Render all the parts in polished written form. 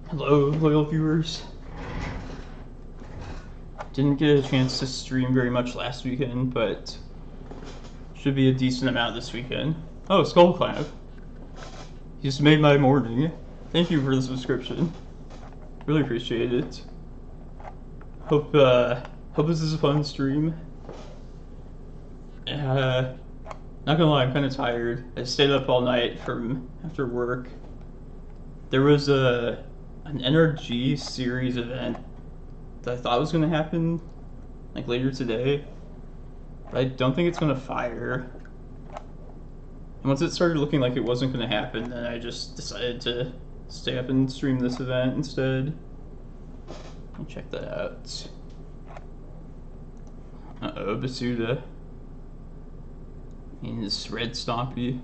Hello, loyal viewers. Didn't get a chance to stream very much last weekend, but should be a decent amount this weekend. Oh, Skullclamp. You just made my morning. Thank you for the subscription. Really appreciate it. Hope this is a fun stream. Not gonna lie, I'm kind of tired. I stayed up all night from after work. There was an NRG Series event that I thought was gonna happen like later today, but I don't think it's gonna fire. And once it started looking like it wasn't gonna happen, then I just decided to stay up and stream this event instead. I'll check that out. Uh-oh, Vesuva. And this red Stompy.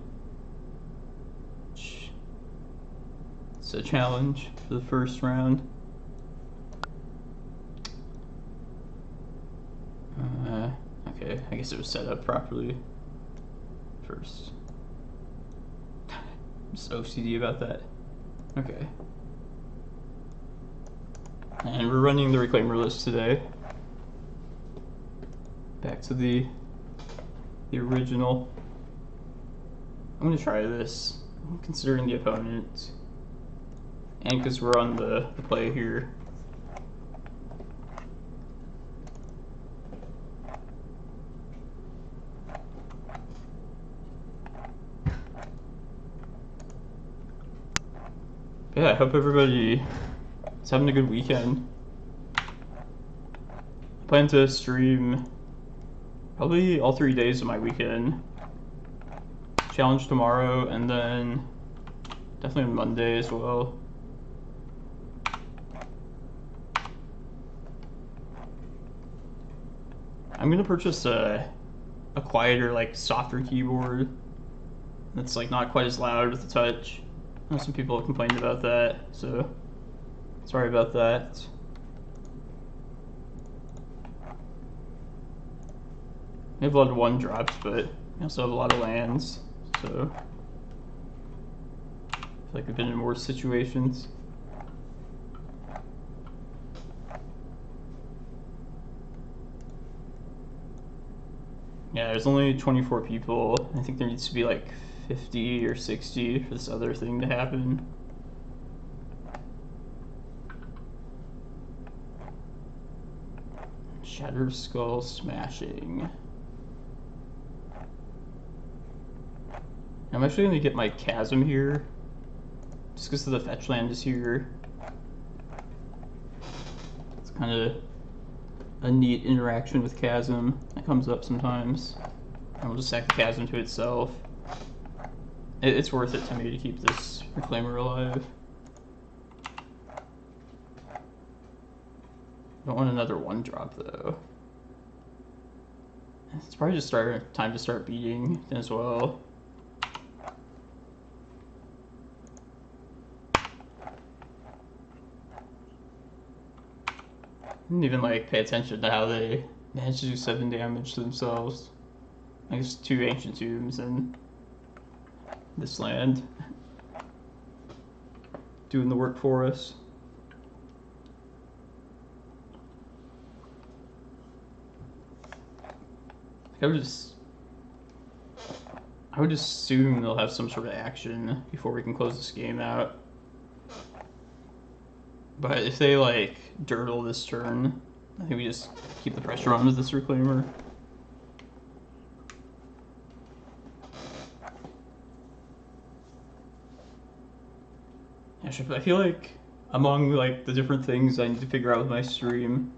It's a challenge for the first round. Okay, I guess it was set up properly first. I'm just OCD about that. Okay. And we're running the Reclaimer list today. Back to the original. I'm gonna try this, considering the opponent. And because we're on the play here. Yeah, I hope everybody is having a good weekend. I plan to stream probably all 3 days of my weekend. Challenge tomorrow, and then definitely on Monday as well. I'm gonna purchase a quieter, like softer keyboard that's like not quite as loud with the touch. I know some people have complained about that, so sorry about that. We have a lot of 1-drops, but we also have a lot of lands, so I feel like we've been in worse situations. Yeah, there's only 24 people. I think there needs to be like 50 or 60 for this other thing to happen. Shatter Skull Smashing. I'm actually going to get my Chasm here, just because the fetch land is here. It's kind of a neat interaction with Chasm that comes up sometimes. And we'll just sack the Chasm to itself. It's worth it to me to keep this Reclaimer alive. Don't want another 1-drop though. It's probably just time to start beating as well. Didn't even like pay attention to how they managed to do 7 damage to themselves. I guess 2 Ancient Tombs and this land doing the work for us. I would assume they'll have some sort of action before we can close this game out. But if they like dirtle this turn, I think we just keep the pressure on with this Reclaimer. I feel like among like the different things I need to figure out with my stream,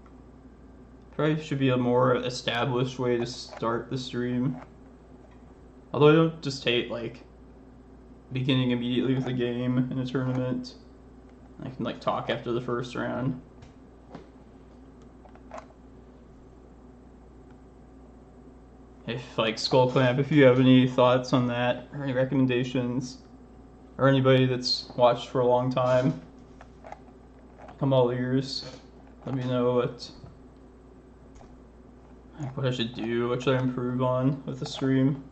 probably should be a more established way to start the stream. Although I don't just hate like beginning immediately with the game in a tournament. I can like talk after the first round. If like Skullclamp, if you have any thoughts on that or any recommendations, or anybody that's watched for a long time, I'm all ears. Let me know what I should do, what should I improve on with the stream.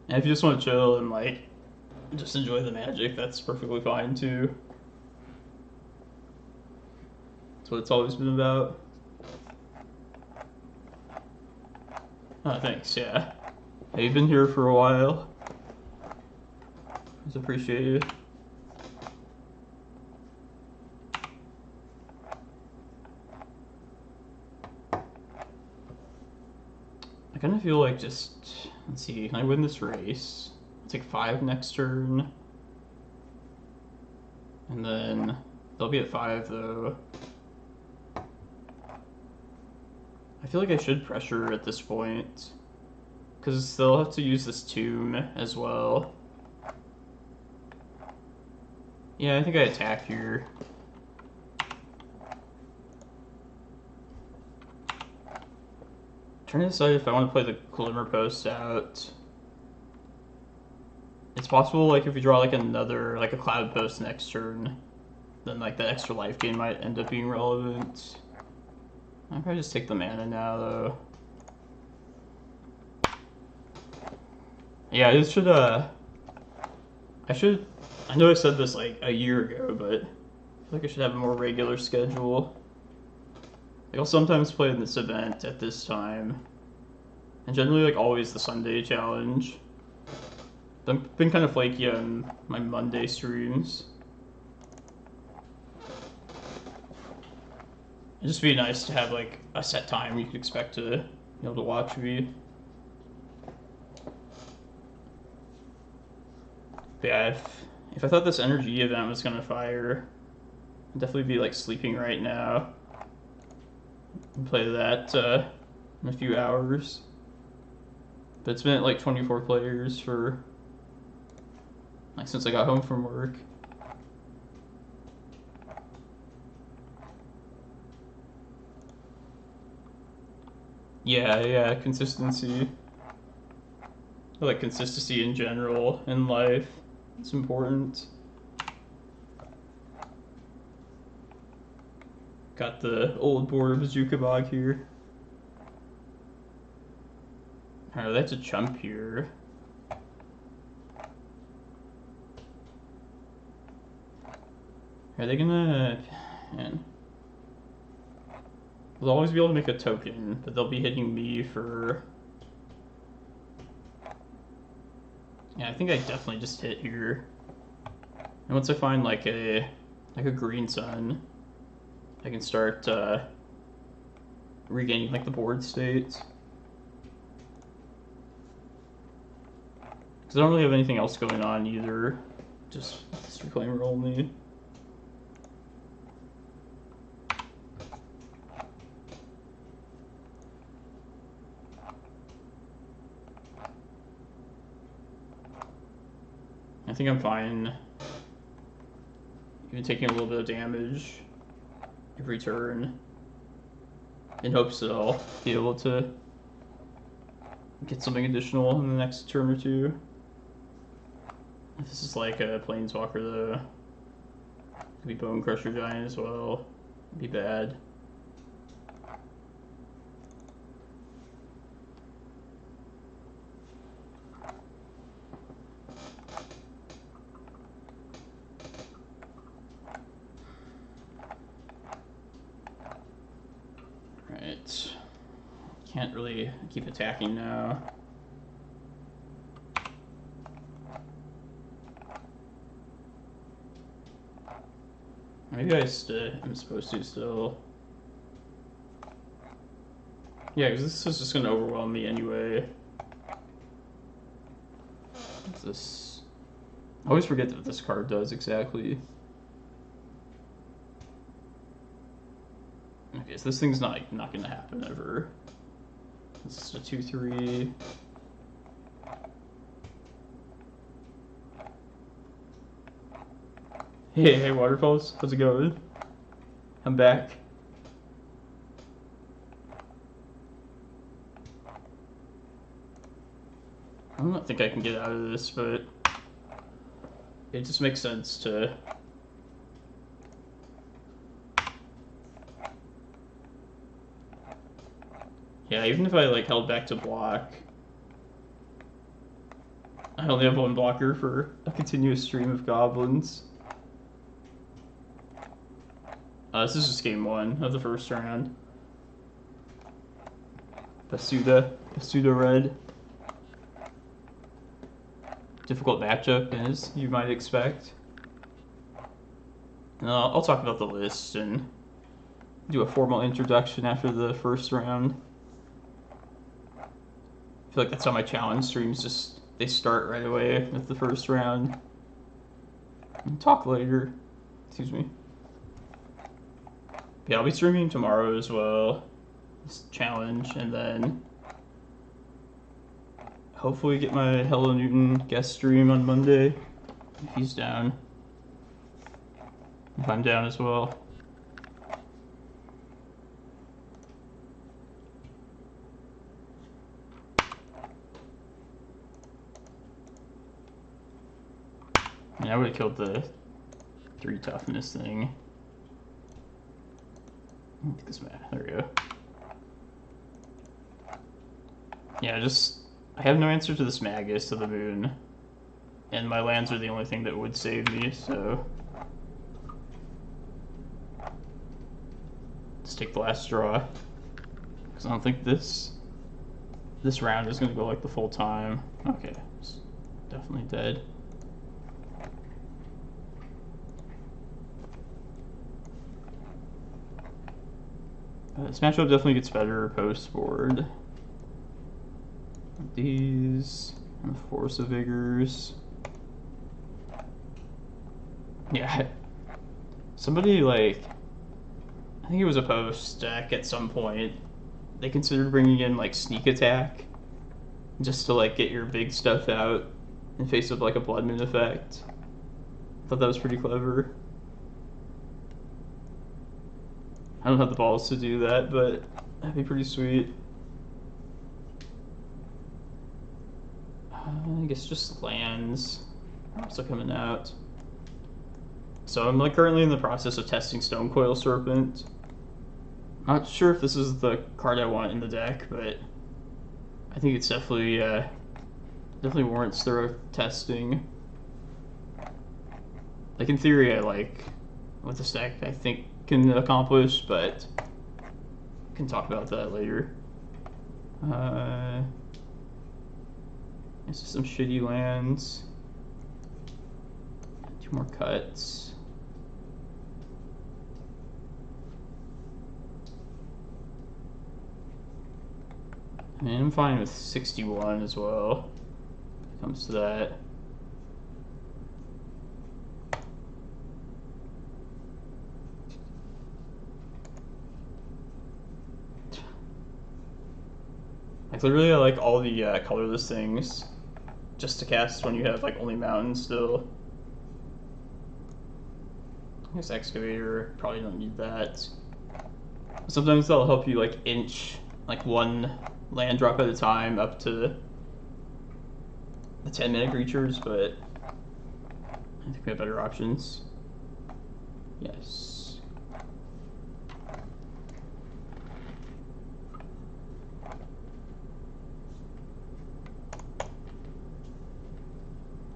And if you just want to chill and like just enjoy the magic, that's perfectly fine too. That's what it's always been about. Oh, thanks, yeah. Hey, you've been here for a while. It's appreciated. I kind of feel like just, let's see, can I win this race? I'll take 5 next turn. And then they'll be at 5 though. I feel like I should pressure at this point, because they'll have to use this tomb as well. Yeah, I think I attack here. Trying to decide if I want to play the Glimmerpost out. It's possible, like, if we draw like another, like a Cloudpost next turn, then like that extra life gain might end up being relevant. I'll probably just take the mana now, though. Yeah, it should, I know I said this like a year ago, but I feel like I should have a more regular schedule. Like, I'll sometimes play in this event at this time, and generally like always the Sunday challenge. I've been kind of flaky on my Monday streams. It'd just be nice to have like a set time you could expect to be able to watch me. But yeah, if I thought this NRG event was gonna fire, I'd definitely be like sleeping right now. And play that in a few hours. But it's been at like 24 players for like since I got home from work. Yeah, consistency. I like consistency in general in life. It's important. Got the old board of Bojuka Bog here. Alright, that's a chump here. Are they gonna... Man. They'll always be able to make a token, but they'll be hitting me for... Yeah, I think I definitely just hit here. And once I find like a green sun, I can start regaining like the board state. Because I don't really have anything else going on either. Just this Reclaimer only. I think I'm fine. Even taking a little bit of damage every turn, in hopes that I'll be able to get something additional in the next turn or two. If this is like a Planeswalker though, could be Bone Crusher Giant as well. It'd be bad. Right. Can't really keep attacking now. Maybe I'm supposed to still. Yeah, because this is just going to overwhelm me anyway. What's this? I always forget what this card does exactly. Okay, so this thing's not going to happen ever. This is a 2/3. Hey, Waterfalls, how's it going? I'm back. I don't think I can get out of this, but it just makes sense to... Yeah, even if I like held back to block, I only have one blocker for a continuous stream of goblins. This is just game 1 of the first round. Vesuva red. Difficult matchup, as you might expect. And I'll talk about the list and do a formal introduction after the first round. I feel like that's how my challenge streams they start right away with the first round. And talk later. Excuse me. Yeah, I'll be streaming tomorrow as well. This challenge, and then hopefully get my Hello Newton guest stream on Monday if he's down. If I'm down as well. I mean, I would have killed the 3 toughness thing. Get this map. There we go. Yeah, I have no answer to this Magus of the Moon, and my lands are the only thing that would save me, so just take the last straw, because I don't think this round is going to go like the full time. Okay, it's definitely dead. This matchup definitely gets better post-board. These, and the Force of Vigors. Yeah, somebody I think it was a post deck at some point, they considered bringing in sneak attack, just to get your big stuff out in face of a Blood Moon effect. Thought that was pretty clever. I don't have the balls to do that, but that'd be pretty sweet. I guess just lands. Also coming out. So I'm currently in the process of testing Stonecoil Serpent. Not sure if this is the card I want in the deck, but I think it's definitely warrants thorough testing. In theory, I like what this deck I think can accomplish, but can talk about that later. This is some shitty lands. 2 more cuts. And I'm fine with 61 as well, when it comes to that. Literally, I like all the colorless things just to cast when you have only mountains still. I guess Excavator, probably don't need that. Sometimes that'll help you inch 1 land drop at a time up to the 10-minute creatures, but I think we have better options. Yes.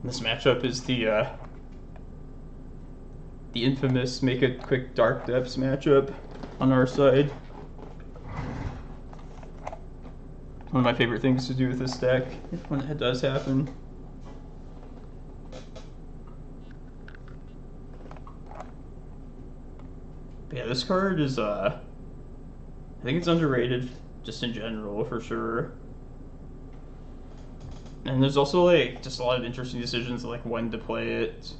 This matchup is the infamous make a quick Dark Depths matchup on our side. One of my favorite things to do with this deck when it does happen. But yeah, this card is I think it's underrated just in general for sure. And there's also just a lot of interesting decisions when to play it.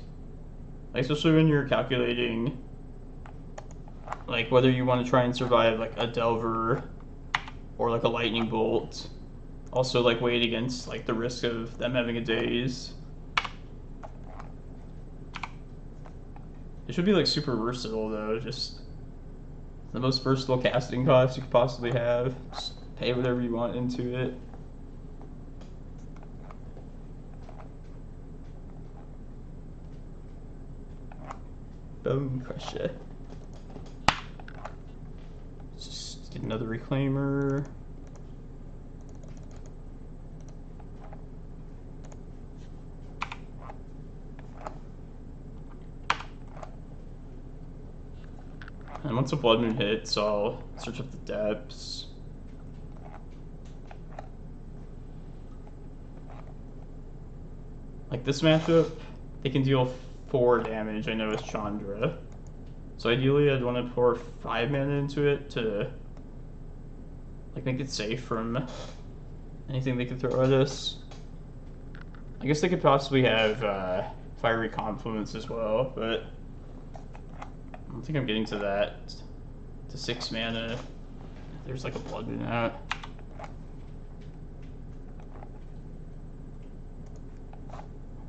Especially when you're calculating whether you want to try and survive a Delver or like a lightning bolt. Also like weighed against like the risk of them having a daze. It should be like super versatile though, just the most versatile casting cost you could possibly have. Just pay whatever you want into it. Bone Crusher. Just get another Reclaimer. And once a Blood Moon hits, I'll search up the depths. Like this matchup, they can deal 4 damage, I know, with Chandra. So ideally I'd want to pour 5 mana into it to like make it safe from anything they could throw at us. I guess they could possibly have Fiery Confluence as well, but I don't think I'm getting to that. To 6 mana. There's like a Blood Moon out.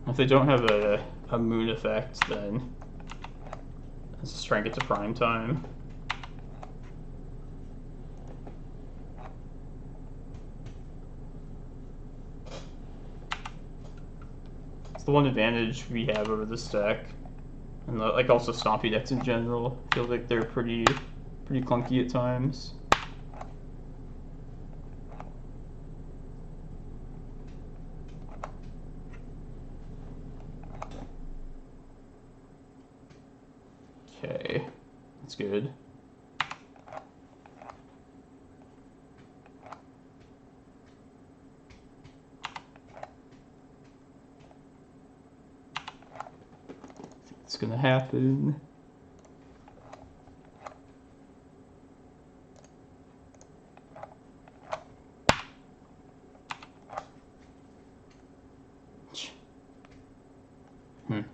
If they don't have a moon effect, then let's just try and get to prime time. It's the one advantage we have over this deck. And like also stompy decks in general. I feel like they're pretty clunky at times. Okay, that's good. It's gonna happen.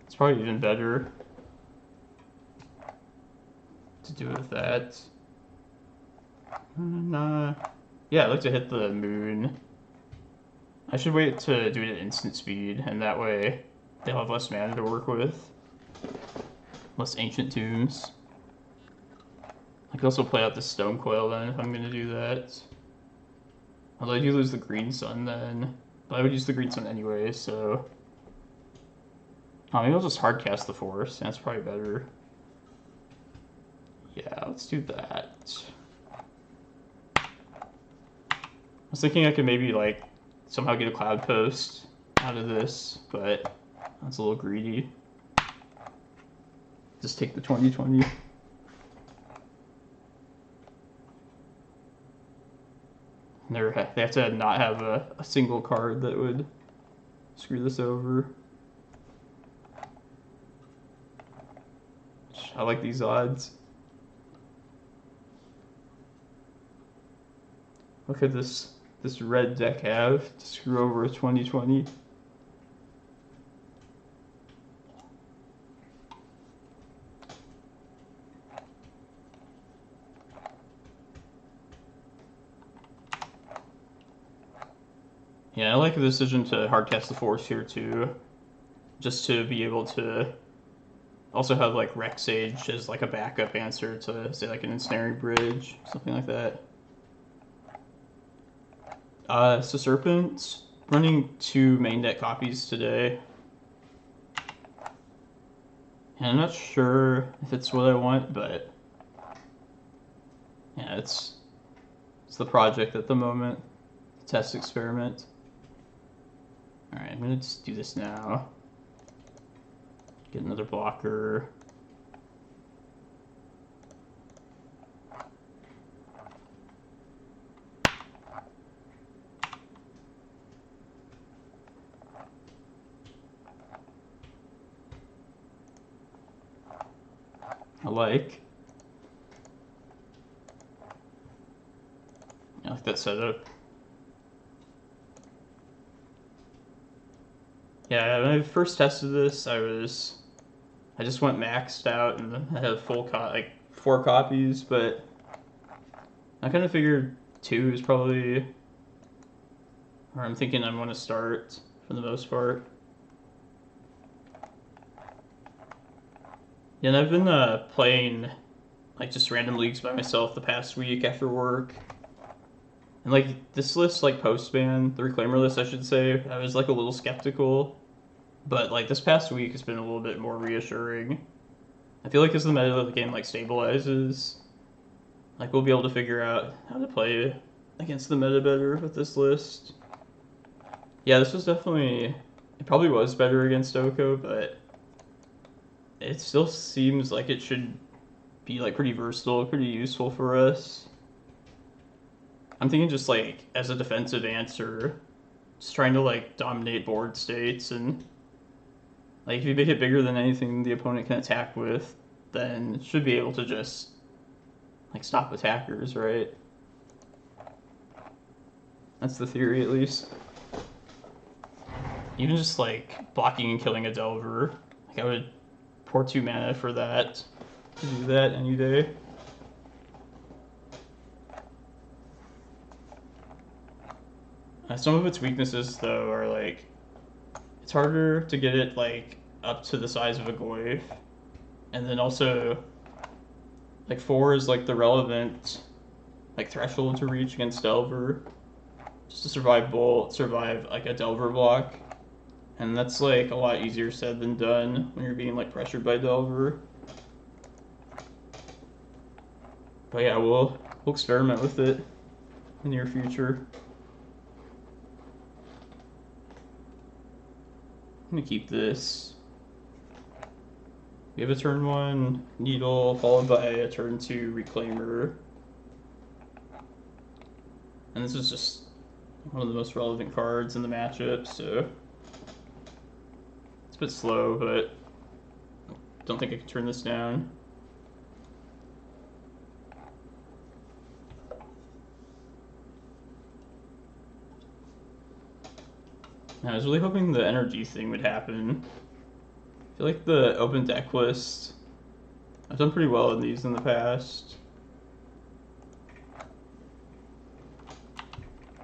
It's probably even better to do it with that. Yeah, I'd like to hit the moon. I should wait to do it at instant speed, and that way they'll have less mana to work with. Less Ancient Tombs. I could also play out the Stonecoil then if I'm going to do that. Although I do lose the Green Sun then. But I would use the Green Sun anyway, so... maybe I'll just hardcast the Force. That's probably better. Yeah, let's do that. I was thinking I could maybe, like, somehow get a Cloudpost out of this, but that's a little greedy. Just take the 20/20. They have to not have a single card that would screw this over. I like these odds. What could this red deck have to screw over a 20/20? Yeah, I like the decision to hardcast the Force here too, just to be able to also have like Rec Sage as like a backup answer to say like an Ensnaring Bridge, something like that. So Serpent, running 2 main deck copies today. And I'm not sure if it's what I want, but yeah, it's the project at the moment. Test experiment. Alright, I'm gonna just do this now. Get another blocker. I like that setup. Yeah, when I first tested this, I just went maxed out and I had full like 4 copies, but I kind of figured 2 is probably where I'm thinking I'm going to start for the most part. Yeah, and I've been playing like just random leagues by myself the past week after work. And like this list, like post-ban, the Reclaimer list, I should say, I was like a little skeptical. But like this past week has been a little bit more reassuring. I feel like as the meta of the game like stabilizes, like we'll be able to figure out how to play against the meta better with this list. Yeah, this was definitely, it probably was better against Oko, but it still seems like it should be like pretty versatile, pretty useful for us. I'm thinking just like as a defensive answer, just trying to like dominate board states, and like if you make it bigger than anything the opponent can attack with, then it should be able to just like stop attackers, right? That's the theory at least. Even just like blocking and killing a Delver, like I would pour 2 mana for that, to do that any day. Some of its weaknesses though are like, it's harder to get it like up to the size of a Goyf, and then also like 4 is like the relevant like threshold to reach against Delver, just to survive Bolt, survive like a Delver block. And that's like a lot easier said than done when you're being like pressured by Delver. But yeah, we'll experiment with it in the near future. I'm gonna keep this. We have a turn 1 Needle followed by a turn 2 Reclaimer. And this is just one of the most relevant cards in the matchup, so it's a bit slow, but I don't think I can turn this down. I was really hoping the NRG thing would happen. I feel like the open deck list, I've done pretty well in these in the past.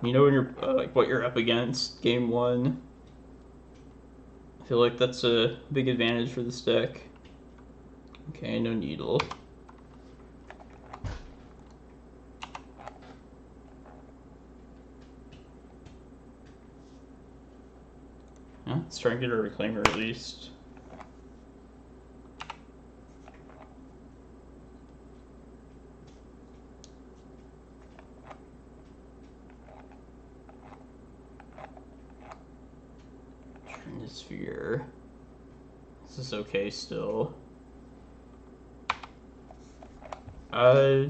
You know when you're like what you're up against game 1. I feel like that's a big advantage for this deck. Okay, no Needle. Yeah, let's try and get a Reclaimer at least. Sphere. This is okay still. Yeah,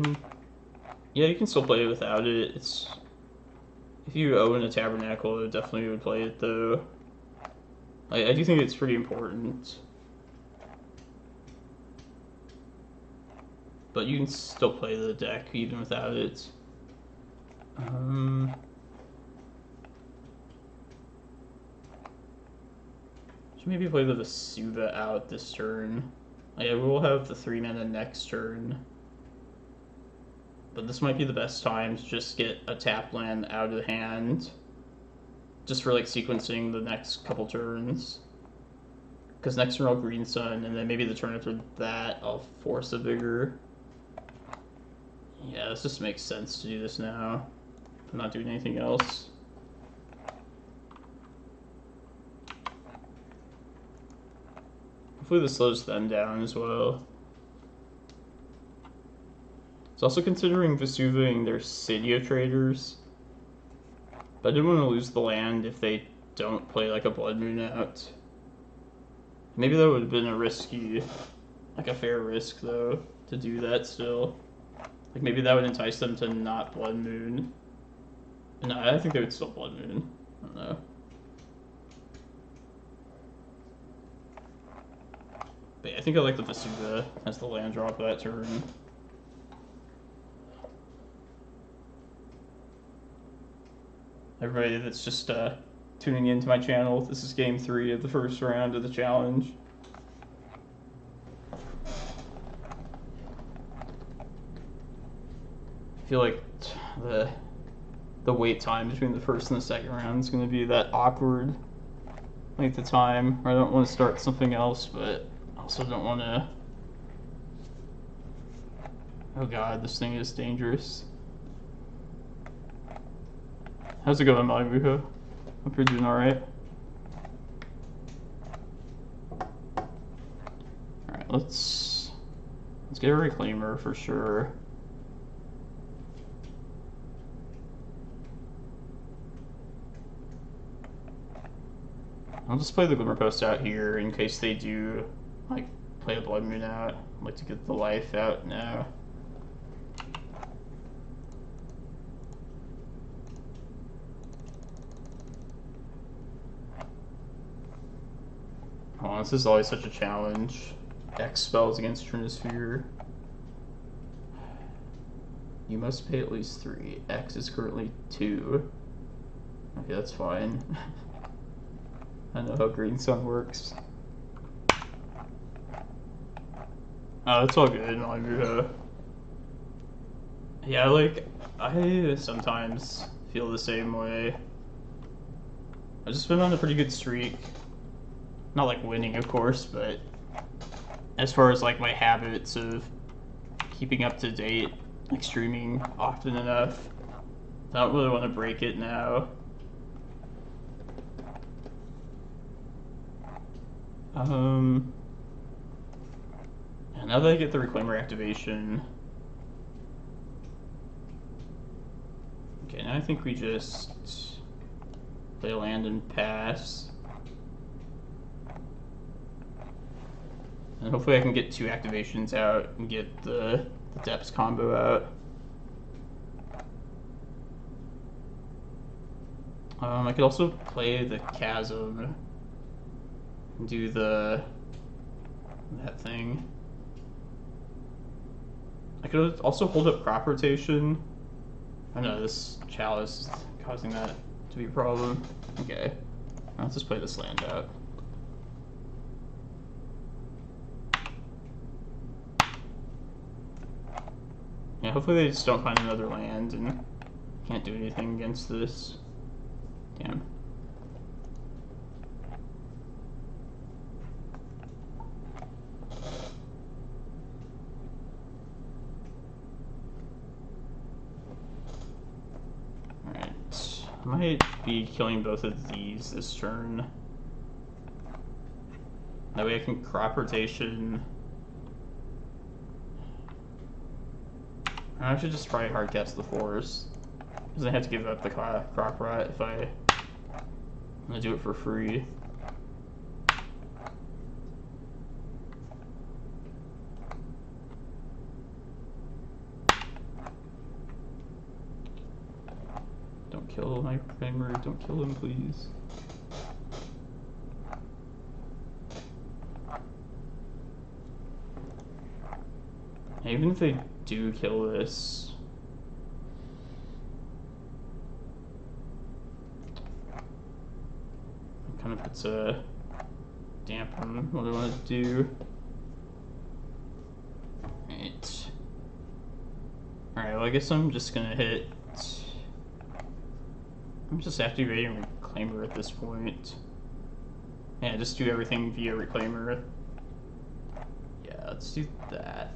you can still play it without it. It's if you own a Tabernacle, I definitely would play it though. I do think it's pretty important. But you can still play the deck even without it. Should maybe play the Vesuva out this turn. Yeah, we'll have the 3 mana next turn. But this might be the best time to just get a tap land out of hand. Just for like sequencing the next couple turns. Because next turn I'll Green Sun, and then maybe the turn after that I'll Force of Vigor. Yeah, this just makes sense to do this now. I'm not doing anything else. Hopefully this slows them down as well. It's also considering Vesuvaing their City of Traders. But I didn't want to lose the land if they don't play like a Blood Moon out. Maybe that would have been a risky, like a fair risk though, to do that still. Like maybe that would entice them to not Blood Moon. No, I think they would still Blood Moon. I don't know. But yeah, I think I like the Vesuva as the land drop that turn. Everybody that's just tuning into my channel, this is game 3 of the first round of the challenge. I feel like the the wait time between the first and the second round is going to be that awkward length of time where I don't want to start something else, but also don't want to... Oh god, this thing is dangerous. How's it going, Bojuka? Hope you're doing alright. Alright, let's get a Reclaimer for sure. I'll just play the Glimmerpost out here in case they do, like, play a Blood Moon out. I'd like to get the life out now. Oh, this is always such a challenge. X spells against Trinisphere. You must pay at least 3. X is currently 2. Okay, that's fine. I know how Green Sun works. Oh, it's all good. Yeah, like, I sometimes feel the same way. I've just been on a pretty good streak. Not like winning, of course, but as far as like my habits of keeping up to date, like streaming often enough, I don't really want to break it now. And now that I get the Reclaimer activation, okay, now I think we just play land and pass. And hopefully I can get 2 activations out and get the depths combo out. I could also play the Chasm and do that thing. I could also hold up crop rotation. I know this Chalice is causing that to be a problem. Okay, let's just play this land out. Yeah, hopefully they just don't find another land and can't do anything against this. Damn. Alright. I might be killing both of these this turn. That way I can crop rotation. I should just try hard cast the Force, because I have to give up the crop rot if I'm gonna do it for free. Don't kill my Reclaimer, don't kill him, please. Even if they do kill this, it kind of puts a damp on what I want to do. Right. Alright, well I guess I'm just gonna hit... I'm just activating Reclaimer at this point. Yeah, just do everything via Reclaimer. Yeah, let's do that.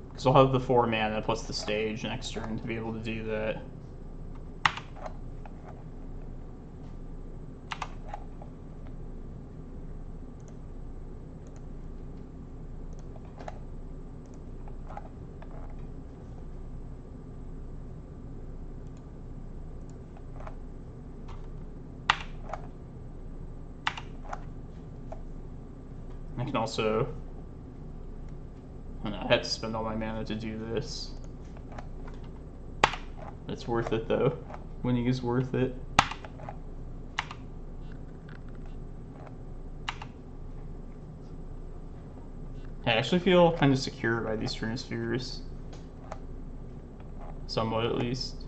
Because I'll have the 4 mana plus the stage next turn to be able to do that. I can also... I had to spend all my mana to do this. It's worth it though. Winning is worth it. I actually feel kind of secure by these Trinispheres. Somewhat at least.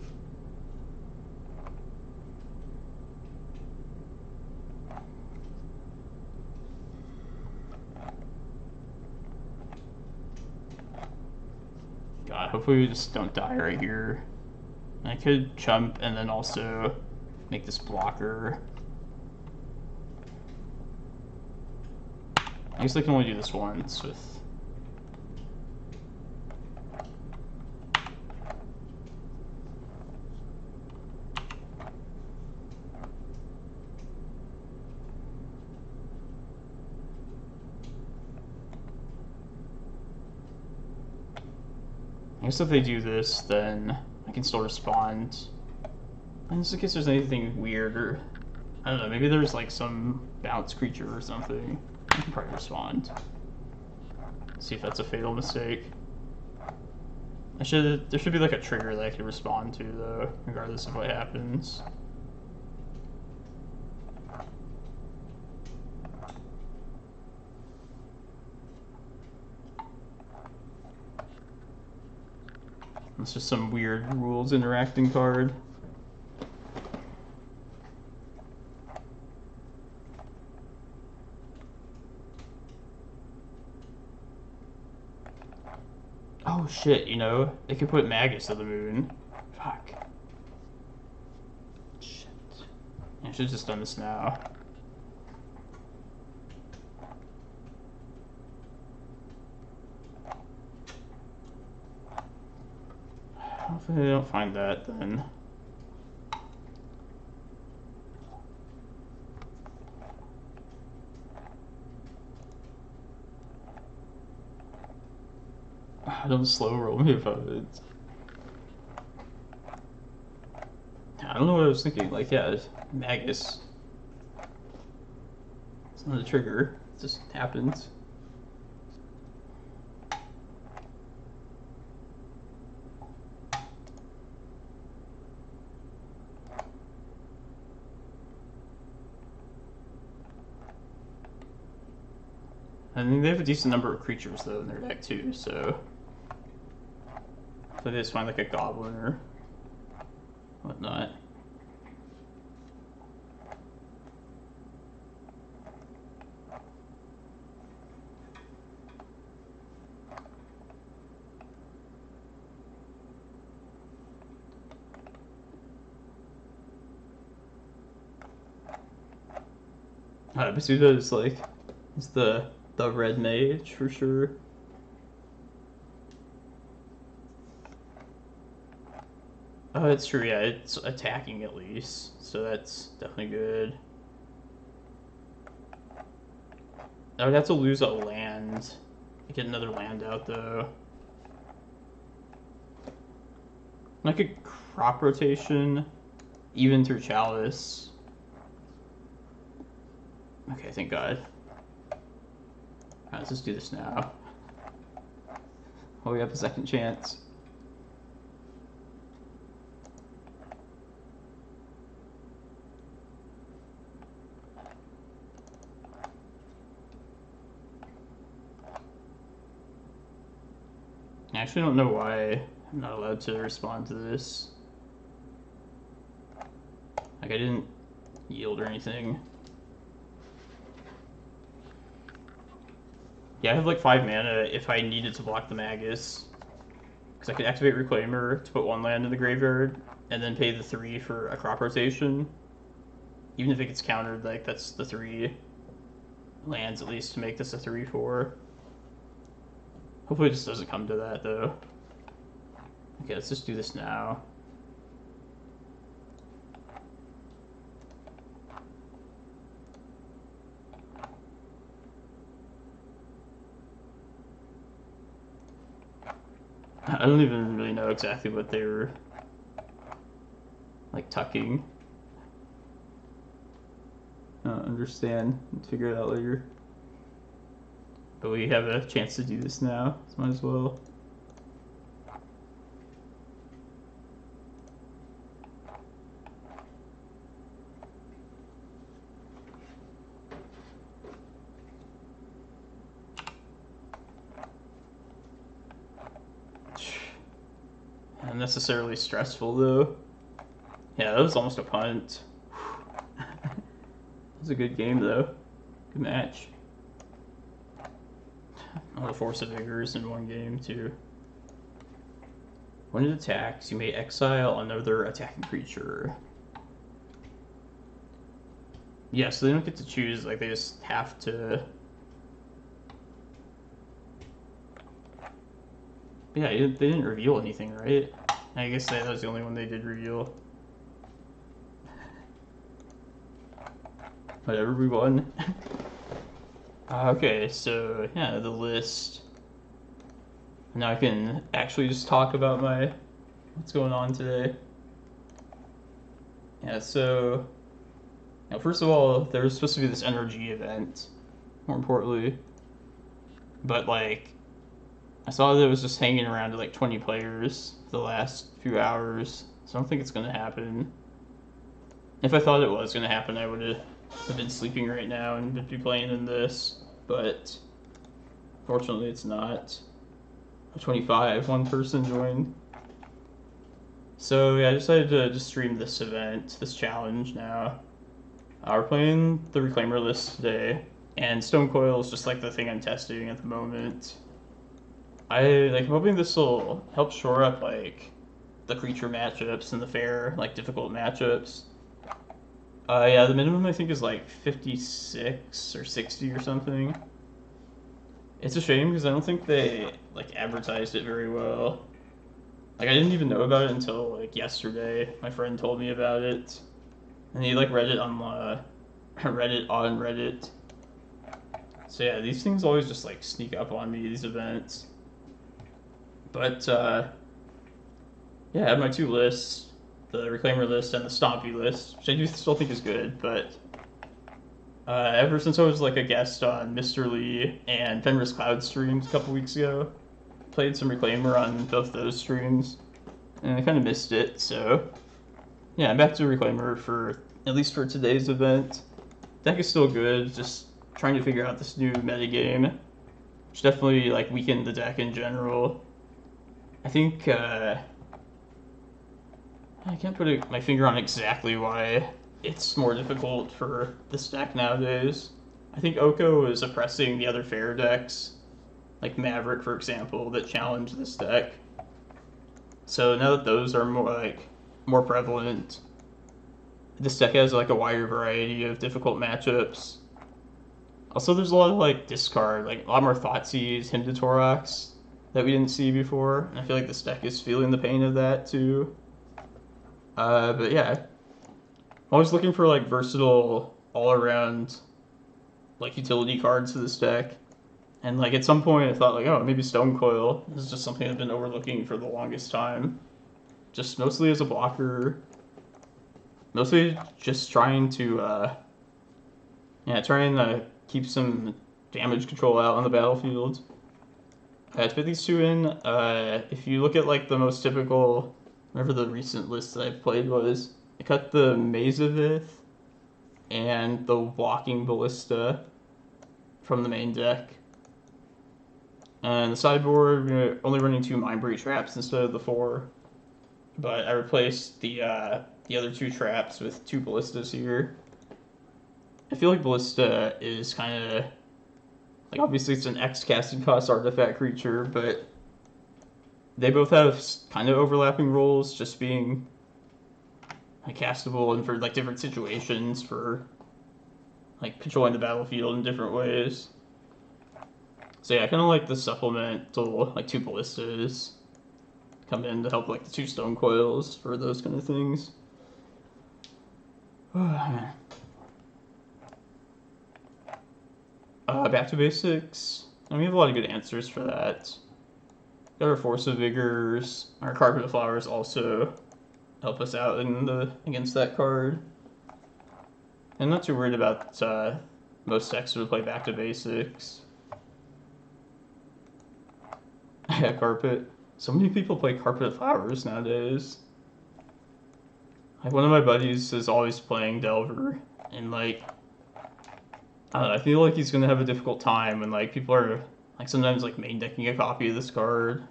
God, hopefully we just don't die right here. I could chump and then also make this blocker. I guess I can only do this once with... I guess if they do this, then I can still respond. And just in case there's anything weird or... I don't know, maybe there's like some bounce creature or something. I can probably respond. See if that's a fatal mistake. There should be like a trigger that I can respond to though, regardless of what happens. It's just some weird rules interacting card. Oh shit, you know, they could put Magus of the Moon. Fuck. Shit. I should've just done this now. Hopefully they don't find that then. Don't slow roll me above it. I don't know what I was thinking. Like, yeah, Magus. It's not a trigger. It just happens. I think they have a decent number of creatures though in their deck too, so hopefully they just find like a goblin or whatnot. Vesuva is like, it's the red mage for sure. Oh, it's true, yeah, it's attacking at least, so that's definitely good. I would have to lose a land. Get another land out though. I could crop rotation, even through Chalice. Okay, thank God. Alright, let's just do this now. Oh, we have a second chance. I actually don't know why I'm not allowed to respond to this. Like, I didn't yield or anything. Yeah, I have like 5 mana if I needed to block the Magus. Because I could activate Reclaimer to put 1 land in the graveyard, and then pay the 3 for a crop rotation. Even if it gets countered, like, that's the 3 lands at least to make this a 3/4. Hopefully it just doesn't come to that, though. Okay, let's just do this now. I don't even really know exactly what they were, like, tucking. I don't understand. I'll figure it out later. But we have a chance to do this now, so might as well. Unnecessarily stressful though. Yeah, that was almost a punt. That was a good game though. Good match. All the Force of Vigors in one game too. When it attacks, you may exile another attacking creature. Yeah, so they don't get to choose, like, they just have to... Yeah, they didn't reveal anything, right? I guess that was the only one they did reveal. Whatever, we won. Okay, so, yeah, the list. Now I can actually just talk about what's going on today. Yeah, so... Now, first of all, there was supposed to be this NRG event, more importantly. But, like, I saw that it was just hanging around to, like, 20 players for the last few hours, so I don't think it's going to happen. If I thought it was going to happen, I would have been sleeping right now and be playing in this, but fortunately it's not. 25, one person joined. So, yeah, I decided to just stream this event, this challenge now. We're playing the Reclaimer list today, and Stonecoil is just like the thing I'm testing at the moment. I'm hoping this will help shore up like the creature matchups and the fair difficult matchups. Yeah, the minimum I think is like 56 or 60 or something. It's a shame because I don't think they advertised it very well. I didn't even know about it until yesterday. My friend told me about it. And he read it on Reddit. So yeah, these things always just sneak up on me, these events. But yeah, I have my two lists, the Reclaimer list and the Stompy list, which I do still think is good, but ever since I was a guest on Mr. Lee and Fenris Cloud streams a couple weeks ago, played some Reclaimer on both those streams, and I kind of missed it, so yeah, I'm back to Reclaimer at least for today's event. Deck is still good, just trying to figure out this new metagame, which definitely weakened the deck in general. I think I can't put my finger on exactly why it's more difficult for this deck nowadays. I think Oko is oppressing the other fair decks, like Maverick, for example, that challenge this deck. So now that those are more prevalent, this deck has a wider variety of difficult matchups. Also, there's a lot of discard, a lot more Thoughtseize, Hymn to Torox that we didn't see before, and I feel like this deck is feeling the pain of that too. But yeah, I'm always looking for versatile, all-around utility cards to this deck. And at some point I thought oh, maybe Stonecoil. This is just something I've been overlooking for the longest time. Just mostly as a blocker. Mostly just trying to keep some damage control out on the battlefield. To put these two in, if you look at the most typical, whatever the recent list that I've played was, I cut the Mazavith and the Walking Ballista from the main deck. And the sideboard, we're only running 2 Mindbreak Traps instead of the 4. But I replaced the other 2 traps with 2 Ballistas here. I feel like Ballista is kind of... obviously it's an X casting cost artifact creature, but they both have kind of overlapping roles, just being castable and for different situations, for controlling the battlefield in different ways. So yeah, I kind of like the supplemental 2 Ballistas come in to help the 2 Stonecoils for those kind of things. Back to basics. We have a lot of good answers for that. Got our Force of Vigors. Our Carpet of Flowers also help us out against that card. I'm not too worried about most decks would play back to basics. Yeah, Carpet. So many people play Carpet of Flowers nowadays. One of my buddies is always playing Delver, and I don't know, I feel like he's gonna have a difficult time when people are sometimes main decking a copy of this card.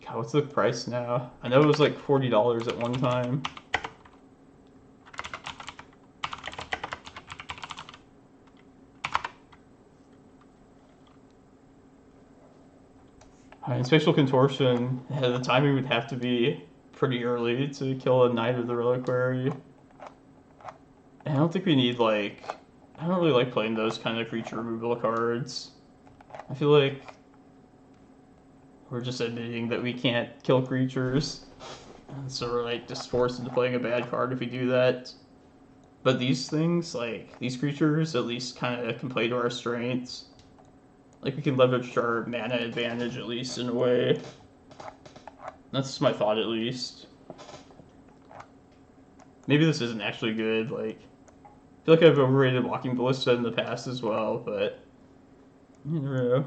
God, what's the price now? I know it was $40 at one time. In Spatial Contortion, the timing would have to be pretty early to kill a Knight of the Reliquary. And I don't think we need, like... I don't really like playing those kind of creature removal cards. I feel like we're just admitting that we can't kill creatures. And so we're, like, just forced into playing a bad card if we do that. But these things, like, these creatures at least kind of can play to our strengths. Like, we can leverage our mana advantage, at least, in a way. That's my thought, at least. Maybe this isn't actually good, like... I feel like I've overrated Walking Ballista in the past as well, but... You never know.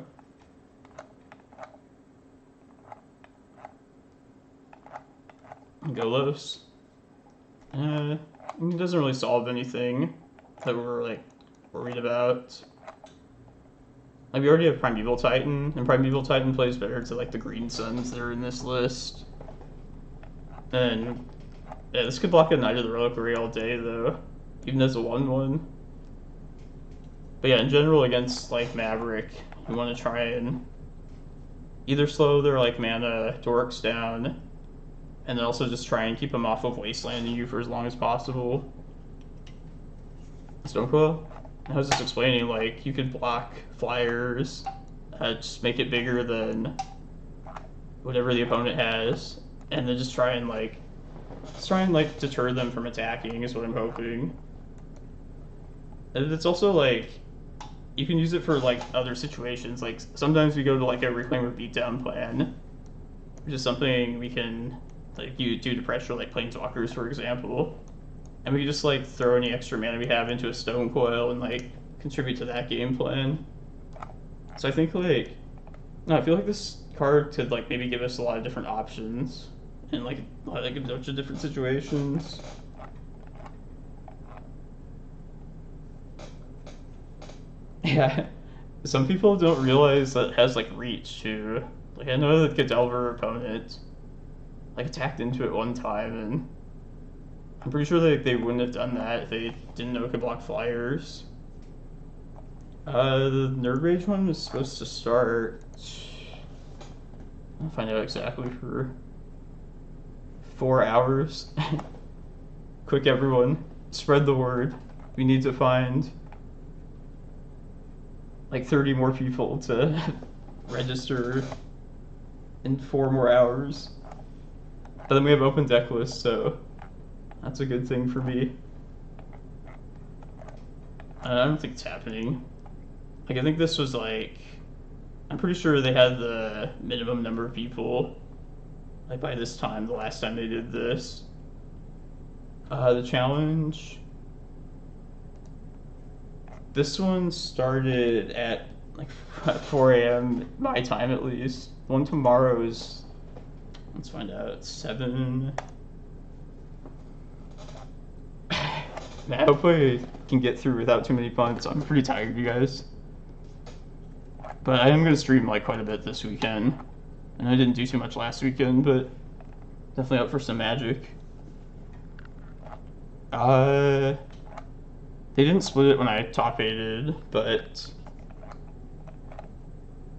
Golos. It doesn't really solve anything that we're, like, worried about. Like, we already have Primeval Titan, and Primeval Titan plays better to, like, the green suns that are in this list. And, yeah, this could block a Knight of the Reliquary all day, though, even as a 1/1. But yeah, in general, against, like, Maverick, you want to try and either slow their, like, mana dorks down, and then also just try and keep them off of wastelanding you for as long as possible. Stonecoil? I was just explaining, like, you could block flyers, just make it bigger than whatever the opponent has, and then just try and, like, deter them from attacking is what I'm hoping. And it's also, like, you can use it for, like, other situations. Like, sometimes we go to, like, a Reclaimer beatdown plan, which is something we can, like, do to pressure, like, Planeswalkers, for example. And we can just, like, throw any extra mana we have into a Stonecoil and, like, contribute to that game plan. So I think, like... No, I feel like this card could, like, maybe give us a lot of different options in, like, a bunch of different situations. Yeah. Some people don't realize that it has, like, reach, too. Like, I know that Cadelver opponent, like, attacked into it one time, and I'm pretty sure they wouldn't have done that if they didn't know it could block flyers. The Nerd Rage one was supposed to start... I'll find out exactly for 4 hours. Quick, everyone. Spread the word. We need to find like 30 more people to register in 4 more hours. But then we have open-decklist, so that's a good thing for me. I don't think it's happening. Like, I think this was like... I'm pretty sure they had the minimum number of people, like, by this time, the last time they did this. The challenge... This one started at, like, 4 a.m. my time, at least. One tomorrow is... Let's find out. 7... Man, I hope I can get through without too many punts. I'm pretty tired, you guys. But I am going to stream, like, quite a bit this weekend. And I didn't do too much last weekend, but definitely up for some Magic. They didn't split it when I top 8'd, but...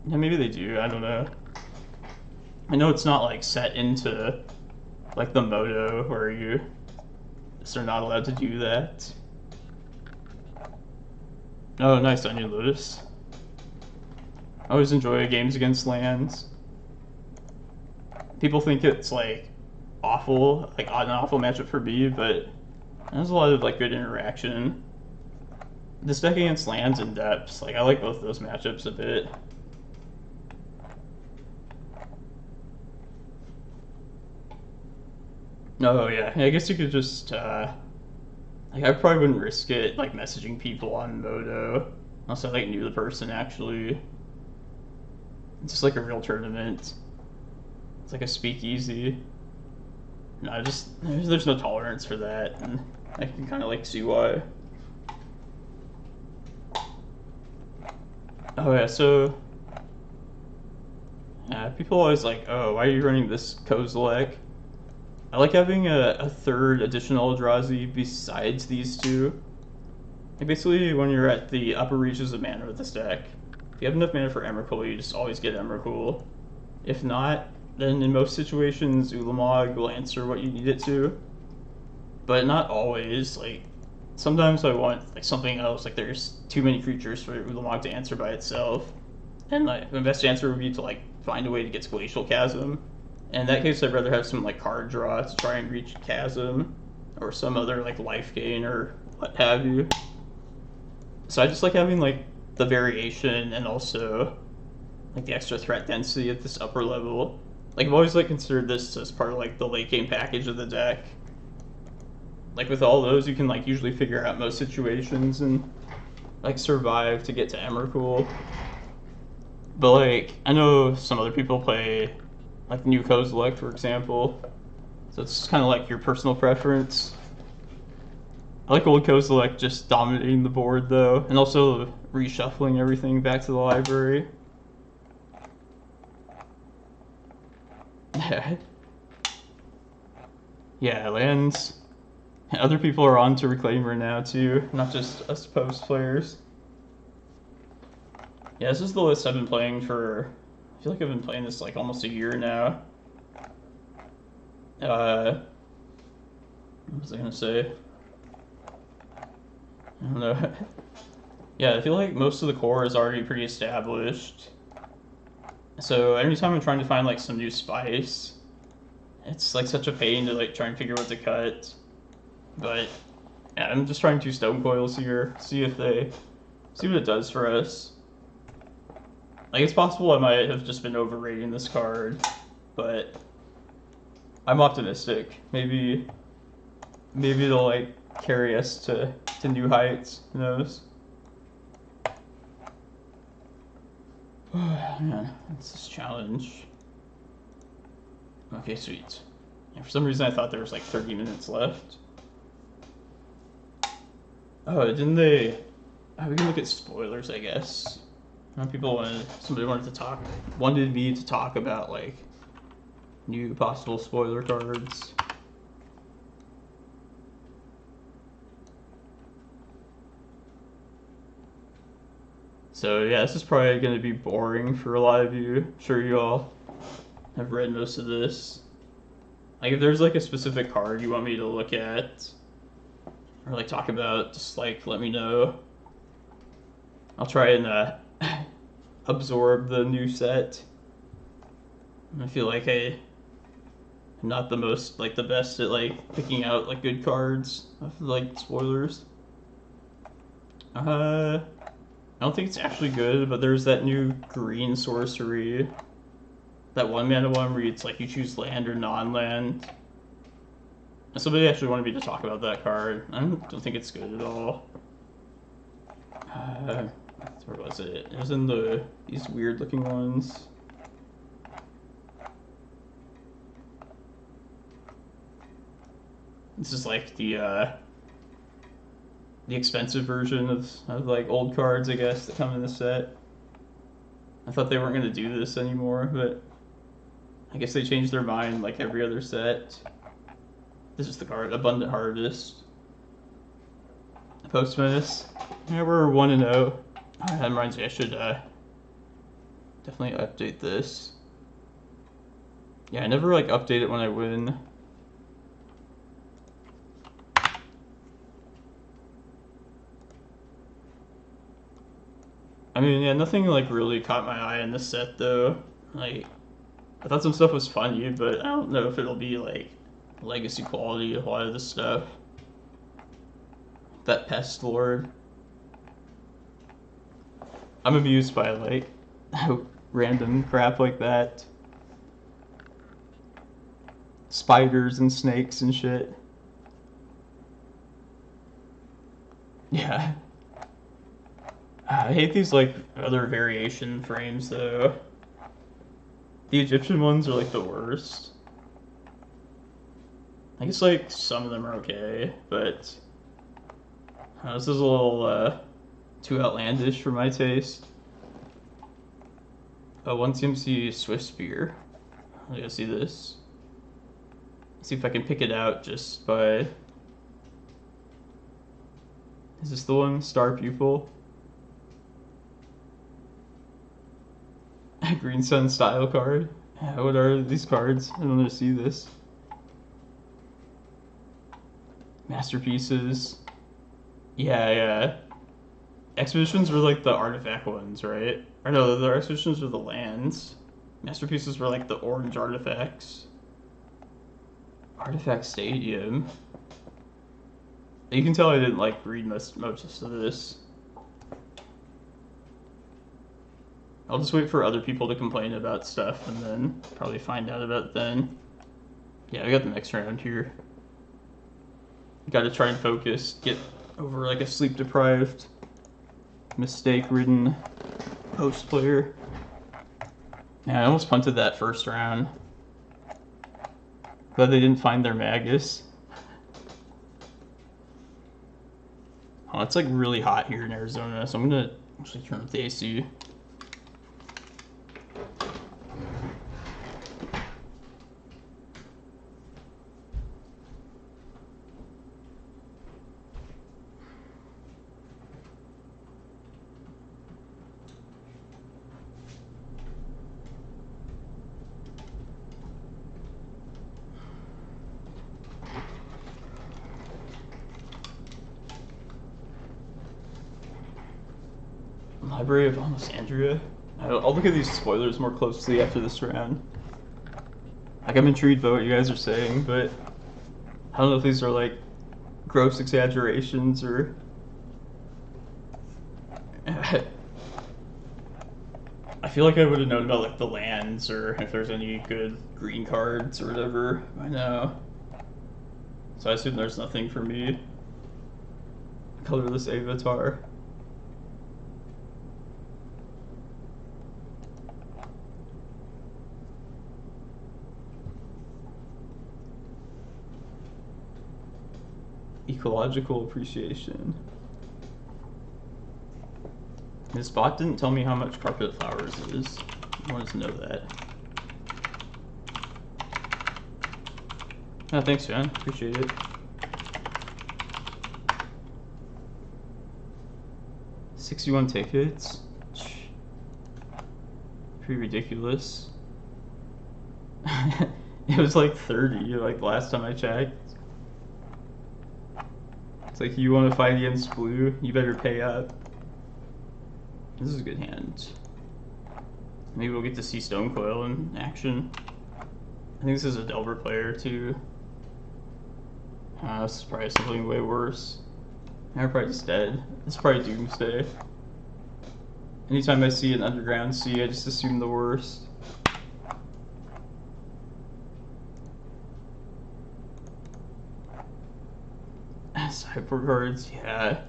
Yeah, maybe they do, I don't know. I know it's not, like, set into, like, the moto where you just are not allowed to do that. Oh, nice, Onion Lotus. I always enjoy games against lands. People think it's, like, awful, like, an awful matchup for me, but there's a lot of, like, good interaction. This deck against lands and depths, like, I like both those matchups a bit. Oh, yeah, I guess you could just, like, I probably wouldn't risk it, like, messaging people on Moto, unless I, like, knew the person, actually. It's just like a real tournament. It's like a speakeasy. No, there's no tolerance for that, and I can kind of, like, see why. Oh yeah, so... Yeah, people always like, oh, why are you running this Kozilek? I like having a third additional Eldrazi besides these two. Like, basically, when you're at the upper reaches of mana with this deck, if you have enough mana for Emrakul, you just always get Emrakul. If not, then in most situations, Ulamog will answer what you need it to. But not always. Like, sometimes I want like something else. Like, there's too many creatures for Ulamog to answer by itself. And like, the best answer would be to like find a way to get to Glacial Chasm. And in that case, I'd rather have some like card draw to try and reach Chasm, or some other like life gain or what have you. So I just like having like the variation and also like the extra threat density at this upper level. Like, I've always like considered this as part of like the late game package of the deck. Like, with all those, you can like usually figure out most situations and like survive to get to Emrakul. But like, I know some other people play like new Kozilek, for example. So it's kind of like your personal preference. I like old Kozilek just dominating the board though, and also reshuffling everything back to the library. Yeah, lands. Other people are on to Reclaimer now too, not just us post players. Yeah, this is the list I've been playing for. I feel like I've been playing this like almost a year now. What was I gonna say? I don't know. Yeah, I feel like most of the core is already pretty established. So anytime I'm trying to find like some new spice, it's like such a pain to like try and figure what to cut. But yeah, I'm just trying 2 Stonecoils here, see what it does for us. Like, it's possible I might have just been overrating this card, but I'm optimistic. Maybe it'll like carry us to new heights. Who knows? Oh man, what's this challenge? Okay, sweet. Yeah, for some reason I thought there was like 30 minutes left. Oh, didn't they? Oh, we can look at spoilers, I guess. Somebody wanted me to talk about like new possible spoiler cards. So yeah, this is probably going to be boring for a lot of you. I'm sure you all have read most of this. Like, if there's like a specific card you want me to look at or like talk about, just like let me know. I'll try and absorb the new set. I feel like I'm not the best at like picking out like good cards of like spoilers. I don't think it's actually good, but there's that new green sorcery. That 1-mana one where it's like you choose land or non-land. Somebody actually wanted me to talk about that card. I don't think it's good at all. Where was it? It was in these weird looking ones. This is like the expensive version of like old cards, I guess, that come in the set. I thought they weren't going to do this anymore, but I guess they changed their mind like every other set. This is the card, Abundant Harvest. Post Menace. Yeah, we're 1-0. Oh, that reminds me, I should definitely update this. Yeah, I never like update it when I win. I mean, yeah, nothing like really caught my eye in this set though. Like, I thought some stuff was funny, but I don't know if it'll be like legacy quality, a lot of this stuff. That Pest Lord. I'm amused by like random crap like that. Spiders and snakes and shit. Yeah. I hate these like other variation frames though. The Egyptian ones are like the worst. I guess like some of them are okay, but this is a little too outlandish for my taste. 1 CMC Swift Spear. I gotta see this. See if I can pick it out just by. Is this the one? Star Pupil? Green Sun style card? What are these cards? I don't want to see this. Masterpieces. Yeah. Expeditions were like the artifact ones, right? Or no, the expeditions were the lands. Masterpieces were like the orange artifacts. Artifact Stadium. You can tell I didn't like read most of this. I'll just wait for other people to complain about stuff and then probably find out about it then. Yeah, I got the next round here. Gotta try and focus, get over like a sleep-deprived, mistake-ridden post player. Yeah, I almost punted that first round. Glad they didn't find their Magus. Oh, it's like really hot here in Arizona, so I'm gonna actually turn up the AC. Library of Alexandria. I'll look at these spoilers more closely after this round. Like, I'm intrigued by what you guys are saying, but I don't know if these are like gross exaggerations or I feel like I would have known about like the lands or if there's any good green cards or whatever by now. So I assume there's nothing for me. Colorless Avatar. Ecological appreciation. This bot didn't tell me how much Carpet Flowers is. I wanted to know that. Oh, thanks, man. Appreciate it. $61 tickets. Pretty ridiculous. It was like 30, like last time I checked. It's like, you want to fight against blue, you better pay up. This is a good hand. Maybe we'll get to see Stonecoil in action. I think this is a Delver player too. This is probably something way worse. They're probably just dead. It's probably Doomsday. Anytime I see an Underground Sea, I just assume the worst. Sideboard cards, yeah.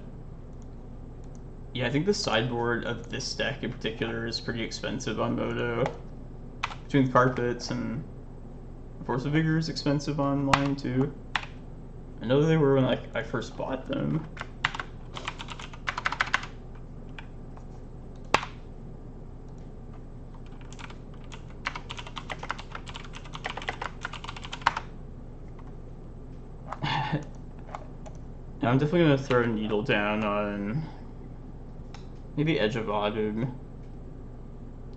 Yeah, I think the sideboard of this deck in particular is pretty expensive on Moto. Between carpets and Force of Vigor is expensive online too. I know they were when I first bought them. I'm definitely going to throw a Needle down on maybe Edge of Autumn.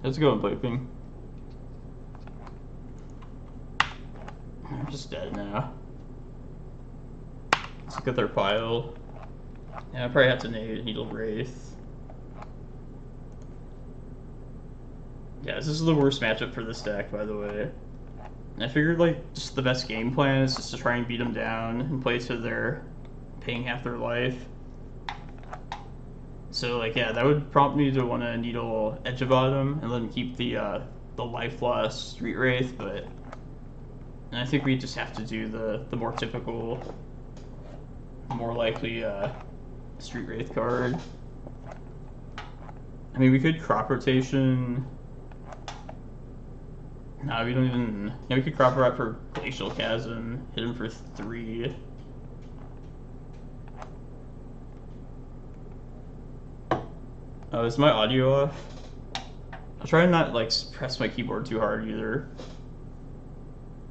Let's go on Vaping. I'm just dead now. Let's look at their pile. Yeah, I probably have to Needle Wraith. Yeah, this is the worst matchup for this deck, by the way. And I figured just the best game plan is just to try and beat them down and play to their paying half their life. So yeah, that would prompt me to want to Needle Edge of Autumn and let him keep the life loss Street Wraith, and I think we just have to do the more typical, more likely Street Wraith card. I mean, we could crop rotation. No, we don't even. Yeah, we could crop her out for Glacial Chasm, hit him for 3. Oh, is my audio off? I'll try and not press my keyboard too hard either.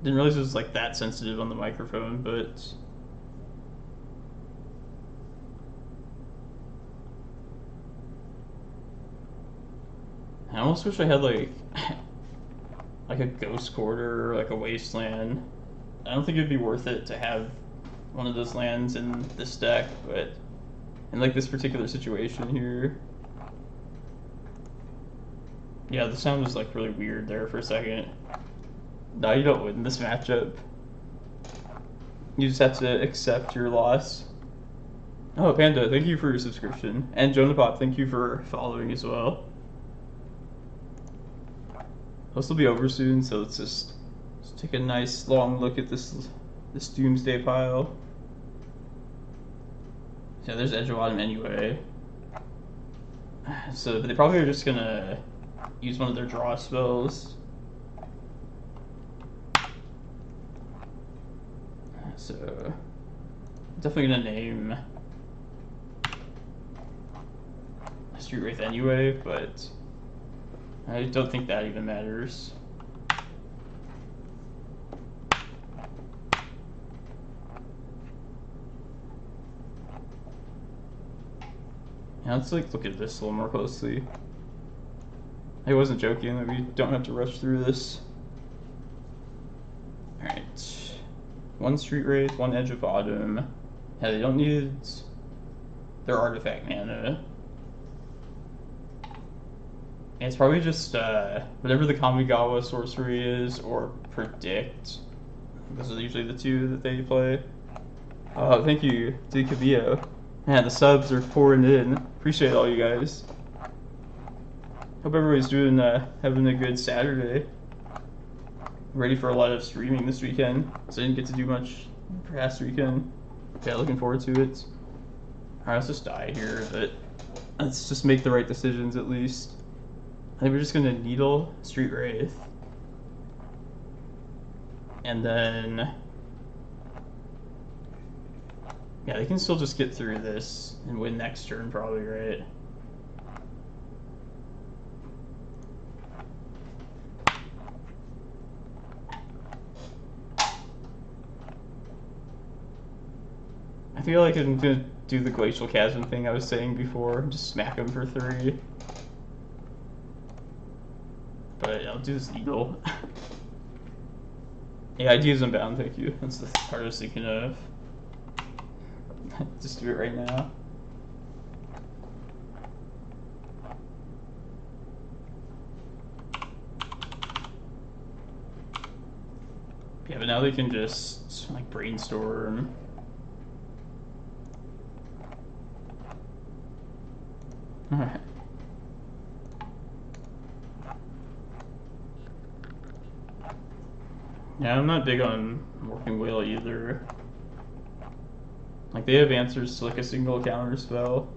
Didn't realize it was that sensitive on the microphone, but I almost wish I had like a ghost quarter or like a wasteland. I don't think it'd be worth it to have one of those lands in this deck, but in like this particular situation here. Yeah, the sound was like really weird there for a second. No, you don't win this matchup. You just have to accept your loss. Oh, Panda, thank you for your subscription. And Jonapop, thank you for following as well. This will be over soon, so let's take a nice long look at this Doomsday pile. Yeah, there's Edge of Autumn anyway. So they probably are just gonna use one of their draw spells. So definitely gonna name Street Wraith anyway, but I don't think that even matters. Now let's like look at this a little more closely. I wasn't joking that we don't have to rush through this. Alright. One Street Wraith, one Edge of Autumn. Yeah, they don't need their artifact mana. And it's probably just whatever the Kamigawa sorcery is, or Predict. Those are usually the two that they play. Oh, thank you, DeCabio. Man, the subs are pouring in. Appreciate all you guys. Hope everybody's doing having a good Saturday. Ready for a lot of streaming this weekend, so I didn't get to do much past weekend. Yeah, looking forward to it. Alright, let's just die here, but let's just make the right decisions at least. I think we're just gonna Needle Street Wraith. And then yeah, they can still just get through this and win next turn probably, right? I feel like I'm gonna do the Glacial Chasm thing I was saying before, just smack them for 3. But I'll do this Needle. Yeah, Ideas Unbound, thank you. That's the part I was thinking of. Just do it right now. Yeah, but now they can just like brainstorm. Alright. Yeah, I'm not big on Morphing Whale either. Like, they have answers to like a single counter spell.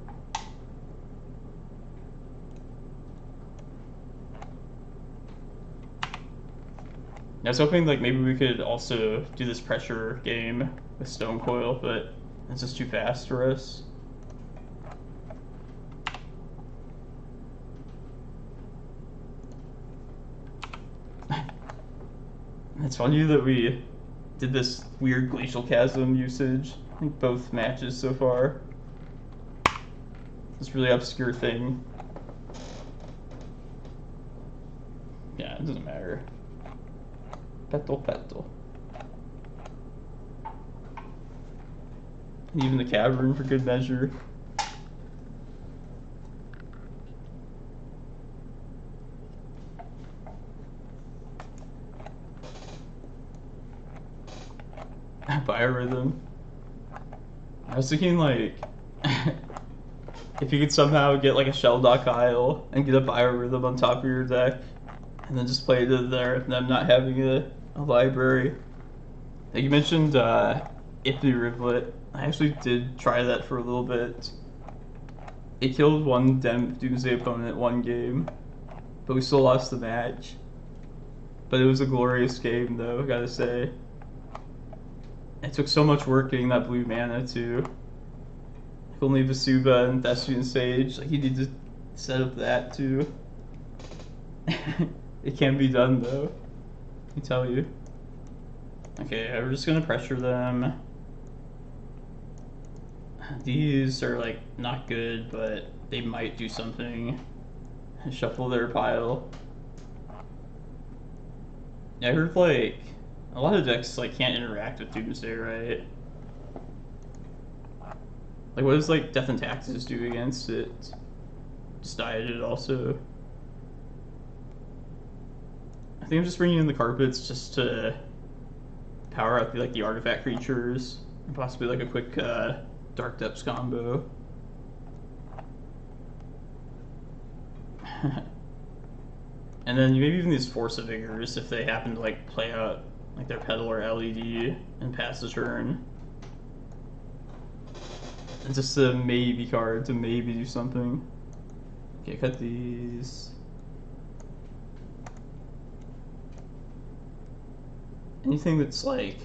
I was hoping like maybe we could also do this pressure game with Stonecoil, but it's just too fast for us. It's funny that we did this weird Glacial Chasm usage in both matches so far. This really obscure thing. Yeah, it doesn't matter. Petal. And even the Cavern for good measure. Biorhythm. I was thinking like if you could somehow get like a Shelldock Isle and get a Biorhythm on top of your deck and then just play it in there and them not having a library. Like you mentioned Ithni Rivulet. I actually did try that for a little bit. It killed one Doomsday opponent one game, but we still lost the match. But it was a glorious game though, I gotta say. It took so much work getting that blue mana too. Like only Vesuva and Thespian Sage. Like you need to set up that too. It can be done though. I tell you. Okay, we're just gonna pressure them. These are like not good, but they might do something. Shuffle their pile. Yeah, I heard like a lot of decks like can't interact with Doomsday, right? Like, what does like Death and Taxes do against it? Just diet it also. I think I'm just bringing in the carpets just to power out the artifact creatures and possibly like a quick Dark Depths combo. And then maybe even these Force of Vigors if they happen to like play out like their Petal or LED and pass the turn. It's just a maybe card to maybe do something. Okay, cut these. Anything that's like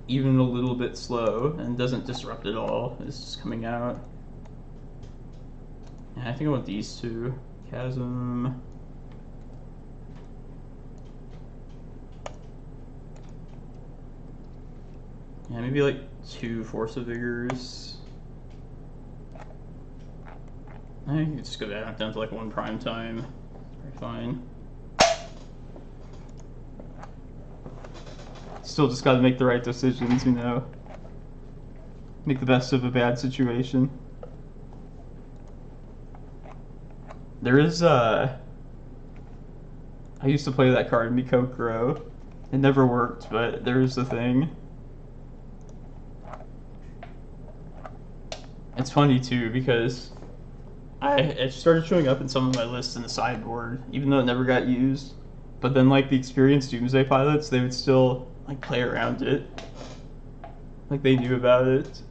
even a little bit slow and doesn't disrupt at all is just coming out. And I think I want these two. Chasm. Yeah, maybe like 2 Force of Vigors. I think you can just go down to like 1 prime time. Very fine. Still just gotta make the right decisions, you know. Make the best of a bad situation. There is I used to play that card, Mikokuro. It never worked, but there is a thing. It's funny too because it started showing up in some of my lists in the sideboard, even though it never got used. But then like the experienced Doomsday pilots, they would still like play around it. Like they knew about it.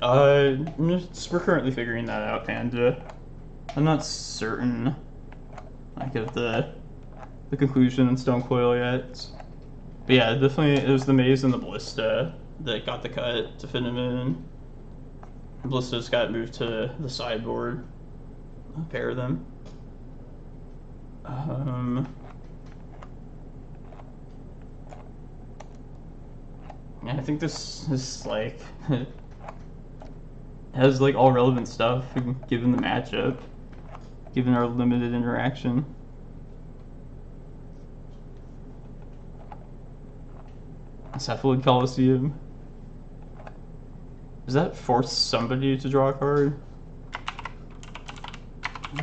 We're currently figuring that out, Panda. I'm not certain like of the conclusion in Stonecoil yet. But yeah, definitely it was the Maze and the Ballista that got the cut to fit him in. The Ballista's got moved to the sideboard. I'll pair them. Yeah, I think this is like has like all relevant stuff given the matchup, given our limited interaction. Cephalid Coliseum. Does that force somebody to draw a card?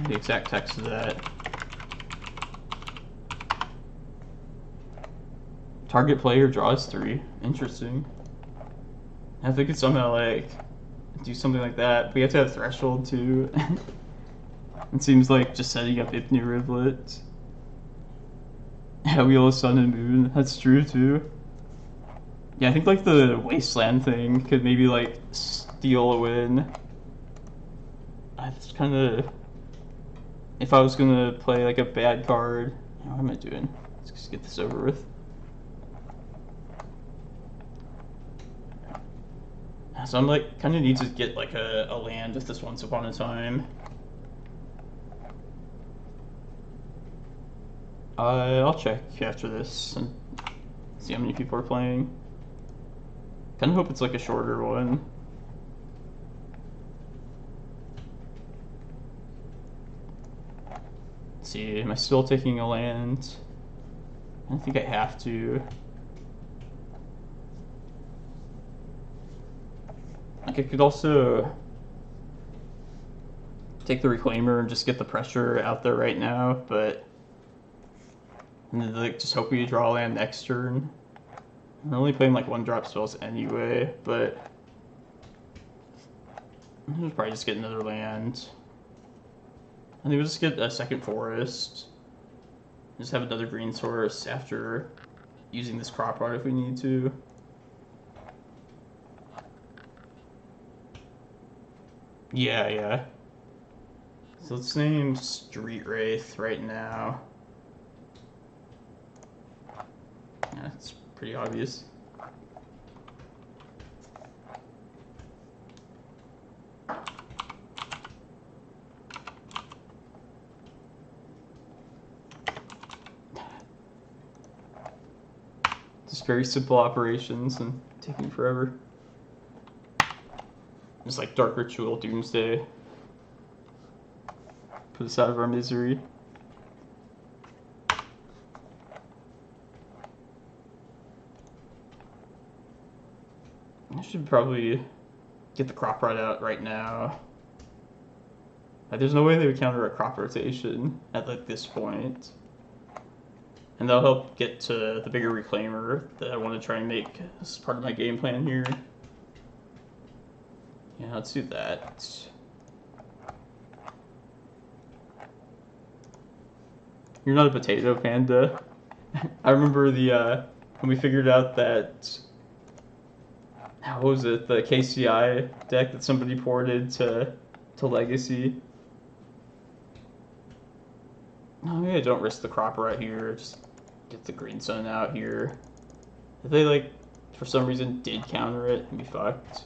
The exact text of that. Target player draws 3. Interesting. I think it's somehow like do something like that. But we have to have threshold too. It seems like just setting up Ipni Rivlet. Yeah, Wheel of Sun and Moon. That's true too. Yeah, I think like the Wasteland thing could maybe like steal a win. I just kind of, if I was gonna play like a bad card, what am I doing? Let's just get this over with. So I'm like kind of need to get like a land with this Once Upon a Time. I'll check after this and see how many people are playing. Kind of hope it's like a shorter one. Let's see, am I still taking a land? I think I have to. Like I could also take the Reclaimer and just get the pressure out there right now, but like just hope we draw land next turn. I'm only playing like 1-drop spells anyway, but I'll probably just get another land. I think we'll just get a second forest. Just have another green source after using this crop rod if we need to. Yeah. So let's name Street Wraith right now. Yeah, it's pretty obvious. Just very simple operations and taking forever. Just like Dark Ritual, Doomsday. Put us out of our misery. I should probably get the crop rod out right now. Like, there's no way they would counter a crop rotation at like this point. And that'll help get to the bigger Reclaimer that I want to try and make as part of my game plan here. Yeah, let's do that. You're not a potato panda. I remember the when we figured out that, how was it, the KCI deck that somebody ported to Legacy. Oh, maybe I don't risk the crop right here. Just get the Green Sun out here. If they like for some reason did counter it, I'd be fucked.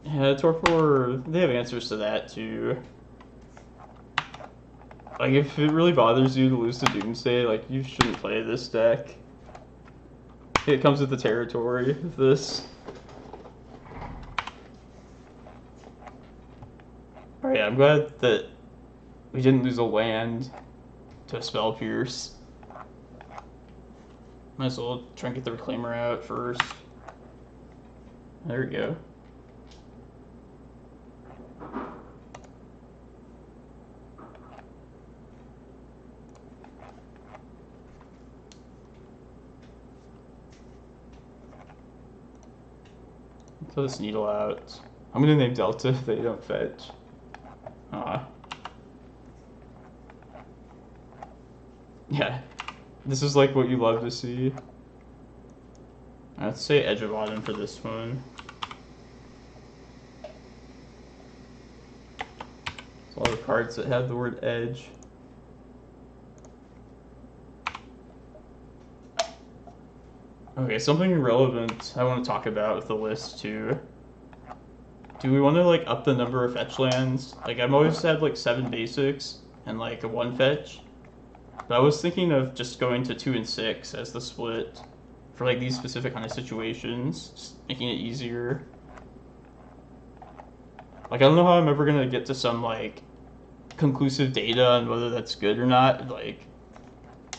Yeah, Torpor, they have answers to that too. Like, if it really bothers you to lose to Doomsday, like, you shouldn't play this deck. It comes with the territory of this. Alright, I'm glad that we didn't lose a land to a Spell Pierce. Might as well try and get the Reclaimer out first. There we go. Throw this needle out. I'm gonna name Delta if they don't fetch. Yeah, this is like what you love to see. Let's say Edge of Autumn for this one. There's a lot of cards that have the word edge. Okay, something relevant I want to talk about with the list too. Do we want to like up the number of fetch lands? Like, I've always had like 7 basics and like a 1 fetch. But I was thinking of just going to 2 and 6 as the split for like these specific kind of situations, just making it easier. Like, I don't know how I'm ever gonna get to some like conclusive data on whether that's good or not. Like,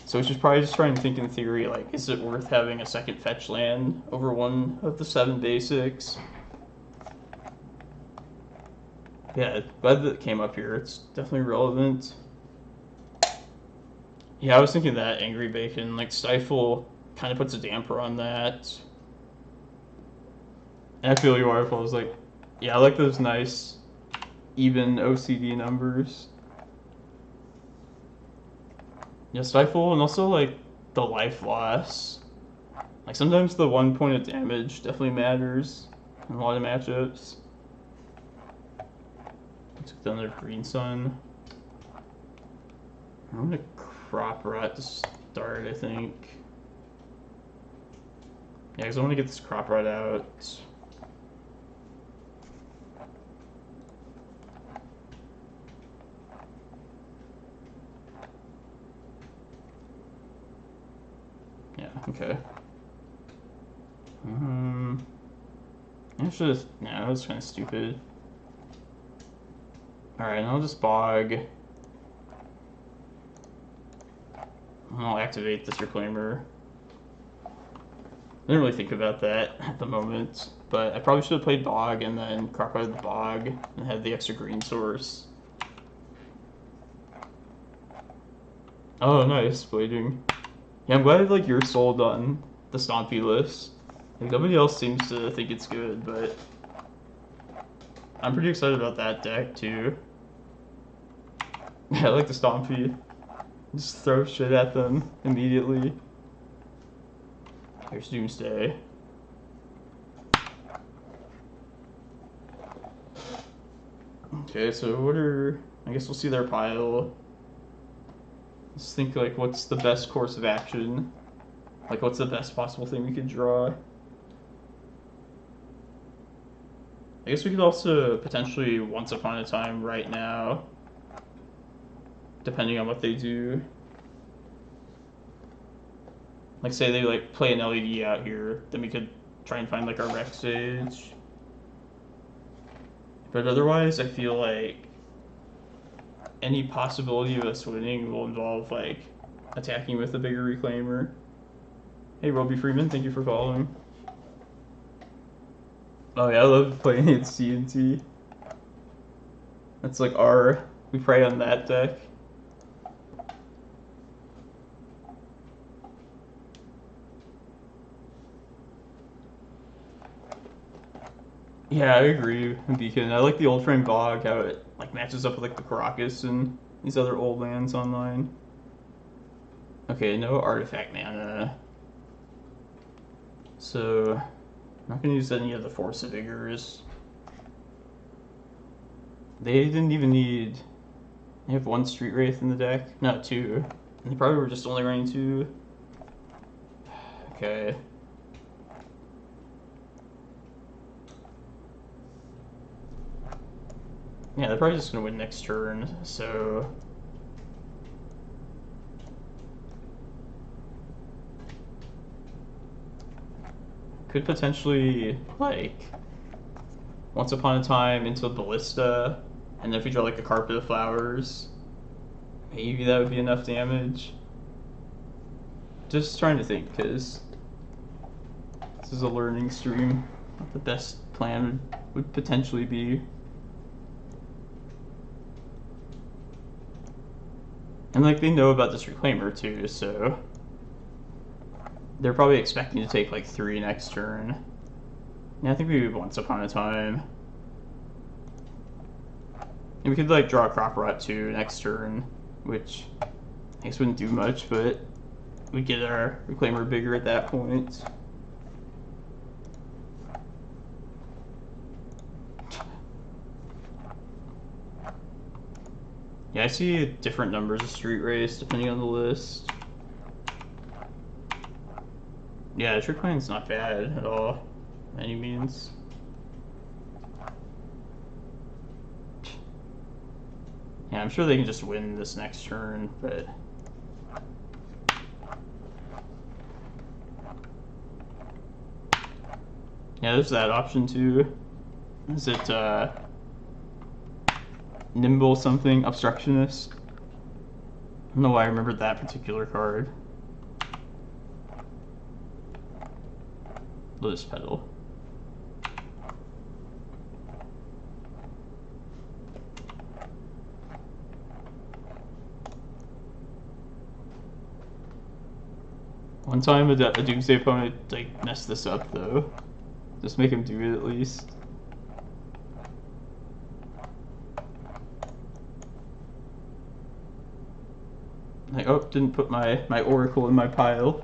so we should probably just try and think in theory, like, is it worth having a second fetch land over one of the 7 basics? Yeah, glad that it came up here. It's definitely relevant. Yeah, I was thinking that Angry Bacon, like, Stifle kind of puts a damper on that. And I feel you, Waterfall is like, yeah, I like those nice, even OCD numbers. Yeah, Stifle, and also, like, the life loss. Like, sometimes the 1 point of damage definitely matters in a lot of matchups. Took down their Green Sun. I'm gonna Crop Rot to start, I think. Yeah, because I want to get this Crop Rot out. Yeah, okay. I should have, nah, that was kind of stupid. Alright, I'll just Bog. I'll activate this Reclaimer. I didn't really think about that at the moment, but I probably should have played Bog and then crop out of the Bog and had the extra green source. Oh, nice, Blading. Yeah, I'm glad like you're sold on the Stompy list. Like, nobody else seems to think it's good, but I'm pretty excited about that deck too. Yeah, I like the Stompy. Just throw shit at them immediately. Here's Doomsday. Okay, so what are... I guess we'll see their pile. Let's think, like, what's the best course of action? Like, what's the best possible thing we could draw? I guess we could also potentially Once Upon a Time right now, depending on what they do. Like, say they like play an LED out here, then we could try and find like our Rec Sage. But otherwise, I feel like any possibility of us winning will involve like attacking with a bigger Reclaimer. Hey, Roby Freeman, thank you for following. Oh yeah, I love playing at C&T. That's like we prey on that deck. Yeah, I agree, Beacon. I like the Old Frame Bog, how it like matches up with like the Karakas and these other old lands online. Okay, no artifact mana. So, I'm not gonna use any of the Force of Vigors. They didn't even need... They have 1 Street Wraith in the deck? No, 2. And they probably were just only running 2. Okay. Yeah, they're probably just gonna win next turn, so... Could potentially, like, Once Upon a Time into Ballista, and then if we draw like a Carpet of Flowers, maybe that would be enough damage. Just trying to think, because this is a learning stream. What the best plan would potentially be. And like they know about this Reclaimer too, so they're probably expecting to take like 3 next turn. Yeah, I think we would Once Upon a Time. And we could like draw a Crop Rot too next turn, which I guess wouldn't do much, but we'd get our Reclaimer bigger at that point. Yeah, I see different numbers of Street Race depending on the list. Yeah, Trick Plan's not bad at all, by any means. Yeah, I'm sure they can just win this next turn, but... Yeah, there's that option too. Is it, Nimble something? Obstructionist? I don't know why I remembered that particular card. Lotus Petal. One time a Doomsday opponent like messed this up though. Just make him do it at least. Like, oh, didn't put my Oracle in my pile.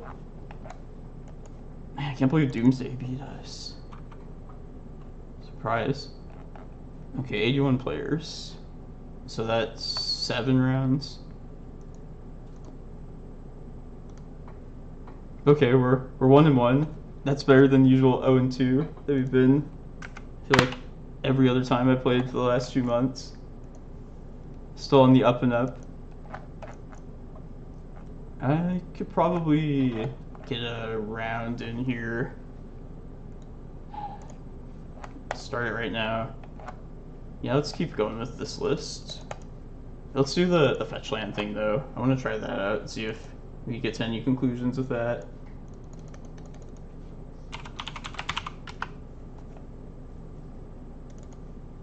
Man, I can't believe Doomsday beat us. Surprise. Okay, 81 players. So that's 7 rounds. Okay, we're 1-1. That's better than the usual 0-2 that we've been. I feel like every other time I played for the last 2 months. Still on the up and up. I could probably get a round in here. Start it right now. Yeah, let's keep going with this list. Let's do the fetch land thing though. I want to try that out and see if we get to any conclusions with that.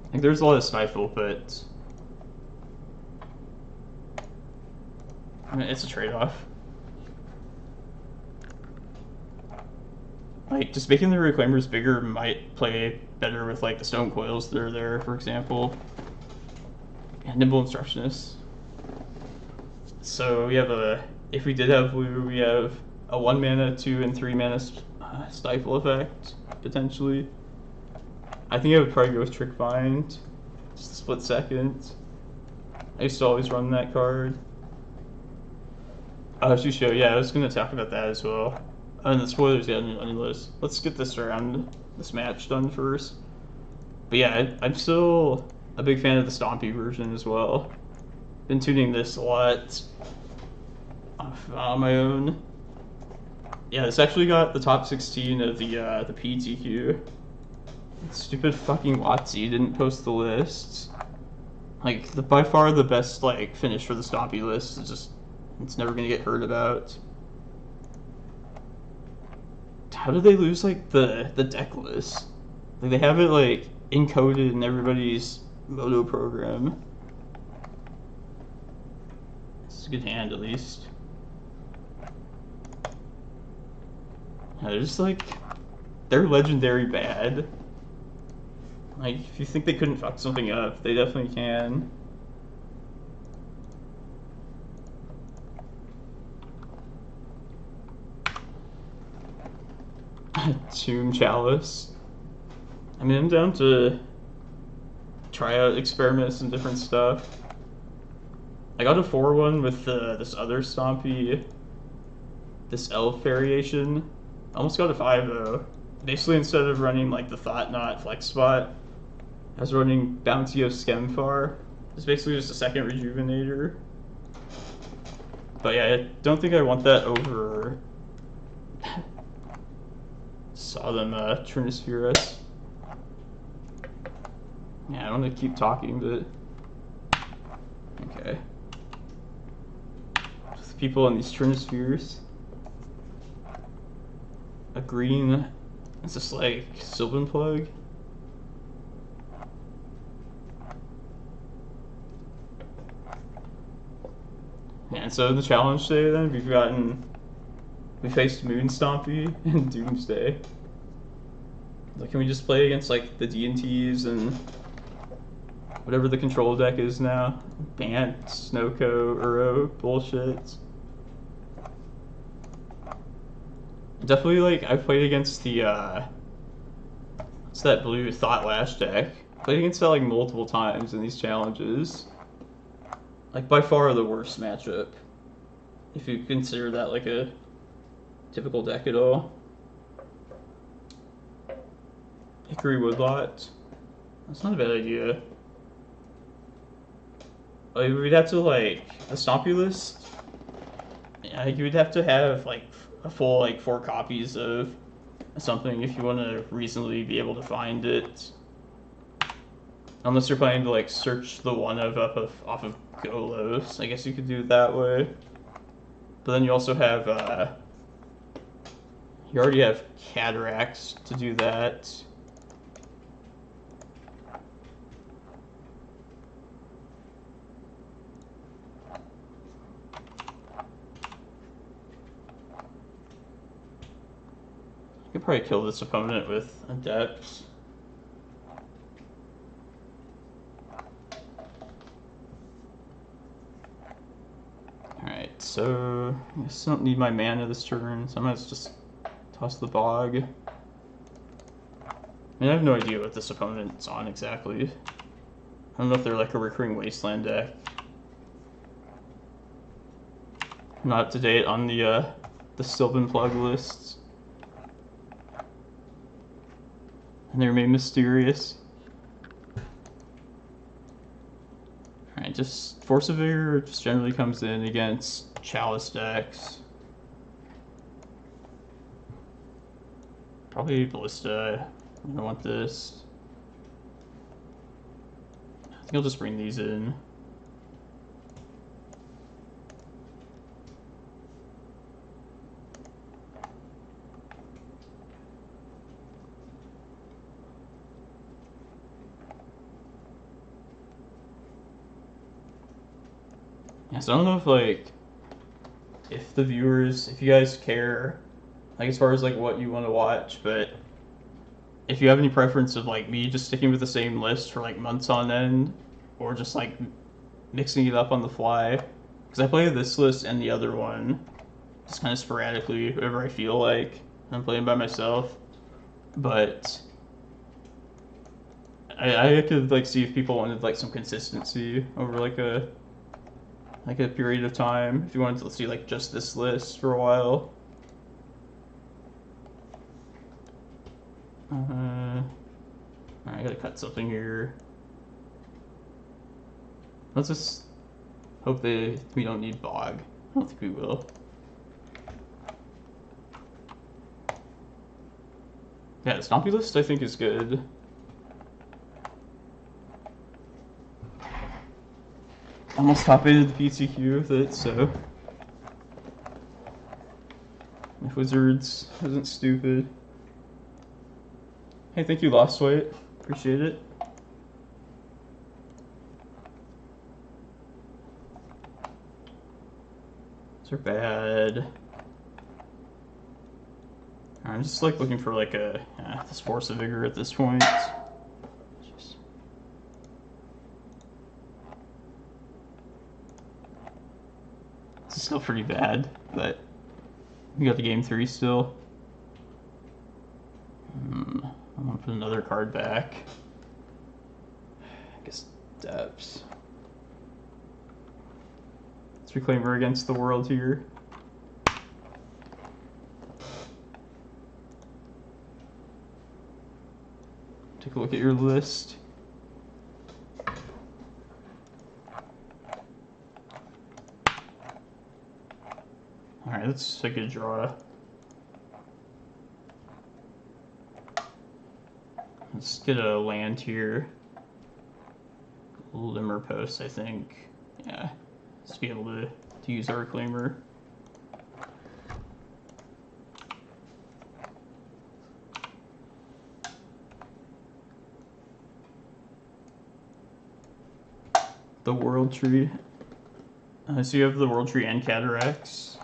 I think there's a lot of Stifle, but I mean, it's a trade-off. Like, just making the Reclaimers bigger might play better with, like, the Stonecoils that are there, for example. And Nimble Obstructionist. So we have if we did have blue, we have a 1 mana, 2 and 3 mana Stifle effect, potentially. I think I would probably go with Trick Find, just a split second. I used to always run that card. Shusho, yeah, I was going to talk about that as well. And the spoilers, yeah, on the list. Let's get this match done first. But yeah, I'm still a big fan of the Stompy version as well. Been tuning this a lot on my own. Yeah, this actually got the top 16 of the PTQ. Stupid fucking Watsy didn't post the list. Like, by far the best, like, finish for the Stompy list is just It's never gonna get heard about. How did they lose like the deck list? Like they have it like encoded in everybody's Moto program. It's a good hand at least. Yeah, they're just like, they're legendary bad. Like if you think they couldn't fuck something up, they definitely can. Tomb Chalice. I mean, I'm down to try out experiments and different stuff. I got a 4-1 with this other Stompy, this elf variation. Almost got a 5-0. Basically, instead of running like the Thought Knot Flex Spot, I was running Bounty of Skemfar. It's basically just a second Rejuvenator. But yeah, I don't think I want that over Saw them Trinispherus. Yeah, I don't want to keep talking, but okay. Just people in these Trinispheres. A green. It's just like Sylvan Plug. Yeah, and so in the challenge today, then we faced Moon Stompy and Doomsday. Like, can we just play against like the D&Ts and whatever the control deck is now? Bant, Snowco, Uro, bullshit. Definitely, like, I've played against the, what's that blue Thought Lash deck? Played against that, like, multiple times in these challenges. Like, by far the worst matchup. If you consider that, like, a typical deck at all. Hickory Woodlot. That's not a bad idea. Like, we'd have to, like, a Stompy list. Yeah, you would have to have, like, a full, like, 4 copies of something if you want to reasonably be able to find it. Unless you're planning to, like, search the one off of Golos. I guess you could do it that way. But then you also have, you already have Cataracts to do that. I could probably kill this opponent with Adept. Alright, so I guess I don't need my mana this turn, so I'm gonna just toss the Bog. I mean, I have no idea what this opponent's on exactly. I don't know if they're like a recurring Wasteland deck. I'm not up to date on the Sylvan Plug lists. And they remain mysterious. Alright, just Force of Vigor just generally comes in against Chalice decks. Probably Ballista. I don't want this. I think I'll just bring these in. Yeah, so I don't know if, like, if the viewers, if you guys care, like, as far as, like, what you want to watch, but if you have any preference of, like, me just sticking with the same list for, like, months on end, or just, like, mixing it up on the fly, because I play this list and the other one just kind of sporadically, whenever I feel like I'm playing by myself, but I could, like, see if people wanted, like, some consistency over, like a period of time, if you wanted to see, like, just this list for a while. Alright, I gotta cut something here. Let's just hope we don't need Bog. I don't think we will. Yeah, the Stompy list I think is good. Almost top 8 of the PTQ with it, so If Wizards isn't stupid. Hey, thank you, Lost Weight. Appreciate it. These are bad. I'm just like looking for like a this Force of Vigor at this point. It's still pretty bad, but we got the game 3 still. I'm gonna put another card back. I guess Depths. Let's Reclaimer against the world here. Take a look at your list. Alright, that's a good draw. Let's get a land here. Glimmerpost, I think. Yeah, just be able to use our Reclaimer. The World Tree. So you have the World Tree and Karakas.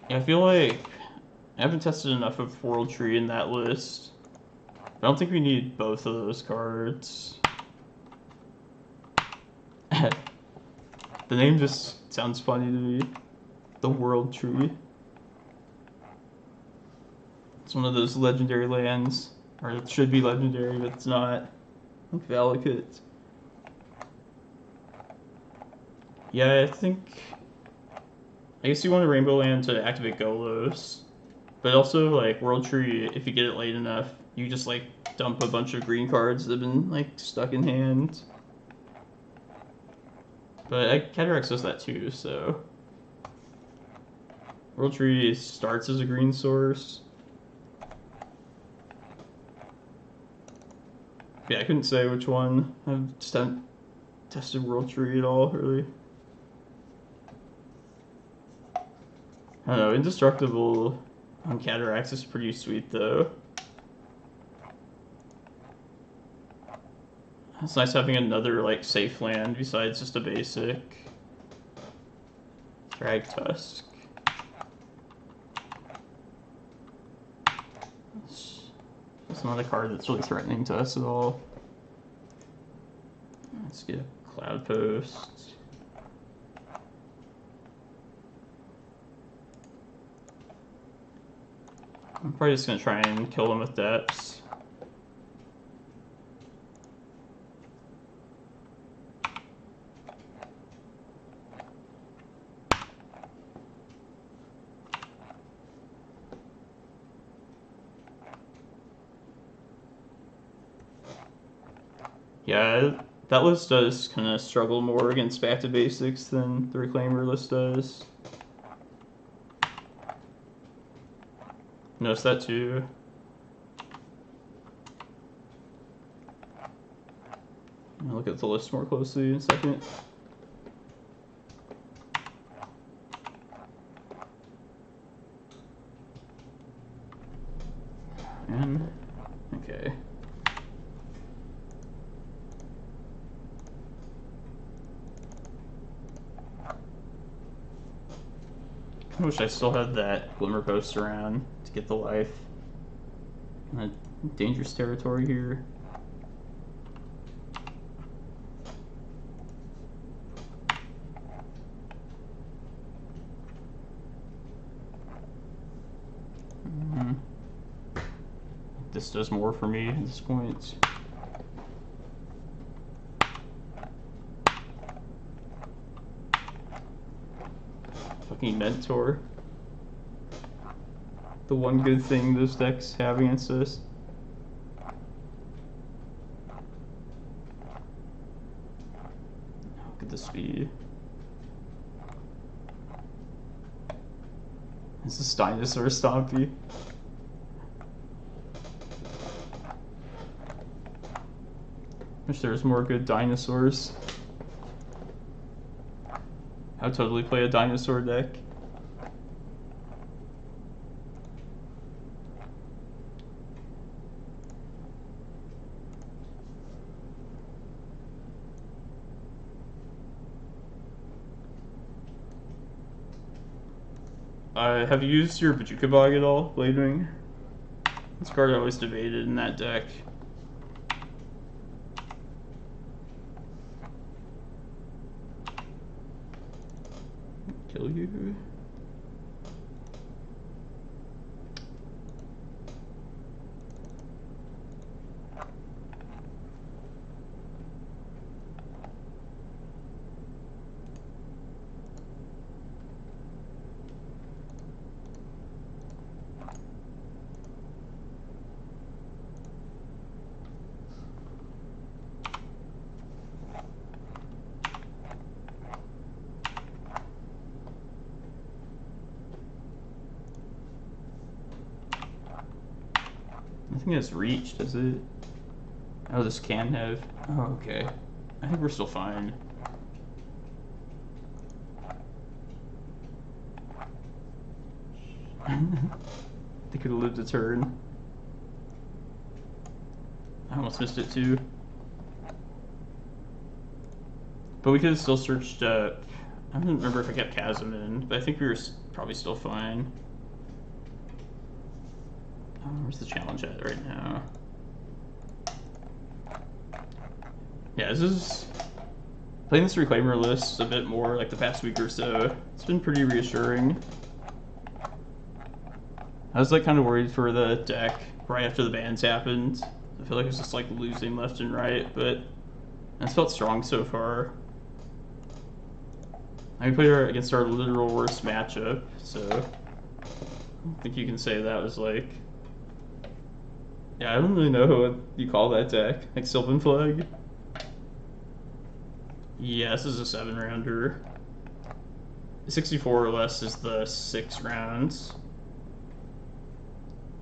Yeah, I feel like I haven't tested enough of World Tree in that list. I don't think we need both of those cards. The name just sounds funny to me. The World Tree. It's one of those legendary lands, or it should be legendary, but it's not. Like Valakut. Yeah, I guess you want a Rainbow Land to activate Golos, but also like World Tree, if you get it late enough, you just like dump a bunch of green cards that have been like stuck in hand. But Cataract does that too, so World Tree starts as a green source. Yeah, I couldn't say which one. I just haven't tested World Tree at all, really. I don't know, Indestructible on Cataracts is pretty sweet, though. It's nice having another, like, safe land besides just a basic. Drag Tusk. It's not a card that's really threatening to us at all. Let's get a Cloudpost. I'm probably just going to try and kill them with Depths. Yeah, that list does kind of struggle more against back to basics than the Reclaimer list does. Notice that too. I'll look at the list more closely in a second. And okay. I wish I still had that Glimmerpost around to get the life. Dangerous territory here. This does more for me at this point. Fucking Mentor. The one good thing those decks have against us. Look at the speed. This is Dinosaur Stompy. Wish there was more good dinosaurs. I would totally play a dinosaur deck. Have you used your Bojuka Bog at all, Bladewing? This card I always debated in that deck. Kill you. I think it's reached, is it? Oh, this can have. Oh, okay. I think we're still fine. They could have lived a turn. I almost missed it too. But we could have still searched up. I don't remember if I kept Chasm in, but I think we were probably still fine. Oh, where's the challenge at right now? Yeah, this is playing this Reclaimer list a bit more like the past week or so. It's been pretty reassuring. I was like kind of worried for the deck right after the bans happened. I feel like it was just like losing left and right, but it's felt strong so far. I played her against our literal worst matchup, so I don't think you can say that was like. Yeah, I don't really know what you call that deck. Like Sylvan Flag? Yeah, this is a 7-rounder. 64 or less is the 6 rounds.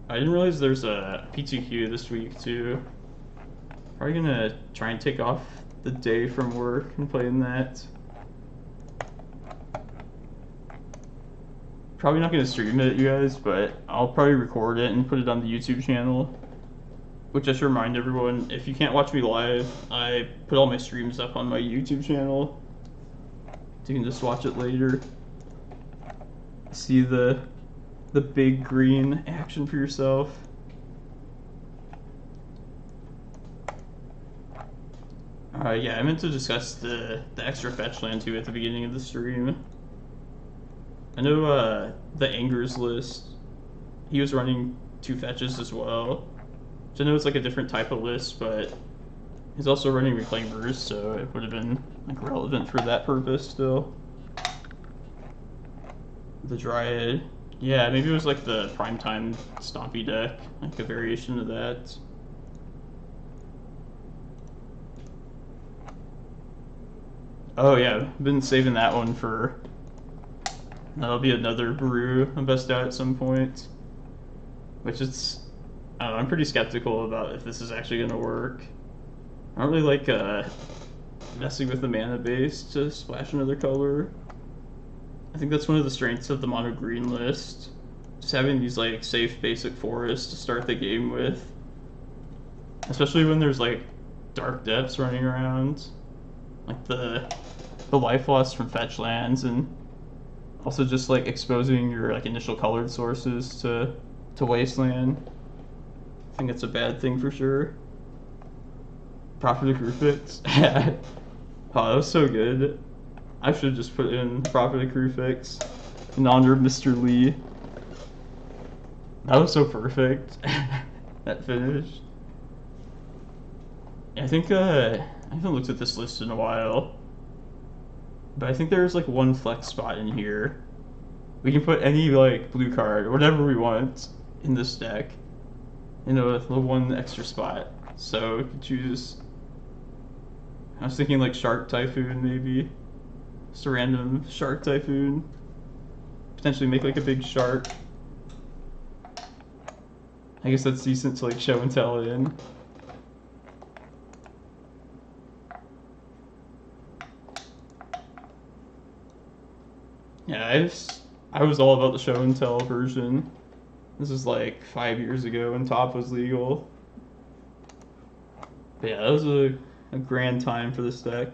I didn't realize there's a PTQ this week too. Probably gonna try and take off the day from work and play in that. Probably not gonna stream it, you guys, but I'll probably record it and put it on the YouTube channel. Which I should remind everyone, if you can't watch me live, I put all my streams up on my YouTube channel. So you can just watch it later. See the big green action for yourself. Yeah, I meant to discuss the extra fetch land too at the beginning of the stream. I know the Angers list, he was running 2 fetches as well. So I know it's like a different type of list, but he's also running Reclaimers, so it would have been like relevant for that purpose still. The Dryad. Yeah, maybe it was like the Primetime Stompy deck, like a variation of that. Oh yeah, I've been saving that one for. That'll be another brew I bust out at some point. Which it's. I don't know, I'm pretty skeptical about if this is actually going to work. I don't really like messing with the mana base to splash another color. I think that's one of the strengths of the mono green list. Just having these like safe basic forests to start the game with. Especially when there's like dark depths running around. Like the life loss from fetch lands, and also just like exposing your like initial colored sources to wasteland. I think it's a bad thing for sure. Prophet of Crufix. Oh, that was so good. I should just put in Prophet of Crufix in honor of Mr. Lee. That was so perfect. That finish. I think I haven't looked at this list in a while, but I think there's like one flex spot in here. We can put any like blue card or whatever we want in this deck. You know, the one extra spot. So we could choose. I was thinking like Shark Typhoon maybe. Just a random Shark Typhoon. Potentially make like a big shark. I guess that's decent to like show and tell in. Yeah, I was all about the show and tell version. This is like 5 years ago when top was legal. But yeah, that was a grand time for this deck.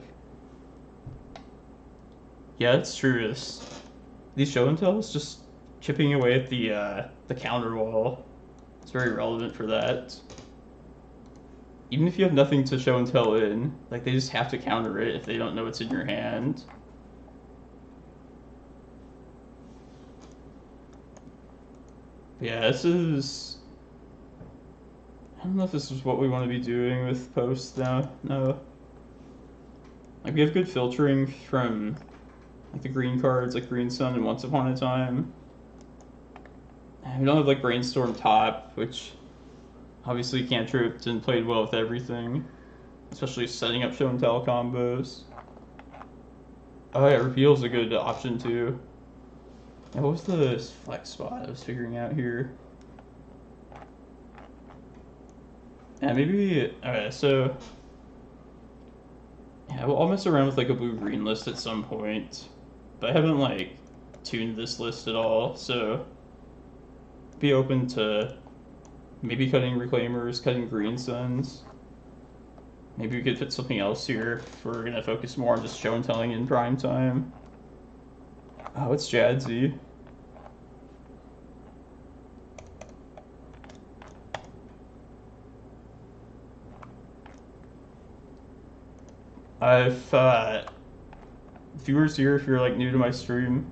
Yeah, it's true. These show and tells just chipping away at the counter wall. It's very relevant for that. Even if you have nothing to show and tell in, like they just have to counter it if they don't know what's in your hand. But yeah, this is... I don't know if this is what we want to be doing with posts now. No. Like we have good filtering from like the green cards, like Green Sun and Once Upon a Time. And we don't have like Brainstorm top, which obviously cantripped and played well with everything, especially setting up show and tell combos. Oh yeah, Repeal's a good option too. Yeah, what was the flex spot I was figuring out here? Yeah, maybe. Okay, so yeah, I'll mess around with like a blue-green list at some point, but I haven't like tuned this list at all, so be open to maybe cutting Reclaimers, cutting Green Suns. Maybe we could fit something else here if we're gonna focus more on just show and telling in prime time. Oh, it's Jadzy. Viewers here, if you're like new to my stream,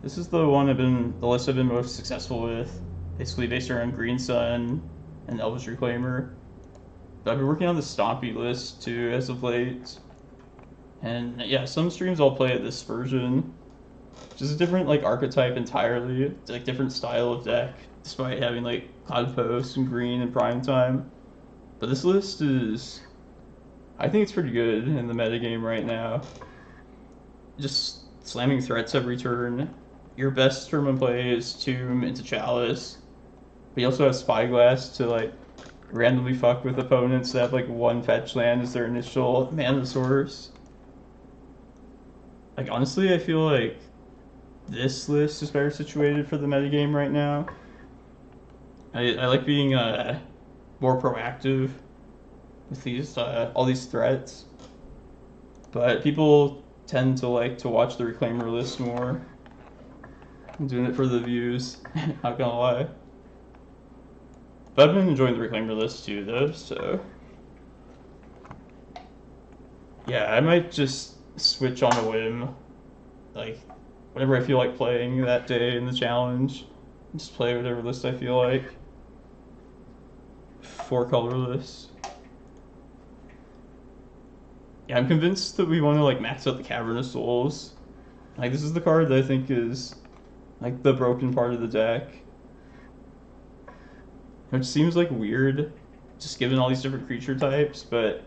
this is the list I've been most successful with. Basically based around Green Sun and Elvish Reclaimer. But I've been working on the Stompy list too as of late. And yeah, some streams I'll play at this version. Which is a different like archetype entirely. It's like different style of deck, despite having like Cloudpost and Green and Prime Time. But this list is, I think it's pretty good in the metagame right now. Just slamming threats every turn. Your best term of play is Tomb into Chalice. But you also have Spyglass to like randomly fuck with opponents that have like one fetch land as their initial mana source. Like honestly, I feel like this list is better situated for the metagame right now. I like being more proactive with these all these threats, but people tend to like to watch the Reclaimer list more. I'm doing it for the views, not gonna lie. But I've been enjoying the Reclaimer list too, though, so yeah, I might just switch on a whim, like whatever I feel like playing that day in the challenge. Just play whatever list I feel like. 4 colorless. Yeah, I'm convinced that we want to like max out the Cavern of Souls. Like this is the card that I think is like the broken part of the deck. Which seems like weird, just given all these different creature types, but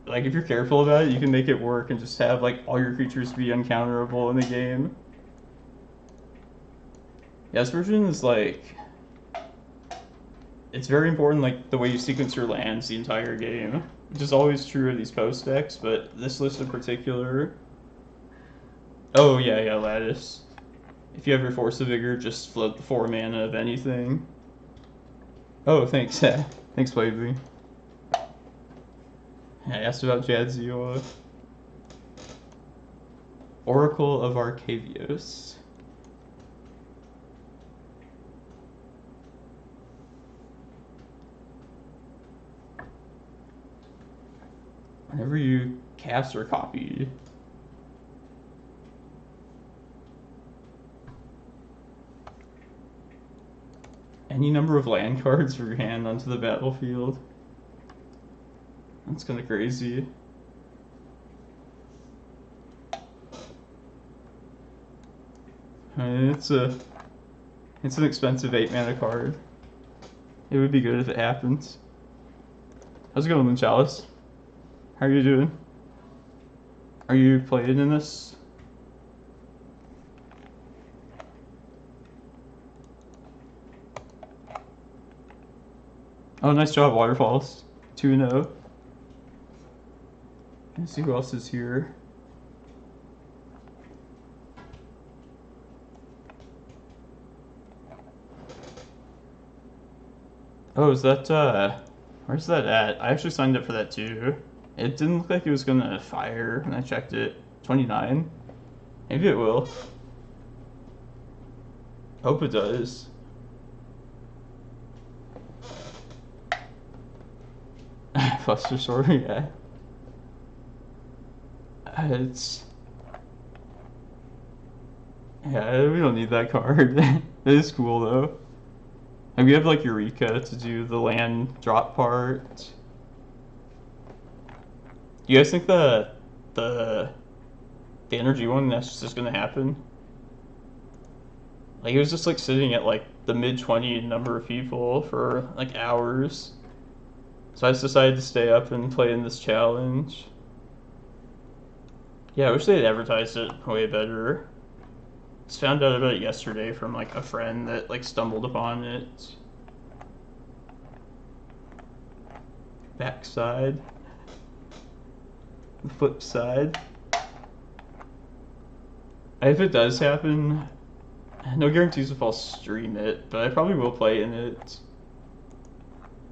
like if you're careful about it, you can make it work and just have like all your creatures be uncounterable in the game. Yeah, this version is like, it's very important like the way you sequence your lands the entire game, which is always true of these post decks, but this list in particular. Oh yeah, Lattice. If you have your Force of Vigor, just float the 4 mana of anything. Oh, thanks. Thanks, Playboy. I asked about Jadzy. Oracle of Arcavios. Whenever you cast or copy, any number of land cards from your hand onto the battlefield. That's kind of crazy. It's an expensive 8 mana card. It would be good if it happens. How's it going, Chalice? How are you doing? Are you playing in this? Oh, nice job, Waterfalls. 2-0. Let's see who else is here. Oh, is that, where's that at? I actually signed up for that too. It didn't look like it was gonna fire when I checked it. 29? Maybe it will. Hope it does. Fluster Sword, yeah. It's... Yeah, we don't need that card. It is cool though. And we have like Eureka to do the land drop part. Do you guys think the energy one that's just gonna happen? Like it was just like sitting at like the mid-20 number of people for like hours. So I just decided to stay up and play in this challenge. Yeah, I wish they had advertised it way better. Just found out about it yesterday from like a friend that like stumbled upon it. Backside. The flip side. If it does happen, no guarantees if I'll stream it, but I probably will play in it.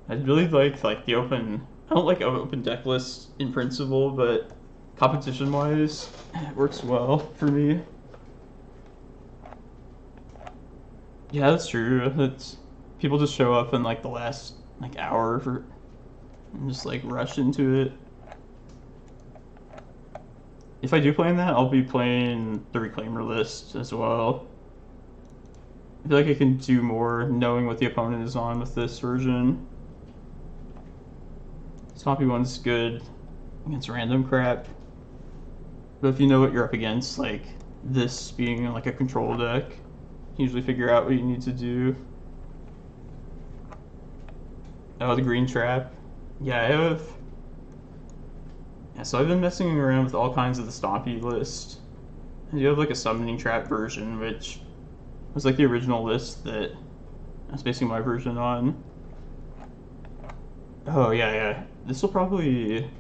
I'd really like the open. I don't like open deck lists in principle, but competition wise, it works well for me. Yeah, that's true. It's people just show up in like the last like hour for and just like rush into it. If I do play in that, I'll be playing the Reclaimer list as well. I feel like I can do more knowing what the opponent is on with this version. Stompy one's good against random crap. But if you know what you're up against, like this being like a control deck, you usually figure out what you need to do. Oh, the green trap. Yeah, I have... Yeah, so I've been messing around with all kinds of the Stompy list. And you have like a summoning trap version, which was like the original list that I was basing my version on. Oh, yeah. This will probably...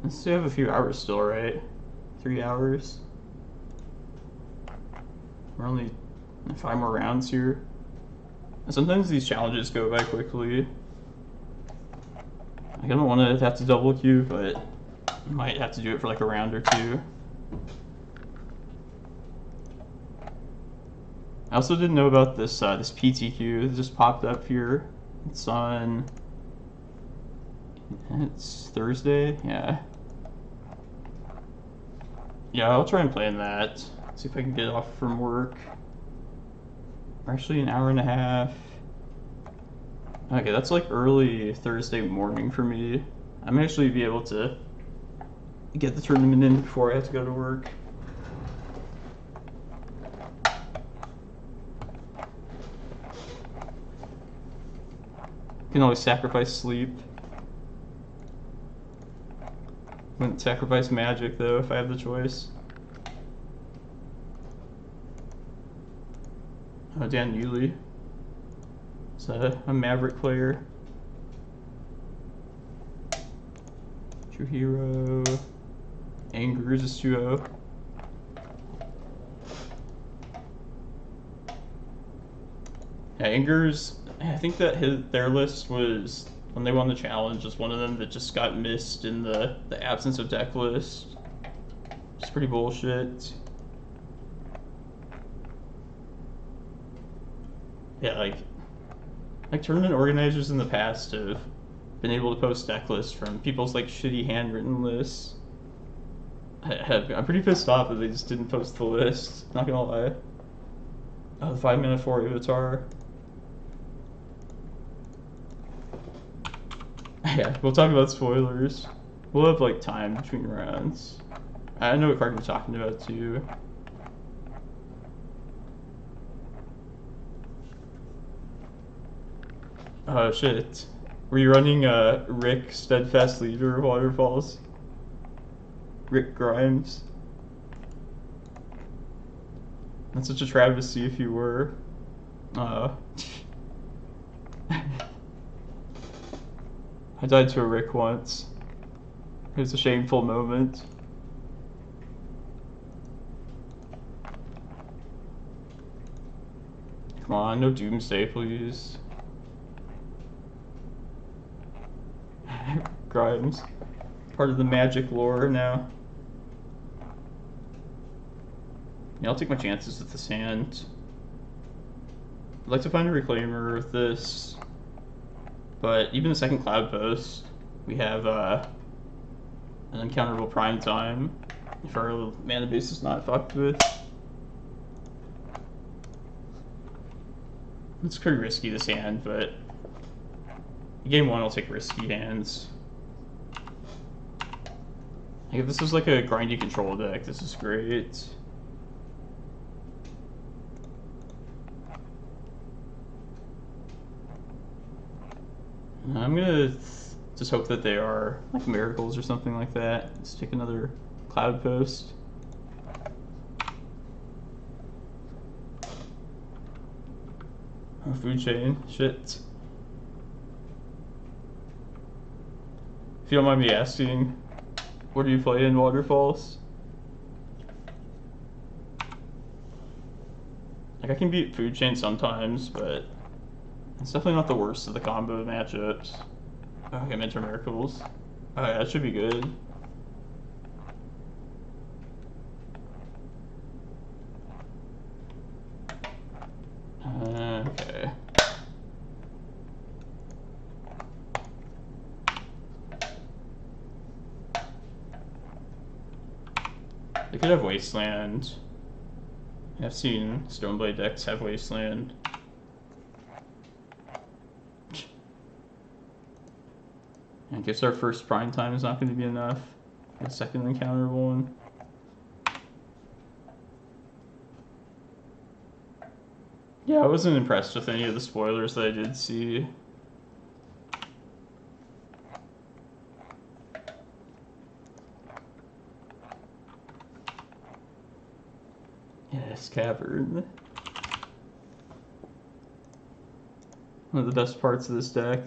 Let's have a few hours still, right? 3 hours. We're only 5 more rounds here. And sometimes these challenges go by quickly. I don't want to have to double queue, but I might have to do it for like a round or two. I also didn't know about this this PTQ that just popped up here. It's on... It's Thursday? Yeah. Yeah, I'll try and play in that. See if I can get off from work. Or actually an hour and a half. Okay, that's like early Thursday morning for me. I may actually be able to get the tournament in before I have to go to work. Can always sacrifice sleep. Wouldn't sacrifice magic though if I have the choice. Oh, Dan Yulee. Is that a Maverick player? True Hero. Angers is 2-0. Yeah, Angers, I think that their list was, when they won the challenge, was one of them that just got missed in the absence of deck list. It's pretty bullshit. Yeah, like tournament organizers in the past have been able to post deck lists from people's like shitty handwritten lists. I'm pretty pissed off that they just didn't post the list, not gonna lie. Oh, the 5-mana 4 Avatar. Yeah, we'll talk about spoilers. We'll have like time between rounds. I know what card you're talking about too. Oh shit. Were you running Rick Steadfast Leader Waterfalls? Rick Grimes? That's such a travesty if you were. I died to a Rick once. It was a shameful moment. Come on, no Doomsday, please. Grimes. Part of the magic lore now. Yeah, I'll take my chances with this hand. I'd like to find a Reclaimer with this. But even the second Cloudpost, we have an uncounterable prime time if our mana base is not fucked with. It's pretty risky, this hand, but game one I'll take risky hands. Like if this is like a grindy control deck, this is great. I'm gonna just hope that they are like miracles or something like that. Let's take another Cloudpost. Oh, food chain, shit. If you don't mind me asking, what do you play in Waterfalls? Like I can beat food chain sometimes, but it's definitely not the worst of the combo matchups. Oh, okay, Mentor Miracles. Oh yeah, that should be good. Okay. They could have Wasteland. I've seen Stoneblade decks have Wasteland. I guess our first prime time is not going to be enough. The second uncounterable one. Yeah, I wasn't impressed with any of the spoilers that I did see. Yes, Cavern. One of the best parts of this deck.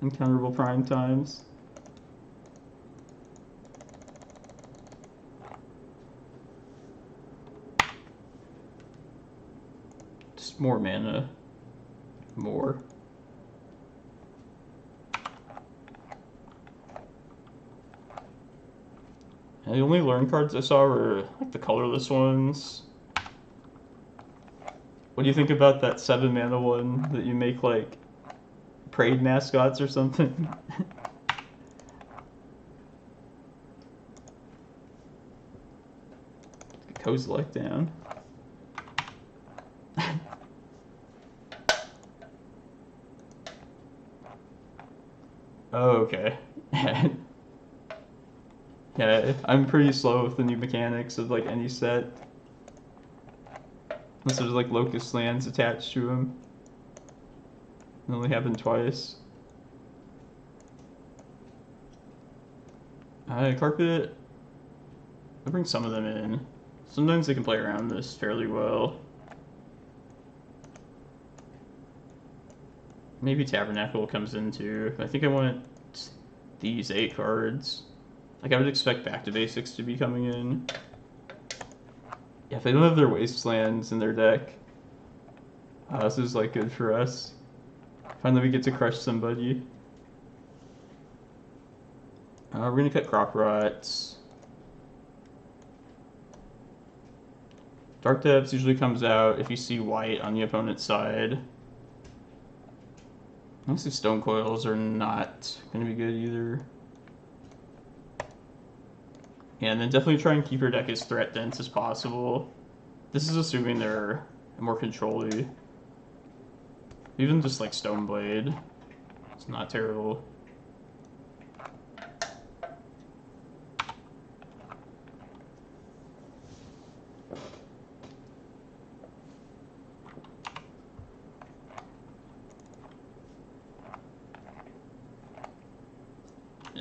Uncounterable prime times. Just more mana. More. And the only learn cards I saw were like the colorless ones. What do you think about that 7 mana one that you make like parade mascots or something? Kozilek down. Oh, okay. Yeah, I'm pretty slow with the new mechanics of like any set. Unless there's like locust lands attached to them. It only happened twice. Carpet. I'll bring some of them in. Sometimes they can play around this fairly well. Maybe Tabernacle comes in too. I think I want these 8 cards. Like I would expect Back to Basics to be coming in. Yeah, if they don't have their Wastelands in their deck, this is like good for us. Finally we get to crush somebody. We're gonna cut Crop Rots. Dark Depths usually comes out if you see white on the opponent's side. Honestly, Stonecoils are not gonna be good either. Yeah, and then definitely try and keep your deck as threat dense as possible. This is assuming they're more control-y. Even just like Stoneblade, it's not terrible.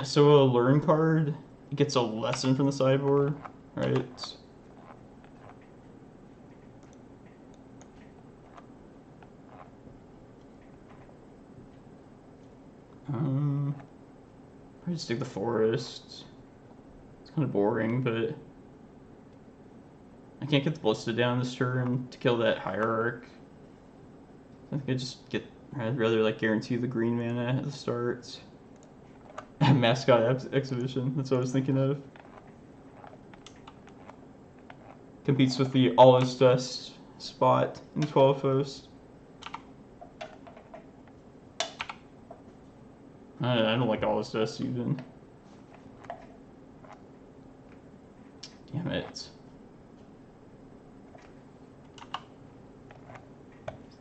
So a learn card gets a lesson from the sideboard, right? Probably just take the forest. It's kind of boring, but I can't get the Ballista down this turn to kill that Hierarch. I think I'd rather like guarantee the green mana at the start. Mascot exhibition, that's what I was thinking of. Competes with the All Is Dust spot in 12 Post. I don't like All Is Dust even. Damn it.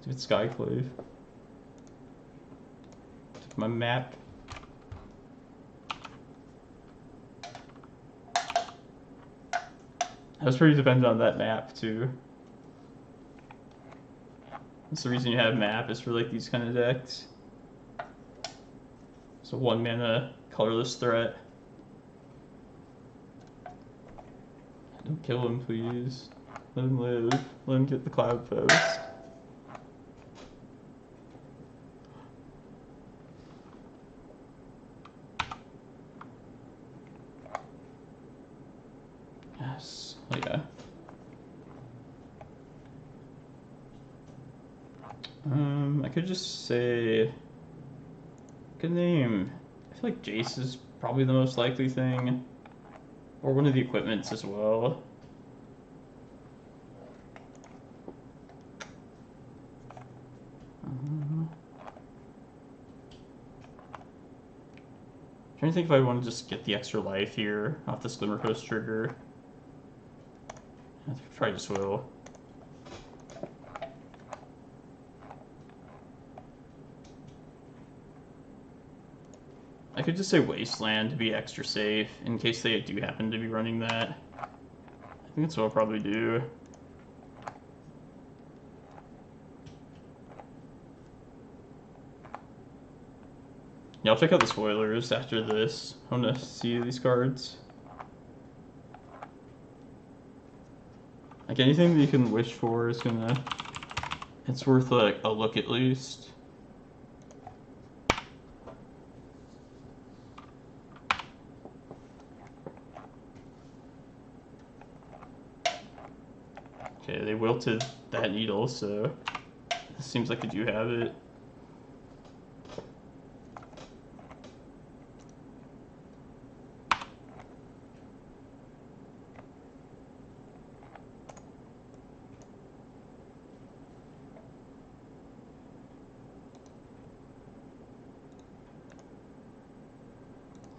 Stupid Skyclave. Took my map. I was pretty dependent on that map too. That's the reason you have map, is for like these kind of decks. So 1 mana colorless threat. Don't kill him, please. Let him live. Let him get the Cloudpost. Yes. Oh, yeah. I could just say... Good name. I feel like Jace is probably the most likely thing. Or one of the equipments as well. Trying to think if I want to just get the extra life here off this Glimmerpost trigger. I probably just will. I could just say Wasteland to be extra safe in case they do happen to be running that. I think that's what I'll probably do. Yeah, I'll check out the spoilers after this. I want to see these cards. Like anything that you can wish for is gonna... It's worth like a look at least. Okay, they wilted that needle, so it seems like they do have it.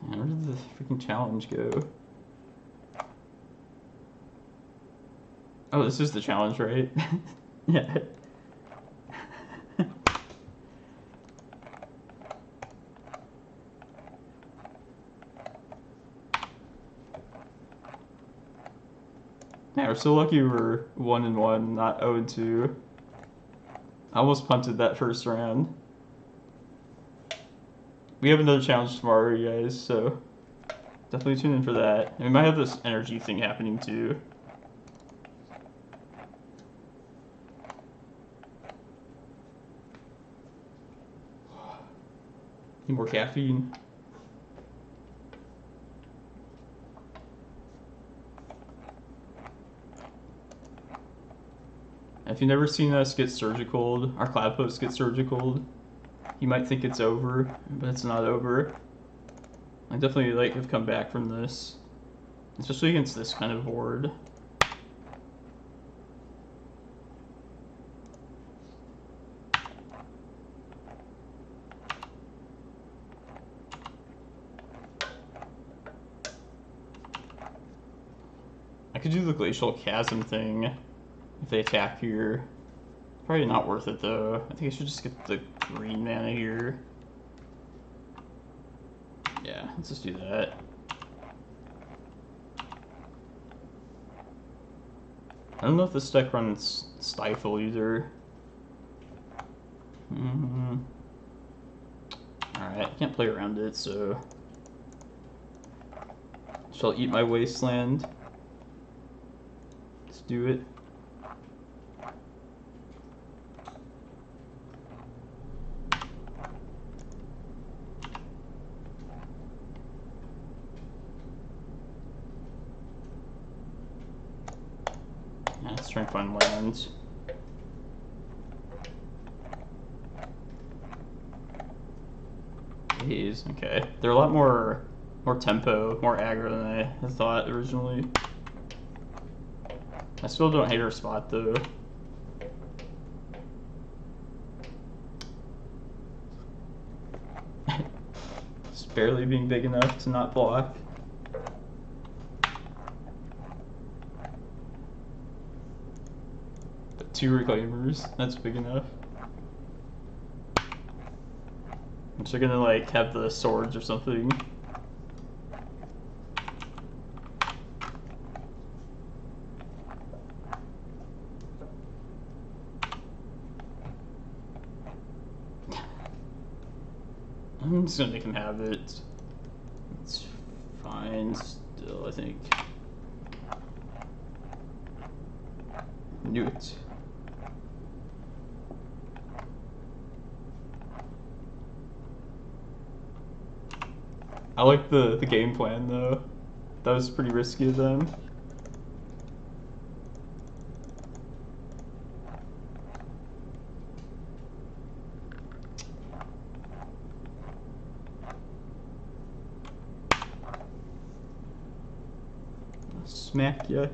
Where did the freaking challenge go? Oh, this is the challenge, right? Yeah. Yeah, we're so lucky we're 1-1, not 0-2. I almost punted that first round. We have another challenge tomorrow, you guys, so definitely tune in for that. And we might have this energy thing happening too. Need more caffeine. If you've never seen us get surgical, our Cloudpost get surgical, you might think it's over, but it's not over. I definitely like have come back from this, especially against this kind of board. I could do the Glacial Chasm thing if they attack here. Probably not worth it though. I think I should just get the green mana here. Yeah, let's just do that. I don't know if this deck runs Stifle either. Alright, can't play around it, so... Shall eat my Wasteland. Let's do it. Let's try and find lands. Haze. Okay, they're a lot more tempo, more aggro than I had thought originally. I still don't hate her spot though. Just barely being big enough to not block. But 2 Reclaimers, that's big enough. Which they're gonna like have the swords or something. I'm just gonna make him have it. It's fine still, I think. Knew it. I like the game plan though. That was pretty risky of them. Smack ya.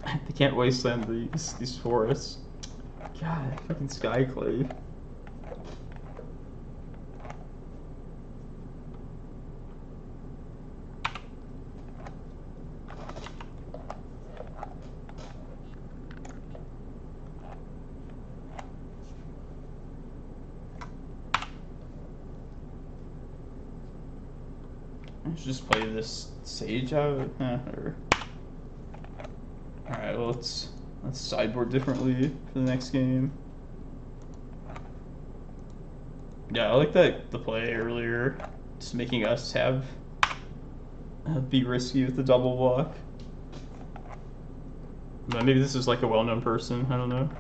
They can't wasteland these forests. God, fucking Skyclave. I should just play this Sage out. Alright, well let's sideboard differently for the next game. Yeah, I like the play earlier, just making us have be risky with the double block. But maybe this is like a well-known person, I don't know.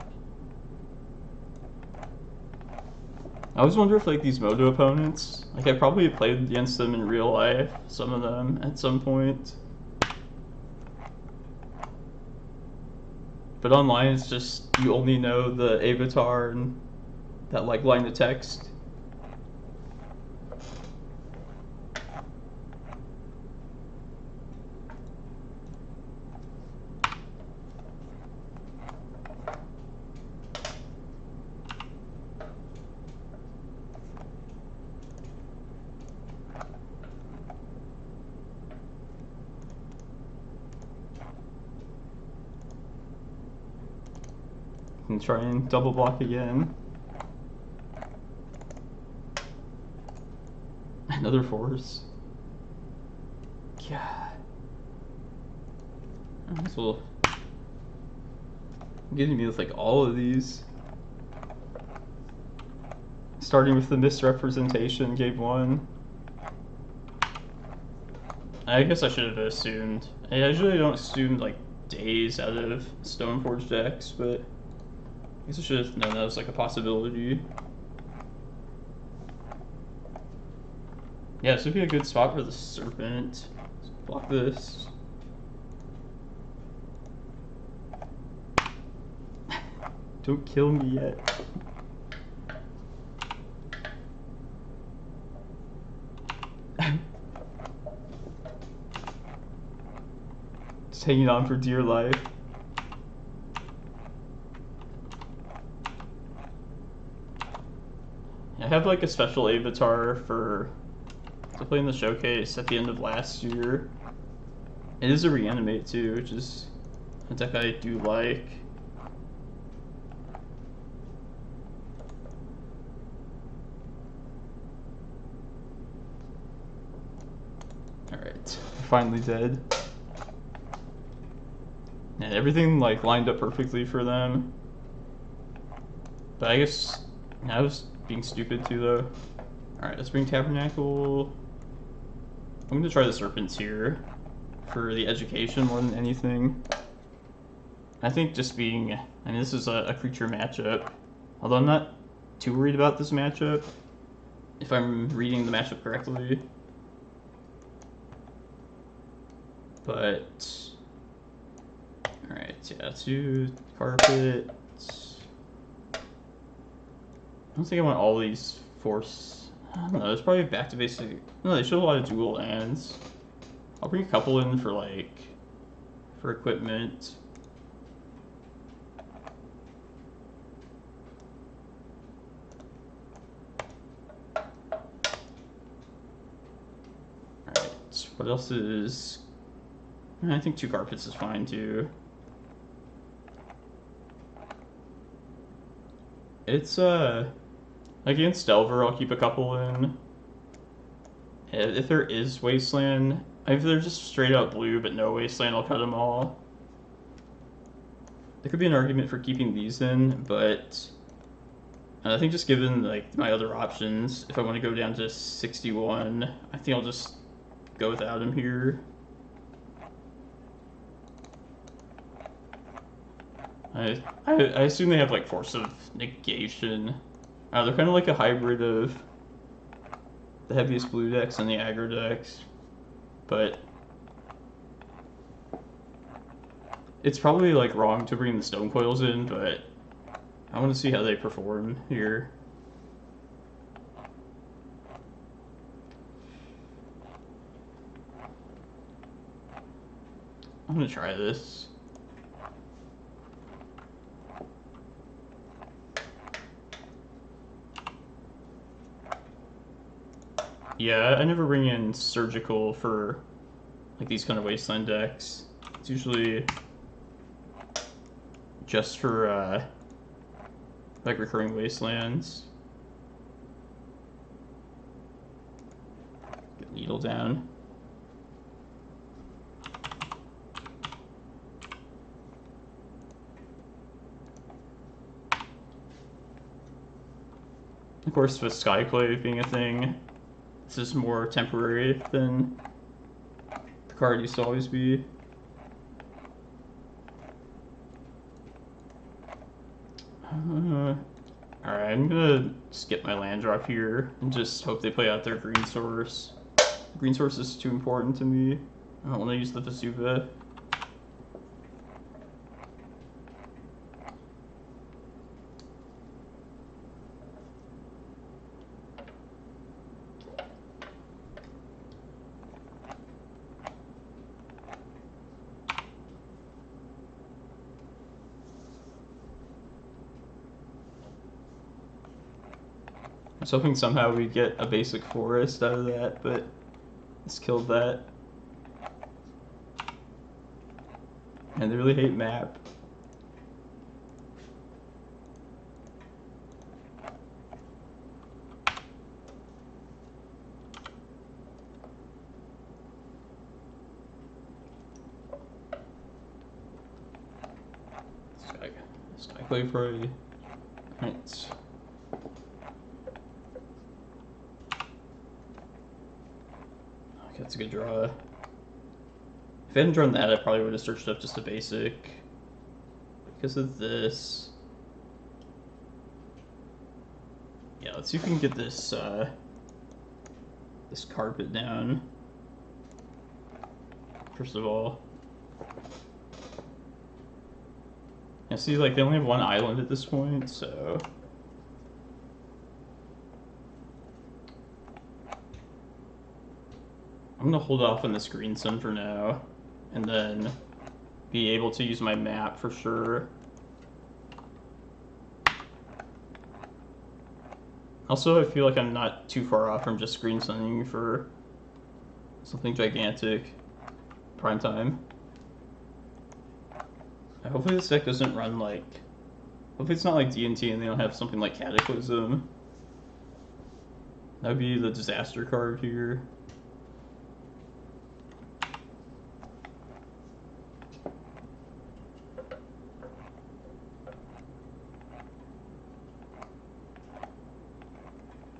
I always wonder if like these Moto opponents, like I probably played against them in real life, some of them at some point. But online it's just, you only know the avatar and that like line of text. And try and double block again. Another force. God. This will getting me with like all of these. Starting with the misrepresentation, game 1. I guess I should have assumed. I usually don't assume like days out of Stoneforge decks, but I guess I should have known that was like a possibility. Yeah, this would be a good spot for the Serpent. Let's block this. Don't kill me yet. Just hanging on for dear life. I have like a special avatar to play in the showcase at the end of last year. It is a reanimate too, which is a deck I do like. Alright, finally dead. And everything like lined up perfectly for them. But I guess I was being stupid too though. Alright, let's bring Tabernacle. I'm gonna try the Serpents here for the education more than anything. I think just being, I mean this is a creature matchup. Although I'm not too worried about this matchup, if I'm reading the matchup correctly. But, alright, yeah, 2 carpet. don't think I want all these force. I don't know. It's probably back to basic. No, they show a lot of dual lands. I'll bring a couple in for like for equipment. Alright, what else is... I think 2 carpets is fine too. It's against Delver I'll keep a couple in. If there is Wasteland, if they're just straight out blue but no Wasteland, I'll cut them all. There could be an argument for keeping these in, but I think just given like my other options, if I want to go down to 61, I think I'll just go without him here. I assume they have like Force of Negation. They're kind of like a hybrid of the heaviest blue decks and the aggro decks, but it's probably like wrong to bring the Stonecoils in, but I want to see how they perform here. I'm gonna try this. Yeah, I never bring in Surgical for like these kind of Wasteland decks. It's usually just for like recurring Wastelands. Get Needle down. Of course, with Skyclave being a thing, this is more temporary than the card used to always be. Alright, I'm gonna skip my land drop here and just hope they play out their green source. Green source is too important to me. I don't want to use the Vesuva. I was hoping somehow we'd get a basic forest out of that, but it's killed that. And they really hate map. Skyclave Prey. Right. That's a good draw. If I hadn't drawn that, I probably would have searched up just a basic. Because of this. Yeah, let's see if we can get this this carpet down. First of all. I see, like, they only have 1 island at this point, so... I'm gonna hold off on this green sun for now, and then be able to use my map for sure. Also, I feel like I'm not too far off from just green sunning for something gigantic. Prime time. Hopefully this deck doesn't run like... Hopefully it's not like D&T and they don't have something like Cataclysm. That would be the disaster card here.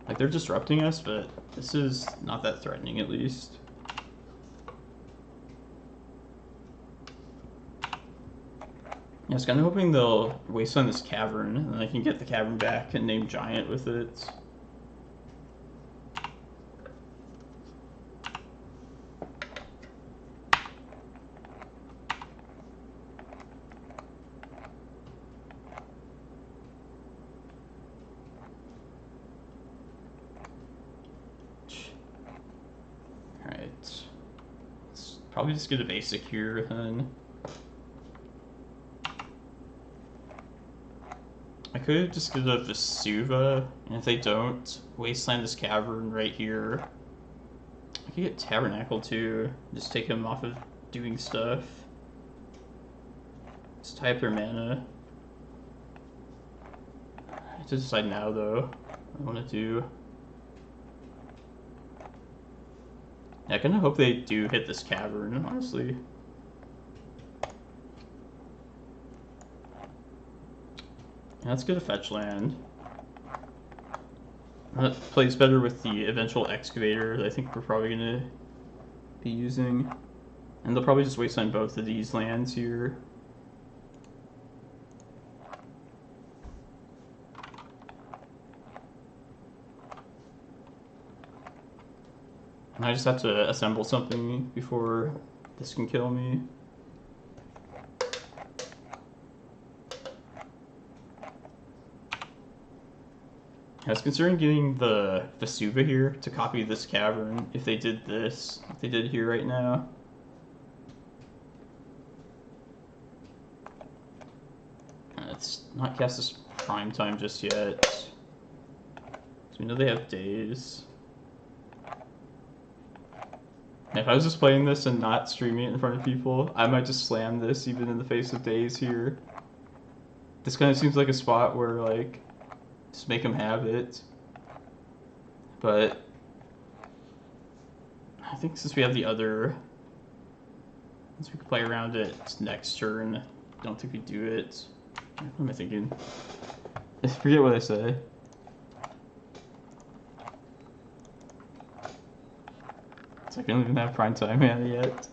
Like, they're disrupting us, but this is not that threatening, at least. Yeah, I was kind of hoping they'll waste on this cavern, and then I can get the cavern back and name Giant with it. Probably just get a basic here then. I could just get a Vesuva, and if they don't, wasteland this cavern right here. I could get Tabernacle too, just take him off of doing stuff. Just tie up their mana. I have to decide now though, what I want to do. Yeah, I kind of hope they do hit this cavern, honestly. Yeah, let's get a fetch land. That plays better with the eventual excavator that I think we're probably going to be using. And they'll probably just wasteland both of these lands here. And I just have to assemble something before this can kill me. I was considering getting the Vesuva here to copy this cavern if they did this, like they did here right now. It's not cast as prime time just yet. So we know they have days. If I was just playing this and not streaming it in front of people, I might just slam this even in the face of days here. This kind of seems like a spot where, like, just make them have it. But I think since we have the other, since we can play around it next turn, I don't think we do it. What am I thinking? I forget what I say. It's like I don't even have prime time mana yet.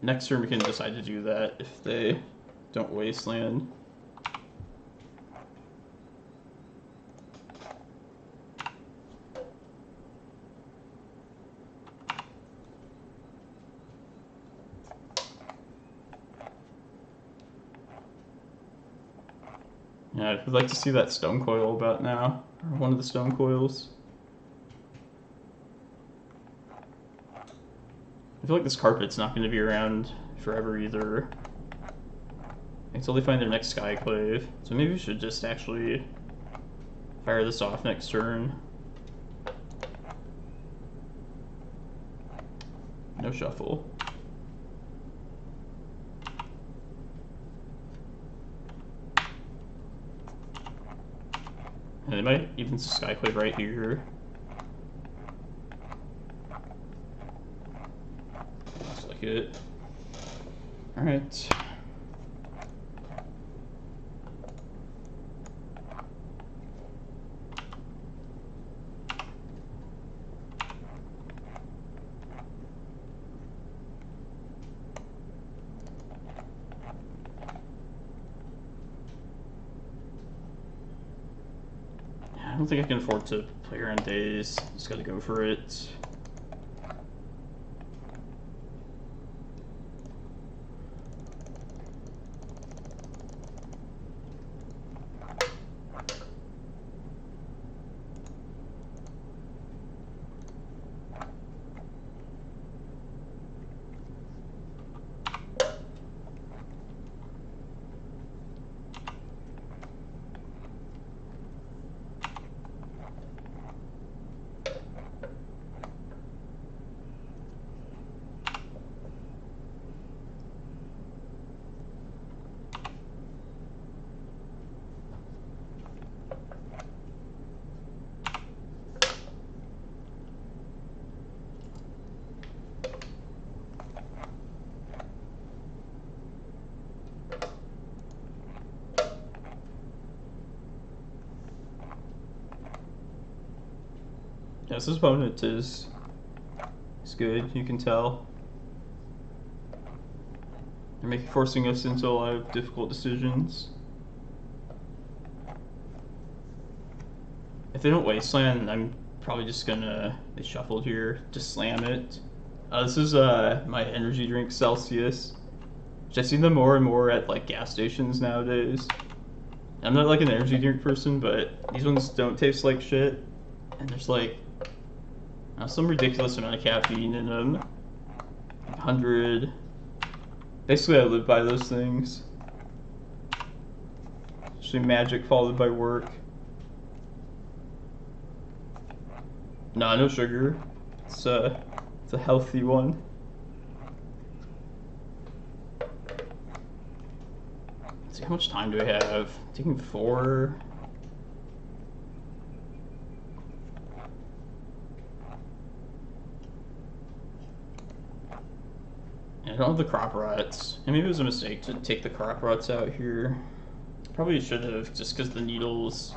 Next turn we can decide to do that if they don't wasteland. Yeah, I'd like to see that Stonecoil about now, or one of the Stonecoils. I feel like this carpet's not going to be around forever either. Until they find their next Skyclave. So maybe we should just actually fire this off next turn. No shuffle. And they might even Skyclave right here. Looks like it. Alright. I don't think I can afford to play around days. Just gotta go for it. Yes, this opponent is good, you can tell. They're forcing us into a lot of difficult decisions. If they don't wasteland, I'm probably just gonna, they shuffled here, just slam it. This is my energy drink Ceaseless, which I see them more and more at like gas stations nowadays. I'm not like an energy drink person, but these ones don't taste like shit. And there's like Some ridiculous amount of caffeine in them. 100. Basically, I live by those things. Actually, magic followed by work. No sugar. It's a healthy one. Let's see, how much time do I have? Taking 4. I don't have the crop rots. And maybe it was a mistake to take the crop rots out here. Probably should have, just because the needle's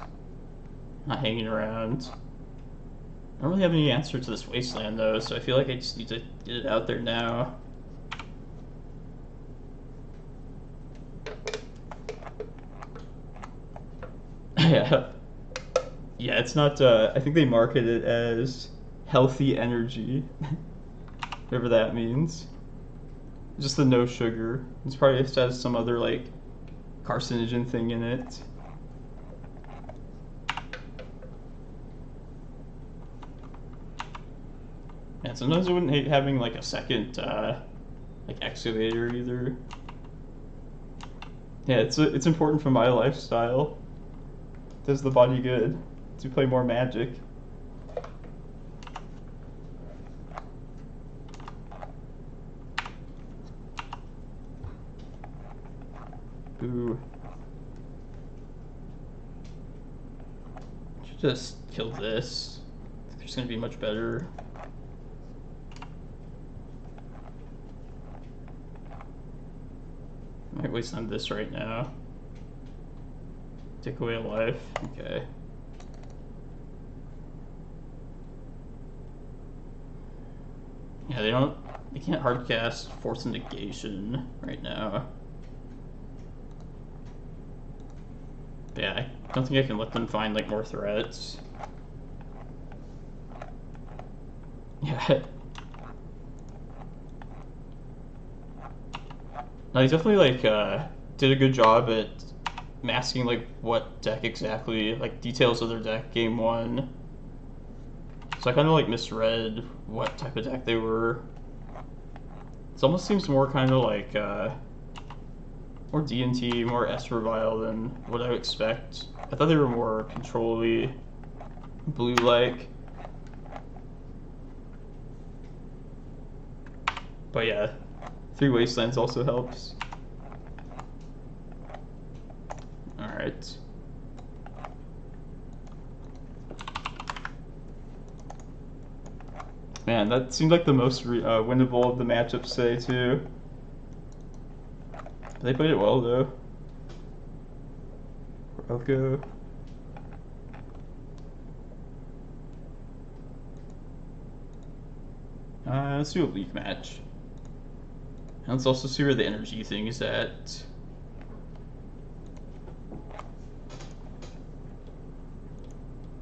not hanging around. I don't really have any answer to this wasteland though, so I feel like I just need to get it out there now. Yeah. Yeah, it's not, I think they market it as healthy energy. Whatever that means. Just the no sugar. It's probably just has some other, like, carcinogen thing in it. And sometimes I wouldn't hate having, like, a second, like, excavator either. Yeah, it's important for my lifestyle. It does the body good to play more Magic. Ooh. Should just kill this. I think there's gonna be much better. Might waste on this right now. Take away a life. Okay. Yeah, they can't hardcast Force of Negation right now. Yeah, I don't think I can let them find, like, more threats. Yeah. No, he definitely, like, did a good job at masking, like, what deck exactly, like, details of their deck game 1. So I kind of, like, misread what type of deck they were. It almost seems more kind of like, more D&T, more Esper-Vile than what I would expect. I thought they were more control-y, blue-like. But yeah, 3 Wastelands also helps. Alright. Man, that seemed like the most winnable of the matchups today, too. They played it well, though. Elko. Let's do a league match. And let's also see where the NRG thing is at.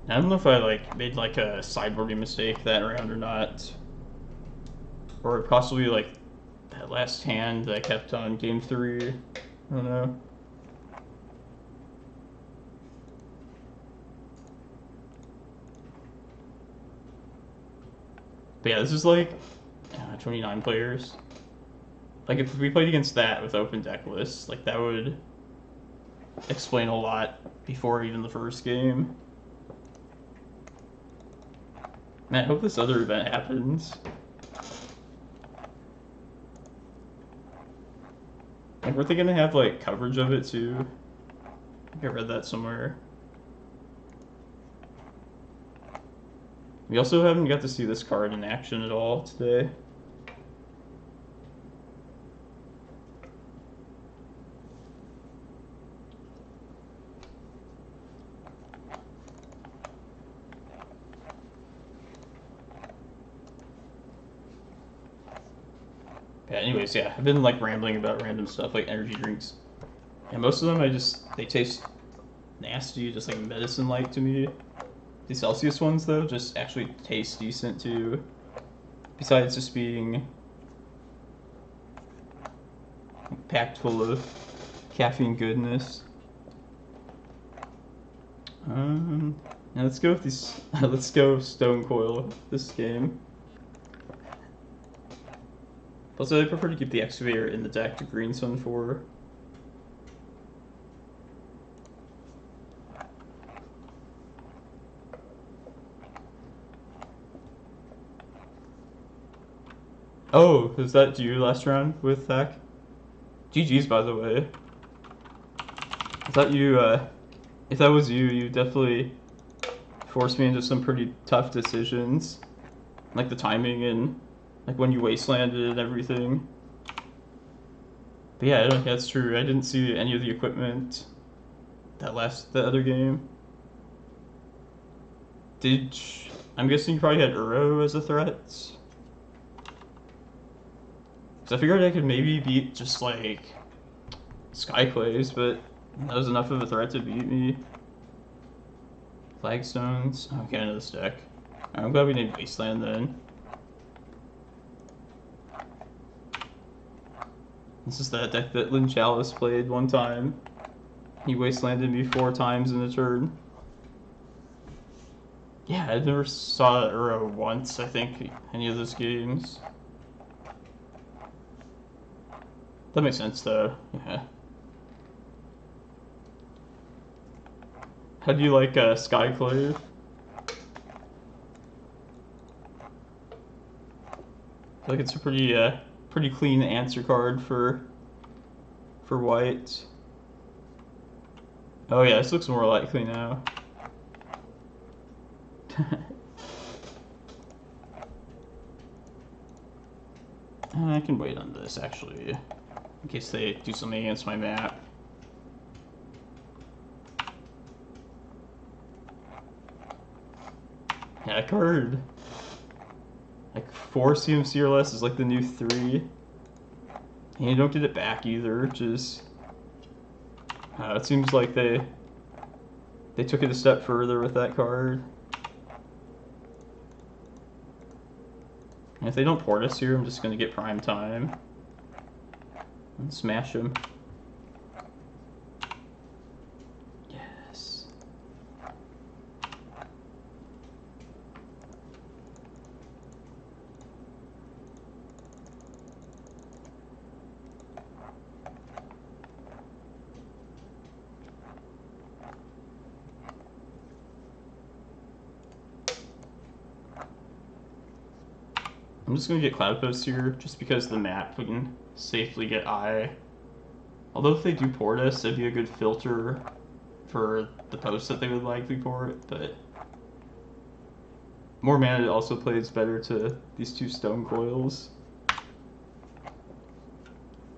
I don't know if I, like, made, like, a sideboarding mistake that round or not. Or possibly, like, that last hand that I kept on game 3. I don't know. But yeah, this is like 29 players. Like, if we played against that with open deck lists, like, that would explain a lot before even the first game. Man, I hope this other event happens. Like, weren't they gonna have, like, coverage of it, too? I think I read that somewhere. We also haven't got to see this card in action at all today. Yeah, anyways, yeah, I've been, like, rambling about random stuff, like energy drinks. And most of them, they taste nasty, just, like, medicine-like to me. The Celsius ones, though, just actually taste decent, too. Besides just being packed full of caffeine goodness. Now let's go with these. Let's go Stonecoil this game. Also, I prefer to keep the Excavator in the deck to green Sun 4. Oh, is that you last round with Thack? GG's, by the way. I thought you, if that was you, you definitely forced me into some pretty tough decisions. Like the timing and like when you wastelanded and everything. But yeah, I don't think that's true. I didn't see any of the equipment that other game. I'm guessing you probably had Uro as a threat? Because I figured I could maybe beat just like Skyclays, but that was enough of a threat to beat me. Flagstones. Oh, get into this deck. I'm glad we didn't Wasteland then. This is that deck that Lynn Chalice played one time. He Wastelanded me 4 times in a turn. Yeah, I never saw Uro once, I think, any of those games. That makes sense though, yeah. How do you like Skyclave? I feel like it's a pretty clean answer card for white. Oh yeah, this looks more likely now. I can wait on this actually, in case they do something against my map. Yeah, that card, like 4 CMC or less is like the new 3. And you don't get it back either, which is, it seems like they took it a step further with that card. And if they don't port us here, I'm just gonna get prime time and smash them. Yes. I'm just gonna get Cloudpost here, just because the map we can safely get Eye. Although if they do port us, it'd be a good filter for the post that they would likely port, but more mana also plays better to these 2 Stonecoils.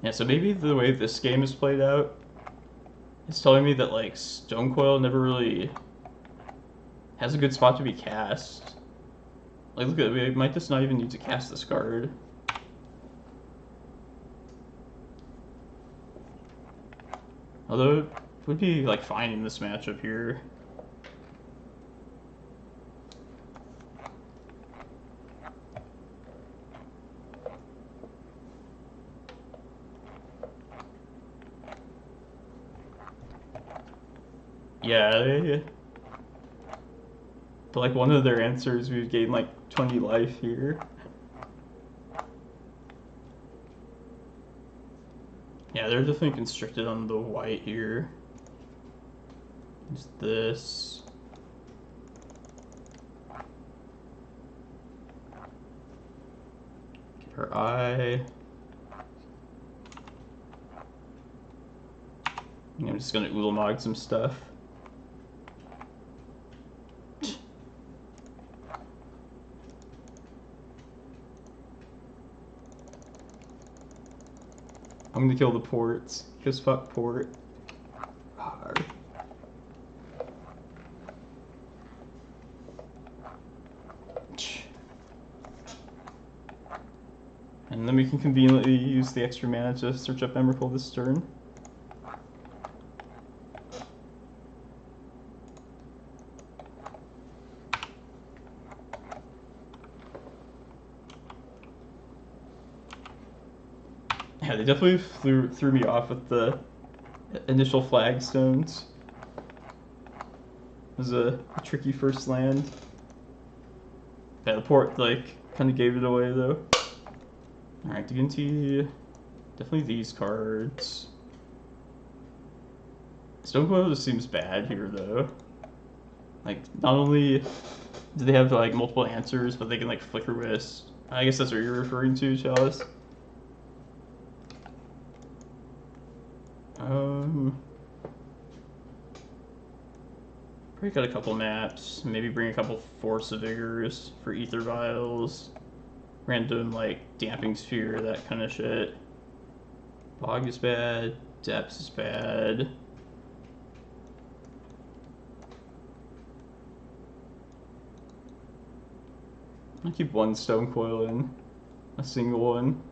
Yeah, so maybe the way this game is played out is telling me that like Stonecoil never really has a good spot to be cast. Like, look at it, we might just not even need to cast this card. Although, it would be, like, fine in this matchup here. Yeah, but like one of their answers, we would gain like 20 life here. Yeah, they're definitely constricted on the white here. Just this. Get her Eye. I'm just gonna Ulamog some stuff. I'm gonna kill the ports, because fuck port. Hard. And then we can conveniently use the extra mana to search up Emrakul this turn. Yeah, they definitely threw me off with the initial flagstones. It was a tricky first land. Yeah, the port, like, kind of gave it away, though. Alright, Dignity. Definitely these cards. Stonecoil just seems bad here, though. Like, not only do they have, like, multiple answers, but they can, like, Flicker Wisp. I guess that's what you're referring to, Chalice. Probably got a couple maps. Maybe bring a couple Force of Vigors for Ether Vials. Random, like, Damping Sphere, that kind of shit. Bog is bad. Depths is bad. I'll keep one Stonecoil in. A single one.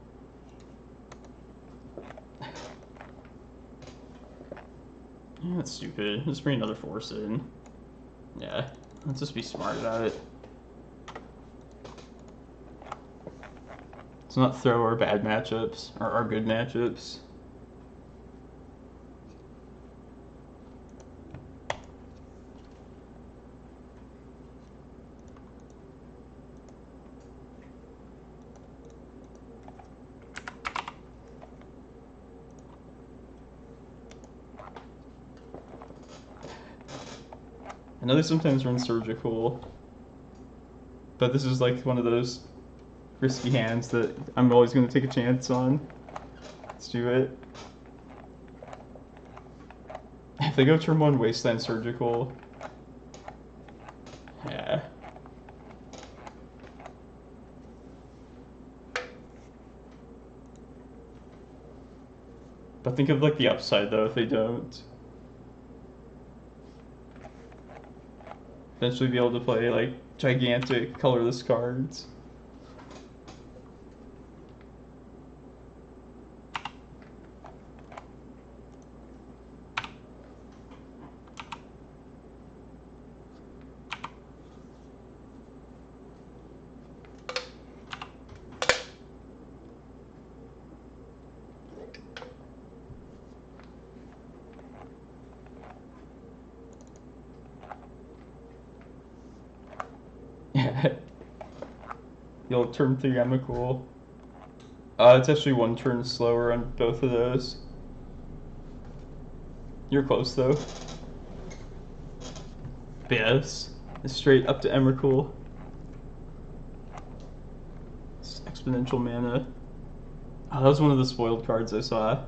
Yeah, that's stupid. Let's bring another Force in. Yeah, let's just be smart about it. Let's not throw our bad matchups, or our good matchups. I know they sometimes run Surgical, but this is like one of those risky hands that I'm always going to take a chance on. Let's do it. If they go turn 1 Wasteland Surgical, yeah. But think of like the upside though if they don't. Eventually be able to play like gigantic colorless cards. You'll turn 3 Emrakul. It's actually 1 turn slower on both of those. You're close though. But yes, it's straight up to Emrakul. It's exponential mana. Oh, that was one of the spoiled cards I saw.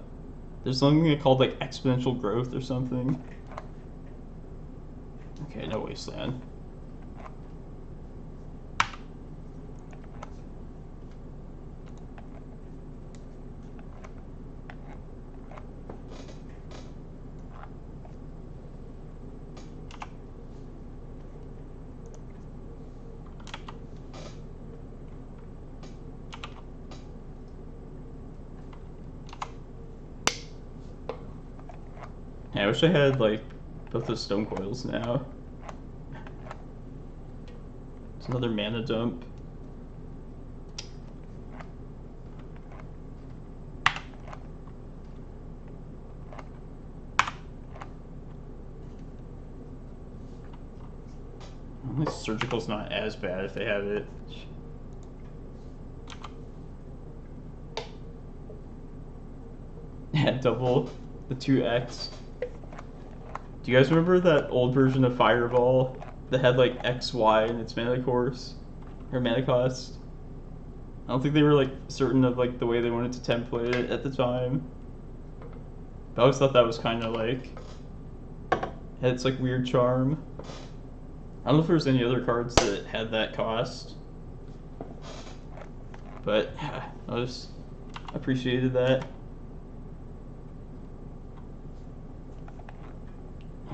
There's something called like exponential growth or something. Okay, no Wasteland. Yeah, I wish I had like both those Stonecoils now. It's another mana dump. At least Surgical's not as bad if they have it. Yeah, double the 2x. Do you guys remember that old version of Fireball that had like XY in its mana course? Or mana cost? I don't think they were like certain of like the way they wanted to template it at the time. But I always thought that was kind of like, had its like weird charm. I don't know if there was any other cards that had that cost. But yeah, I just appreciated that.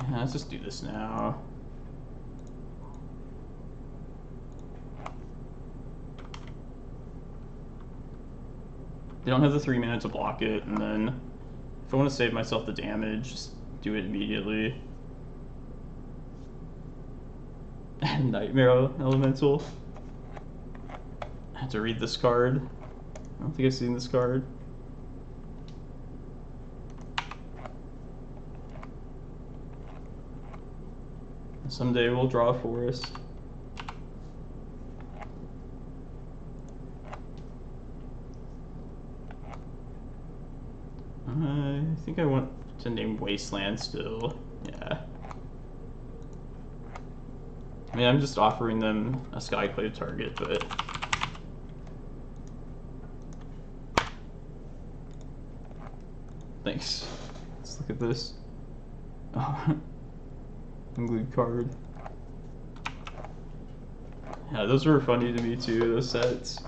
Yeah, let's just do this now. They don't have the 3 mana to block it, and then if I want to save myself the damage, just do it immediately. Nightmare Elemental. I have to read this card. I don't think I've seen this card. Someday we'll draw a forest. I think I want to name Wasteland still. Yeah. I mean, I'm just offering them a Skyclave target, but... Thanks. Let's look at this. Oh. Unglued card. Yeah, those were funny to me too, those sets.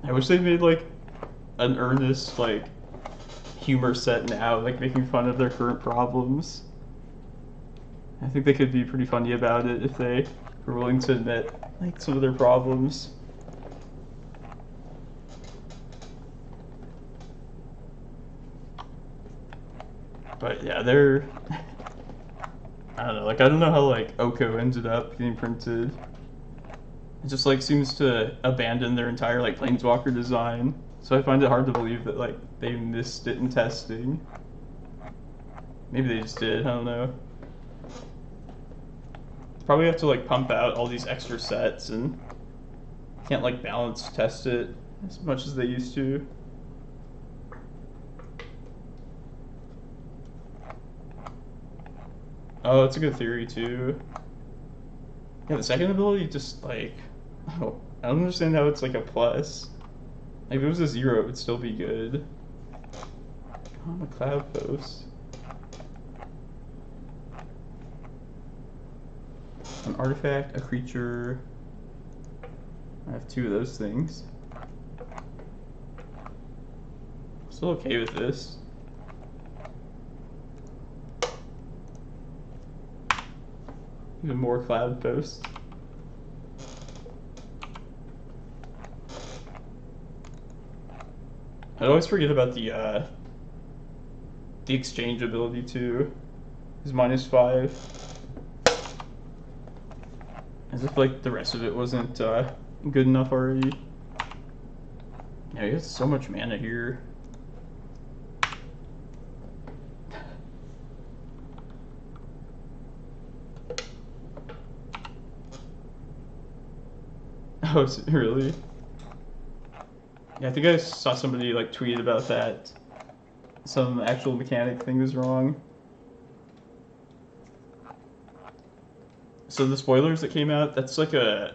I wish they made like an earnest like humor set now, like making fun of their current problems. I think they could be pretty funny about it if they were willing to admit like some of their problems. But yeah, they're I don't know, like I don't know how like Oko ended up getting printed. It just like seems to abandon their entire like Planeswalker design. So I find it hard to believe that like they missed it in testing. Maybe they just did, I don't know. Probably have to like pump out all these extra sets and can't like balance test it as much as they used to. Oh, that's a good theory too. Yeah, the second ability just like, oh, I don't understand how it's like a plus. Like if it was a 0, it would still be good. On a Cloudpost. An artifact, a creature. I have 2 of those things. Still okay with this. Even more Cloudpost. I always forget about the exchange ability too. It's -5. As if like the rest of it wasn't good enough already. Yeah, he has so much mana here. Oh, really? Yeah, I think I saw somebody like tweet about that. Some actual mechanic thing was wrong. So the spoilers that came out, that's like an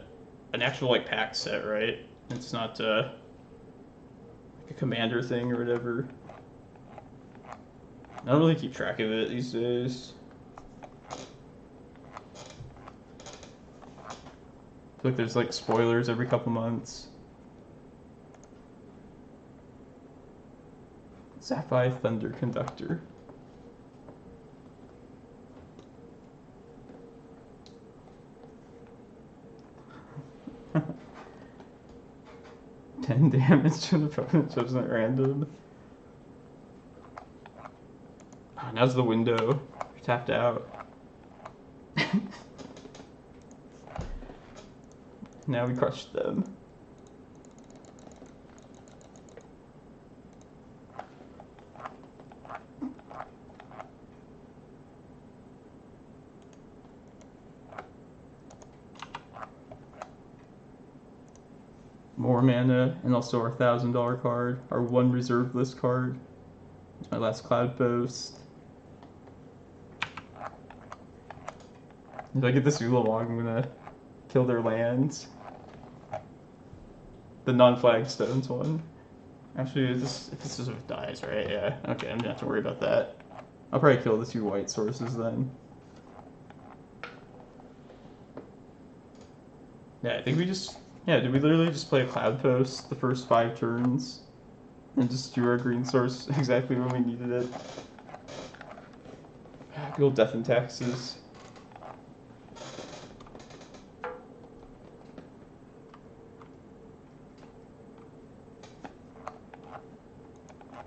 actual like pack set, right? It's not like a commander thing or whatever. I don't really keep track of it these days. I feel like there's like spoilers every couple months. Sapphire Thunder Conductor. Ten damage to the opponent chosen at random. Oh, now's the window. You're tapped out. Now we crushed them. More mana, and also our $1,000 card, our 1 reserve list card. My last Cloudpost. If I get this Ulamog, I'm gonna kill their lands. The non-flagstones one. Actually, if this is what dies, right? Yeah. Okay, I'm gonna have to worry about that. I'll probably kill the 2 white sources then. Yeah, I think we just... Yeah, did we literally just play a Cloudpost the first 5 turns? And just do our green source exactly when we needed it? Good old Death and Taxes.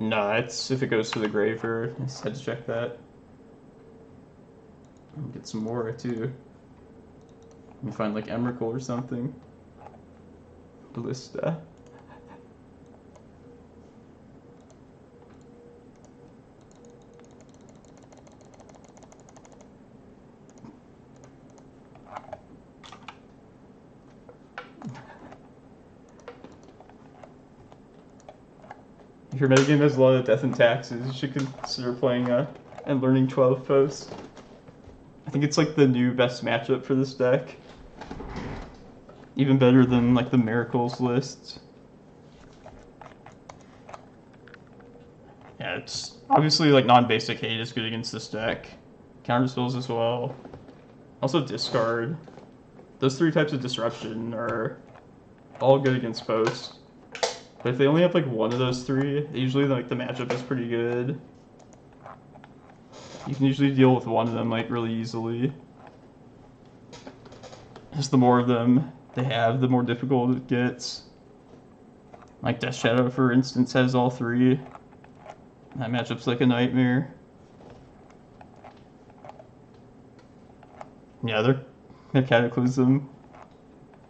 Nah, it's if it goes to the graveyard. I just had to check that. Get some more too. Let me find like Emrakul or something. Ballista. If your metagame has a lot of death and taxes, you should consider playing and learning Cloudpost. I think it's like the new best matchup for this deck. Even better than like the Miracles list. Yeah, it's obviously like non-basic hate is good against this deck. Counter spells as well. Also discard. Those three types of disruption are all good against post. But if they only have like one of those three, usually like the matchup is pretty good. You can usually deal with one of them like really easily. Just the more of them they have, the more difficult it gets. Like Death Shadow, for instance, has all three. That matchup's like a nightmare. Yeah, they're Cataclysm.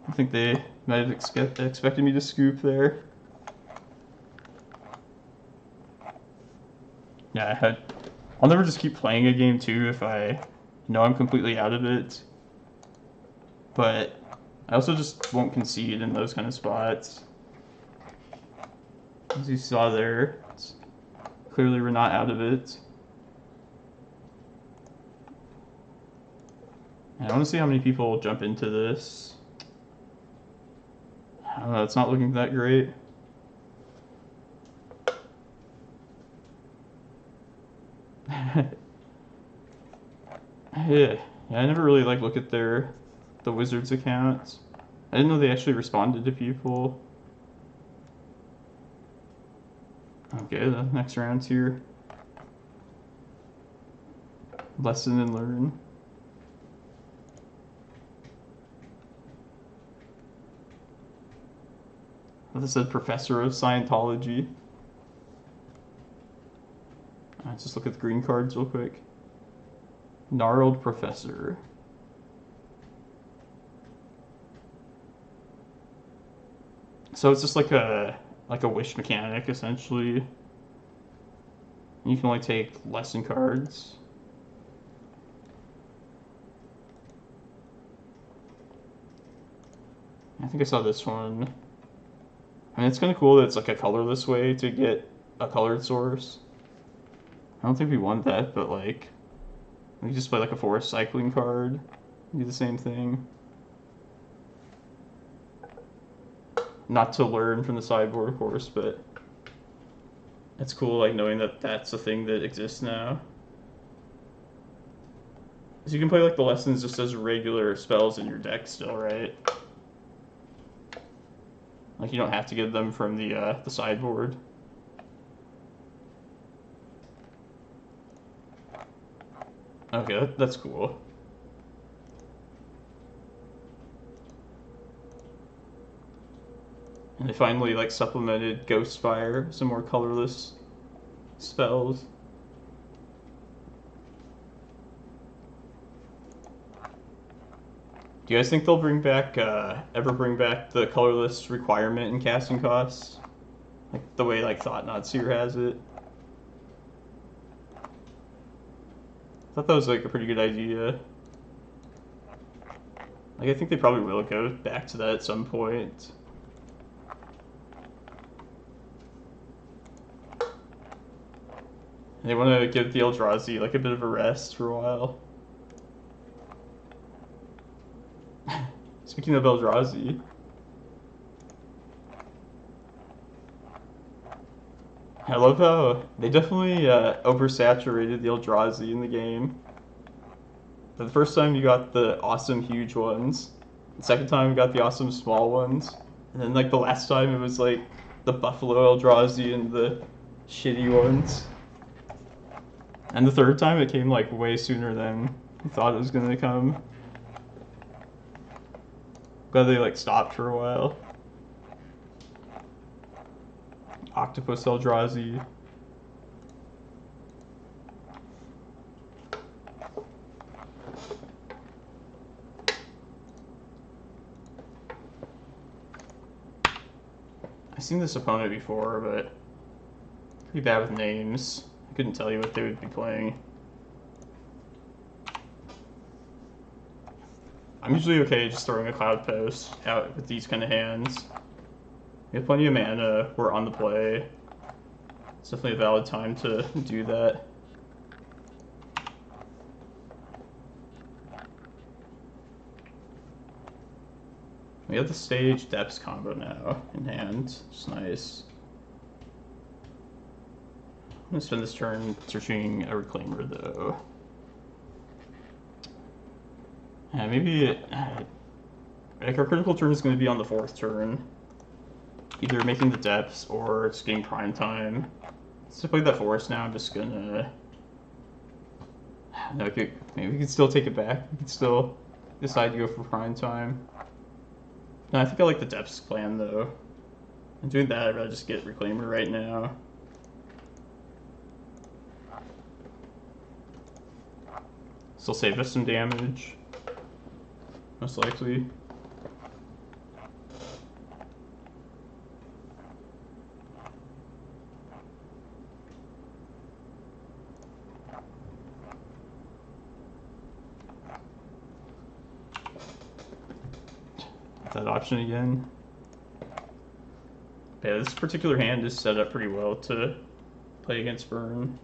I think they might have expected me to scoop there. Yeah, I'll never just keep playing a game too if I know I'm completely out of it. But I also just won't concede in those kind of spots. As you saw there, clearly we're not out of it. And I want to see how many people jump into this. I don't know, it's not looking that great. Yeah, I never really like look at the Wizards accounts. I didn't know they actually responded to people. Okay, the next round's here. Lesson and learn. This said Professor of Scientology. Let's just look at the green cards real quick. Gnarled Professor. So it's just like a wish mechanic essentially. You can only take lesson cards. I think I saw this one. I mean, it's kind of cool that it's like a colorless way to get a colored source. I don't think we want that, but like, we just play like a forest cycling card. Do the same thing. Not to learn from the sideboard, of course, but it's cool like knowing that that's a thing that exists now. So you can play like the lessons just as regular spells in your deck still, right? Like you don't have to get them from the sideboard. Okay, that's cool. And they finally like supplemented Ghostfire, some more colorless spells. Do you guys think they'll bring back, ever bring back the colorless requirement in casting costs? Like the way like Thought-Knot Seer has it? I thought that was like a pretty good idea. Like I think they probably will go back to that at some point. They want to give the Eldrazi like a bit of a rest for a while. Speaking of Eldrazi, I love how they definitely oversaturated the Eldrazi in the game. For the first time you got the awesome huge ones, the second time you got the awesome small ones, and then like the last time it was like the Buffalo Eldrazi and the shitty ones. And the third time it came like way sooner than I thought it was gonna come. Glad they like stopped for a while. Octopus Eldrazi. I've seen this opponent before, but pretty bad with names. I couldn't tell you what they would be playing. I'm usually okay just throwing a Cloudpost out with these kind of hands. We have plenty of mana, we're on the play. It's definitely a valid time to do that. We have the Sage Depths combo now in hand, which is nice. I'm gonna spend this turn searching a Reclaimer though. Yeah, maybe like our critical turn is going to be on the 4th turn. Either making the depths or just getting prime time. So to play that forest now, I'm just gonna. No, maybe we can still take it back. We can still decide to go for prime time. No, I think I like the depths plan though. And doing that, I'd rather just get Reclaimer right now. Still save us some damage. Most likely. That option again. Yeah, this particular hand is set up pretty well to play against burn.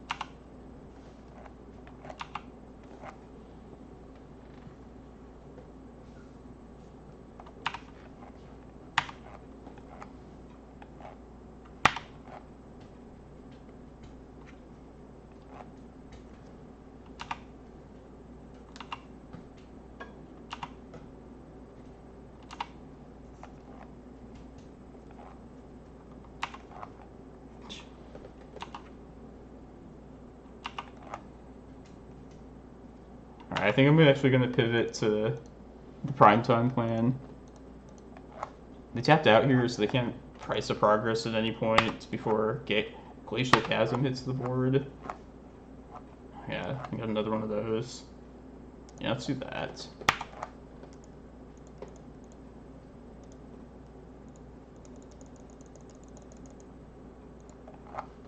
I think I'm actually going to pivot to the primetime plan. They tapped out here, so they can't price a progress at any point before Glacial Chasm hits the board. Yeah, I got another one of those. Yeah, let's do that.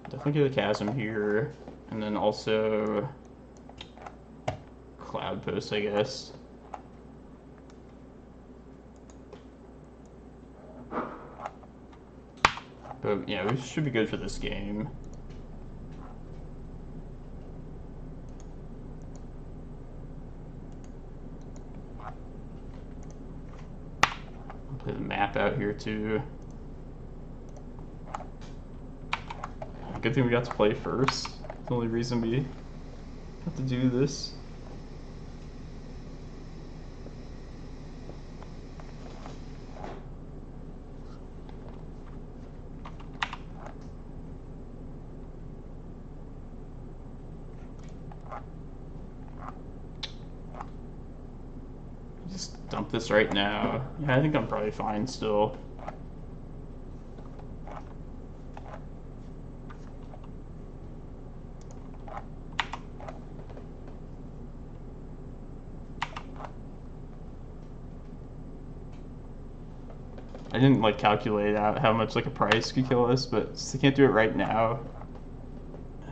Definitely get a Chasm here, and then also Cloudpost, I guess. But yeah, we should be good for this game. I'll play the map out here too. Good thing we got to play first. The only reason we have to do this. Just dump this right now. Yeah, I think I'm probably fine still. I didn't like calculate out how much like a price could kill us, but since I can't do it right now,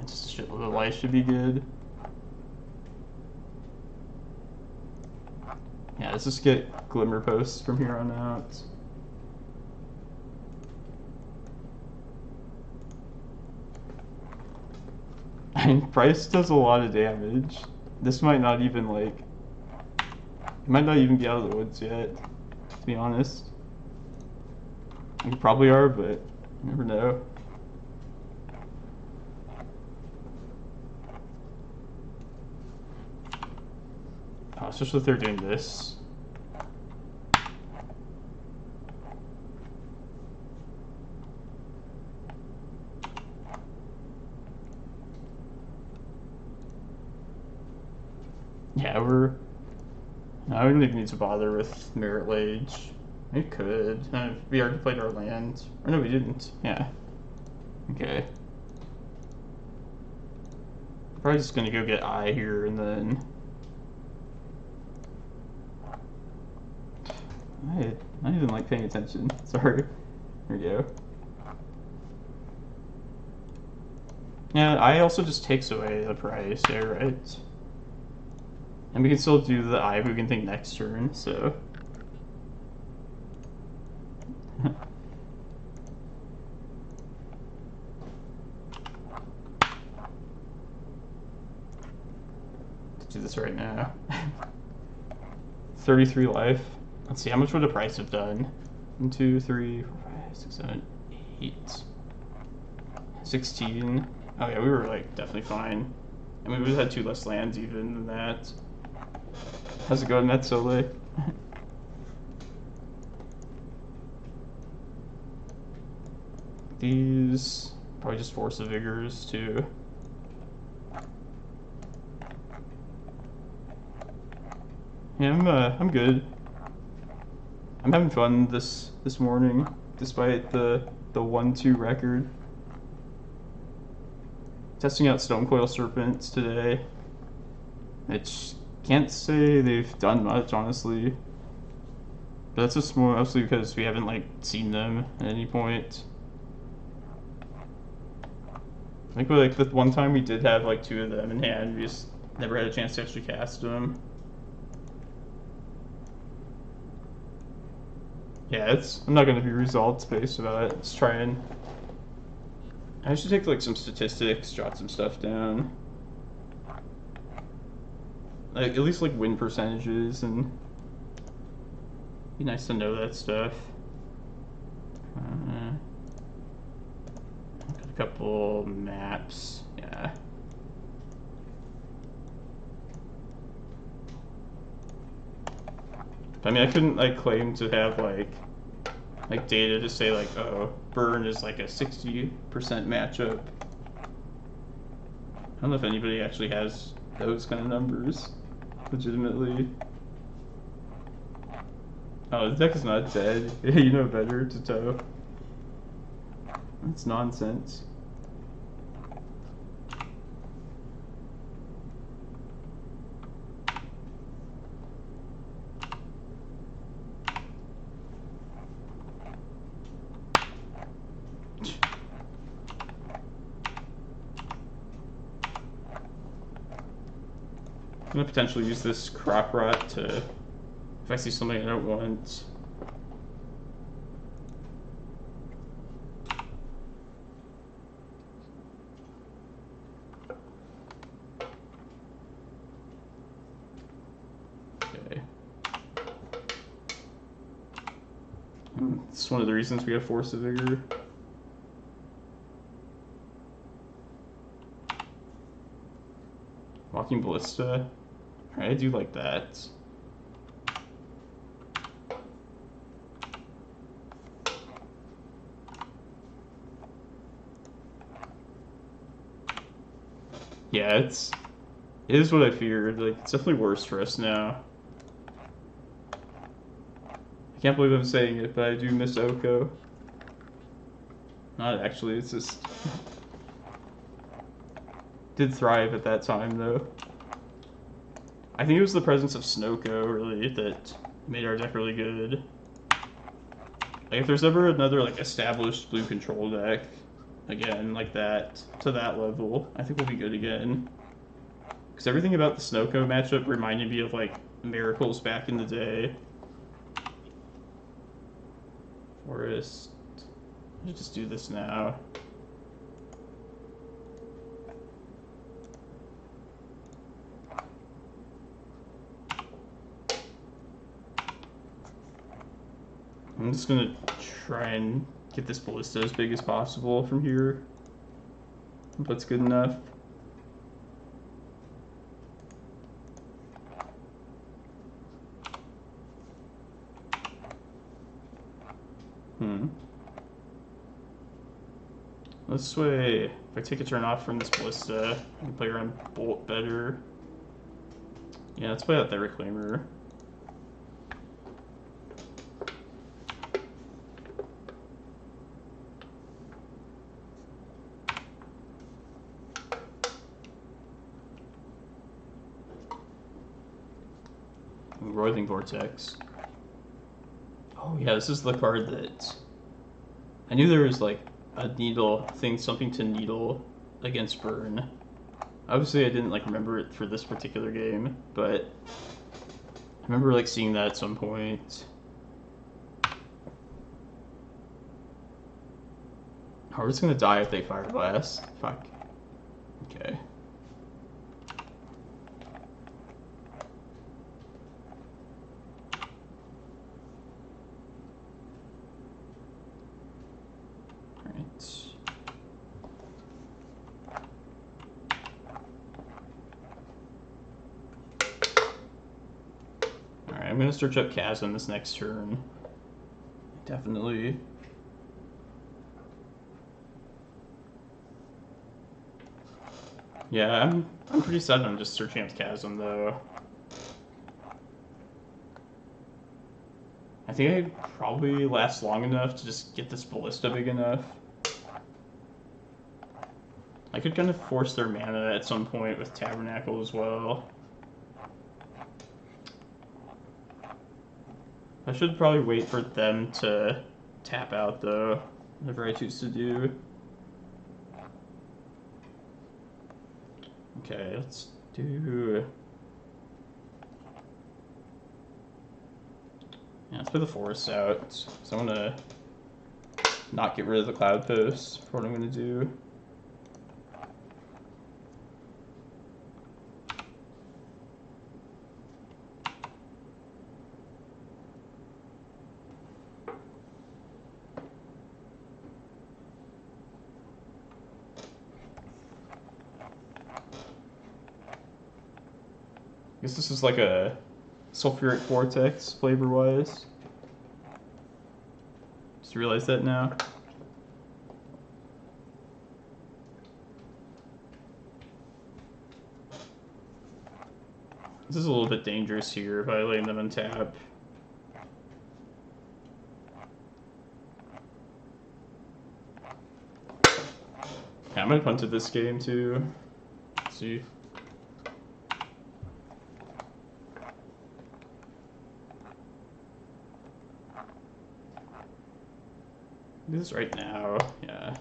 just a shitload of life should be good. Yeah, let's just get Glimmerpost from here on out. I mean, price does a lot of damage. This might not even like, it might not even be out of the woods yet, to be honest. We probably are, but you never know. Oh, especially if they're doing this. Yeah, I don't even need to bother with Merit Lage. We could. We already played our land. Or no, we didn't. Yeah. Okay. Probably just gonna go get Eye here and then. I don't even like paying attention. Sorry. Here we go. Yeah, Eye also just takes away the price, yeah, right? And we can still do the Eye of Ugin thing next turn, so. do this right now. 33 life. Let's see, how much would the price have done? 1, 2, 3, 4, 5, 6, 7, 8, 16. Oh yeah, we were like definitely fine. I mean, we would have had 2 less lands even than that. How's it going, Netsole? These probably just Force of Vigors too. Yeah, I'm good. I'm having fun this morning, despite the 1-2 record. Testing out Stonecoil Serpents today. Can't say they've done much, honestly. But that's just mostly because we haven't like seen them at any point. I think like the one time we did have like 2 of them in hand, we just never had a chance to actually cast them. Yeah, I'm not gonna be results based about it. Let's try and I should take like some statistics, jot some stuff down. Like at least like win percentages, and be nice to know that stuff. Got a couple maps, yeah. I mean, I couldn't like claim to have like data to say like, oh, burn is like a 60% matchup. I don't know if anybody actually has those kind of numbers, legitimately. Oh, the deck is not dead. You know better, Toto. That's nonsense. I'm gonna potentially use this crop rot to, if I see something I don't want. Okay. It's one of the reasons we have Force of Vigor. Walking Ballista. Alright, I do like that. Yeah, it is what I feared. Like, it's definitely worse for us now. I can't believe I'm saying it, but I do miss Oko. Not actually, it's just did thrive at that time though. I think it was the presence of Snoko really that made our deck really good. Like if there's ever another like established blue control deck, again like that to that level, I think we'll be good again. Because everything about the Snoko matchup reminded me of like Miracles back in the day. Forest. Let's just do this now. I'm just gonna try and get this ballista as big as possible from here. If that's good enough. This way, if I take a turn off from this ballista, I can play around Bolt better. Yeah, let's play out that Reclaimer. Roiling Vortex. Oh yeah, this is the card that I knew there was like a needle thing, something to needle against burn. Obviously I didn't like remember it for this particular game, but I remember like seeing that at some point. Oh, we're just gonna die if they Fire Blast. Fuck. Okay. I'm gonna search up Chasm this next turn. Definitely. Yeah, I'm pretty set on just searching up Chasm though. I think I'd probably last long enough to just get this Ballista big enough. I could kind of force their mana at some point with Tabernacle as well. I should probably wait for them to tap out though, whatever I choose to do. Okay, let's do... Yeah, let's put the forests out. So I'm gonna not get rid of the Cloudpost for what I'm gonna do. I guess this is like a sulfuric vortex flavor-wise. Just realized that now. This is a little bit dangerous here by letting them untap. Yeah, I might have punted this game too. Let's see. Do this right now, yeah.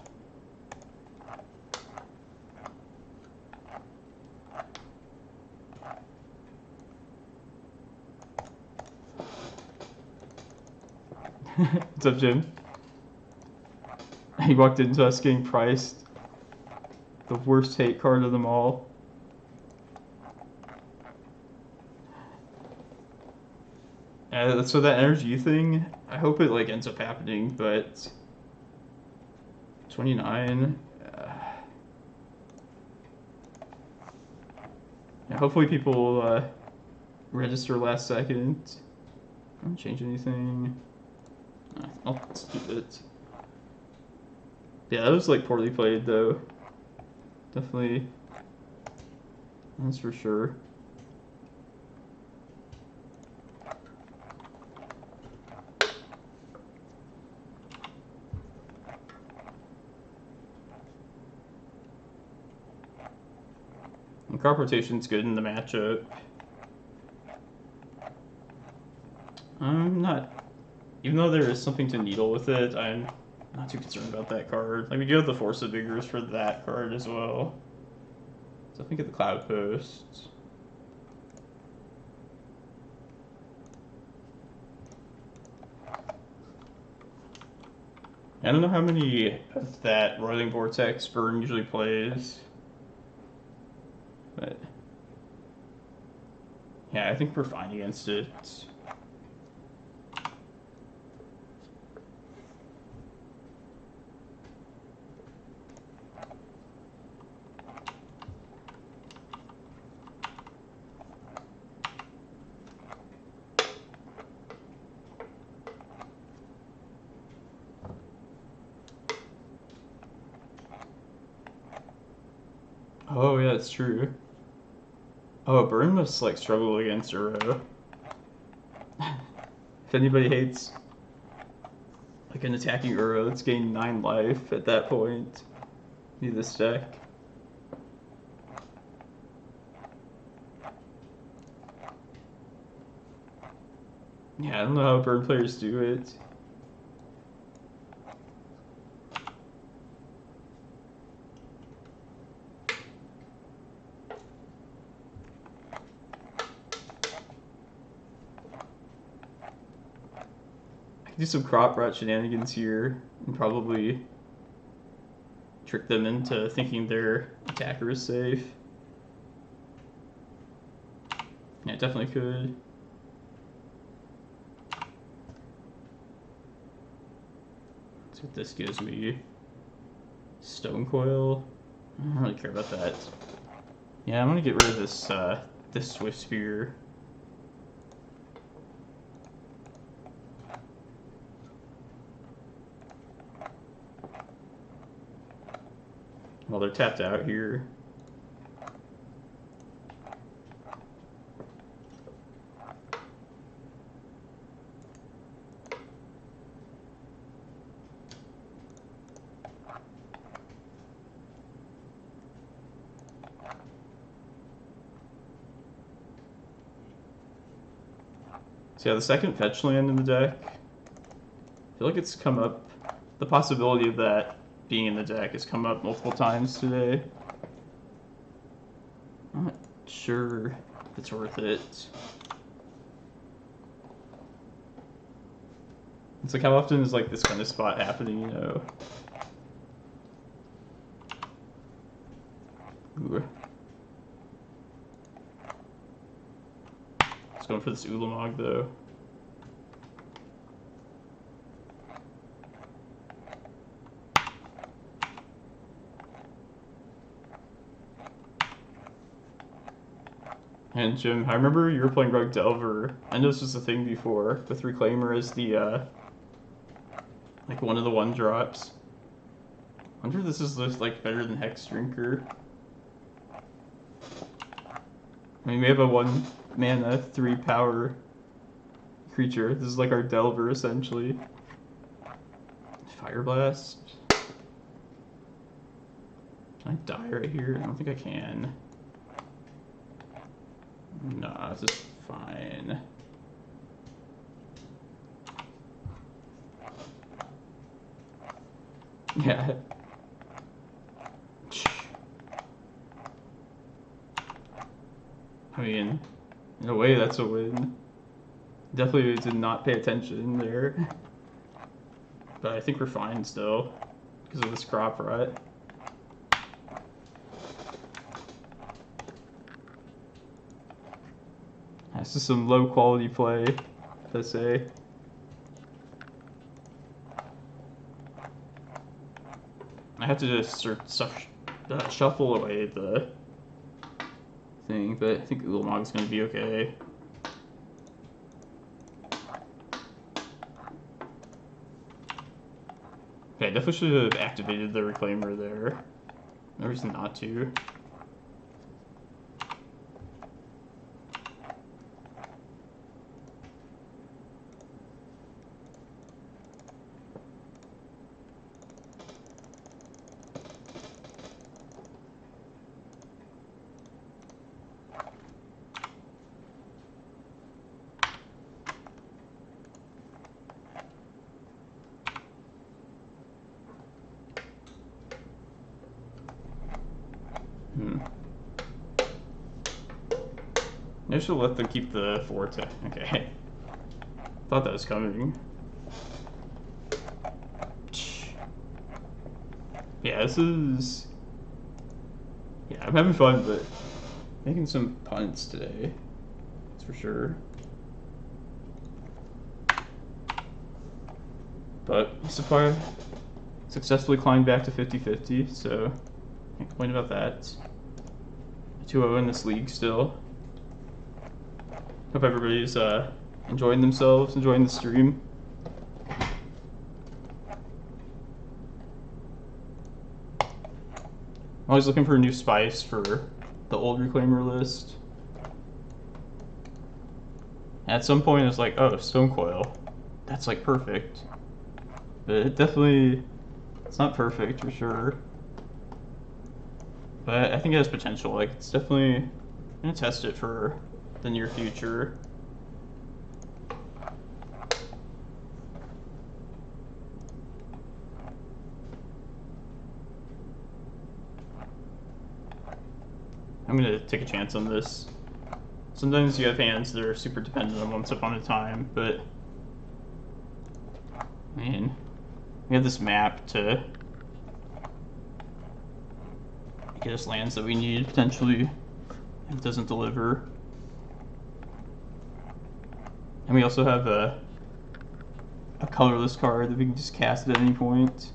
What's up, Jim? He walked into us getting priced the worst hate card of them all. So that NRG thing, I hope it like ends up happening, but 29. Yeah, hopefully people will register last second. I don't change anything. I'll just keep it. Yeah, that was like poorly played though. Definitely. That's for sure. And crop rotation's good in the matchup. I'm not, even though there is something to needle with it, I'm not too concerned about that card. Like, we do have the Force of Vigors for that card as well. So I think at the Cloudpost. I don't know how many of that Roiling Vortex Burn usually plays. But yeah, I think we're fine against it. Oh yeah, it's true. Oh, Burn must like struggle against Uro. If anybody hates like an attacking Uro that's gained 9 life at that point, need this deck. Yeah, I don't know how Burn players do it. Do some crop rot shenanigans here and probably trick them into thinking their attacker is safe. Yeah, definitely could. That's what this gives me. Stonecoil. I don't really care about that. Yeah, I'm gonna get rid of this this Swift Spear. Well, they're tapped out here. So yeah, the second fetch land in the deck, I feel like it's come up, the possibility of that being in the deck has come up multiple times today. I'm not sure if it's worth it. It's like, how often is like this kind of spot happening, you know? Ooh. Just going for this Ulamog though. And Jim, I remember you were playing Rogue Delver. I know this was a thing before, with Reclaimer as the, like one of the 1-drops. I wonder if this is like better than Hex Drinker. I mean, we have a 1-mana, 3-power creature. This is like our Delver, essentially. Fire Blast. Can I die right here? I don't think I can. Nah, this is fine. Yeah. I mean, in a way, that's a win. Definitely did not pay attention there. But I think we're fine still, because of this crop, right? This is some low quality play, to say. I have to just shuffle away the thing, but I think Ulamog's going to be okay. Okay, I definitely should have activated the Reclaimer there. No reason not to. I should let them keep the Forte. Okay. Thought that was coming. Yeah, this is... Yeah, I'm having fun, but making some punts today. That's for sure. But supply successfully climbed back to 50-50, so can't complain about that. 2-0 in this league still. Hope everybody's enjoying themselves, enjoying the stream. I'm always looking for a new spice for the old Reclaimer list. At some point it's like, oh, Stonecoil. That's like perfect. But it definitely, it's not perfect for sure. But I think it has potential. Like, it's definitely, I'm gonna test it for the near future. I'm gonna take a chance on this. Sometimes you have hands that are super dependent on Once Upon a Time, but I mean, we have this map to get us lands that we need potentially if it doesn't deliver. And we also have a colorless card that we can just cast at any point.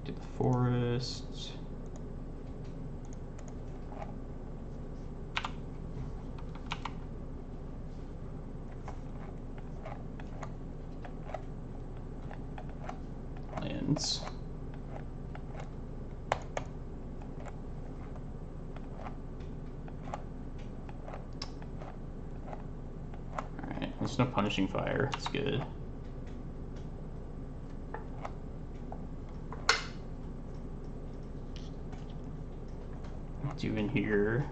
Get the forest. There's no punishing fire. It's good. What's you in here?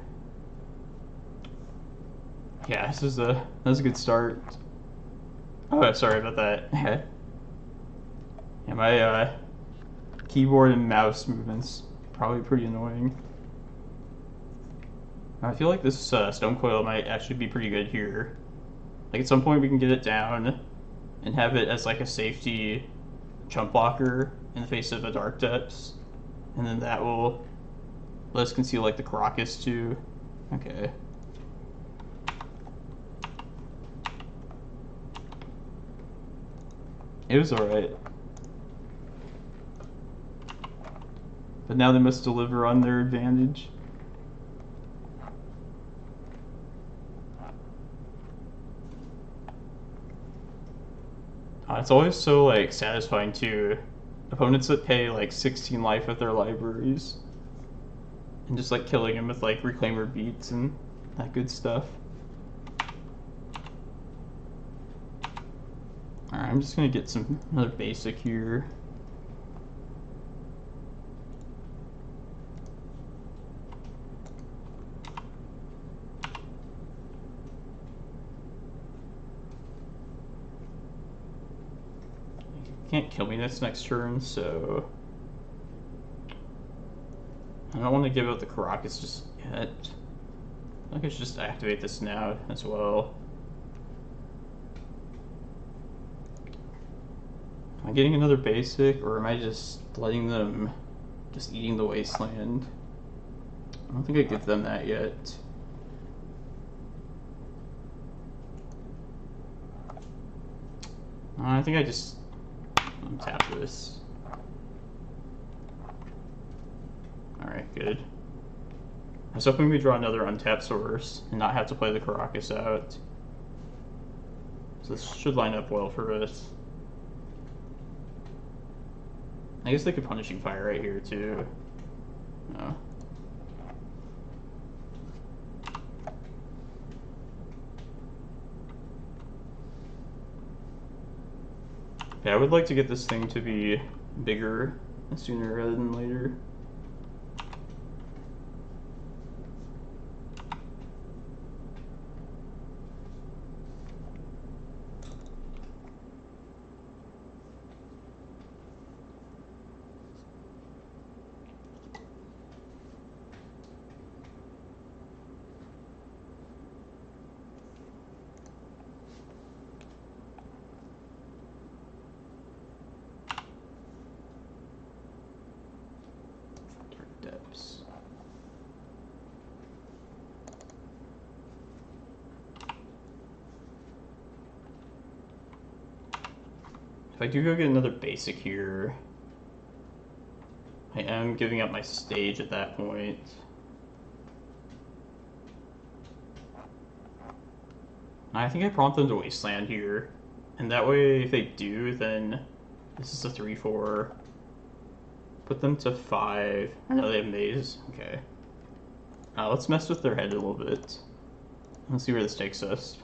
Yeah, that's a good start. Oh, sorry about that. Yeah, my keyboard and mouse movements probably pretty annoying. I feel like this Stonecoil might actually be pretty good here. Like at some point we can get it down and have it as like a safety jump blocker in the face of a Dark Depths, and then that will let us conceal like the Karakas too. Okay. It was alright. But now they must deliver on their advantage. It's always so like satisfying too. Opponents that pay like 16 life with their libraries. And just like killing them with like Reclaimer beats and that good stuff. Alright, I'm just gonna get another basic here. Can't kill me this next turn, so I don't want to give out the Karakas just yet. I think I should just activate this now as well. Am I getting another basic, or am I just letting them just eating the wasteland? I don't think I give them that yet. I think I just untap this. Alright, good. I was hoping we draw another untapped source and not have to play the Karakas out. So this should line up well for us. I guess they could Punishing Fire right here too. No. Yeah, I would like to get this thing to be bigger sooner rather than later. If I do go get another basic here, I am giving up my stage at that point. I think I prompt them to Wasteland here, and that way if they do, then this is a 3-4. Put them to 5. I know they have Maze. Okay. Let's mess with their head a little bit. Let's see where this takes us.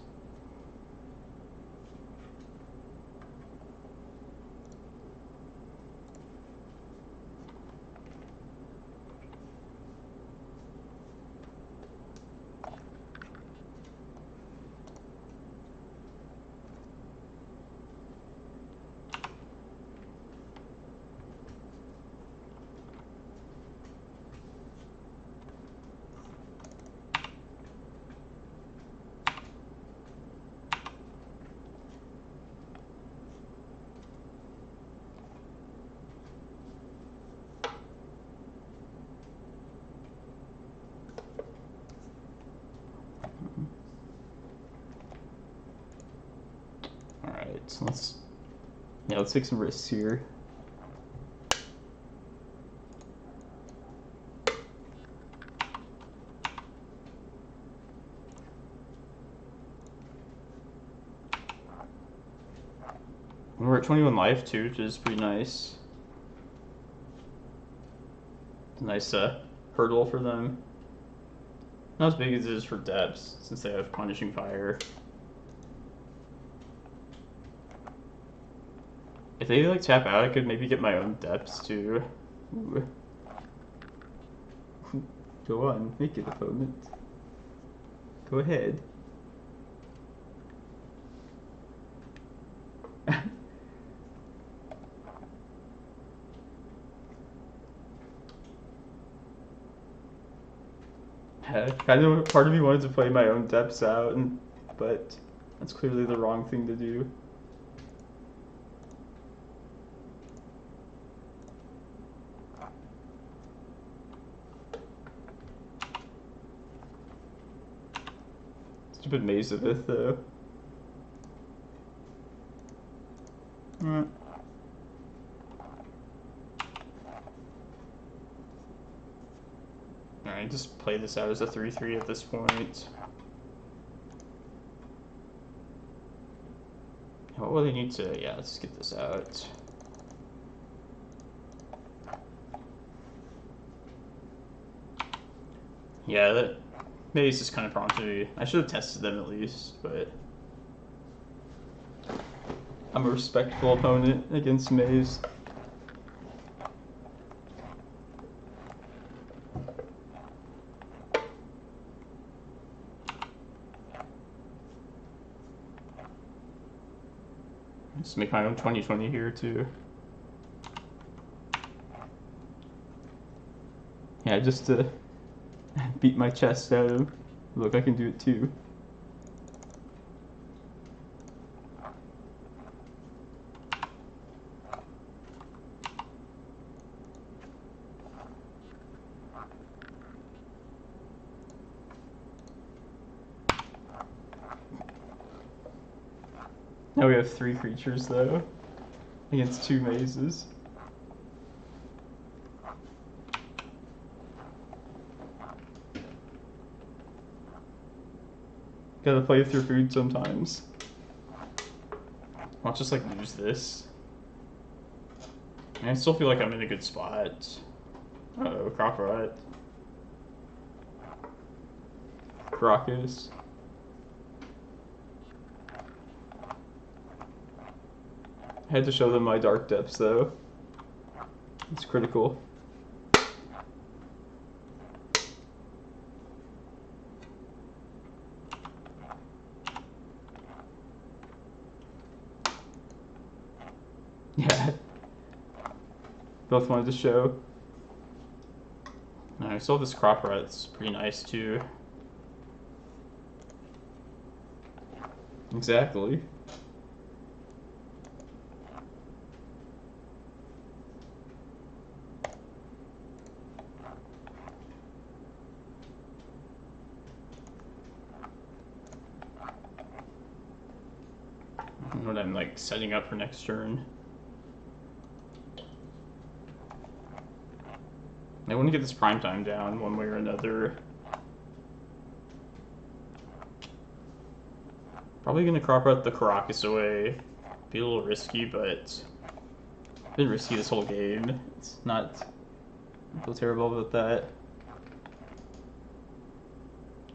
So let's take some risks here. And we're at 21 life too, which is pretty nice. It's a nice hurdle for them. Not as big as it is for Depths, since they have Punishing Fire. If they like tap out, I could maybe get my own depths too. Ooh. Go on, make it, opponent. Go ahead. Kind of part of me wanted to play my own depths out, but that's clearly the wrong thing to do. Stupid Maze of It, though. Alright, just play this out as a 3-3 at this point. What will they need to... Yeah, let's get this out. Yeah, that Maze is kind of prompted me. I should have tested them at least, but... I'm a respectful opponent against Maze. Just make my own 20/20 here too. Yeah, just to beat my chest out of him. Look, I can do it too. Now we have 3 creatures though, against 2 mazes. Gotta play with your food sometimes. I'll just like lose this. I still feel like I'm in a good spot. Uh-oh, Crop Rot. Karakas. I had to show them my dark depths though. It's critical. Yeah. Both wanted to show. I saw this Crop Rot, it's pretty nice too. Exactly. What I'm like setting up for next turn. I want to get this prime time down one way or another. Probably gonna Crop Rot the Karakas away. Be a little risky, but I've been risky this whole game. It's not. I feel terrible about that.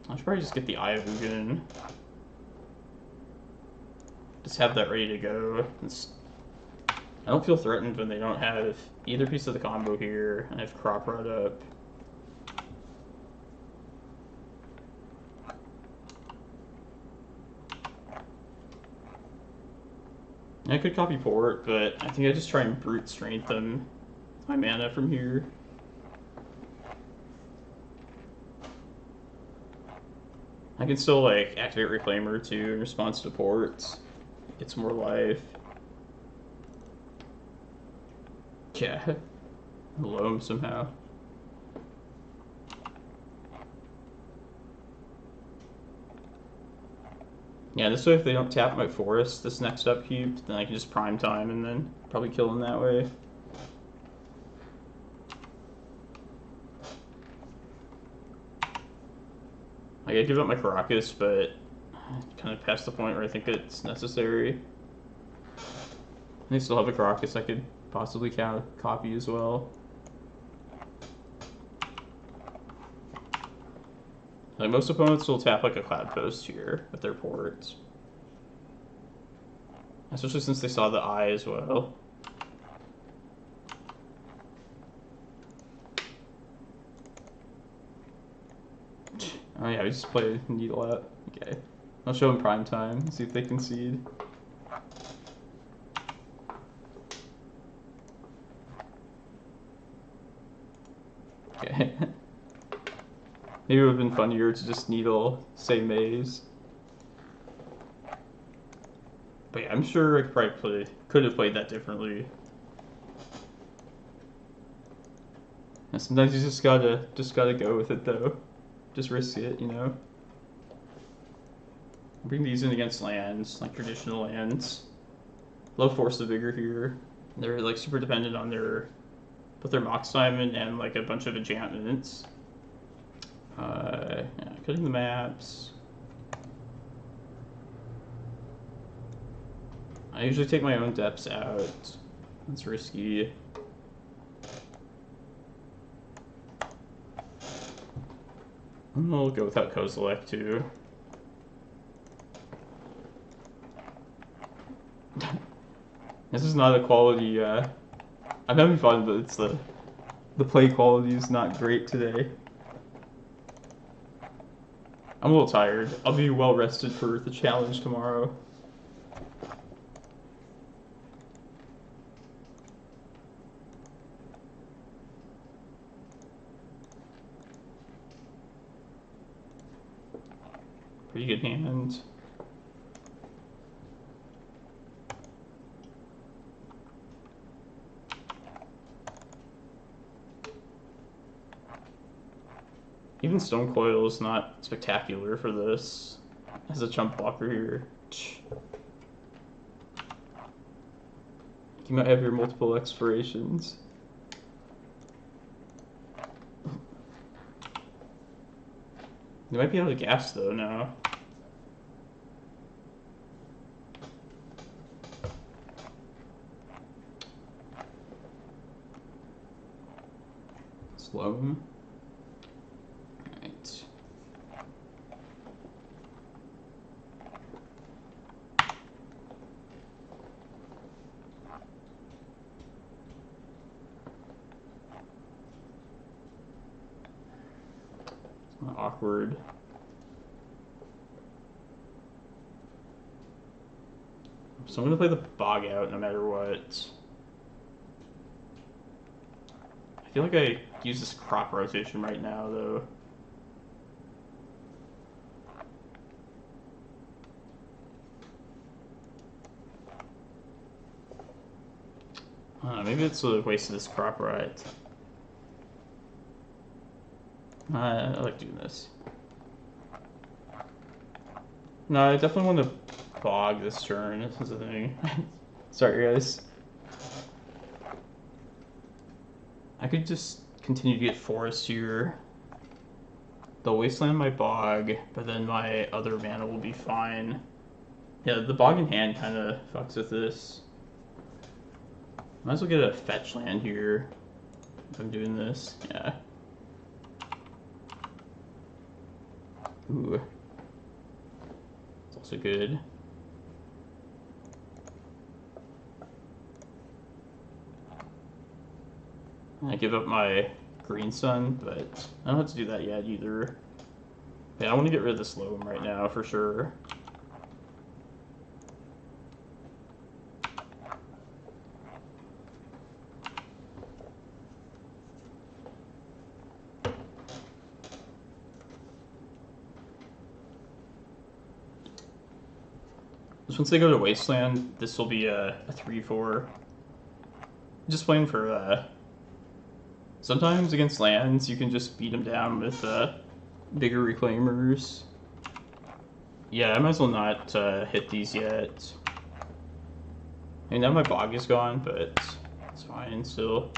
I should probably just get the Eye of Ugin. Just have that ready to go. I don't feel threatened when they don't have either piece of the combo here, and I have Crop Rot up. I could copy Port, but I think I just try and brute strength them my mana from here. I can still like activate Reclaimer too in response to Ports. Get some more life. Yeah. Loam somehow. Yeah, this way if they don't tap my forest this next upkeep, then I can just prime time and then probably kill them that way. Like, I give up my Karakas, but kind of past the point where I think it's necessary. I still have a Karakas I could possibly copy as well. Like, most opponents will tap like a Cloudpost here with their ports. Especially since they saw the Eye as well. Oh yeah, we just play Needle out. Okay. I'll show them prime time, see if they concede. Okay. Maybe it would have been funnier to just Needle, say Maze. But yeah, I'm sure I could have played that differently. And sometimes you just gotta go with it though. Just risk it, you know? Bring these in against lands, like traditional lands. Love Force of Vigor here. They're like super dependent on both their Mox Diamond and like a bunch of enchantments. Yeah, cutting the maps. I usually take my own depths out. That's risky. And we'll go without Kozilek too. This is not a quality, I'm having fun, but it's the play quality is not great today. I'm a little tired. I'll be well rested for the challenge tomorrow. Pretty good hand. Even Stonecoil is not spectacular for this as a chump blocker here. You might have your multiple expirations. They might be out of gas though now. Slow. Alright. It's not awkward. So I'm gonna play the Bog out no matter what. I feel like I use this crop rotation right now though. Maybe it's a waste of this crop right. I like doing this. No, I definitely want to Bog this turn. This is the thing. Sorry, guys. I could just continue to get forest here. They'll wasteland my Bog, but then my other mana will be fine. Yeah, the Bog in hand kind of fucks with this. Might as well get a fetch land here if I'm doing this. Yeah. Ooh. It's also good. I give up my green sun, but I don't have to do that yet either. Yeah, I want to get rid of this loam right now for sure. Once they go to Wasteland, this will be a 3-4. Just playing for, sometimes against lands, you can just beat them down with bigger Reclaimers. Yeah, I might as well not hit these yet. I mean, now my Bog is gone, but it's fine still.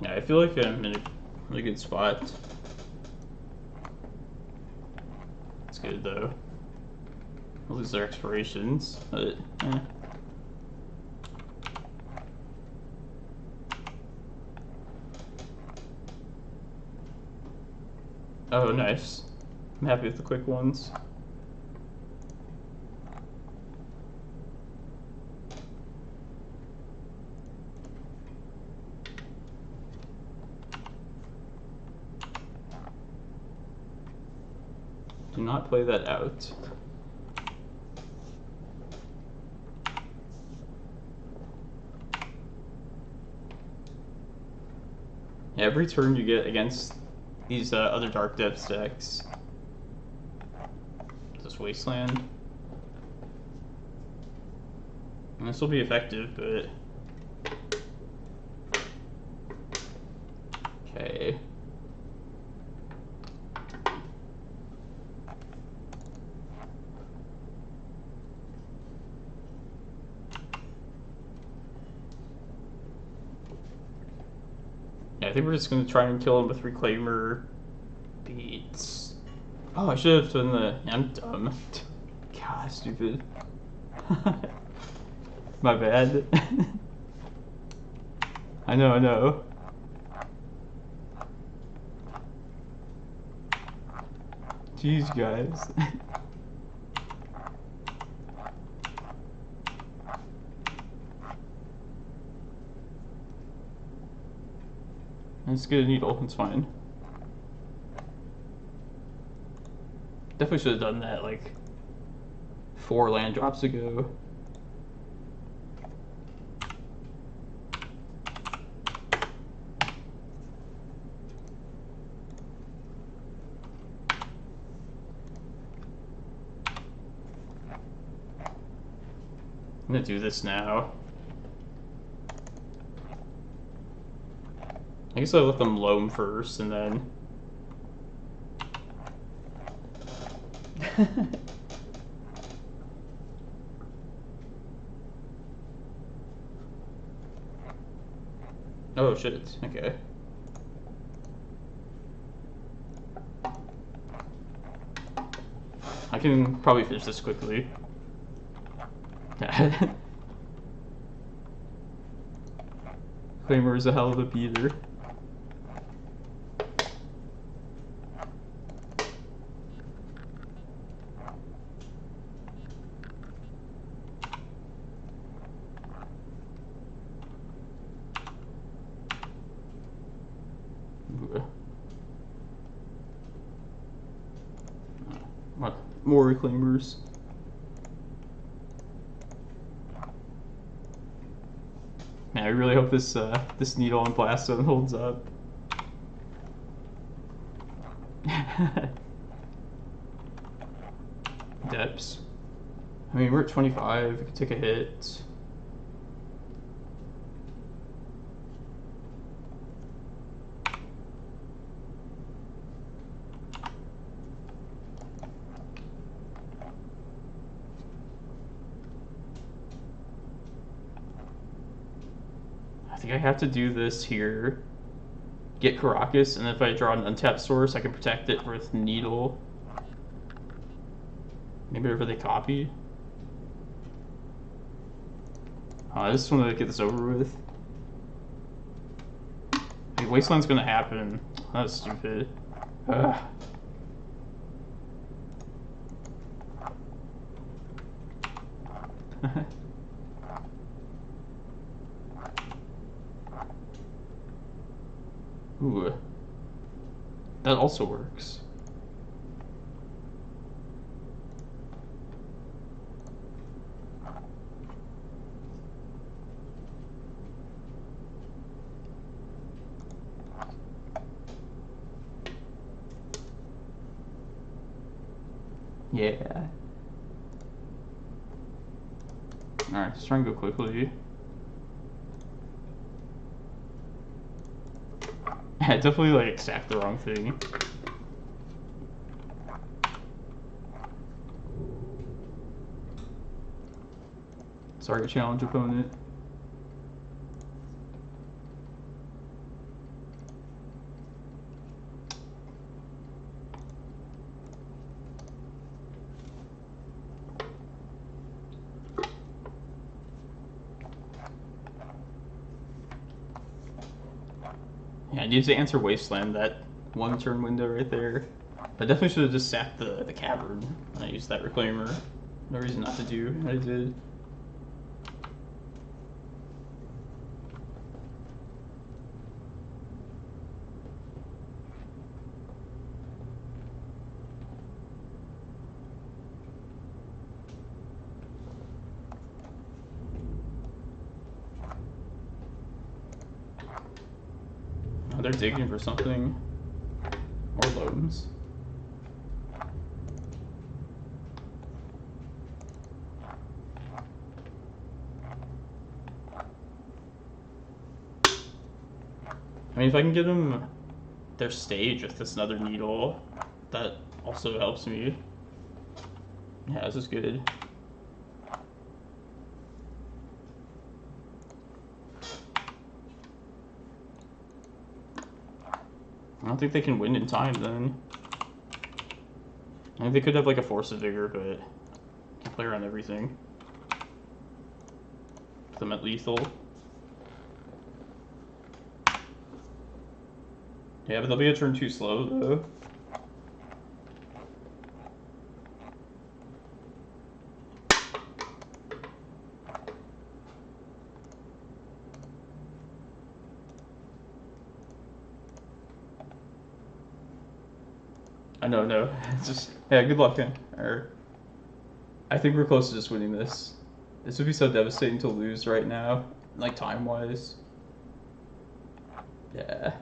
I feel like I'm in a really good spot. It's good though. I'll lose their expirations, but eh. Oh, nice. I'm happy with the quick ones. Do not play that out. Every turn you get against these other Dark Depths decks, this Wasteland, and this will be effective, but okay. Yeah, I think we're just gonna try and kill him with Reclaimer beats. Oh, I should have done the. I'm dumb. God, stupid. My bad. I know. Jeez, guys. Let's get a needle, it's fine. Definitely should have done that like 4 land drops ago. I'm gonna do this now. I guess I'll let them loam first and then. Oh shit, okay. I can probably finish this quickly. Claimer is a hell of a beater. What? More Reclaimers. Man, I really hope this this needle and blast zone holds up. Depths. I mean, we're at 25. We could take a hit. I think I have to do this here. Get Karakas, and if I draw an untapped source, I can protect it with Needle. Maybe whenever they copy. I just want to get this over with. Like, Wasteland's gonna happen. That's stupid. Ugh. Ooh. That also works. Yeah. Alright, let's try and go quickly. I definitely like stacked the wrong thing. Sorry, challenge opponent. Yeah, I need to answer Wasteland, that 1 turn window right there. I definitely should have just sacked the Cavern when I used that Reclaimer. No reason not to do what I did. Oh, they're digging for something. More loans. I mean, if I can get them their stage with this another needle, that also helps me. Yeah, this is good. I don't think they can win in time then. I mean, they could have like a Force of Vigor, but I can play around everything. Put them at lethal. Yeah, but they'll be a turn too slow though. I know, no. It's just, yeah, good luck, or I think we're close to just winning this. This would be so devastating to lose right now, like time-wise. Yeah.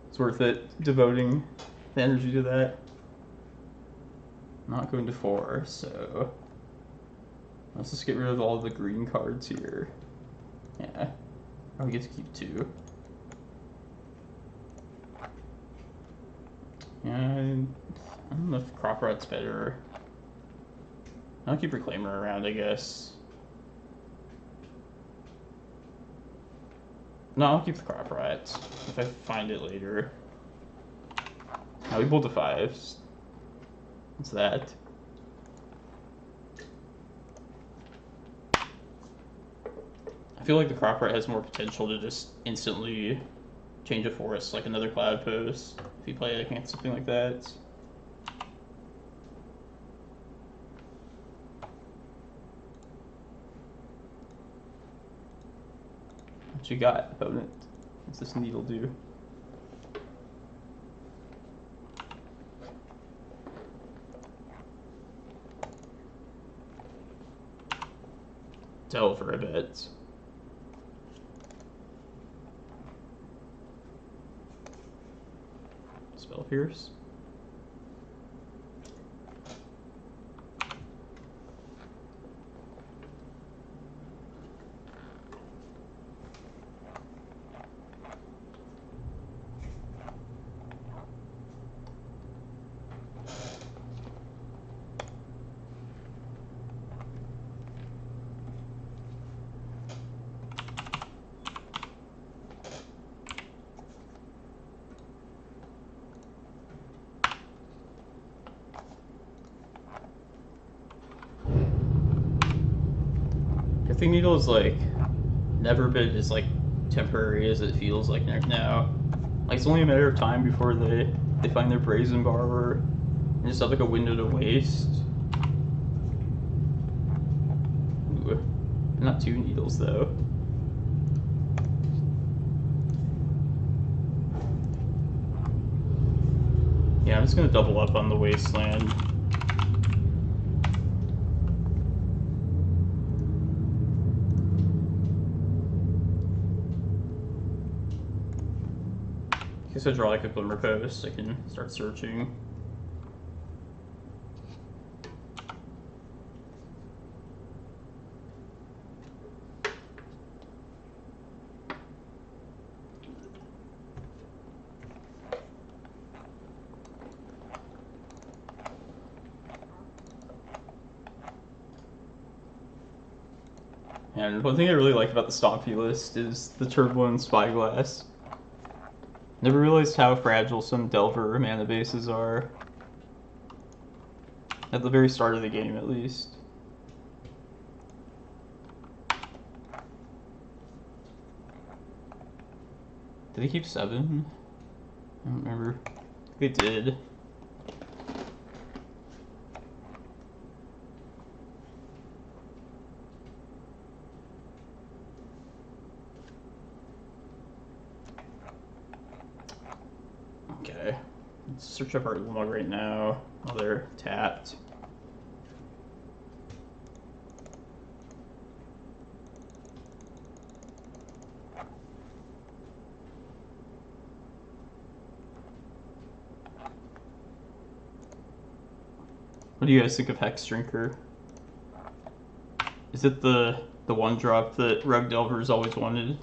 It's worth it, devoting the energy to that. I'm not going to 4, so let's just get rid of all the green cards here. Yeah. Oh, we get to keep 2. And I don't know if Crop Rat's better. I'll keep Reclaimer around, I guess. No, I'll keep the Crop Rat if I find it later. Now we pulled the 5s. What's that? I feel like the Crop Rat has more potential to just instantly change a forest, like another Cloudpost, if you play against something like that. What you got, opponent? What's this needle do? Delver, I bet. Spell Pierce. Pithing Needle is like never been as like temporary as it feels like now. Like it's only a matter of time before they find their Brazen Barber and just have like a window to waste. Ooh, not 2 needles though. Yeah, I'm just gonna double up on the Wasteland. I guess I draw like a Glimmerpost, I can start searching. And one thing I really like about the Stompy list is the Turbo and Spyglass. Never realized how fragile some Delver mana bases are. At the very start of the game, at least. Did he keep 7? I don't remember. They did. Okay. Let's search up our Ulamog right now while they're tapped. What do you guys think of Hex Drinker? Is it the one drop that Rug Delvers always wanted?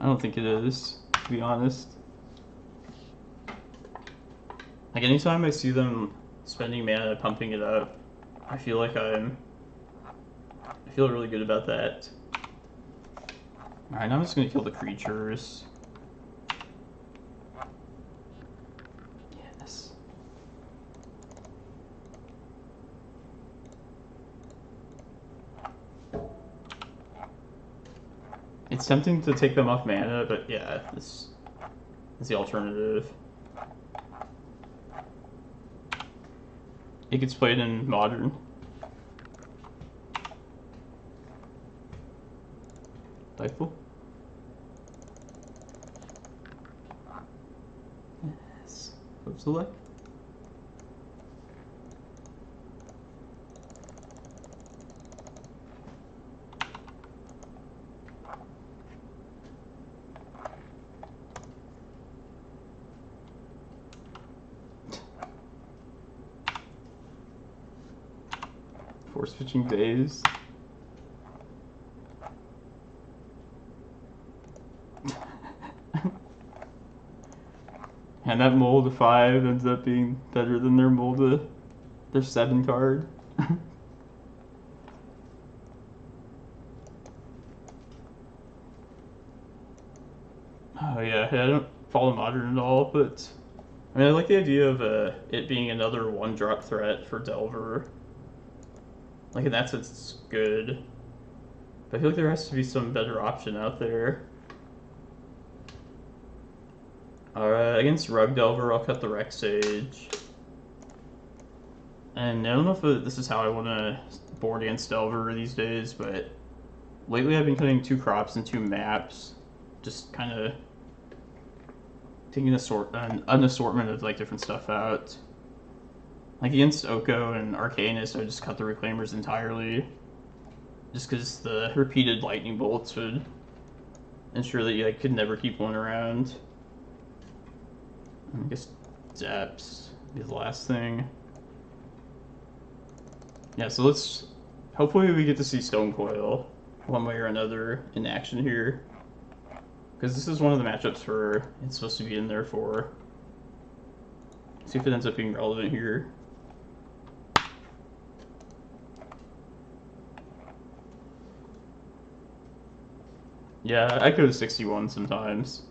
I don't think it is, to be honest. Like, anytime I see them spending mana pumping it up, I feel like I feel really good about that. Alright, now I'm just gonna kill the creatures. Yes. It's tempting to take them off mana, but yeah, this is the alternative. It gets played in Modern. Rifle. Yes. Kozilek. Force switching days. And that mold of 5 ends up being better than their mold of their 7 card. Oh yeah, I don't follow Modern at all, but I mean I like the idea of it being another 1-drop threat for Delver. Like, in that sense, it's good. But I feel like there has to be some better option out there. Alright, against Rug Delver, I'll cut the Rec Sage. And I don't know if this is how I want to board against Delver these days, but lately I've been cutting 2 crops and 2 maps. Just kind of taking an assortment of like different stuff out. Like against Oko and Arcanist, I would just cut the Reclaimers entirely. Just because the repeated lightning bolts would ensure that you could never keep one around. I guess Zaps be the last thing. Yeah, so let's... Hopefully we get to see Stonecoil one way or another in action here. Because this is one of the matchups for it's supposed to be in there for. See if it ends up being relevant here. Yeah, I go to 61 sometimes.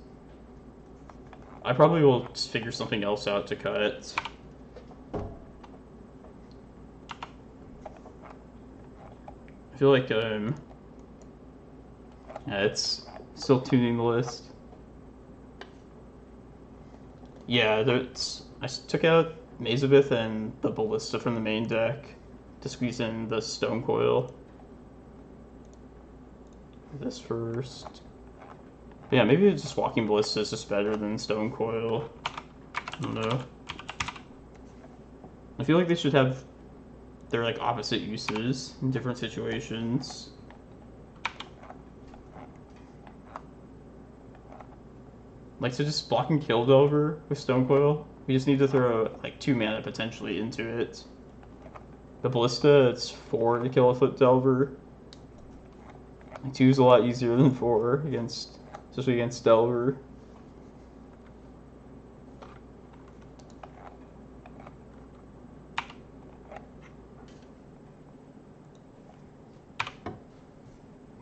I probably will just figure something else out to cut. I feel like yeah, it's still tuning the list. Yeah, I took out Mazavith and the Ballista from the main deck to squeeze in the Stonecoil. This first. But yeah, maybe just Walking Ballista is just better than Stonecoil. I don't know. I feel like they should have their like opposite uses in different situations. Like, so just blocking Kill Delver with Stonecoil, we just need to throw like 2 mana potentially into it. The Ballista, it's 4 to kill a Foot Delver. Like, 2 is a lot easier than 4 against, especially against Delver.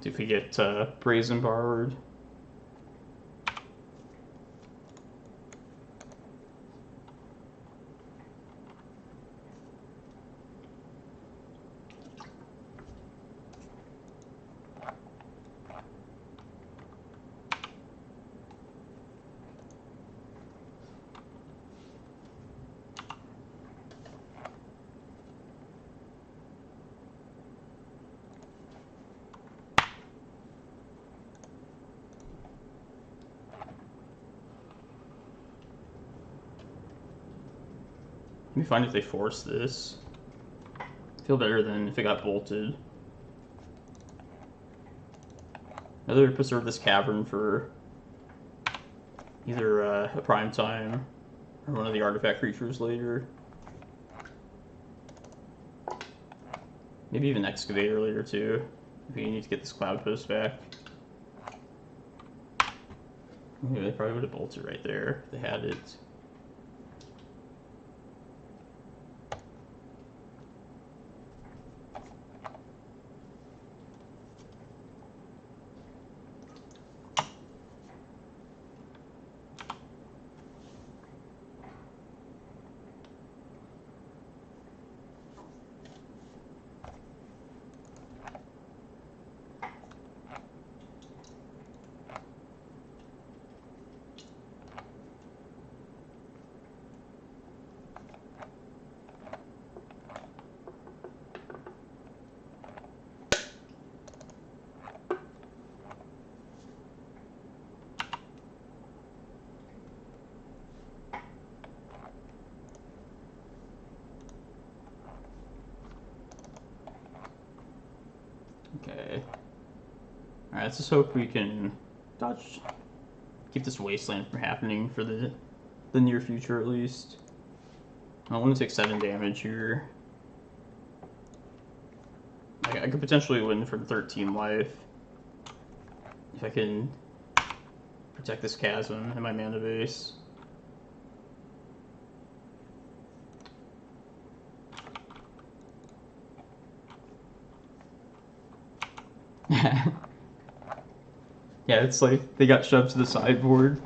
If we get Brazen Borrowed. It'd be fine if they force this. Feel better than if it got bolted. I'd rather preserve this cavern for either a prime time or one of the artifact creatures later. Maybe even excavator later too, if you need to get this Cloudpost back. Yeah, they probably would have bolted right there if they had it. Okay. Alright, let's just hope we can dodge, keep this wasteland from happening for the near future at least. I want to take 7 damage here. I could potentially win from 13 life if I can protect this chasm and my mana base. Yeah, it's like they got shoved to the sideboard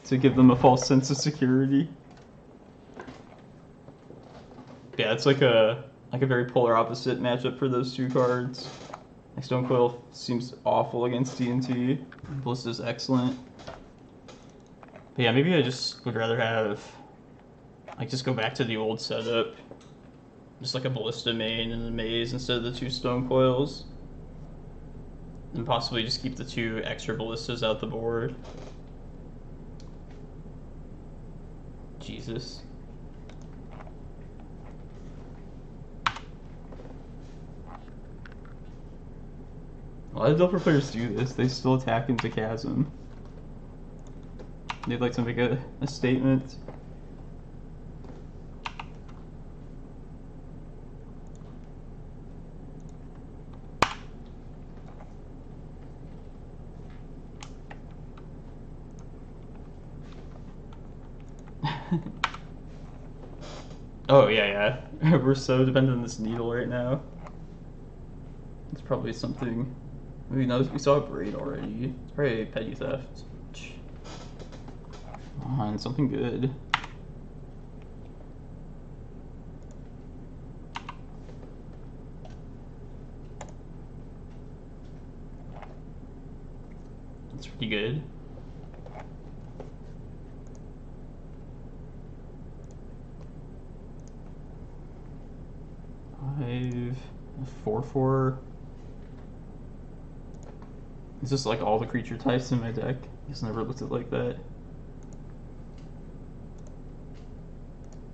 to give them a false sense of security. Yeah, it's like a very polar opposite matchup for those two cards. Like Stonecoil seems awful against TNT. Ballista's excellent. But yeah, maybe I just would rather have, like, just go back to the old setup. Just like a Ballista main and a maze instead of the 2 Stonecoils. And possibly just keep the 2 extra Ballistas out the board. Jesus. A lot of Delver players do this. They still attack into Chasm. They'd like to make a statement. Oh, yeah. We're so dependent on this needle right now. It's probably something... We saw a braid already. It's probably petty theft. Come on, something good. That's pretty good. I've a 4/4. It's just like all the creature types in my deck. I just never looked at it like that.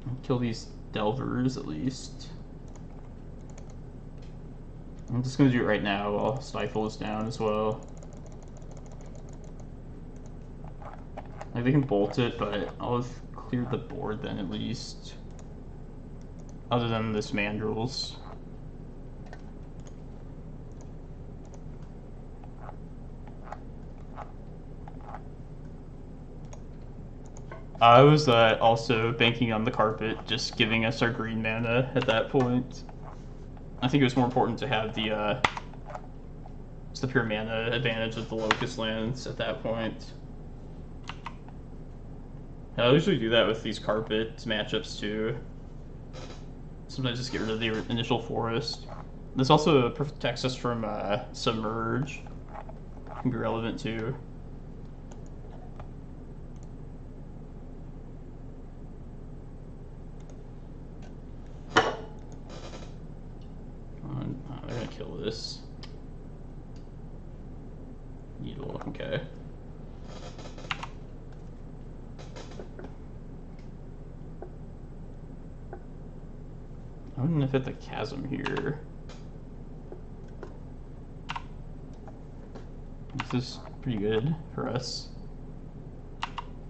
I'll kill these Delvers at least. I'm just gonna do it right now. I'll stifle this down as well. Like they can bolt it, but I'll have cleared the board then at least. Other than this Mandrills. I was also banking on the carpet, just giving us our green mana at that point. I think it was more important to have the pure mana advantage of the Locust lands at that point. I usually do that with these carpet matchups too. Sometimes just get rid of the initial forest. This also protects us from Submerge. Can be relevant too. They're gonna kill this. Needle, okay. I'm gonna hit the chasm here. This is pretty good for us.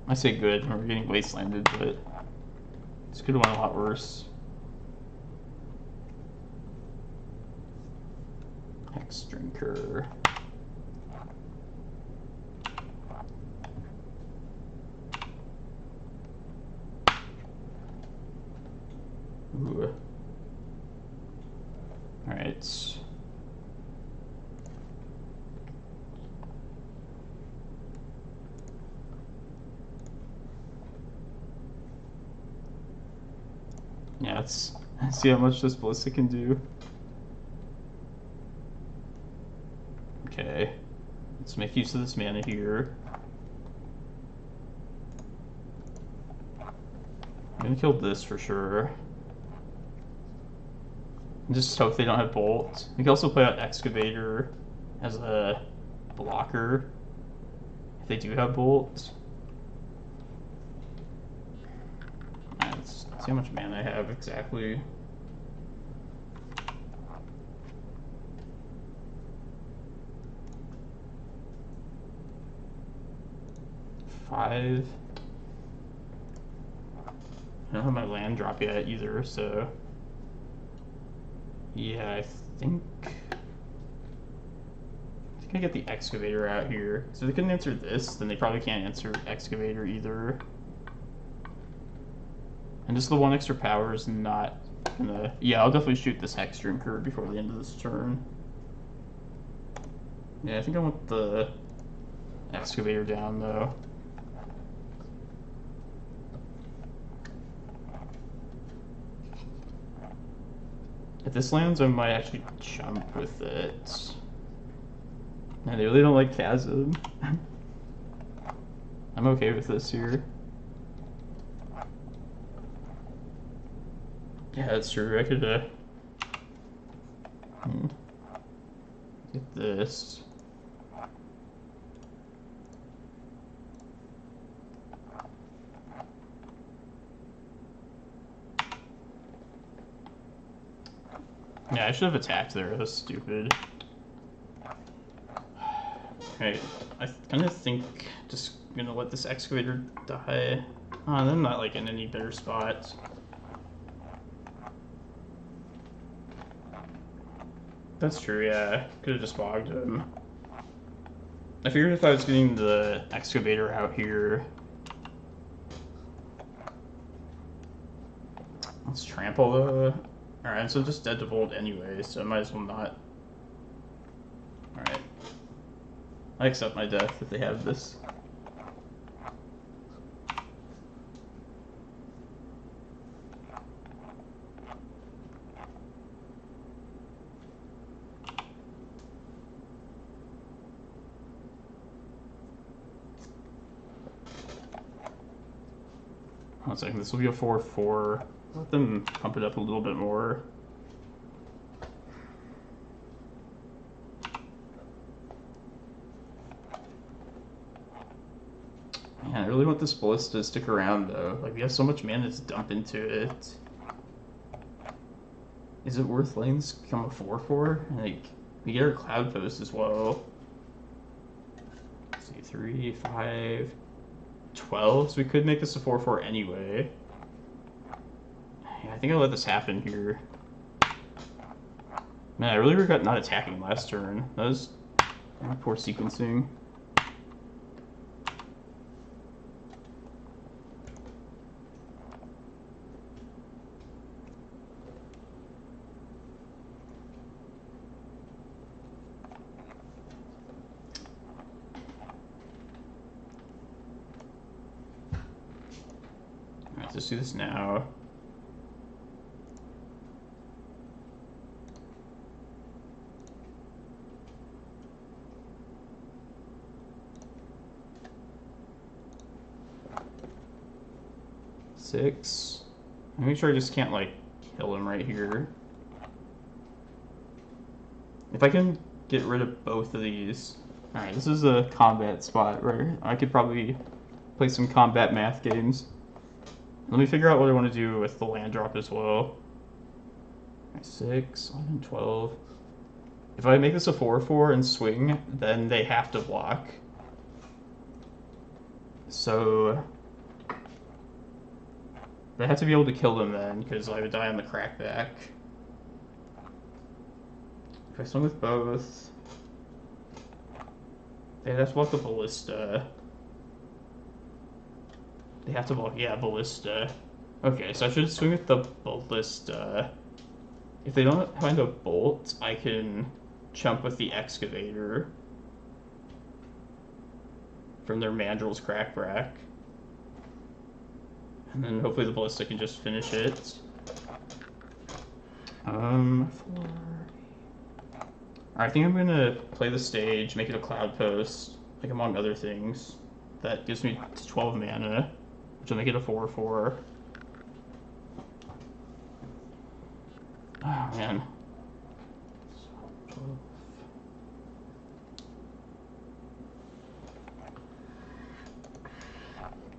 I say good, we're getting wastelanded, but this could have went a lot worse. Hex Drinker. Ooh. Alright. Yeah, let's see how much this Ballista can do. Okay. Let's make use of this mana here. I'm gonna kill this for sure. And just hope they don't have Bolt. We can also play out Excavator as a blocker if they do have Bolt. Let's see how much mana I have exactly. Five. I don't have my land drop yet either, so yeah, I think I get the Excavator out here. So they couldn't answer this, then they probably can't answer Excavator either. And just the one extra power is not gonna... Yeah, I'll definitely shoot this Hex Drinker before the end of this turn. Yeah, I think I want the Excavator down though. If this lands, I might actually jump with it. And they really don't like Chasm. I'm okay with this here. Yeah, that's true. I could get this. Yeah, I should have attacked there. That was stupid. Okay, I kind of think just gonna let this Excavator die. I'm not like in any better spot. That's true, yeah. Could have just bogged him. I figured if I was getting the Excavator out here... Let's trample the... Alright, so just dead to Bolt anyway, so I might as well not. Alright. I accept my death if they have this. One second, this will be a 4/4. Let them pump it up a little bit more. Man, I really want this Ballista to stick around though. Like, we have so much mana to dump into it. Is it worth letting this become a 4/4? Like, we get our Cloudpost as well. Let's see, 3, 5, 12. So we could make this a 4/4 anyway. Yeah, I think I'll let this happen here. Man, I really regret not attacking last turn. That was poor sequencing. Alright, let's do this now. Six. Make sure I just can't like kill him right here. If I can get rid of both of these. Alright, this is a combat spot where I could probably play some combat math games. Let me figure out what I want to do with the land drop as well. 6, 11, 12. If I make this a 4/4 and swing, then they have to block. So they have to be able to kill them then, because I would die on the crackback. If I swing with both, they have to block the ballista. They have to block, yeah, ballista. Okay, so I should swing with the ballista. If they don't find a bolt, I can chump with the excavator from their Mandrel's crackback. And then hopefully the ballista can just finish it. 4. I think I'm gonna play the stage, make it a Cloudpost, like among other things. That gives me 12 mana, which will make it a 4/4. Oh man.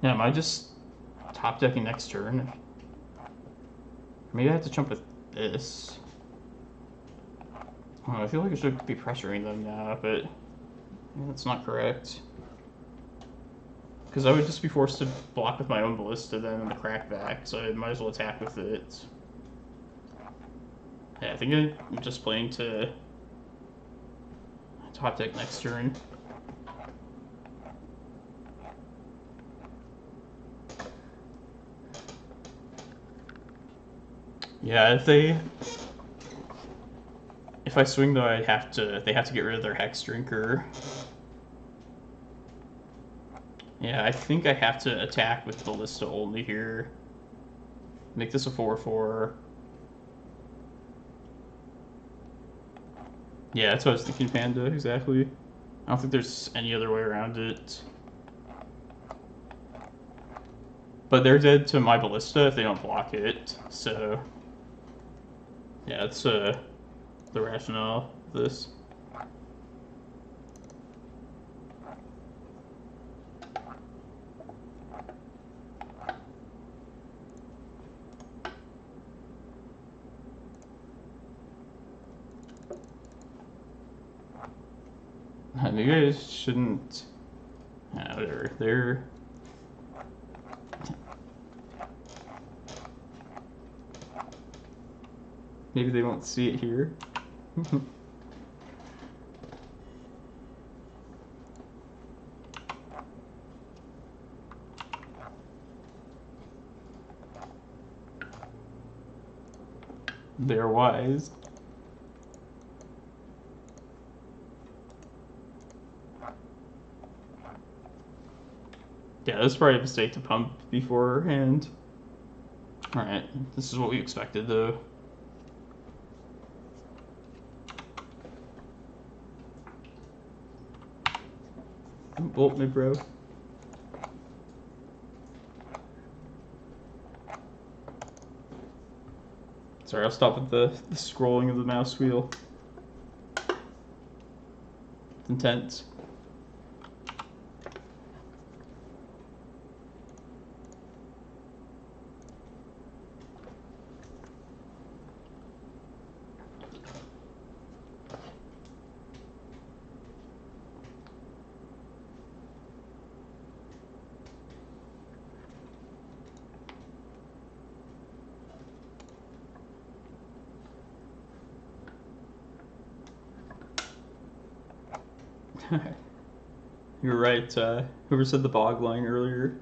Yeah, am I just top decking next turn? Maybe I have to jump with this. I feel like I should be pressuring them now, but that's not correct. Because I would just be forced to block with my own ballista then in the crackback, so I might as well attack with it. Yeah, I think I'm just playing to top deck next turn. Yeah, if I swing though, they have to get rid of their Hex Drinker. Yeah, I think I have to attack with ballista only here. Make this a 4/4. Yeah, that's what I was thinking, Panda, exactly. I don't think there's any other way around it. But they're dead to my ballista if they don't block it, so... Yeah, that's the rationale of this. Maybe I shouldn't... whatever, they're... Maybe they won't see it here. They're wise. Yeah, this is probably a mistake to pump beforehand. Alright, this is what we expected though. Bolt me, bro. Sorry, I'll stop with the scrolling of the mouse wheel. It's intense. You're right, whoever said the bog line earlier.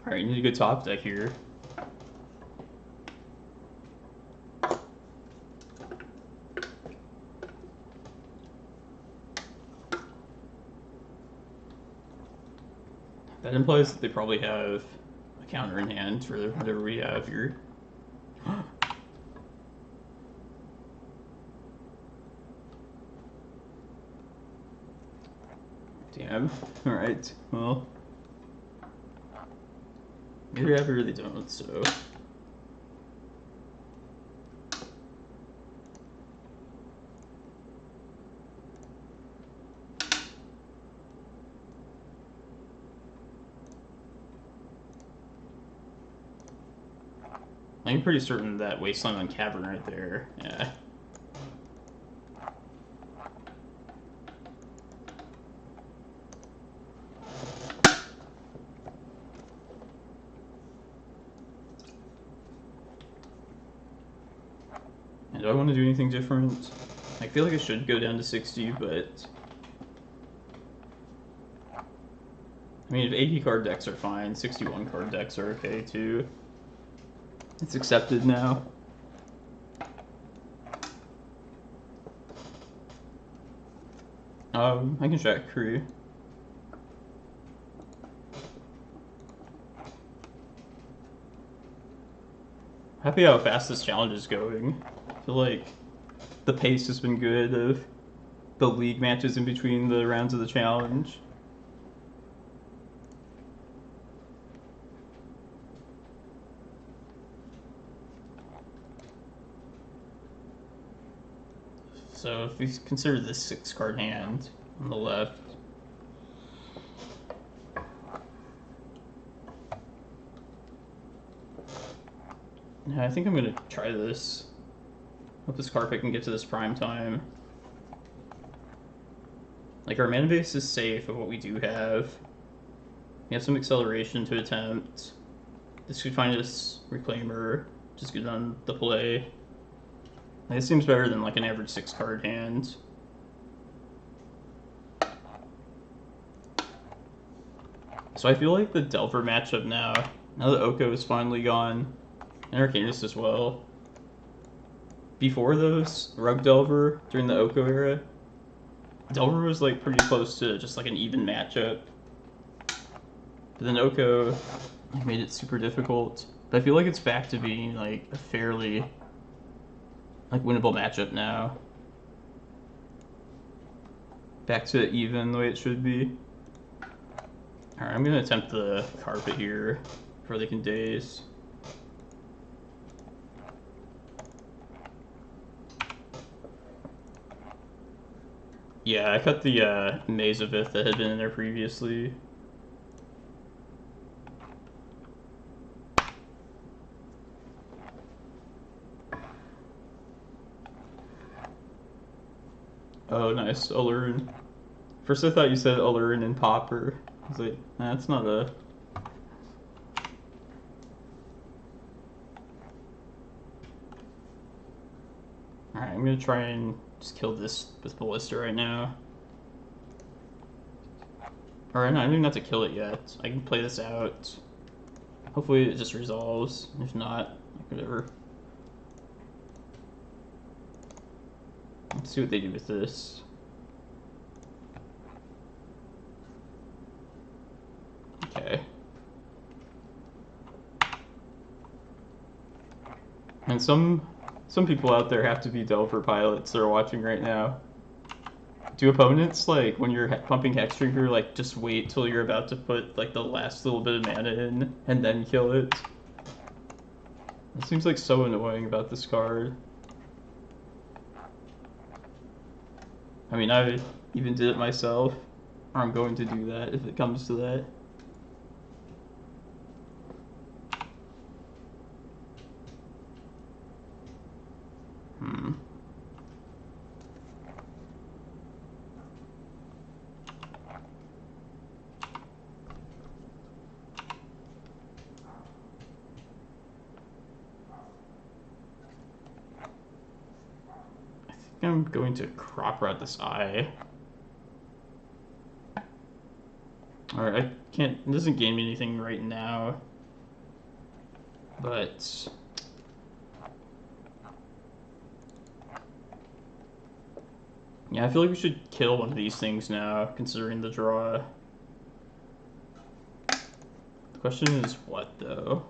Alright, you need a good top deck here. That implies that they probably have a counter in hand for whatever we have here. Damn. Alright, well. Maybe I really don't, so. I'm pretty certain that Wasteland on Cavern right there. Yeah. And do I want to do anything different? I feel like I should go down to 60, but I mean, if 80 card decks are fine, 61 card decks are okay too. It's accepted now. I can check Kree. Happy how fast this challenge is going. I feel like the pace has been good of the league matches in between the rounds of the challenge. So if we consider this 6-card hand on the left, yeah, I think I'm gonna try this. Hope this card pick can get to this prime time. Like, our mana base is safe of what we do have. We have some acceleration to attempt. This could find us Reclaimer, just good on the play. Like, it seems better than like an average 6-card hand. So I feel like the Delver matchup now that Oko is finally gone, and Arcanist as well. Before those, Rug Delver during the Oko era, Delver was like pretty close to just like an even matchup. But then Oko made it super difficult. But I feel like it's back to being like a fairly like winnable matchup now. Back to even the way it should be. Alright, I'm gonna attempt the carpet here before they can daze. Yeah, I cut the Mazavith that had been in there previously. Oh, nice. Allurin. First I thought you said Allurin and Popper. I was like, nah, that's not a... Alright, I'm gonna try and just kill this with Ballista right now. Alright, no, I don't even have to kill it yet. I can play this out. Hopefully it just resolves. If not, like, whatever. Let's see what they do with this. Okay. And some people out there have to be Delver pilots that are watching right now. Do opponents, like, when you're pumping Hexdrinker, like, just wait till you're about to put, like, the last little bit of mana in, and then kill it? It seems, like, so annoying about this card. I mean, I even did it myself, or I'm going to do that if it comes to that. I'm going to crop rot this eye. Alright, I can't, it doesn't gain me anything right now. But yeah, I feel like we should kill one of these things now, considering the draw. The question is what, though?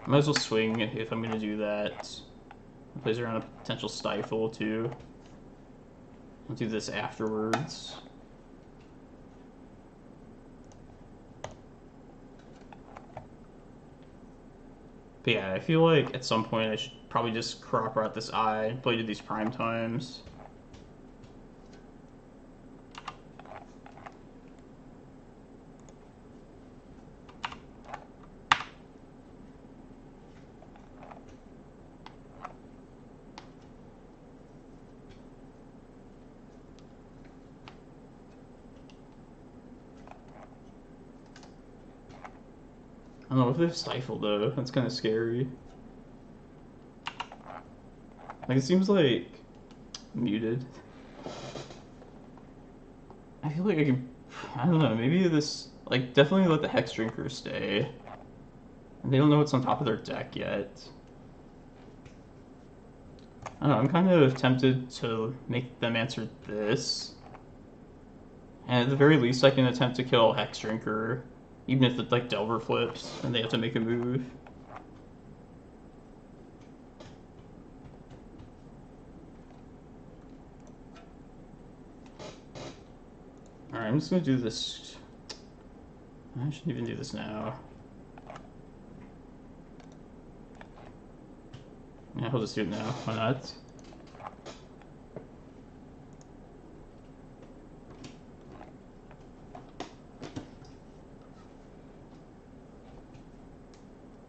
I might as well swing if I'm going to do that. It plays around a potential stifle, too. I'll do this afterwards. But yeah, I feel like at some point I should probably just crop rot this eye and play to these prime times. don't know if they have Stifle though. That's kind of scary. Like, it seems like muted. I feel like I could, I don't know, maybe this, like, definitely let the Hex Drinker stay. And they don't know what's on top of their deck yet. I don't know, I'm kind of tempted to make them answer this. And at the very least, I can attempt to kill Hex Drinker, even if the, like, Delver flips and they have to make a move. Alright, I'm just gonna do this. I shouldn't even do this now. Yeah, I'll just do it now. Why not?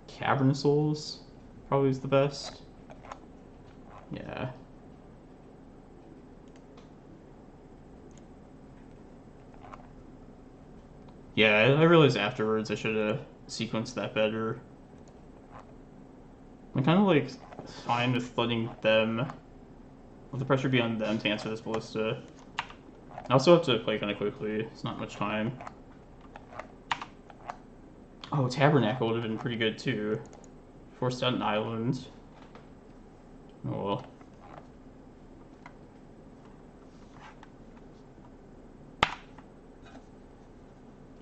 Cavern of Souls probably is the best. Yeah. Yeah, I realized afterwards I should have sequenced that better. I'm kind of like fine with letting them, let the pressure be on them to answer this ballista. I also have to play kind of quickly. It's not much time. Oh, Tabernacle would have been pretty good too. Forced out an island. Oh well.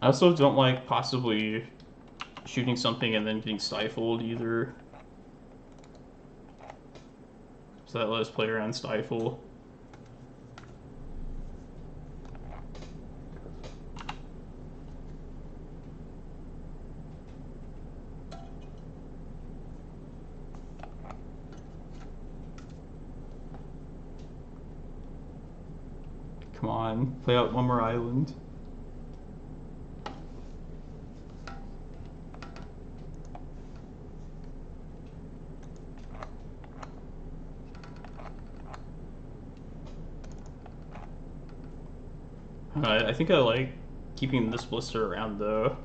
I also don't like possibly shooting something and then getting stifled either. So that lets us play around Stifle. Come on, play out one more island. I think I like keeping this blister around though.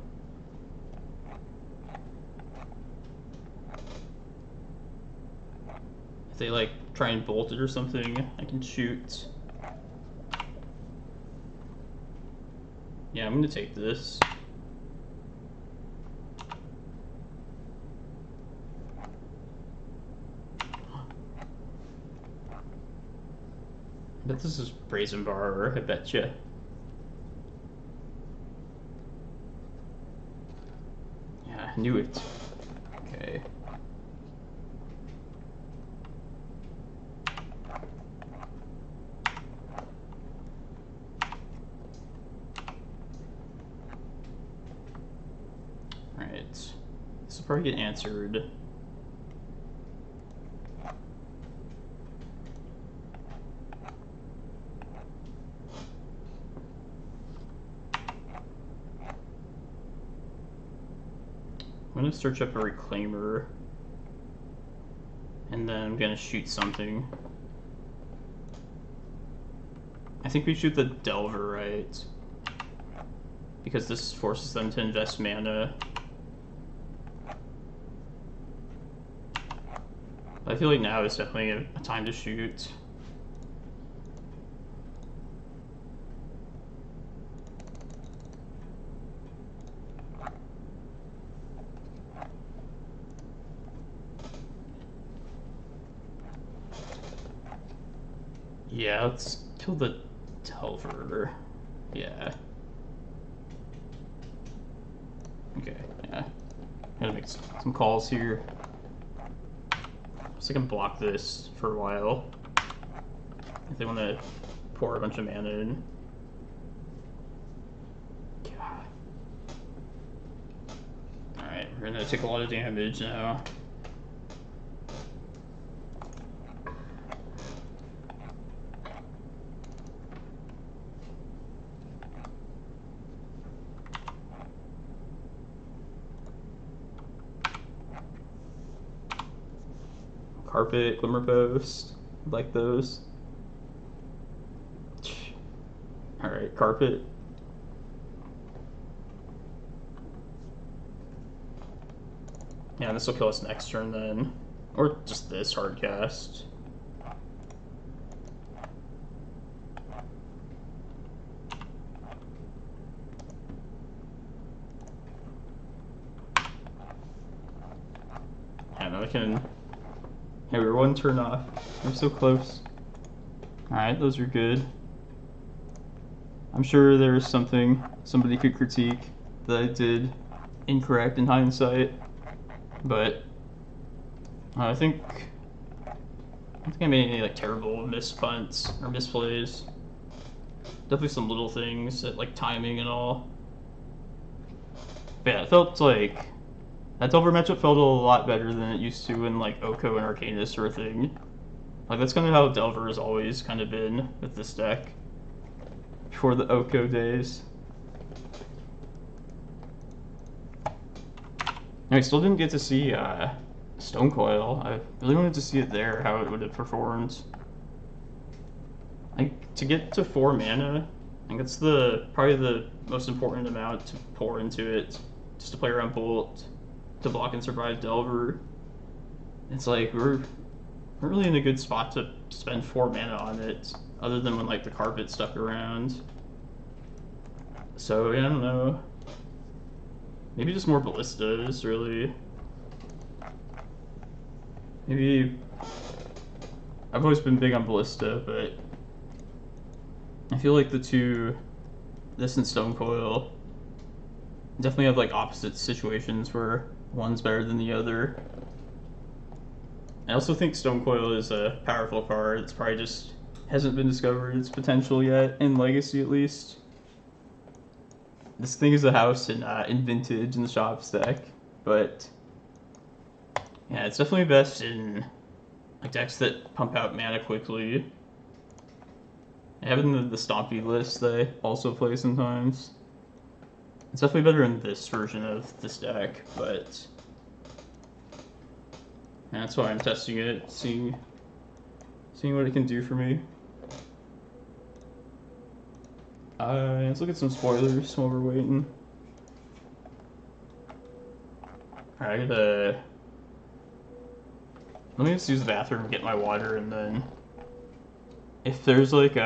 If they like try and bolt it or something, I can shoot. Yeah, I'm gonna take this. I bet this is Brazen Bar, I betcha. Yeah, I knew it. Okay. Alright. This will probably get answered. I'm gonna search up a Reclaimer, and then I'm gonna shoot something. I think we shoot the Delver, right? Because this forces them to invest mana. I feel like now is definitely a time to shoot. Yeah, let's kill the Delver. Yeah. Okay, yeah. Gotta make some calls here. So I can block this for a while. If they want to pour a bunch of mana in. God. Alright, we're gonna take a lot of damage now. Carpet, Glimmerpost, like those. Alright, Carpet. Yeah, this will kill us next turn then. Or just this hard cast. Yeah, now I can... Hey, we're one turn off. We're so close. Alright, those are good. I'm sure there's something somebody could critique that I did incorrect in hindsight, but I don't think I made any like terrible mispunts or misplays. Definitely some little things at like timing and all. But yeah, it felt like that Delver matchup felt a lot better than it used to in like Oko and Arcanist sort of thing. Like that's kind of how Delver has always kind of been with this deck. Before the Oko days. I still didn't get to see Stonecoil. I really wanted to see it there, how it would have performed. Like, to get to 4 mana, I think that's probably the most important amount to pour into it. Just to play around Bolt, to block and survive Delver. It's like, we're really in a good spot to spend 4 mana on it, other than when like the carpet stuck around. So, yeah, I don't know. Maybe just more ballistas, really. Maybe... I've always been big on ballista, but... I feel like the two... This and Stonecoil... definitely have, like, opposite situations where one's better than the other. I also think Stonecoil is a powerful card. It's probably just... hasn't been discovered its potential yet, in Legacy at least. This thing is a house in Vintage in the shop stack, but yeah, it's definitely best in like decks that pump out mana quickly. I have it in the Stompy list that I also play sometimes. It's definitely better in this version of this deck, but yeah, that's why I'm testing it, seeing what it can do for me. Let's look at some spoilers while we're waiting. Alright, I gotta... Let me just use the bathroom and get my water, and then... If there's like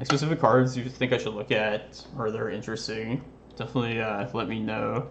specific cards you think I should look at, or they're interesting, definitely let me know.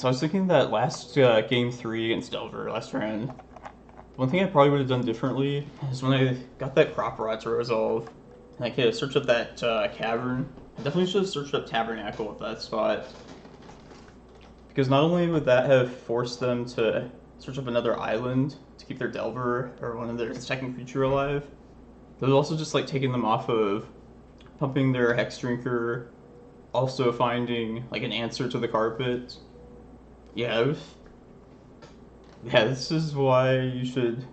So I was thinking that last game 3 against Delver last round, one thing I probably would have done differently is when I got that crop rot to resolve, and I could search up that cavern. I definitely should have searched up Tabernacle at that spot. Because not only would that have forced them to search up another island to keep their Delver or one of their second creature alive, but it was also just like taking them off of pumping their Hex Drinker, also finding like an answer to the carpet. Yeah, this is why you should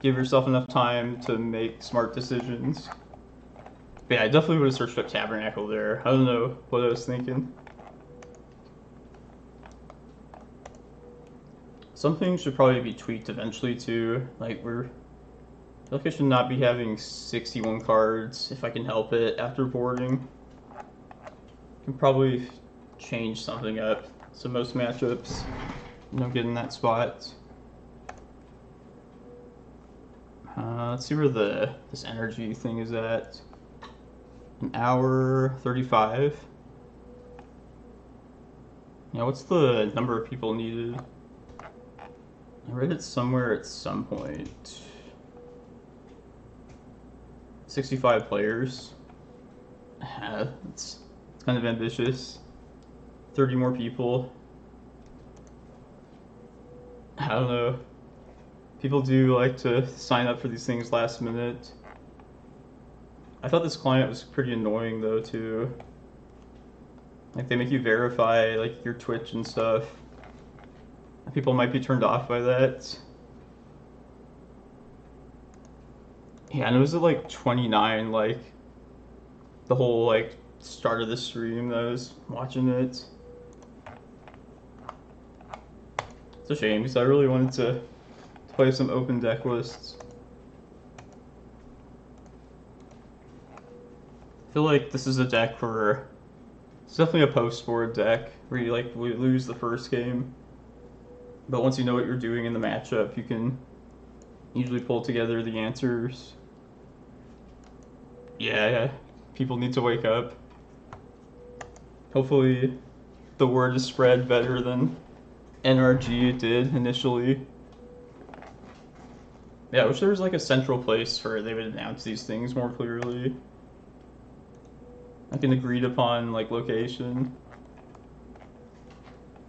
give yourself enough time to make smart decisions. But yeah, I definitely would have searched up Tabernacle there. I don't know what I was thinking. Something should probably be tweaked eventually too. Like I feel like I should not be having 61 cards if I can help it after boarding. Can probably change something up. So most matchups, get in that spot. Let's see where this energy thing is at. An hour 35. Yeah, what's the number of people needed? I read it somewhere at some point. 65 players. It's kind of ambitious. 30 more people. I don't know. People do like to sign up for these things last minute. I thought this client was pretty annoying though too. Like they make you verify like your Twitch and stuff. People might be turned off by that. Yeah, and it was at like 29, like the whole like start of the stream that I was watching it. It's a shame because I really wanted to play some open deck lists. I feel like this is a deck where it's definitely a post-board deck where you like lose the first game. But once you know what you're doing in the matchup, you can usually pull together the answers. Yeah, people need to wake up. Hopefully the word is spread better than NRG did initially. Yeah, I wish there was like a central place where they would announce these things more clearly. Like an agreed upon like location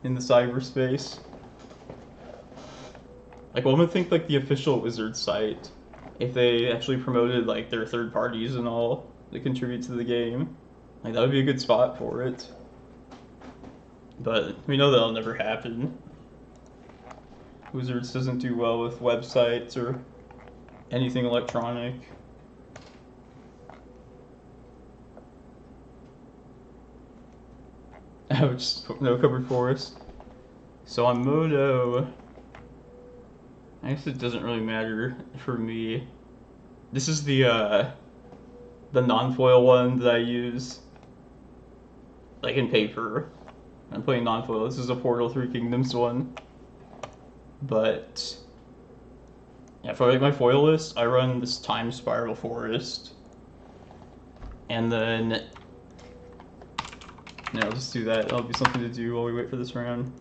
in the cyberspace. Like, one would think like the official Wizard site, if they actually promoted like their third parties and all that contribute to the game, like that would be a good spot for it. But we know that'll never happen. Wizards doesn't do well with websites or anything electronic. Ouch, no covered forest. So on Moto, I guess it doesn't really matter for me. This is the non-foil one that I use, like in paper. I'm playing non-foil. This is a Portal 3 Kingdoms one. But yeah, for like my foil list, I run this Time Spiral Forest. And then yeah, I'll just do that. That'll be something to do while we wait for this round.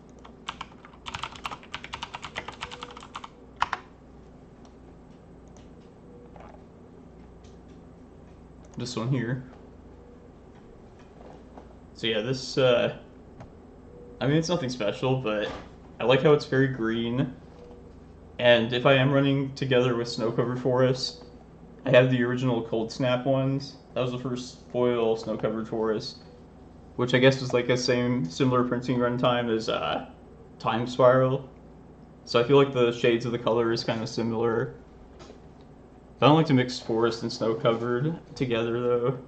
This one here. So yeah, this, I mean, it's nothing special, but I like how it's very green. And if I am running together with Snow-Covered Forest, I have the original Cold Snap ones. That was the first foil Snow-Covered Forest, which I guess was like a similar printing run time as Time Spiral. So I feel like the shades of the color is kind of similar. I don't like to mix forest and snow-covered together though.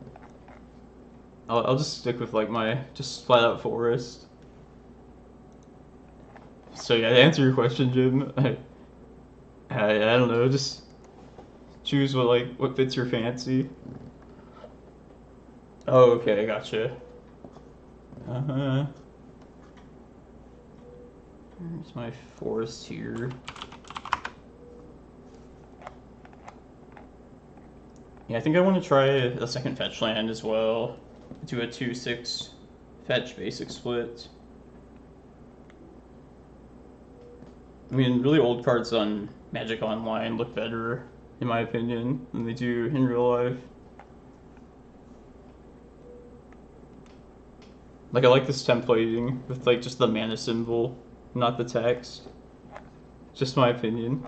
I'll just stick with like my just flat out forest. So yeah, to answer your question, Jim, I don't know, just choose what fits your fancy. Oh, okay, gotcha. There's my forest here. Yeah, I think I want to try a second fetch land as well. Do a 2/6 fetch basic split. I mean, really old cards on Magic Online look better, in my opinion, than they do in real life. Like, I like this templating with, like, just the mana symbol, not the text. Just my opinion.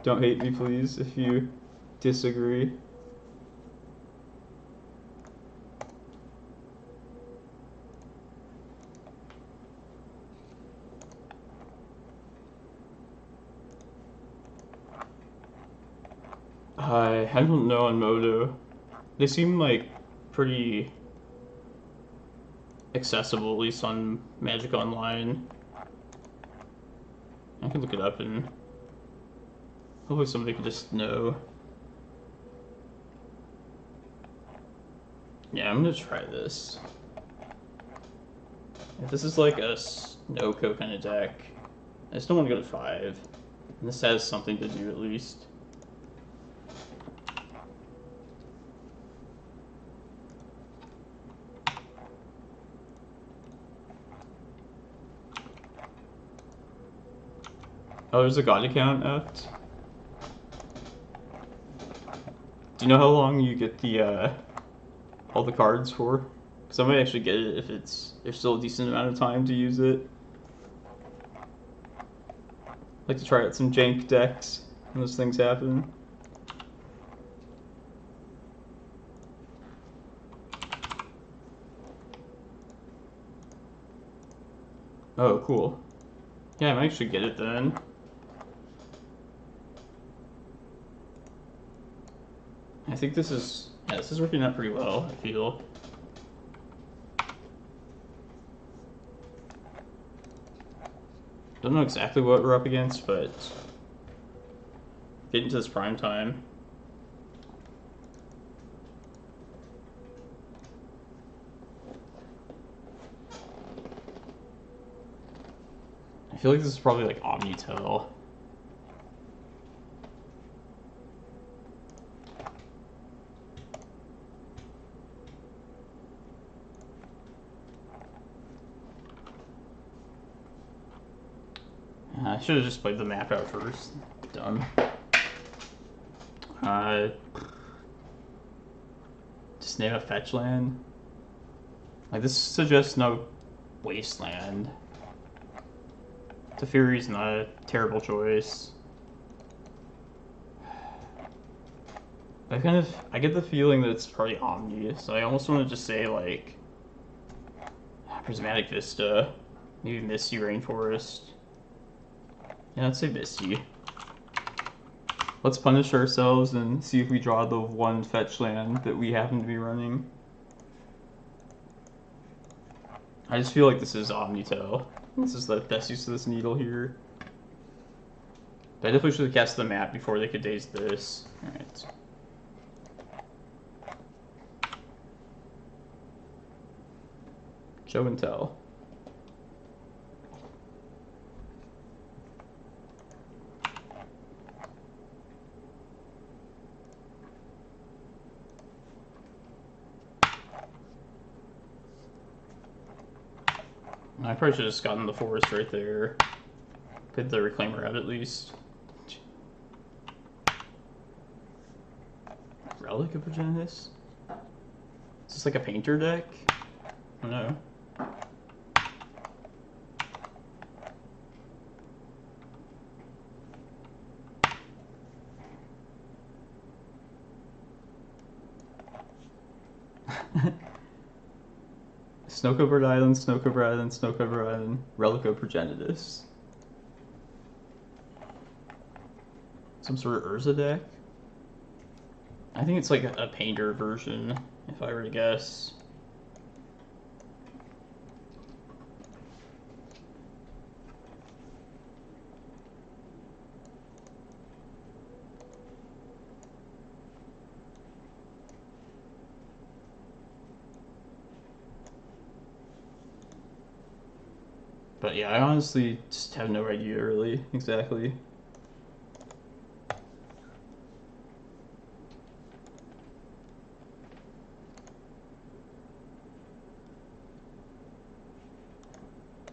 Don't hate me, please, if you disagree. I don't know on Moto. They seem like pretty accessible, at least on Magic Online. I can look it up and hopefully somebody can just know. Yeah, I'm gonna try this. If this is like a Snowco kind of deck, I just don't want to go to 5. And this has something to do at least. Oh, there's a God account out. Do you know how long you get the all the cards for? Because I might actually get it if there's still a decent amount of time to use it. Like to try out some jank decks when those things happen. Oh, cool. Yeah, I might actually get it then. I think this is working out pretty well, I feel. Don't know exactly what we're up against, but getting to this prime time. I feel like this is probably like Omnitel. I should have just played the map out first. Dumb. Just name a fetch land. Like, this suggests no wasteland. Teferi's not a terrible choice. I get the feeling that it's probably Omni, so I almost want to just say, like, Prismatic Vista, maybe Misty Rainforest. Yeah, let's say Misty. Let's punish ourselves and see if we draw the one fetch land that we happen to be running. I just feel like this is Omnitel. This is the best use of this needle here. But I definitely should have cast the map before they could daze this. Alright. Show and tell. I probably should have just gotten the forest right there. Put the Reclaimer out at least. Relic of Progenitus? Is this like a painter deck? I don't know. Snow-covered island, snow-covered island, snow-covered island, Relic of Progenitus. Some sort of Urza deck? I think it's like a painter version, if I were to guess. But yeah, I honestly just have no idea really, exactly.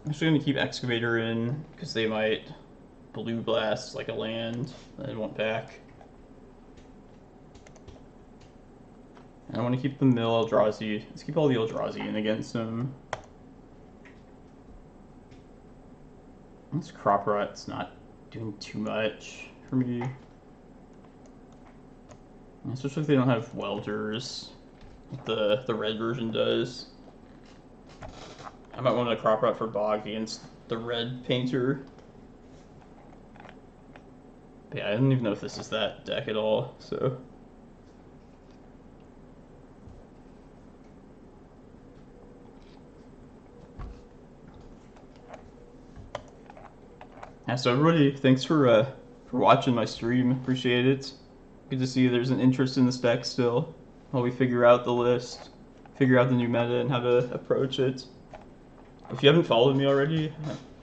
I'm actually gonna keep Excavator in, because they might blue blast like a land that I want back. And I want to keep the mill Eldrazi. Let's keep all the Eldrazi in against him. This crop rot's not doing too much for me. Especially if they don't have welders, like the red version does. I might want to crop rot for Bog against the red painter. But yeah, I don't even know if this is that deck at all, so. Yeah, so everybody, thanks for watching my stream. Appreciate it. Good to see there's an interest in this deck still, while we figure out the list, figure out the new meta and how to approach it. If you haven't followed me already,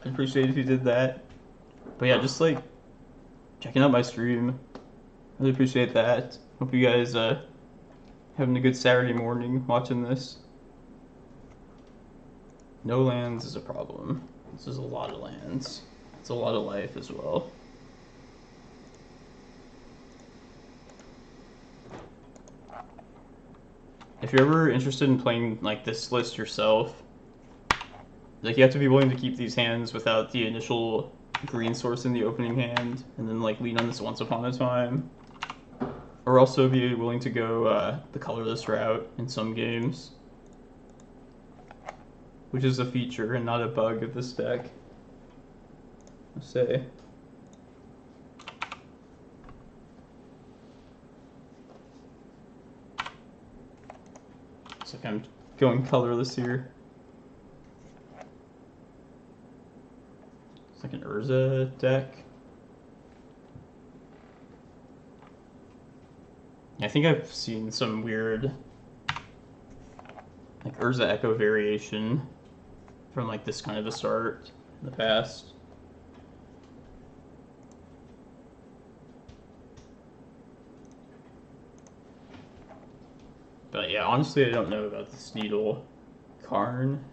I'd appreciate it if you did that. But yeah, just like checking out my stream, really appreciate that. Hope you guys having a good Saturday morning watching this. No lands is a problem. This is a lot of lands. It's a lot of life as well. If you're ever interested in playing like this list yourself, like you have to be willing to keep these hands without the initial green source in the opening hand, and then like lean on this once upon a time, or also be willing to go the colorless route in some games, which is a feature and not a bug of this deck, I'll say. Like I'm going colorless here. It's like an Urza deck. I think I've seen some weird like Urza Echo variation from like this kind of a start in the past. But yeah, honestly, I don't know about this Needle Karn.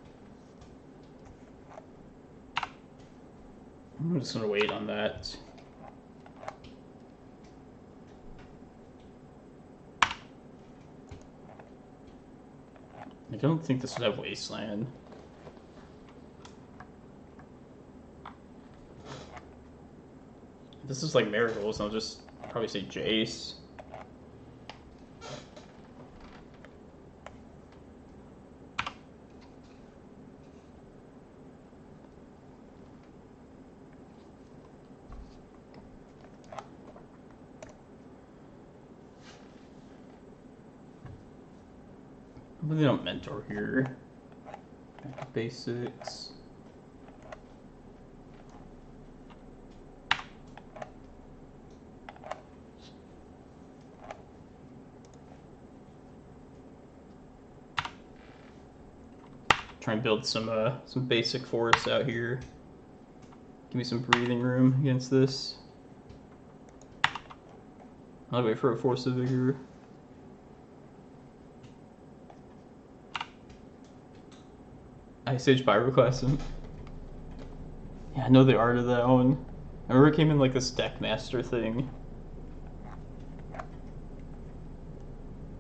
I'm just gonna wait on that. I don't think this would have Wasteland. If this is like Marigolds, I'll just probably say Jace. They don't mentor here. Basics. Try and build some basic forests out here. Give me some breathing room against this. I'll wait for a Force of Vigor. Ice Age Pyroclasm. Yeah, I know the art of that one. I remember it came in like this Deckmaster thing.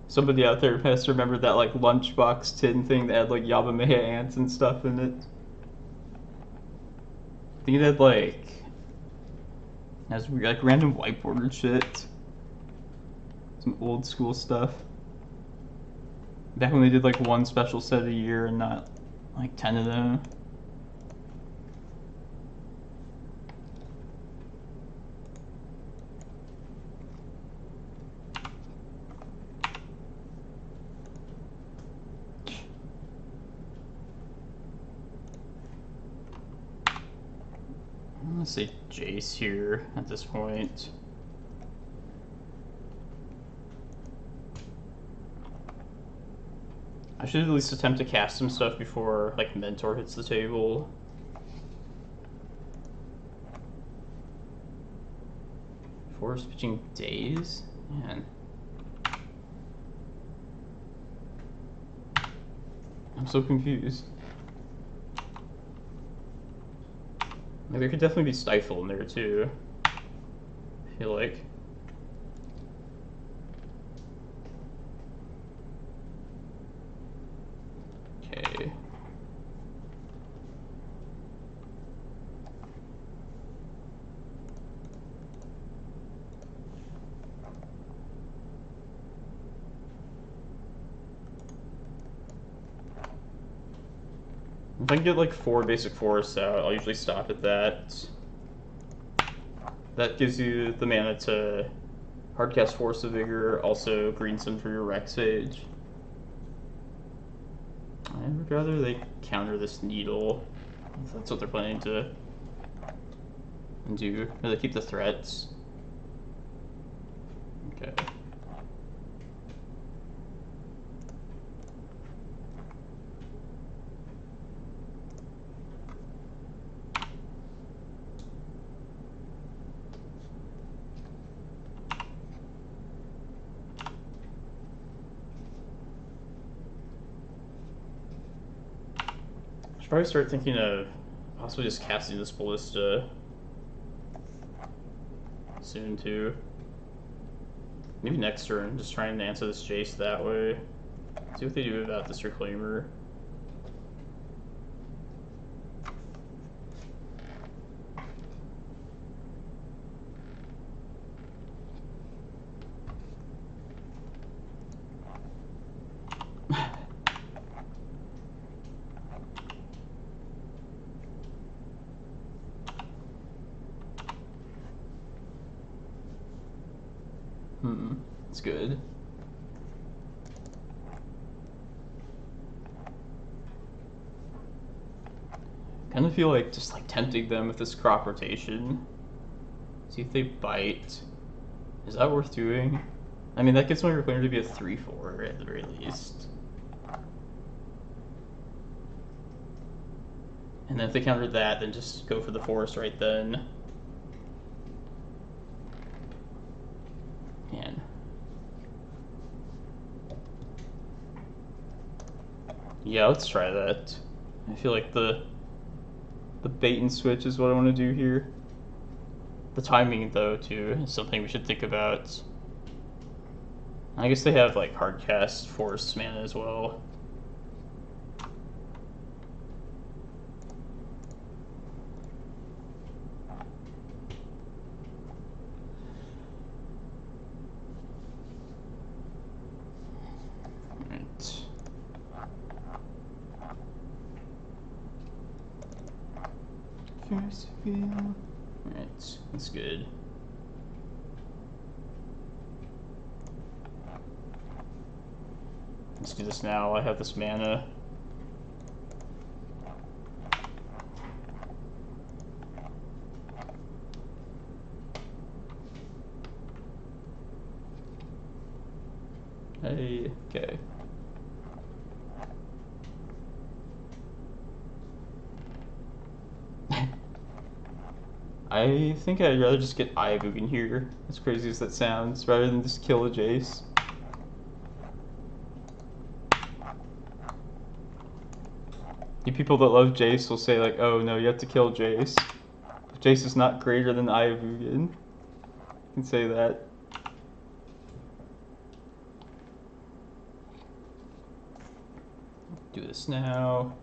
Somebody out there has to remember that like lunchbox tin thing that had like Yabamaha ants and stuff in it. I think it had like random whiteboard shit. Some old school stuff. Back when they did like one special set a year and not like 10 of them. I'm gonna say Jace here at this point. I should at least attempt to cast some stuff before like Mentor hits the table. Forest pitching Daze? Man. I'm so confused. Like, there could definitely be Stifle in there too, I feel like. Okay. If I can get like 4 basic forests out, I'll usually stop at that. That gives you the mana to hardcast Force of Vigor, also green some for your Rec Sage. I would rather they counter this Needle, if that's what they're planning to do. Or they keep the threats. Okay. Probably start thinking of possibly just casting this Ballista soon too. Maybe next turn, just trying to answer this Jace that way. See what they do about this Reclaimer. It's good. Kind of feel like just like tempting them with this crop rotation. See if they bite. Is that worth doing? I mean, that gets my Reclaimer to be a 3/4 at the very least. And then if they counter that, then just go for the forest right then. Man. Yeah, let's try that. I feel like the bait and switch is what I want to do here. The timing, though, too, is something we should think about. I guess they have, like, hardcast force mana as well. Alright, that's good. Let's do this now. I have this mana. Hey, okay. I think I'd rather just get Eye of Ugin here, as crazy as that sounds, rather than just kill a Jace. You people that love Jace will say like, oh no, you have to kill Jace. If Jace is not greater than Eye of Ugin. You can say that. Do this now.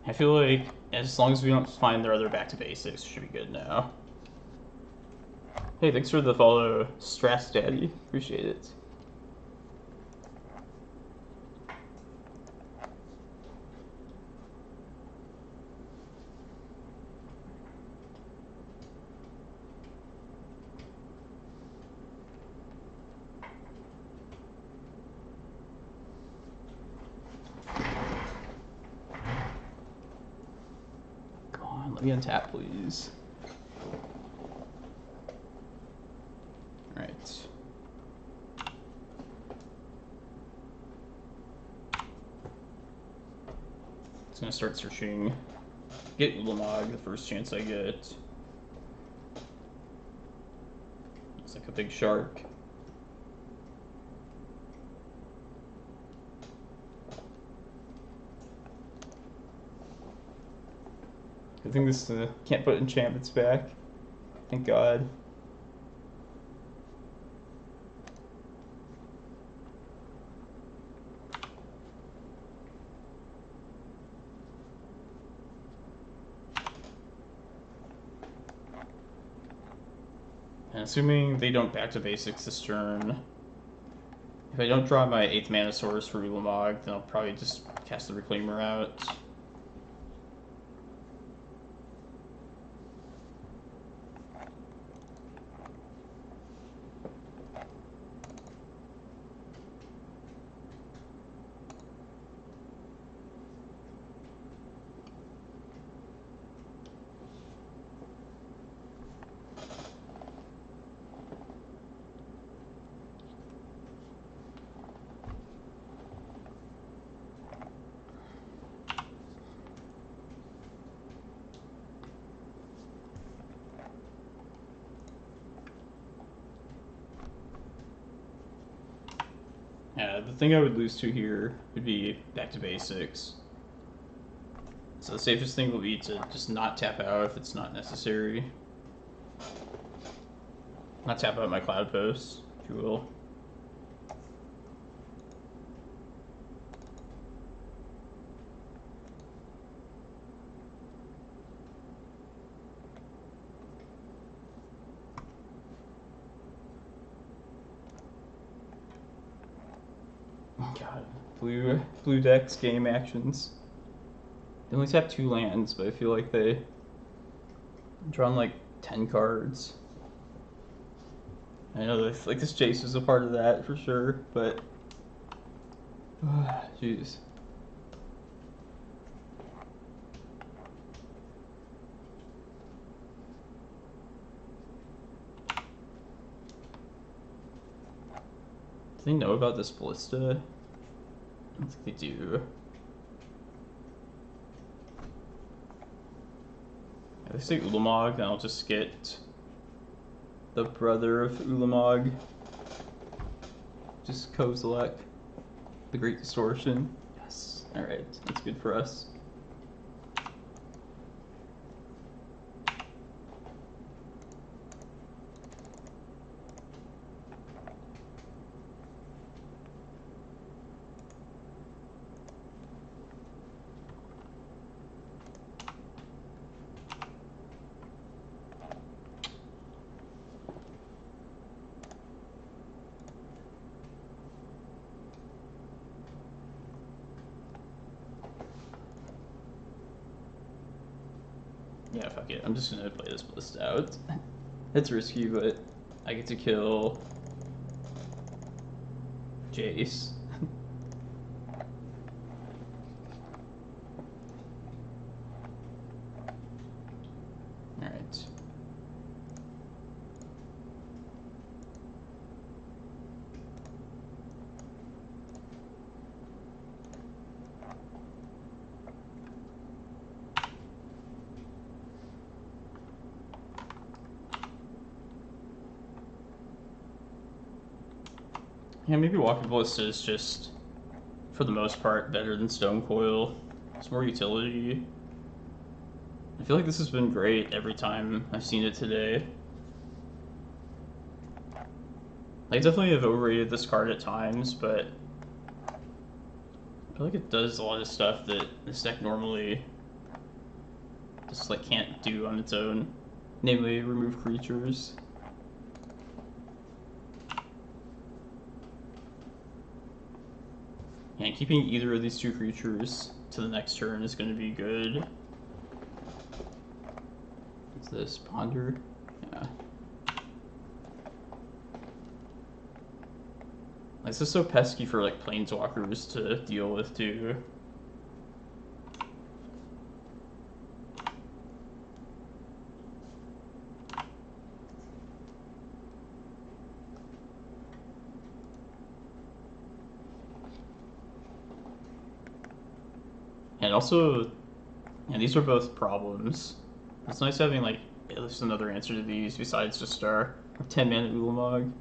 I feel like as long as we don't find their other back to basics, we should be good now. Hey, thanks for the follow, Strass Daddy. Appreciate it. Let me untap, please. Alright. Just gonna start searching. Get Ulamog the first chance I get. Looks like a big shark. I think this can't put enchantments back. Thank God. And assuming they don't back to basics this turn, if I don't draw my 8th mana source for Ulamog, then I'll probably just cast the Reclaimer out. Yeah, the thing I would lose to here would be back to basics. So the safest thing will be to just not tap out if it's not necessary. Not tap out my Cloudpost, if you will. God, blue decks game actions. They only tap 2 lands, but I feel like they drawn like 10 cards. I know this, like this Jace was a part of that for sure, but jeez. Do they know about this Ballista? I don't think they do. If they say Ulamog, then I'll just get the brother of Ulamog. Just Kozilek. The Great Distortion. Yes. Alright, that's good for us. Yeah, fuck it. I'm just gonna play this list out. It's risky, but I get to kill Jace. Alright. Yeah, maybe Walking Ballista is just, for the most part, better than Stonecoil. It's more utility. I feel like this has been great every time I've seen it today. I definitely have overrated this card at times, but I feel like it does a lot of stuff that this deck normally just like can't do on its own. Namely, remove creatures. And keeping either of these 2 creatures to the next turn is going to be good. What's this? Ponder? Yeah. This is so pesky for like planeswalkers to deal with too. And also, yeah, these are both problems. It's nice having like at least another answer to these besides just our 10-mana Ulamog.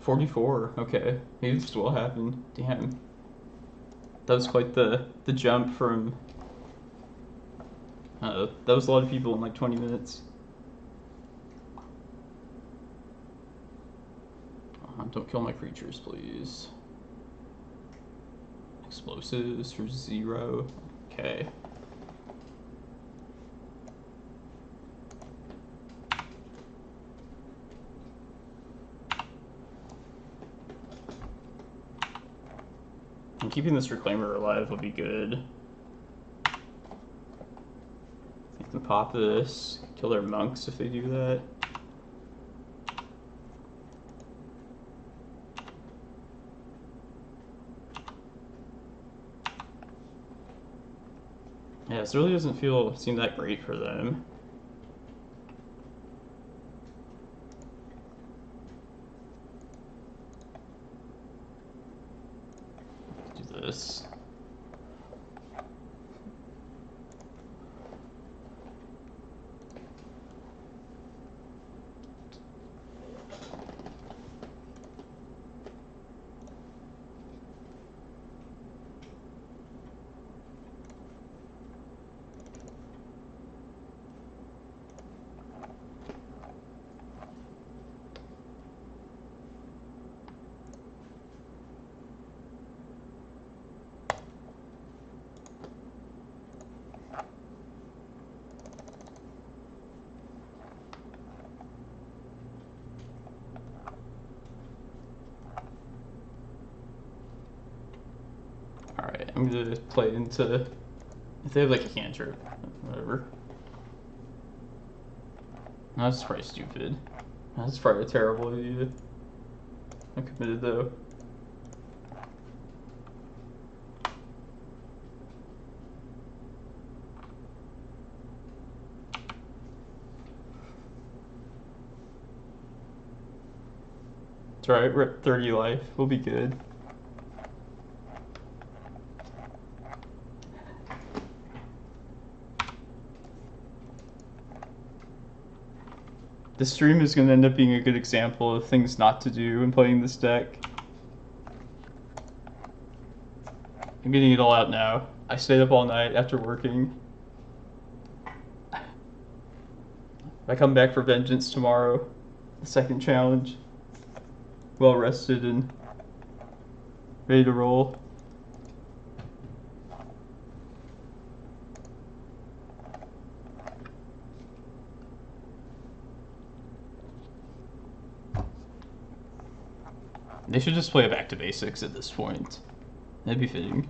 44. Okay, maybe this will happen. Damn, that was quite the jump from. That was a lot of people in like 20 minutes. Don't kill my creatures, please. Explosives for 0. Okay. And keeping this Reclaimer alive will be good. Make them pop this. Kill their monks if they do that. Yeah, this really doesn't seem that great for them. Let's do this. Alright, I'm gonna play into, if they have like a cantrip, whatever. No, that's probably stupid. That's probably a terrible idea. I'm committed though. It's alright, we're at 30 life, we'll be good. This stream is going to end up being a good example of things not to do when playing this deck. I'm getting it all out now. I stayed up all night after working. I come back for vengeance tomorrow, the second challenge. Well rested and ready to roll. They should just play it back to basics at this point. That'd be fitting.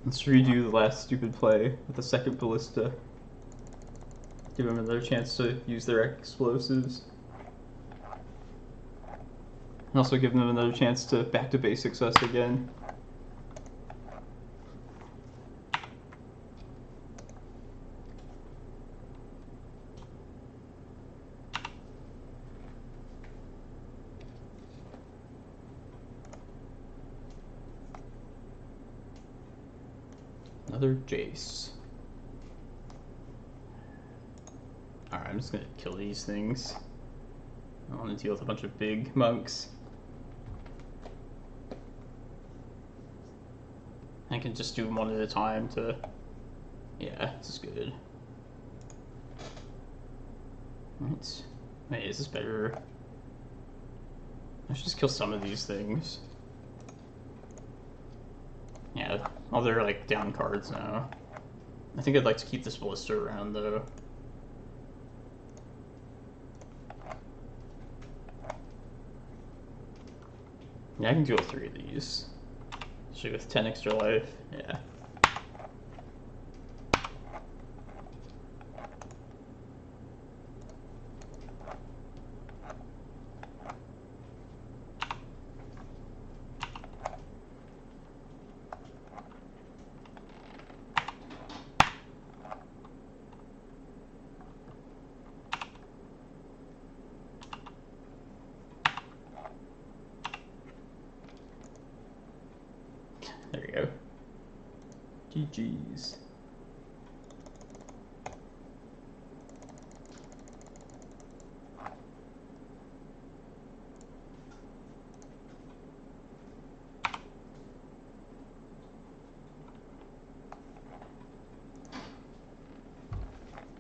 Let's redo the last stupid play with the second ballista. Give them another chance to use their explosives. And also give them another chance to back to basics us again. Another Jace. Alright, I'm just gonna kill these things. I don't want to deal with a bunch of big monks. I can just do them one at a time to... Yeah, this is good. Right. Wait, is this better? I should just kill some of these things. Yeah, all their like down cards now. I think I'd like to keep this ballista around though. Yeah, I can deal with 3 of these. Shoot, with 10 extra life, yeah. There you go. GG's.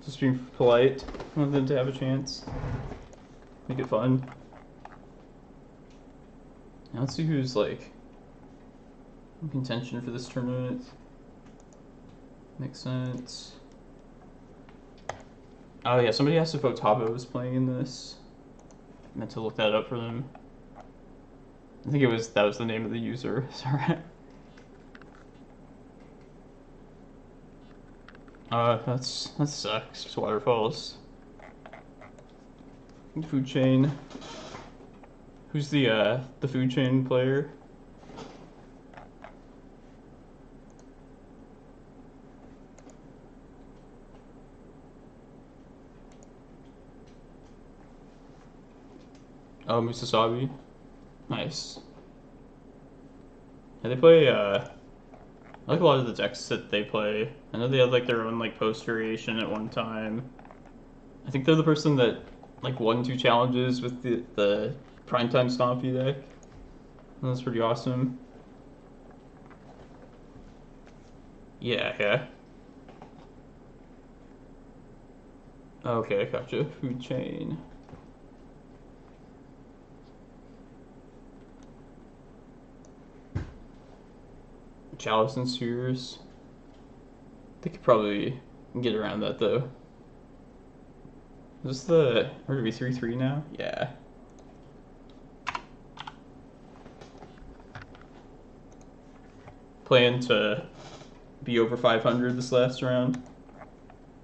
Just being polite. I want them to have a chance. Make it fun. Now let's see who's like in contention for this tournament. Makes sense. Oh yeah, somebody asked if Otabo was playing in this. I meant to look that up for them. I think that was the name of the user. Sorry. That sucks. Just waterfalls. Food chain. Who's the food chain player? Oh, Musasabi. Nice. Yeah, they play, I like a lot of the decks that they play. I know they had, like, their own, like, post variation at one time. I think they're the person that, like, won 2 challenges with the Primetime Stompy deck. That's pretty awesome. Yeah. Okay, gotcha. Food chain. Chalice and Spheres. They could probably get around that though. Is this the... Are we 3-3 now? Yeah. Plan to be over 500 this last round.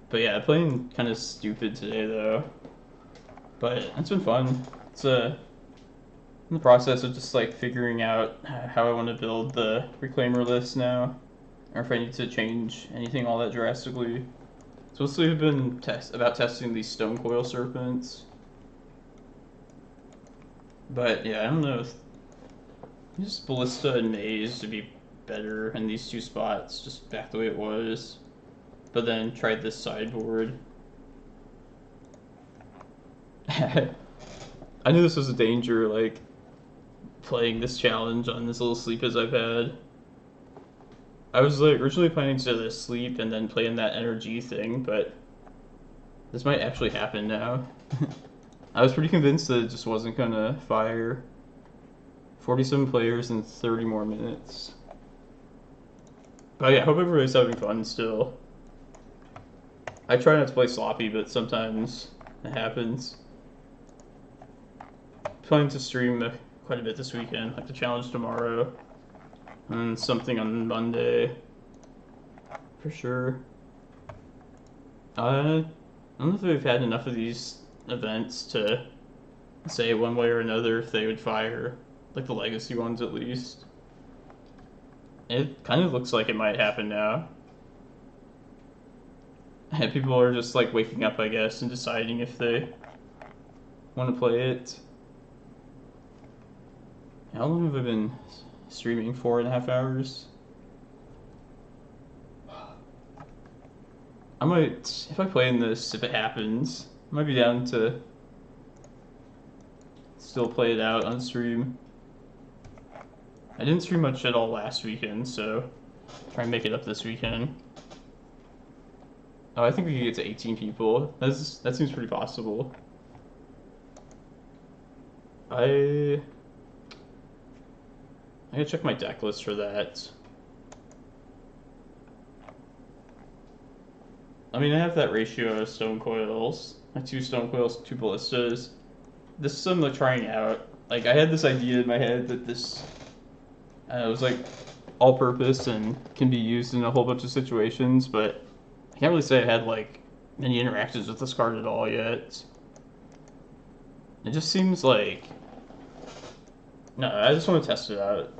But yeah, playing kind of stupid today though. But it's been fun. It's in the process of just like figuring out how I want to build the Reclaimer list now, or if I need to change anything all that drastically. So mostly I've been testing these Stonecoil Serpents. But yeah, I don't know if just Ballista and Maze to be better in these 2 spots, just back the way it was. But then tried this sideboard. I knew this was a danger, like, playing this challenge on as little sleep as I've had. I was like originally planning to sleep and then play in that NRG thing, but this might actually happen now. I was pretty convinced that it just wasn't gonna fire. 47 players in 30 more minutes. But yeah, I hope everybody's having fun still. I try not to play sloppy, but sometimes it happens. Planning to stream quite a bit this weekend, like the challenge tomorrow, and something on Monday, for sure. I don't know if we've had enough of these events to say one way or another if they would fire, like the legacy ones at least. It kind of looks like it might happen now. And people are just like waking up, I guess, and deciding if they want to play it. How long have I been streaming? 4.5 hours? I might, if I play in this, if it happens, I might be down to still play it out on stream. I didn't stream much at all last weekend, so Try and make it up this weekend. Oh, I think we can get to 18 people. That seems pretty possible. I gotta check my deck list for that. I mean, I have that ratio of Stonecoils. My 2 Stonecoils, 2 Ballistas. This is something I'm trying out. Like, I had this idea in my head that this was like all-purpose and can be used in a whole bunch of situations, but I can't really say I had like many interactions with this card at all yet. It just seems like... No, I just want to test it out.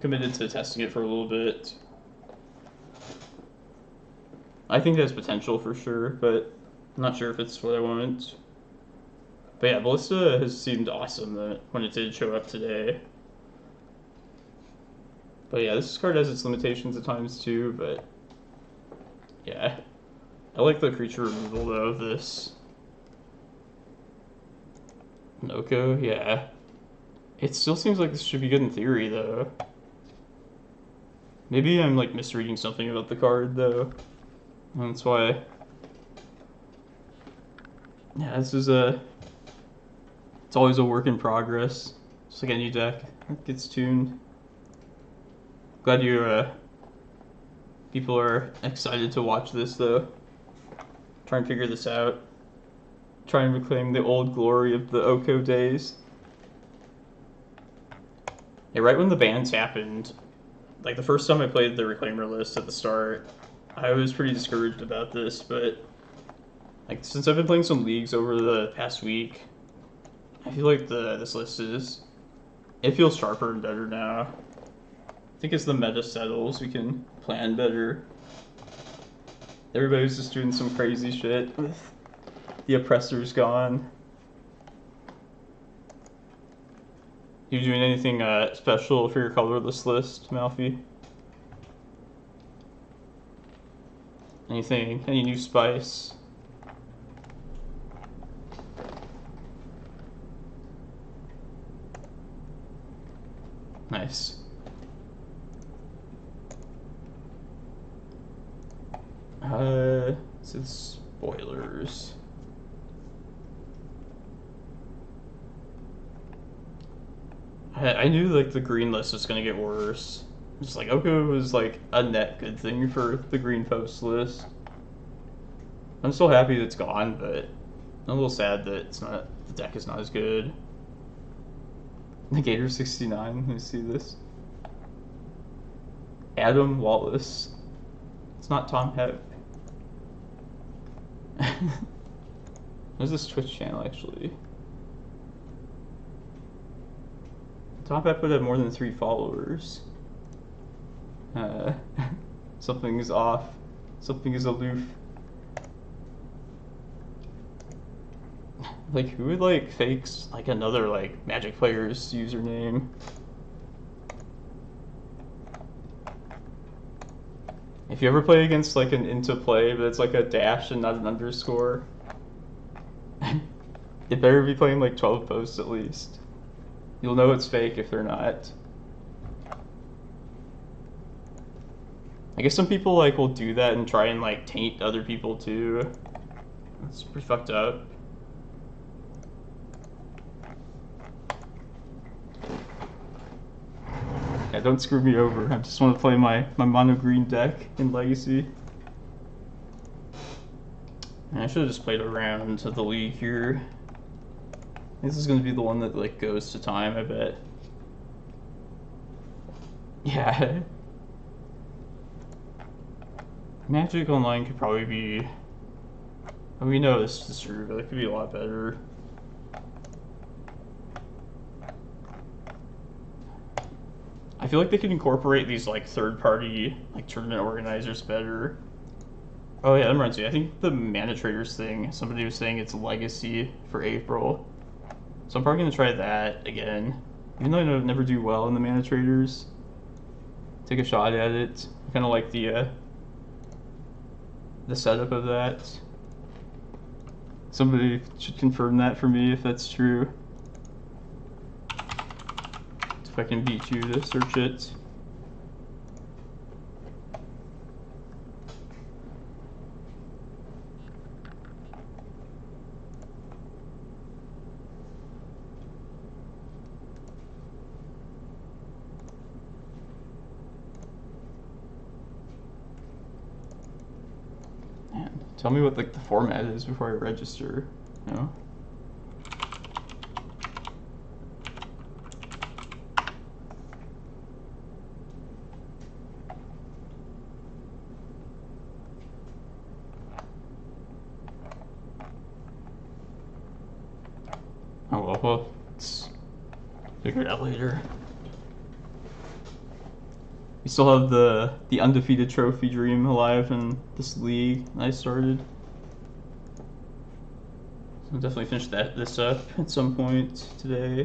Committed to testing it for a little bit. I think it has potential for sure, but I'm not sure if it's what I want. But yeah, Ballista has seemed awesome when it did show up today. But yeah, this card has its limitations at times too, but yeah. I like the creature removal though of this. Noko, yeah. It still seems like this should be good in theory though. Maybe I'm like misreading something about the card though. That's why. Yeah, this is it's always a work in progress. Just like any deck that gets tuned. Glad you people are excited to watch this though. Try and figure this out. Try and reclaim the old glory of the Oko days. Yeah, right when the bans happened, like the first time I played the Reclaimer list at the start, I was pretty discouraged about this, but like since I've been playing some leagues over the past week, I feel like this list it feels sharper and better now. I think as the meta settles, we can plan better. Everybody's just doing some crazy shit with the oppressors gone. You doing anything special for your colorless list, Malfi? Anything? Any new spice? Nice. This is spoilers. I knew like the green list was gonna get worse. Just like Oko was like a net good thing for the green post list. I'm still happy that it's gone, but I'm a little sad that the deck is not as good. Negator 69, let me see this. Adam Wallace. It's not Tom Heck. What's this Twitch channel actually? Tom Heck would have more than 3 followers. Something is off. Something is aloof. Like, who would like fakes like another like Magic player's username? If you ever play against like an into play, but it's like a dash and not an underscore, it better be playing like 12 posts at least. You'll know it's fake if they're not. I guess some people like will do that and try and like taint other people too. That's pretty fucked up. Yeah, don't screw me over. I just want to play my mono green deck in Legacy. And I should have just played a round of the league here. This is going to be the one that like goes to time, I bet. Yeah. Magic Online could probably be... We know this is true, but it could be a lot better. I feel like they could incorporate these like third-party like tournament organizers better. Oh yeah, that reminds me. I think the Mana Traders thing, somebody was saying it's Legacy for April. So I'm probably going to try that again. Even though I never do well in the Mana Traders. Take a shot at it. I kind of like the setup of that. Somebody should confirm that for me if that's true. If I can beat you to search it. Tell me what like the format is before I register. No. Oh well, let's figure it out later. We still have the undefeated trophy dream alive in this league I started. So I'll definitely finish this up at some point today.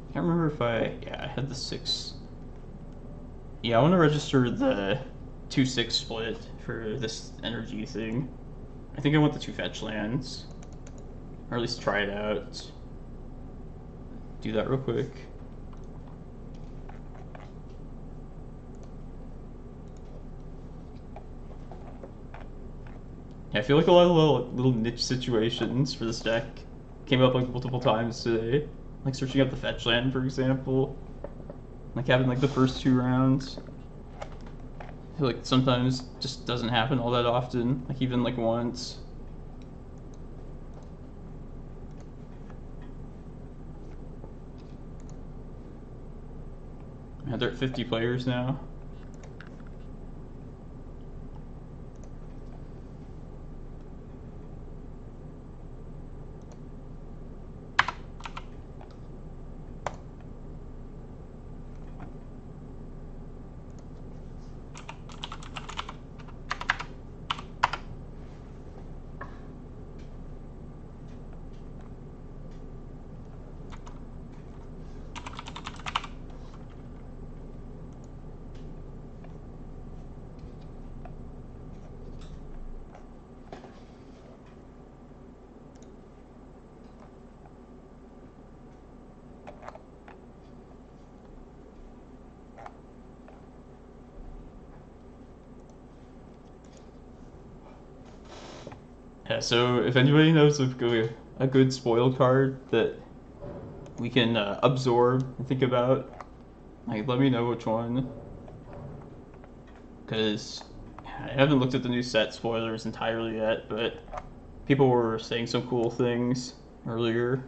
I can't remember if I had the 6. Yeah, I want to register the 2-6 split for this NRG thing. I think I want the 2 fetch lands, or at least try it out. Do that real quick. Yeah, I feel like a lot of little niche situations for this deck came up like multiple times today. Like searching up the fetch land, for example. Like having like the first 2 rounds. I feel like sometimes just doesn't happen all that often. Like even like once. Yeah, they're at 50 players now. Yeah, so if anybody knows of a good spoiled card that we can absorb and think about, like let me know which one. Because I haven't looked at the new set spoilers entirely yet, but people were saying some cool things earlier.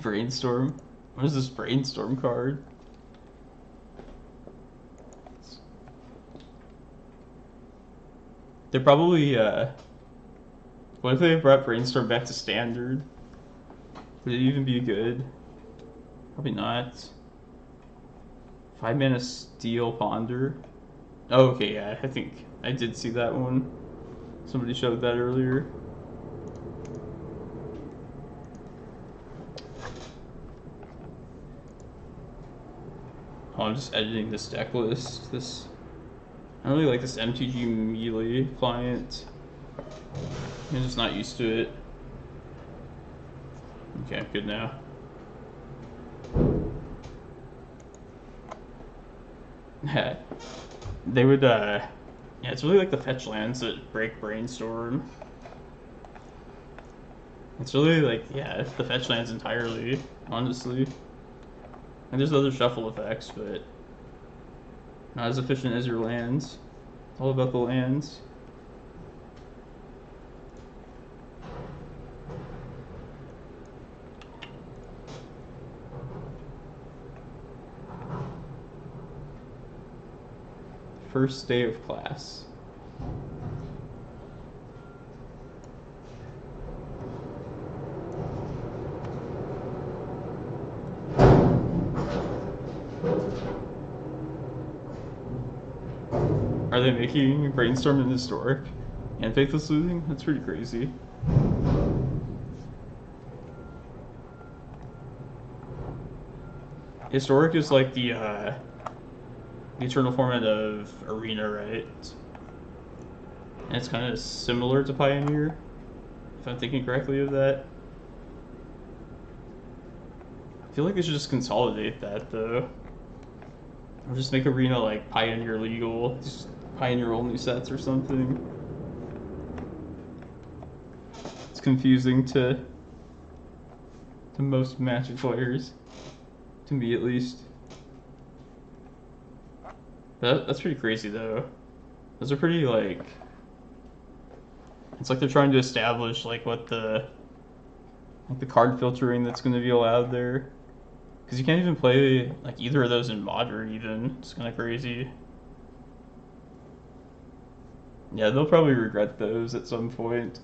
Brainstorm? What is this Brainstorm card? They're probably, what if they brought Brainstorm back to standard? Would it even be good? Probably not. 5 mana Steel Ponder. Oh, okay, yeah, I think I did see that one. Somebody showed that earlier. Oh, I'm just editing this deck list. I really like this MTG Melee client. I'm just not used to it. Okay, good now. They would, yeah, it's really like the fetch lands that break Brainstorm. It's really like, yeah, the fetch lands entirely, honestly. And there's other shuffle effects, but not as efficient as your lands. It's all about the lands. First day of class. Are they making Brainstorm and Historic and Faithless Losing? That's pretty crazy. Historic is like the eternal format of Arena, right? And it's kind of similar to Pioneer, if I'm thinking correctly of that. I feel like they should just consolidate that, though. Or just make Arena like Pioneer legal, just Pioneer only sets or something. It's confusing to most Magic players, to me at least. But that's pretty crazy though. Those are pretty, like... It's like they're trying to establish, like, what the... Like, the card filtering that's going to be allowed there. Because you can't even play, like, either of those in Modern, even. It's kind of crazy. Yeah, they'll probably regret those at some point.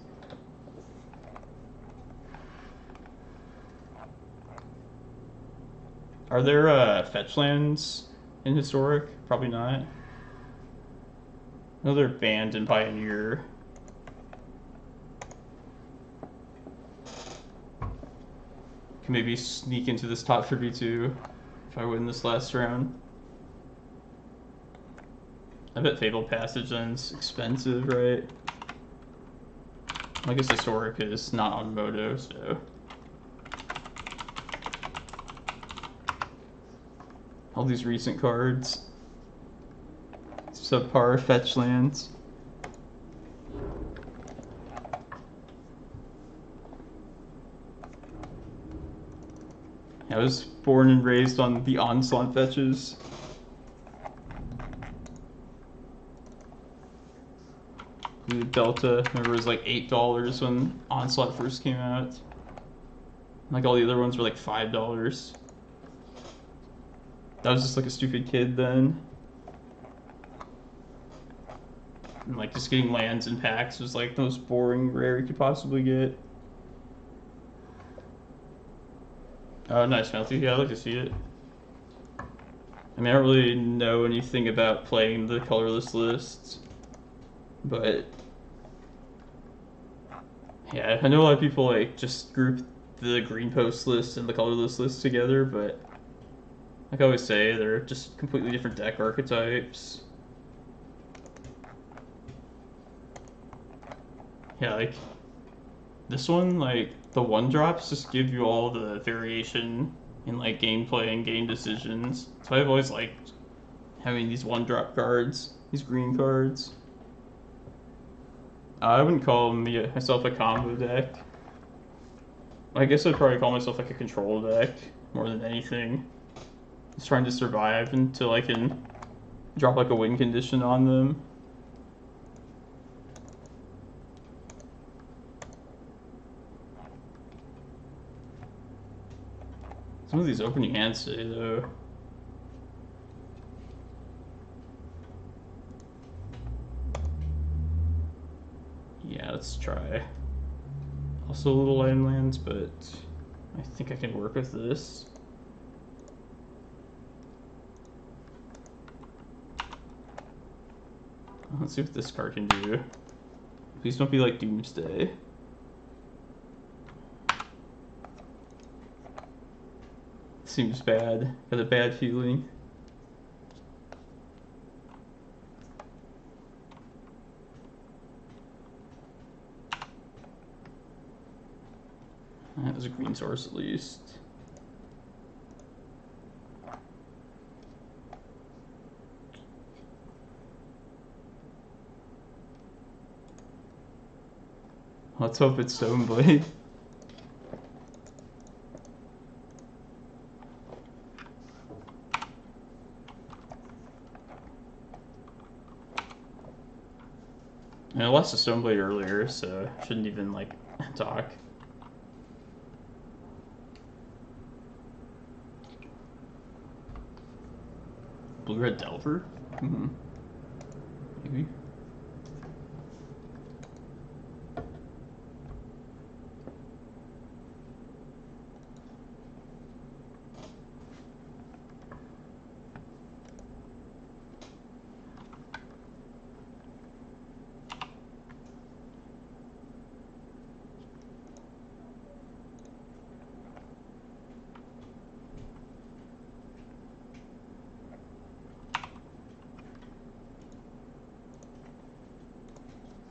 Are there fetch lands in Historic? Probably not. I know they're banned in Pioneer. Can maybe sneak into this top 32 if I win this last round. I bet Fatal Passage then's expensive, right? I guess Historic is not on Moto, so... All these recent cards. Subpar fetch lands. I was born and raised on the Onslaught fetches. Blue Delta, remember it was like $8 when Onslaught first came out. Like all the other ones were like $5. That was just like a stupid kid then. And like just getting lands and packs was like the most boring rare you could possibly get. Oh, nice, Melty. Yeah, I'd like to see it. I mean, I don't really know anything about playing the colorless lists, but yeah, I know a lot of people like just group the green post list and the colorless list together, but like I always say, they're just completely different deck archetypes. Yeah, like this one, like the one drops just give you all the variation in like gameplay and game decisions. So I've always liked having these one drop cards, these green cards. I wouldn't call myself a combo deck. I guess I'd probably call myself like a control deck more than anything. Just trying to survive until I can drop like a win condition on them. Some of these opening hands today, though. Yeah, let's try. Also a little land lands, but I think I can work with this. Let's see what this card can do. Please don't be like Doomsday. Seems bad. Got a bad feeling. That was a green source at least. Let's hope it's Stoneblade. I lost a Stoneblade earlier, so I shouldn't even like talk. Blue-red Delver? Maybe.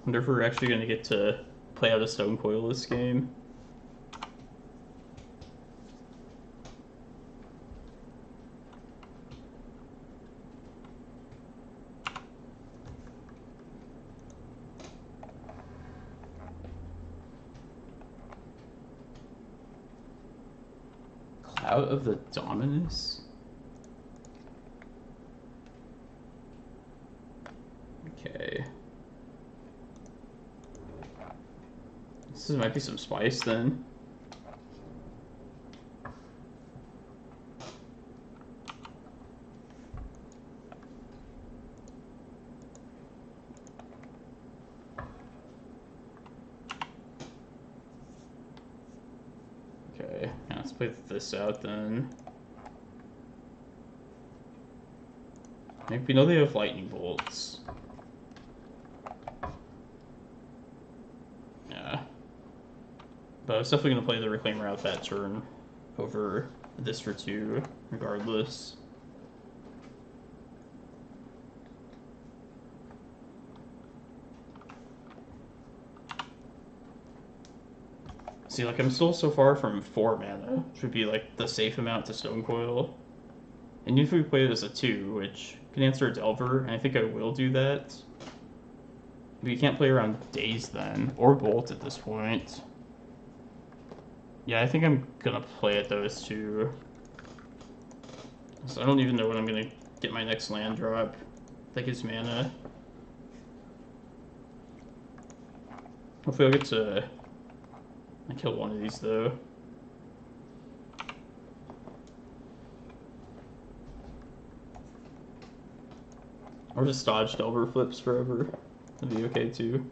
Wonder if we're actually going to get to play out a Stonecoil this game. Cloud of the Dominus? Okay. This might be some spice then. Okay, yeah, let's play this out then. We know they have lightning bolts. Yeah. But I was definitely going to play the Reclaimer out that turn over this for 2, regardless. See, like, I'm still so far from 4 mana, which would be, like, the safe amount to Stonecoil. And even if we play it as a 2, which can answer a Delver, and I think I will do that. But you can't play around Daze then, or Bolt at this point. Yeah, I think I'm gonna play at those 2. So I don't even know when I'm gonna get my next land drop that gives mana. Hopefully I'll get to kill one of these though. Or just dodge Delver flips forever. That'd be okay too.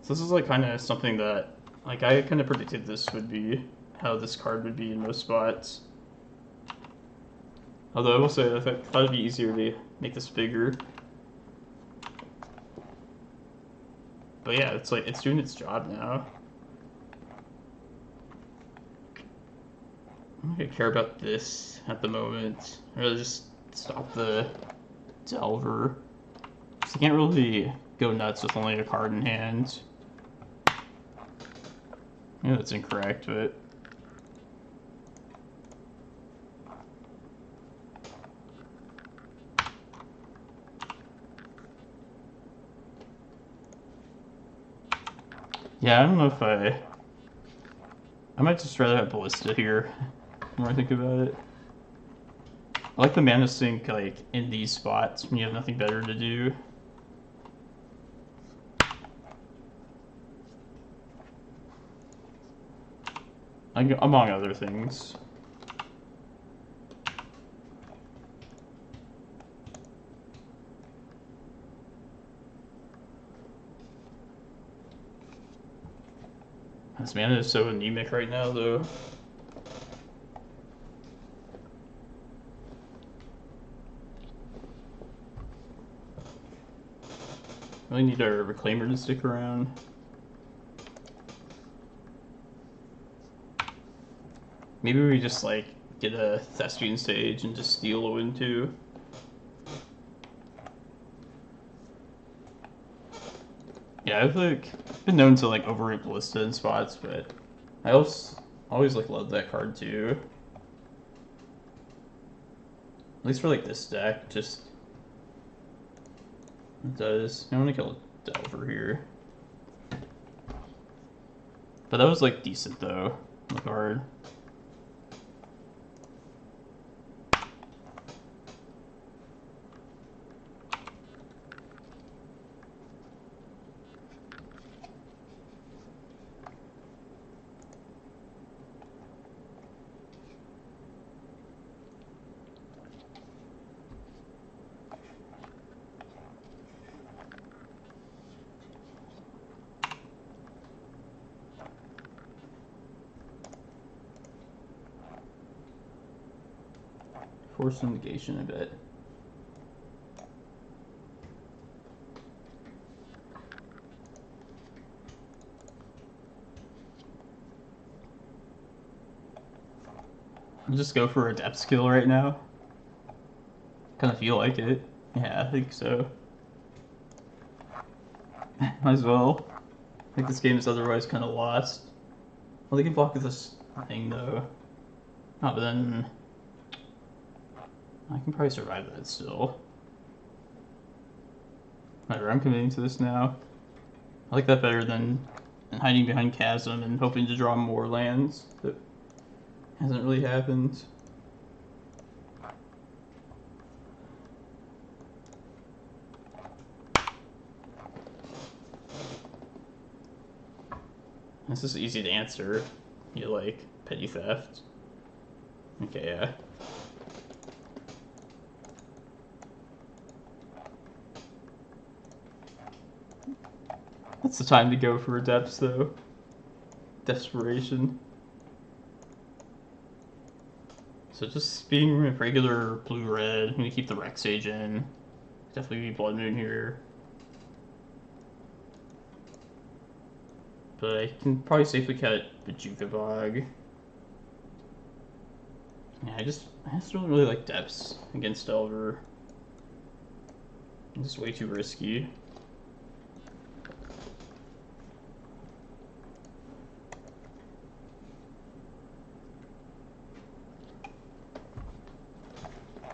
So this is like kind of something that, like, I kind of predicted this would be how this card would be in most spots. Although I will say I thought it'd be easier to make this bigger. But yeah, it's like, it's doing its job now. I don't really care about this at the moment. I'd rather just stop the Delver. So I can't really go nuts with only a card in hand. Yeah, that's incorrect, but... Yeah, I don't know if I might just rather have Ballista here, the more I think about it. I like the mana sink, like, in these spots when you have nothing better to do. Among other things. This mana is so anemic right now, though. Really need our Reclaimer to stick around. Maybe we just, like, get a Thespian Sage and just steal a win too. Yeah, I've, like, been known to, like, overrate Ballista in spots, but I always like, love that card too. At least for, like, this deck, just... It does. I want to kill a Delver here. But that was, like, decent, though, the card. Force of negation, I bet. I'll just go for a depth skill right now. Kind of feel like it. Yeah, I think so. Might as well. I think this game is otherwise kind of lost. Well, they can block this thing though. Oh, but then I can probably survive that still. Whatever, I'm committing to this now. I like that better than and hiding behind Chasm and hoping to draw more lands. That hasn't really happened. This is easy to answer. You like petty theft. Okay, yeah. That's the time to go for depths, though. Desperation. So just being regular blue-red, I'm gonna keep the Rec Sage in. Definitely be Blood Moon here. But I can probably safely cut Bojuka Bog. Yeah, I just don't really like depths against Delver. It's just way too risky.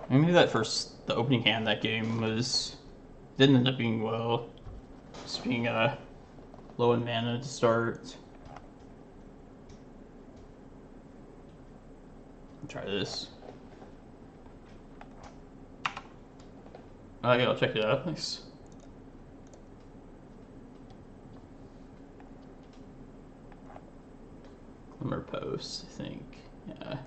Maybe the opening hand that game didn't end up being well. Just being low in mana to start. I'll try this. Okay, I'll check it out. Nice. Glimmerpost, I think. Yeah.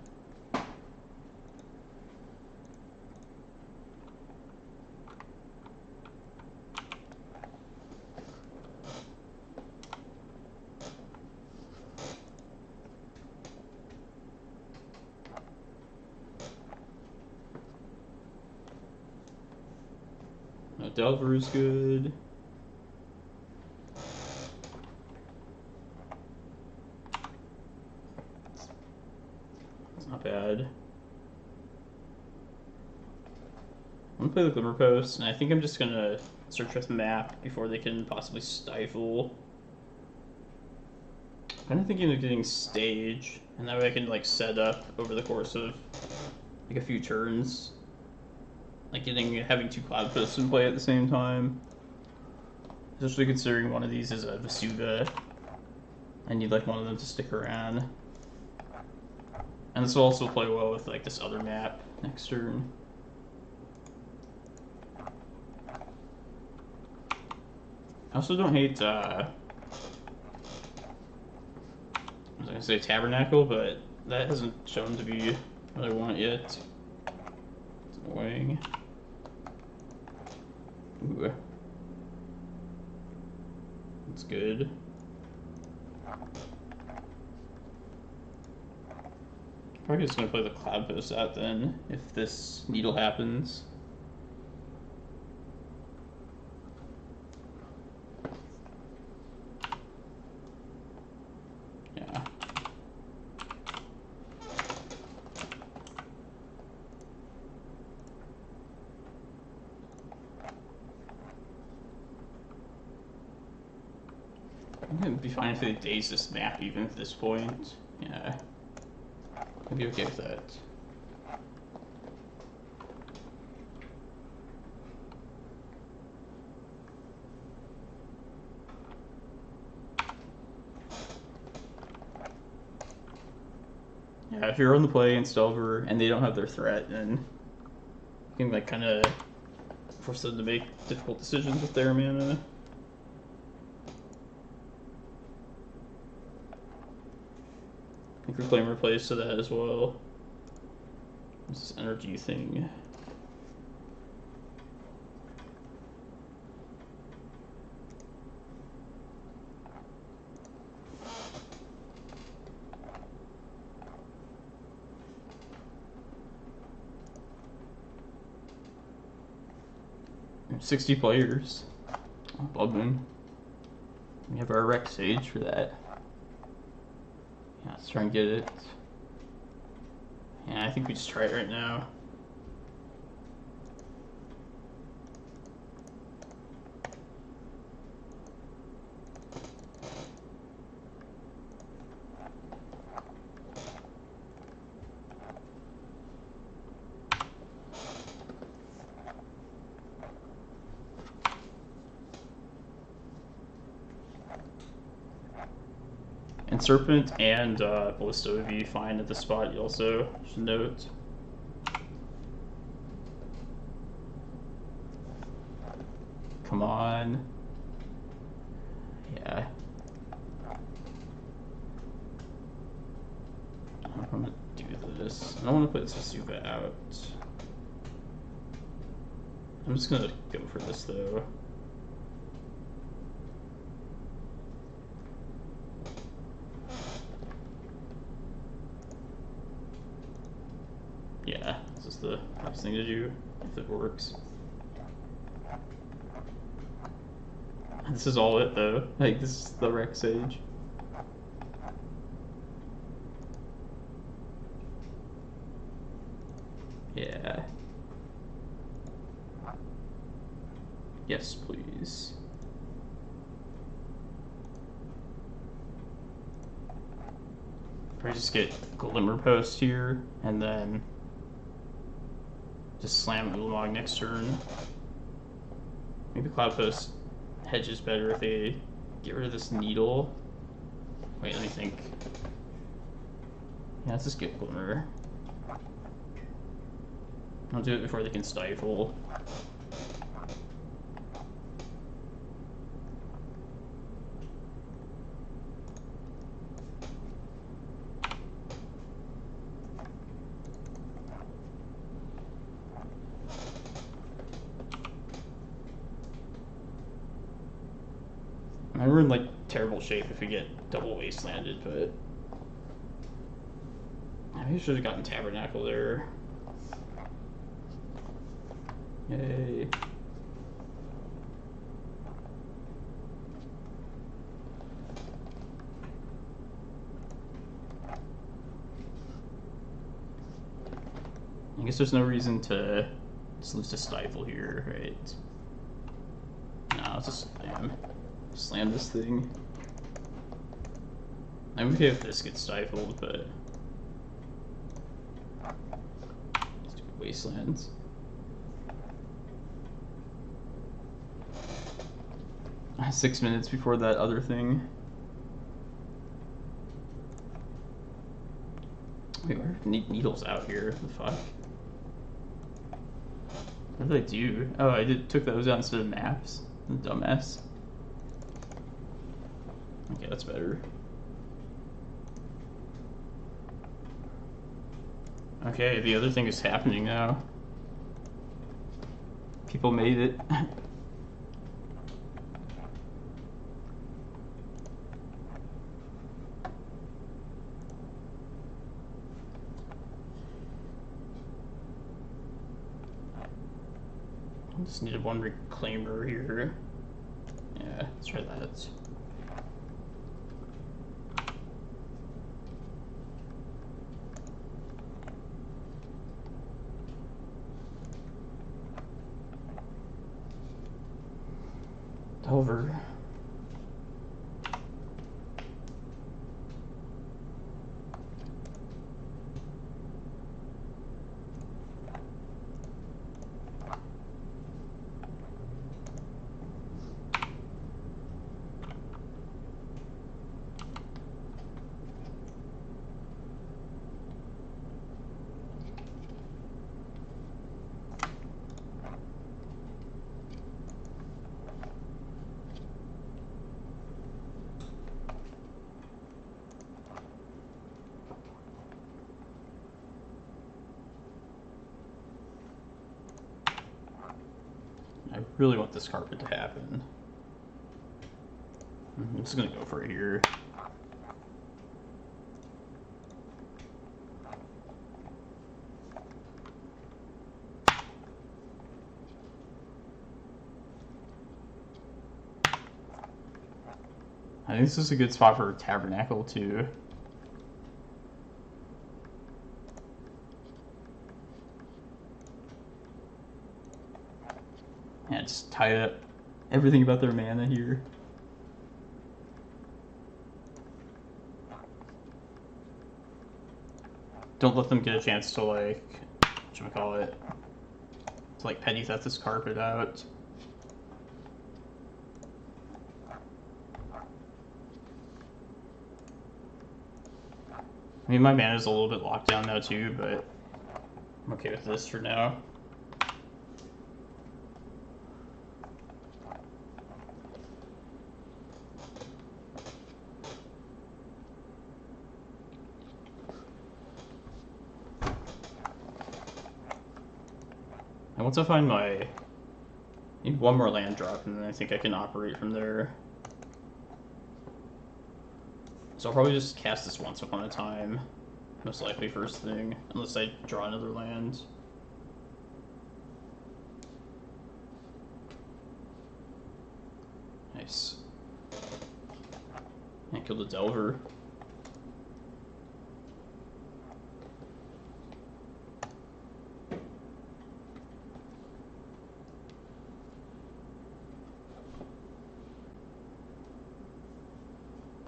Delver is good. It's not bad. I'm gonna play the Glimmerpost, and I think I'm just gonna search with map before they can possibly stifle. I'm kind of thinking of getting stage, and that way I can like set up over the course of like a few turns. Like having two Cloudposts in play at the same time. Especially considering one of these is a Vesuva. I need like one of them to stick around. And this will also play well with like this other map next turn. I also don't hate I was gonna say Tabernacle, but that hasn't shown to be what I want yet. It's annoying. Ooh. That's good. Probably just gonna play the Cloudpost out then, if this Needle happens. Yeah. I'm gonna be fine if they daze this map even at this point. Yeah. I'd be okay with that. Yeah, if you're on the play against Delver and they don't have their threat, then you can like kind of force them to make difficult decisions with their mana. I think Reclaimer plays to that as well. This NRG thing. There's 60 players. Blood Moon. We have our Rec Sage for that. Yeah, let's try and get it. Yeah, I think we just try it right now. And Serpent and Ballista would be fine at the spot, you also should note. Come on. Yeah. I'm gonna do this. I don't want to put Vesuva out. I'm just gonna go for this though. Yeah, this is the best thing to do if it works. This is all it though. Like, this is the Rec Sage. Yeah. Yes, please. Probably just get Glimmerpost here, and then just slam Ulamog next turn. Maybe Cloudpost hedges better if they get rid of this needle. Wait, let me think. Yeah, let's just get Glimmer. I'll do it before they can stifle. We're in like terrible shape if we get double wastelanded, but maybe I should have gotten Tabernacle there. Yay. I guess there's no reason to just lose to Stifle here, right? No, let's just slam this thing. I'm okay if this gets stifled, but stupid wastelands. I have 6 minutes before that other thing. Wait, where are needles out here? What the fuck? What did I do? Oh, I took those out instead of maps. Dumbass. Okay, that's better. Okay, the other thing is happening now. People made it. Just needed one Reclaimer here. Yeah, let's try that. Over. I really want this carpet to happen. I'm just gonna go for it here. I think this is a good spot for Tabernacle too. Yeah, just tie up everything about their mana here. Don't let them get a chance to, like, whatchamacallit, to like petty theft this carpet out. I mean, my mana's a little bit locked down now too, but I'm okay with this for now. And once I find I need one more land drop, and then I think I can operate from there. So I'll probably just cast this once upon a time, most likely first thing, unless I draw another land. Nice. And kill the Delver.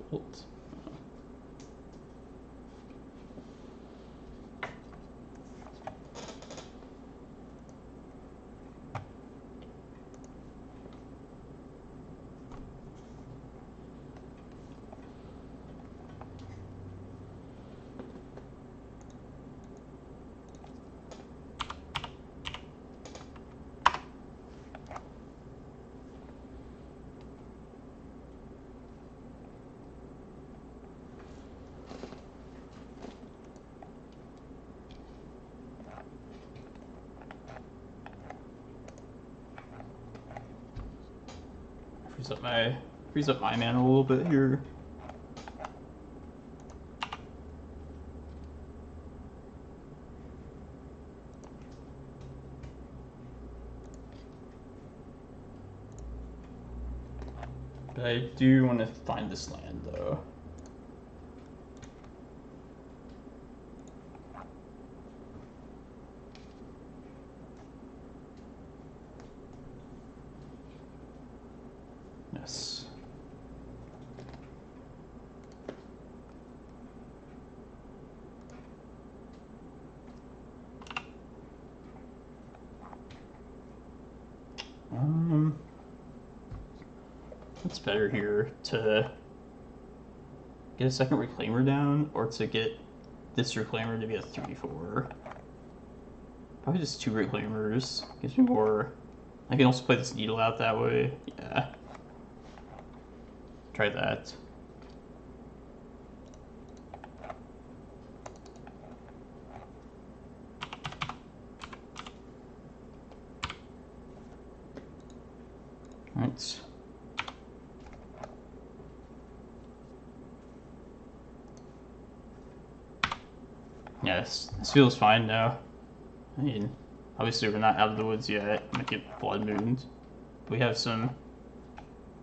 Bolt. Frees up my mana a little bit here. But I do want to find this land though. Yes. What's better here, to get a second Reclaimer down, or to get this Reclaimer to be a 3/4? Probably just 2 Reclaimers. Gives me more. I can also play this Needle out that way. Yeah. Try that. Alright. Yes, this feels fine now. I mean, obviously we're not out of the woods yet. Might get Blood Mooned. We have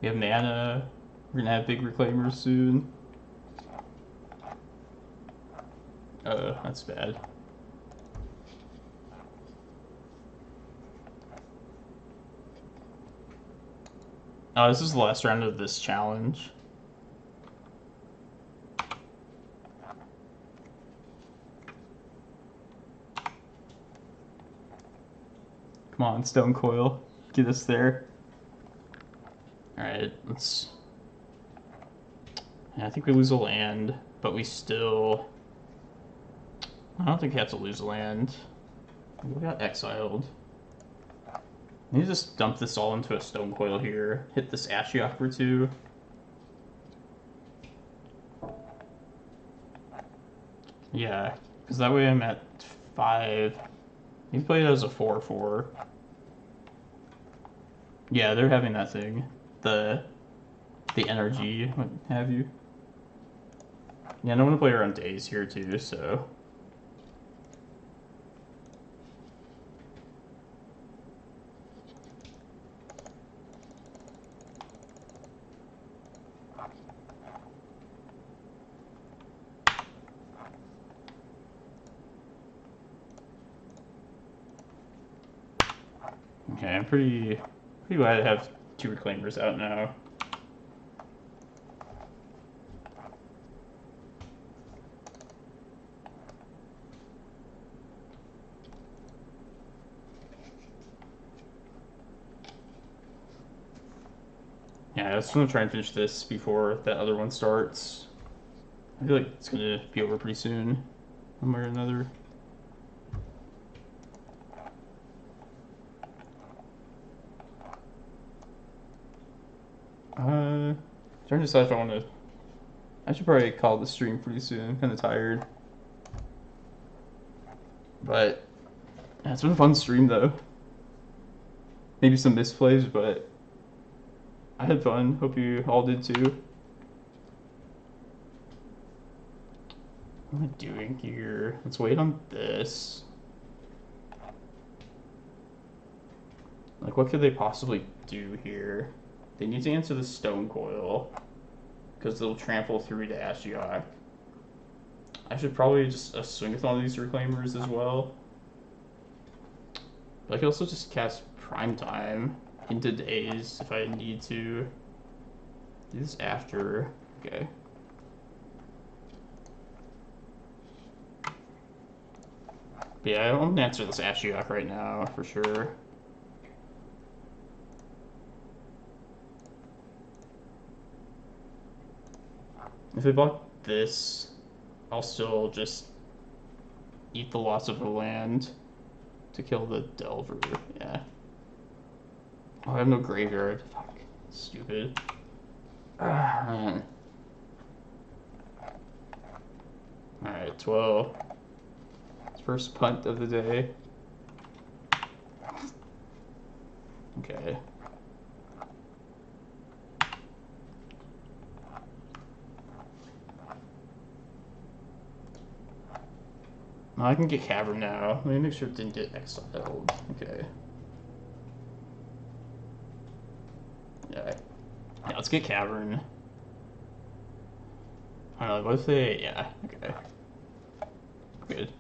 mana. We're gonna have big Reclaimers soon. That's bad. Oh, this is the last round of this challenge. Come on, Stonecoil. Get us there. Alright, let's... Yeah, I think we lose a land, but we still... I don't think we have to lose a land. We got exiled. I need to just dump this all into a Stonecoil here. Hit this Ashiok for 2. Yeah, because that way I'm at 5. You can play it as a 4/4. Yeah, they're having that thing. The NRG, what have you. Yeah, I don't want to play around days here too, so... Okay, I'm pretty glad I have 2 Reclaimers out now. Yeah, I just want to try and finish this before that other one starts. I feel like it's gonna be over pretty soon, one way or another. Trying to decide if I want to. I should probably call the stream pretty soon. I'm kind of tired, but yeah, it's been a fun stream though. Maybe some misplays, but I had fun. Hope you all did too. What am I doing here? Let's wait on this. Like, what could they possibly do here? They need to answer the Stonecoil, because they'll trample through to Ashiok. I should probably just swing with all these Reclaimers as well. But I could also just cast Prime Time into days if I need to. Do this after. Okay. But yeah, I'm gonna answer this Ashiok right now for sure. If they block this, I'll still just eat the loss of the land to kill the Delver. Yeah. Oh, I have no graveyard. Fuck. Stupid. Ah, man. Alright, 12. First punt of the day. Okay. Oh, I can get Cavern now. Let me make sure it didn't get exiled. Okay. Yeah. Yeah, let's get Cavern. I don't know, what if they... Yeah, okay. Good.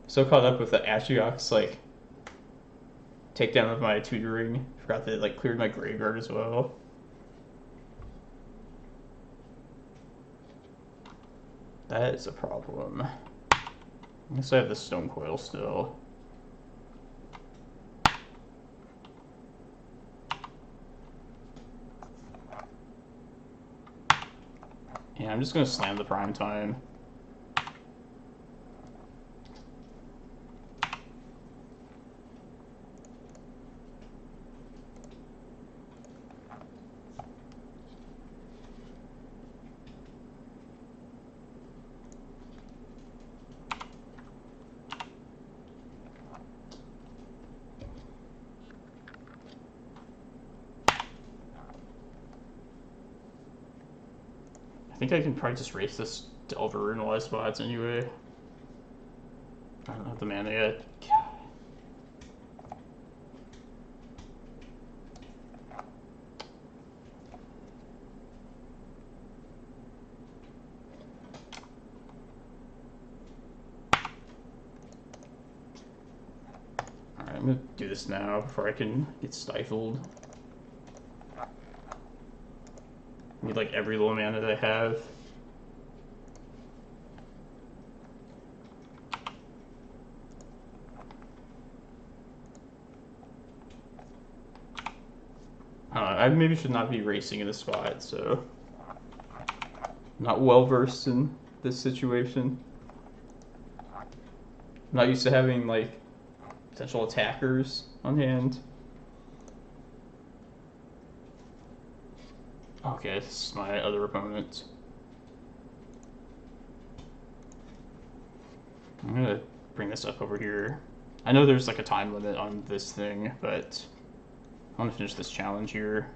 So caught up with the Ashiok's, like, takedown of my tutoring. Forgot that it, like, cleared my graveyard as well. That is a problem. I guess I have the Stonecoil still. Yeah, I'm just gonna slam the Prime Time. I think I can probably just race this Delver in a lot of spots anyway. I don't have the mana yet. Alright, I'm gonna do this now before I can get stifled. I need like every little mana that I have. I maybe should not be racing in this spot, so I'm not well versed in this situation. I'm not used to having like potential attackers on hand. Okay, this is my other opponent. I'm gonna bring this up over here. I know there's like a time limit on this thing, but I want to finish this challenge here.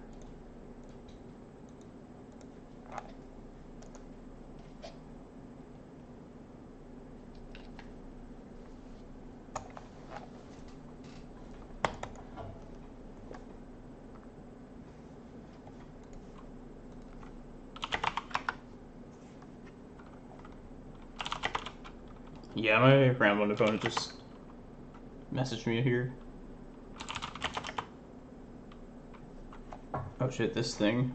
Yeah, my round one opponent just messaged me here. Oh shit, this thing.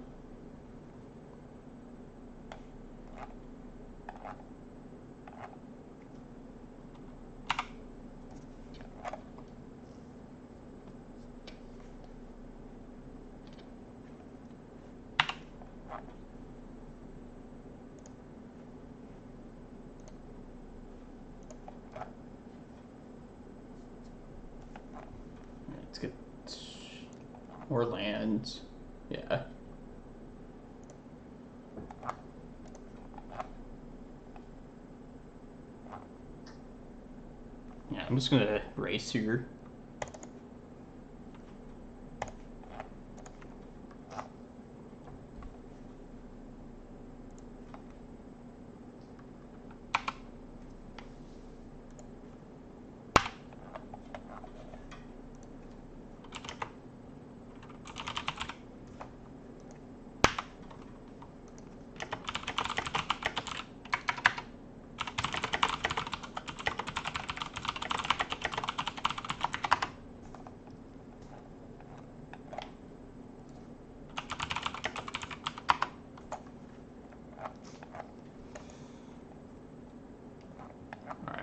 Let's get more land. Yeah. Yeah, I'm just gonna race here.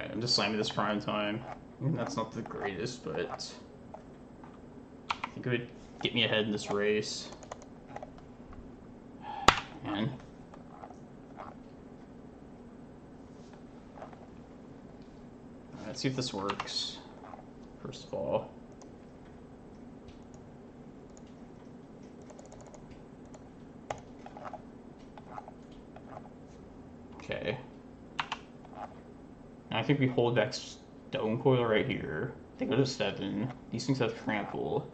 I'm just slamming this prime time. I mean, that's not the greatest, but I think it would get me ahead in this race. Man. Alright, let's see if this works. First of all. Okay. I think we hold back Stonecoil right here. They go to 7. These things have trample.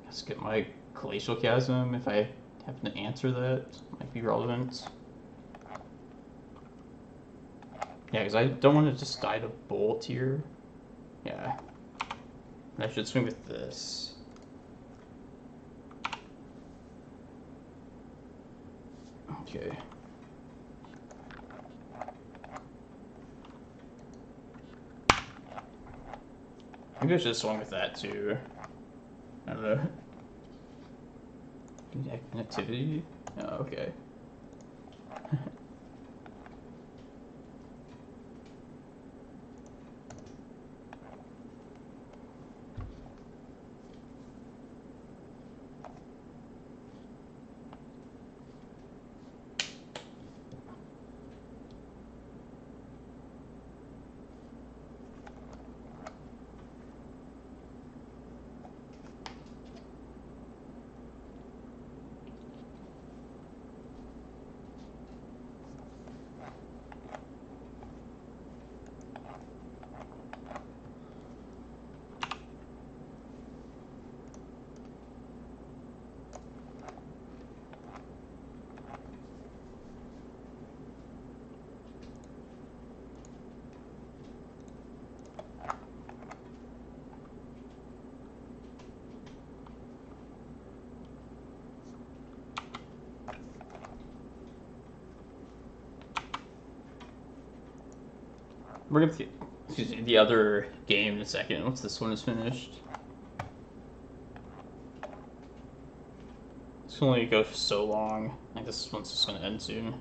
Let's get my Glacial Chasm if I happen to answer that. Might be relevant. Yeah, because I don't want to just die to Bolt here. Yeah. I should swing with this. Okay. Maybe I should have swung with that too. I don't know. Connectivity? Oh, okay. We're gonna see the other game in a second once this one is finished. This can only go for so long. I think this one's just gonna end soon.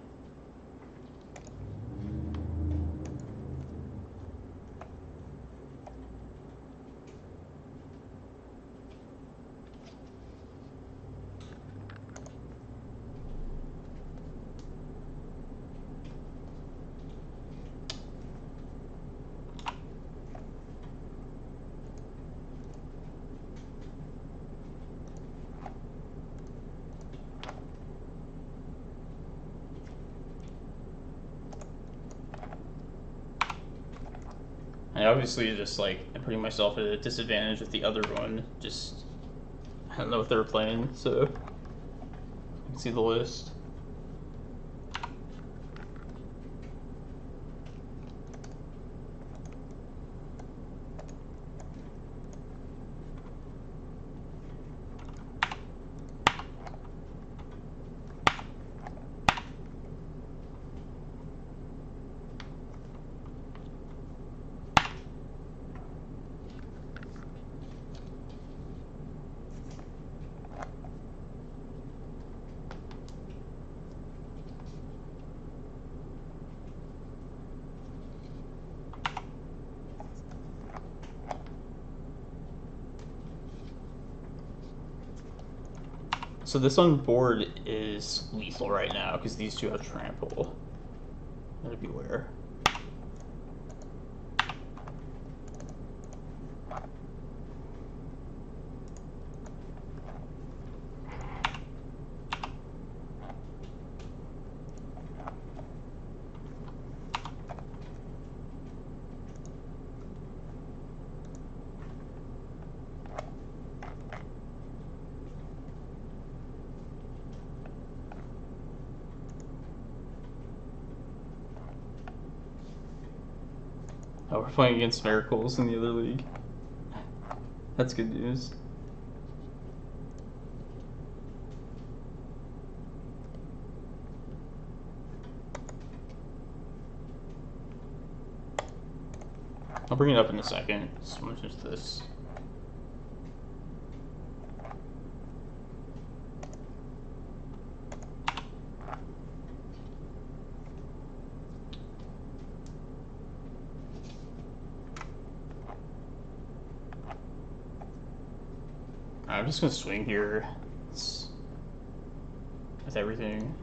I obviously just like I'm putting myself at a disadvantage with the other one. Just I don't know what they're playing, so I can see the list. So this on board is lethal right now because these two have trample. Gotta beware. Oh, we're playing against Emrakuls in the other league. That's good news. I'll bring it up in a second. So much is this. I'm just gonna swing here. With everything.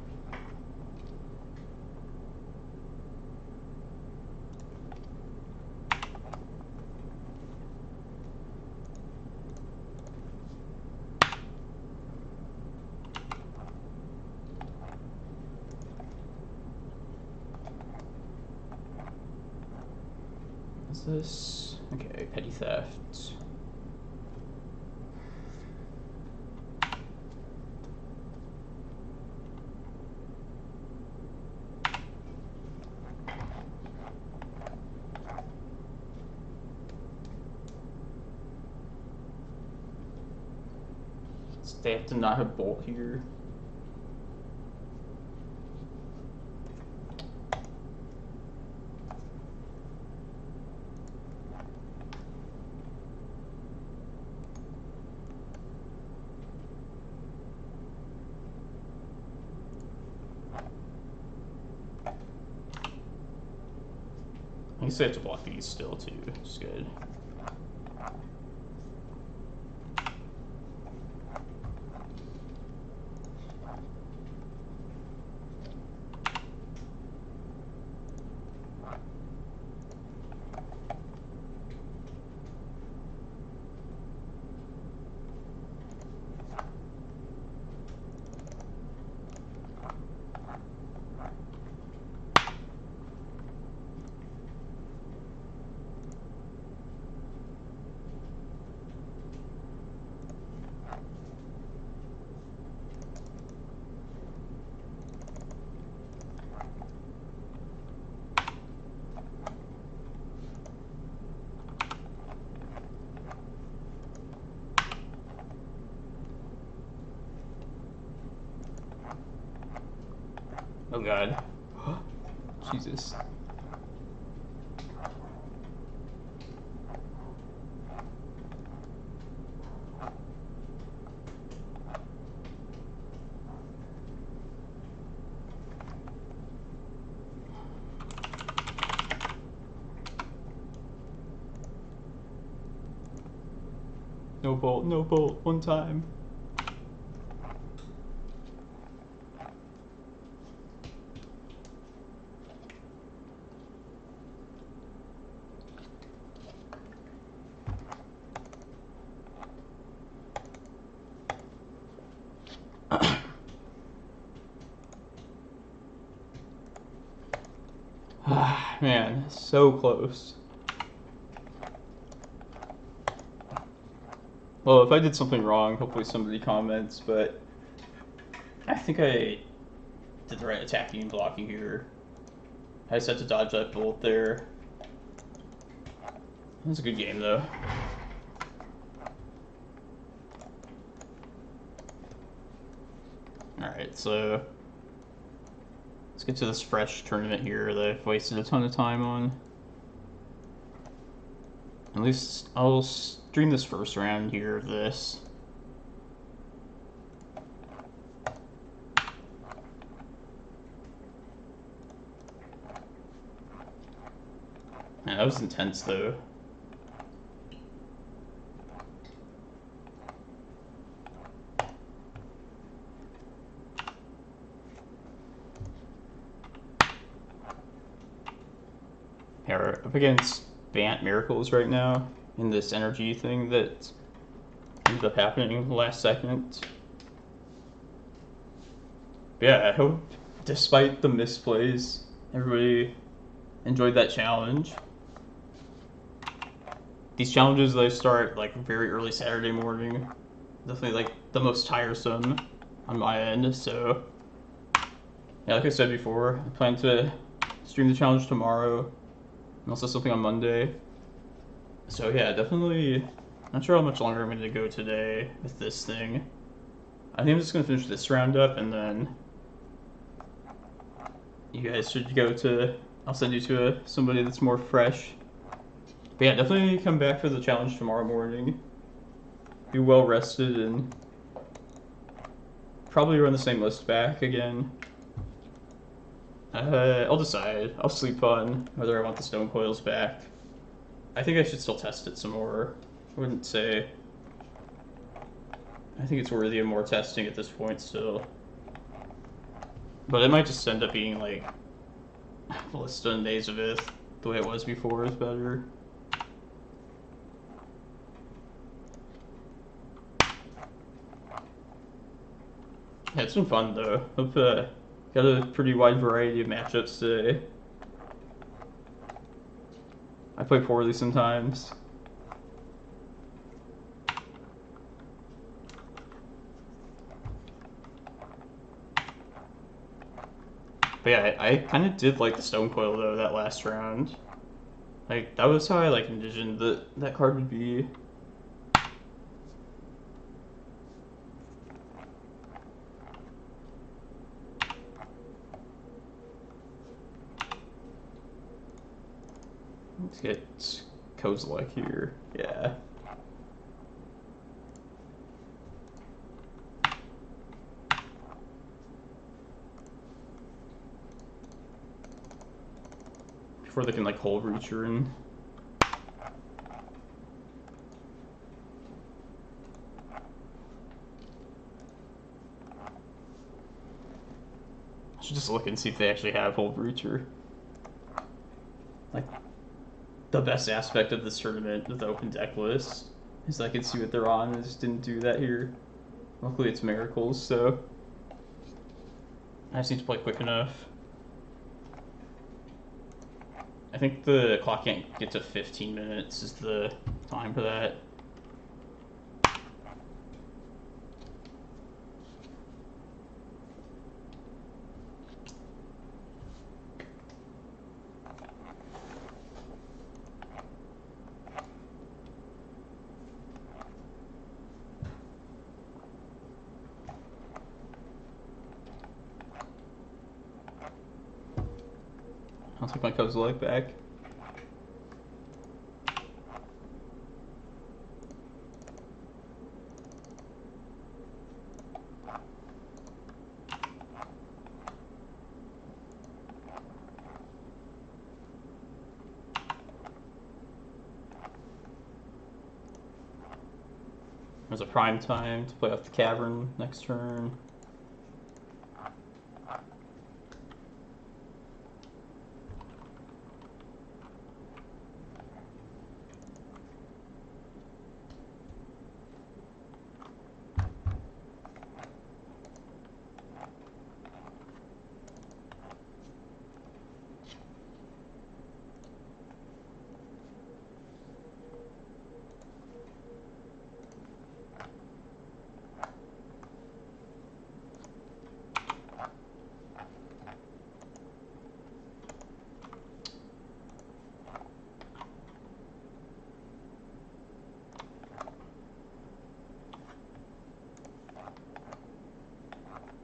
What's this? Okay, petty theft. They have to not have bolt here. I guess they have to block these still too, which is good. Oh god. Jesus. No bolt, one time. Man, so close. Well, if I did something wrong, hopefully somebody comments, but I think I did the right attacking and blocking here. I just had to dodge that bolt there. That was a good game, though. Alright, so let's get to this fresh tournament here that I've wasted a ton of time on. At least I'll stream this first round here of this. Man, that was intense though. Yeah, we're up against Bant Miracles right now in this NRG thing that ended up happening last second. But yeah, I hope despite the misplays, everybody enjoyed that challenge. These challenges they start like very early Saturday morning. Definitely like the most tiresome on my end, so yeah, like I said before, I plan to stream the challenge tomorrow and also something on Monday. So yeah, definitely not sure how much longer I'm going to go today with this thing. I think I'm just going to finish this round up and then you guys should go to, I'll send you to somebody that's more fresh. But yeah, definitely come back for the challenge tomorrow morning. Be well rested and probably run the same list back again. I'll decide. I'll sleep on whether I want the Stonecoils back. I think I should still test it some more. I wouldn't say... I think it's worthy of more testing at this point still. But it might just end up being like Ballista and Vesuva, the way it was before is better. Yeah, it's been fun though. Hope got a pretty wide variety of matchups today. I play poorly sometimes. But yeah, I kind of did like the Stonecoil though that last round. Like that was how I like envisioned that card would be. Let's get Kozilek here. Yeah. Before they can like hole reacher in. I should just look and see if they actually have hole reacher. Like the best aspect of this tournament with the open deck list is I can see what they're on. I just didn't do that here. Luckily it's miracles, so I just need to play quick enough. I think the clock can't get to 15 minutes is the time for that. I'll take my Kozilek back. There's a prime time to play off the Cavern next turn.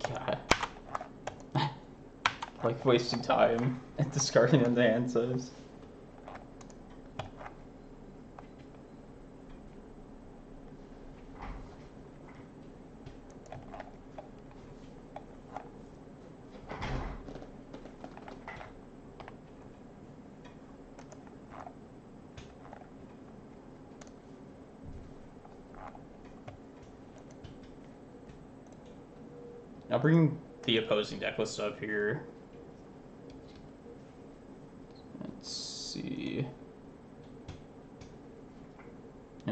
God. Like wasting time and discarding on the hand size. I'll bring the opposing deck list up here. Let's see.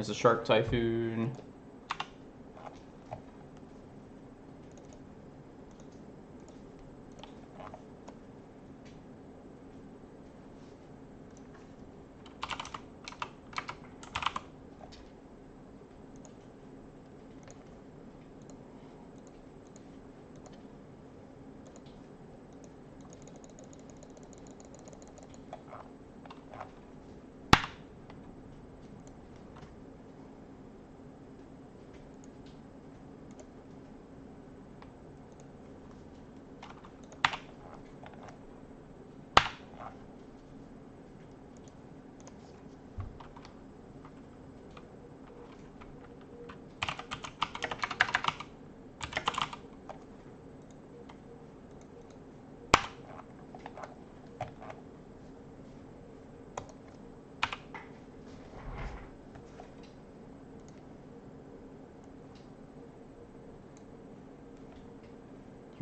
There's a Shark Typhoon.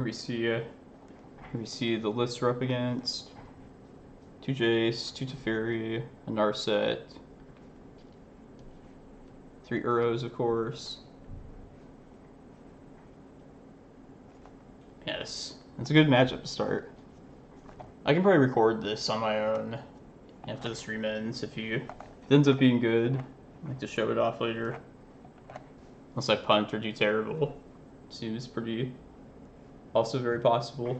Here we see the lists we're up against. 2 Jace, 2 Teferi, a Narset, 3 Uros, of course. Yes, it's a good matchup to start. I can probably record this on my own after the stream ends if it ends up being good. I'd like to show it off later. Unless I punt or do terrible. Seems pretty... also very possible.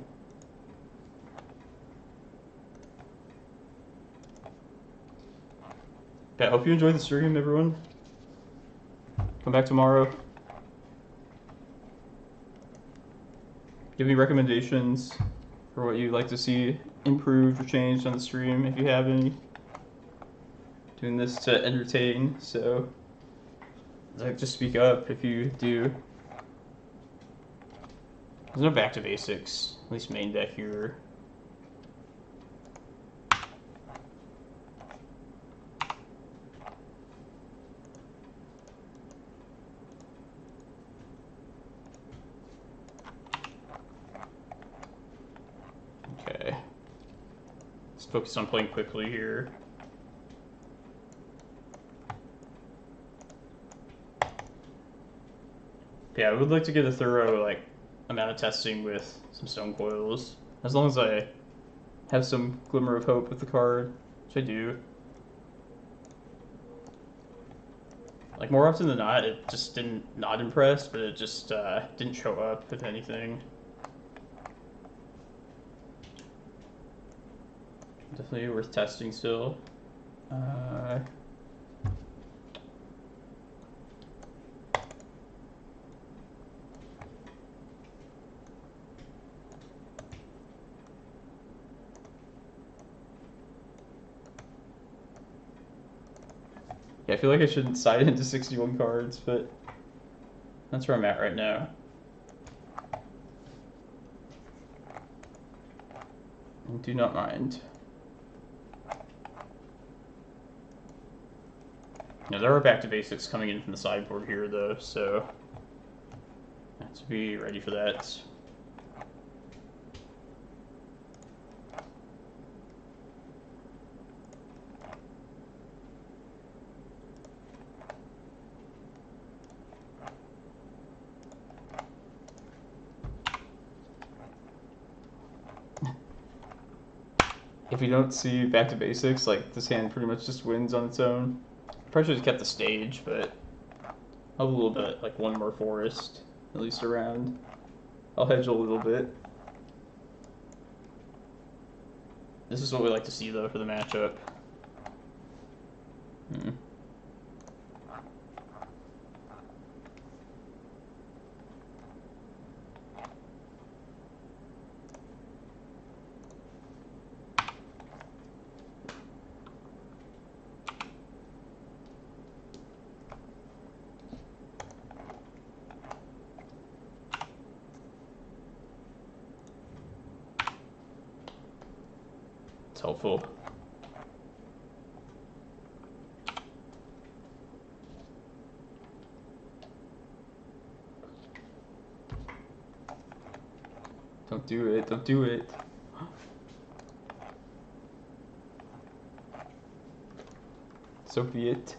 Okay, I hope you enjoyed the stream, everyone. Come back tomorrow. Give me recommendations for what you'd like to see improved or changed on the stream, if you have any. Doing this to entertain, so like, just speak up if you do. There's no back to basics, at least main deck here. Okay. Let's focus on playing quickly here. Yeah, I would like to get a thorough, like, amount of testing with some Stonecoils. As long as I have some glimmer of hope with the card, which I do. Like, more often than not, it just didn't not impress, but it just didn't show up, if anything. Definitely worth testing still. Yeah, I feel like I shouldn't side into 61 cards, but that's where I'm at right now. And do not mind. Now, there are back to basics coming in from the sideboard here, though, so I have to be ready for that. If you don't see back to basics, like, this hand pretty much just wins on its own. Probably should have kept the stage, but I'll have a little bit, like, one more forest, at least around. I'll hedge a little bit. This is what we like to see, though, for the matchup. Helpful. Don't do it, don't do it. So be it.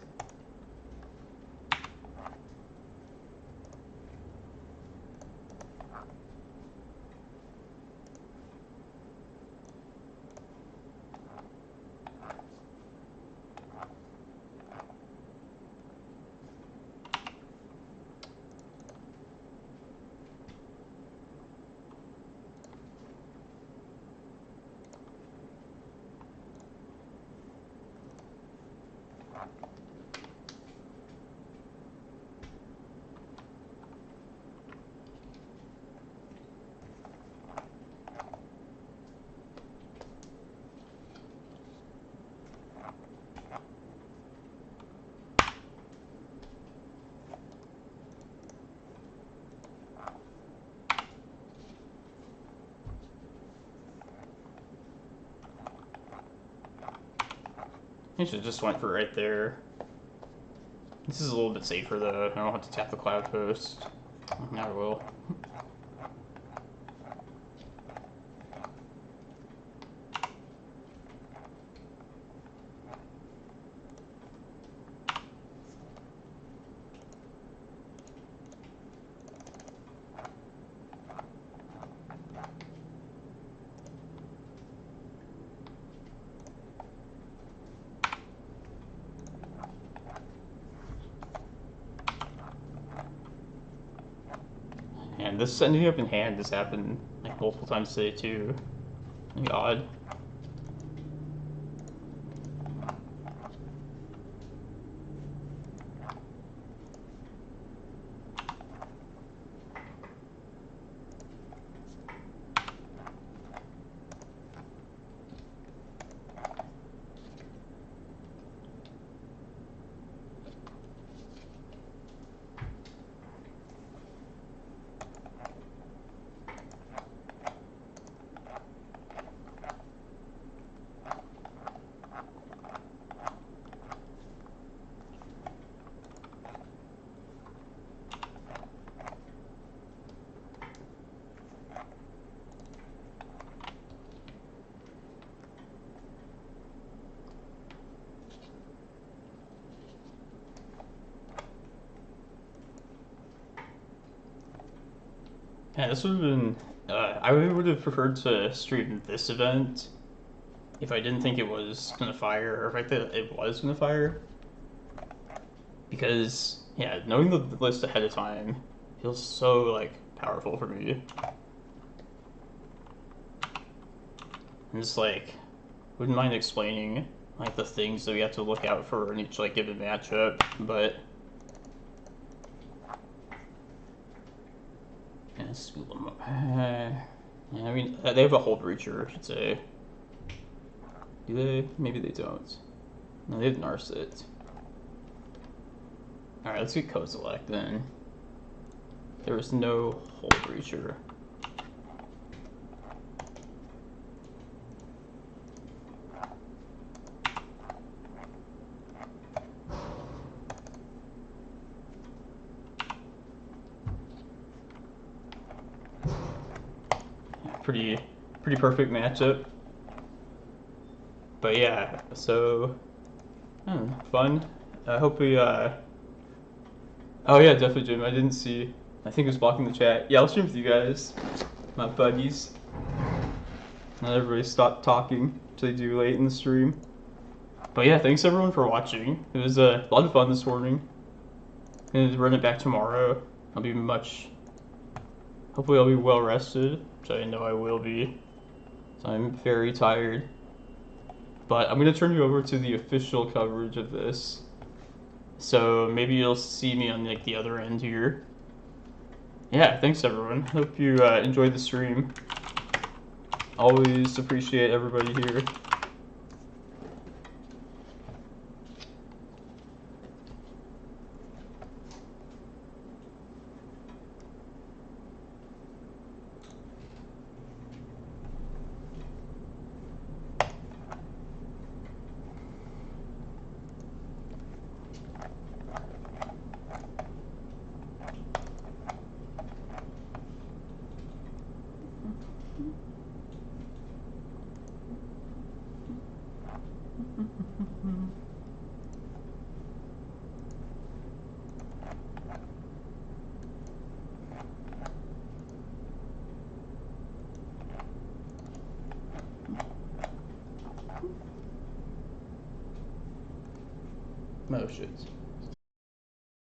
I should have just went for right there. This is a little bit safer though. I don't have to tap the Cloudpost. Now I will. And this ending up in hand has happened like multiple times today too. Like, odd. Yeah, this would have been. I would have preferred to stream this event if I didn't think it was gonna fire, or if I thought it was gonna fire. Because, yeah, knowing the list ahead of time feels so, like, powerful for me. And just, like, wouldn't mind explaining, like, the things that we have to look out for in each, like, given matchup, but. Yeah, I mean, they have a Hold Breacher, I should say. Do they? Maybe they don't. No, they have Narset. Alright, let's get Kozilek then. There was no Hold Breacher. Pretty perfect matchup. But yeah, so fun. I hope we oh yeah, definitely Jim. I didn't see. I think it was blocking the chat. Yeah, I'll stream with you guys, my buddies. Not everybody stop talking until they do late in the stream. But yeah, thanks everyone for watching. It was a lot of fun this morning. Gonna run it back tomorrow. Hopefully I'll be well rested, which I know I will be. So I'm very tired. But I'm going to turn you over to the official coverage of this. So maybe you'll see me on like the other end here. Yeah, thanks everyone. Hope you enjoyed the stream. Always appreciate everybody here. Oh shit.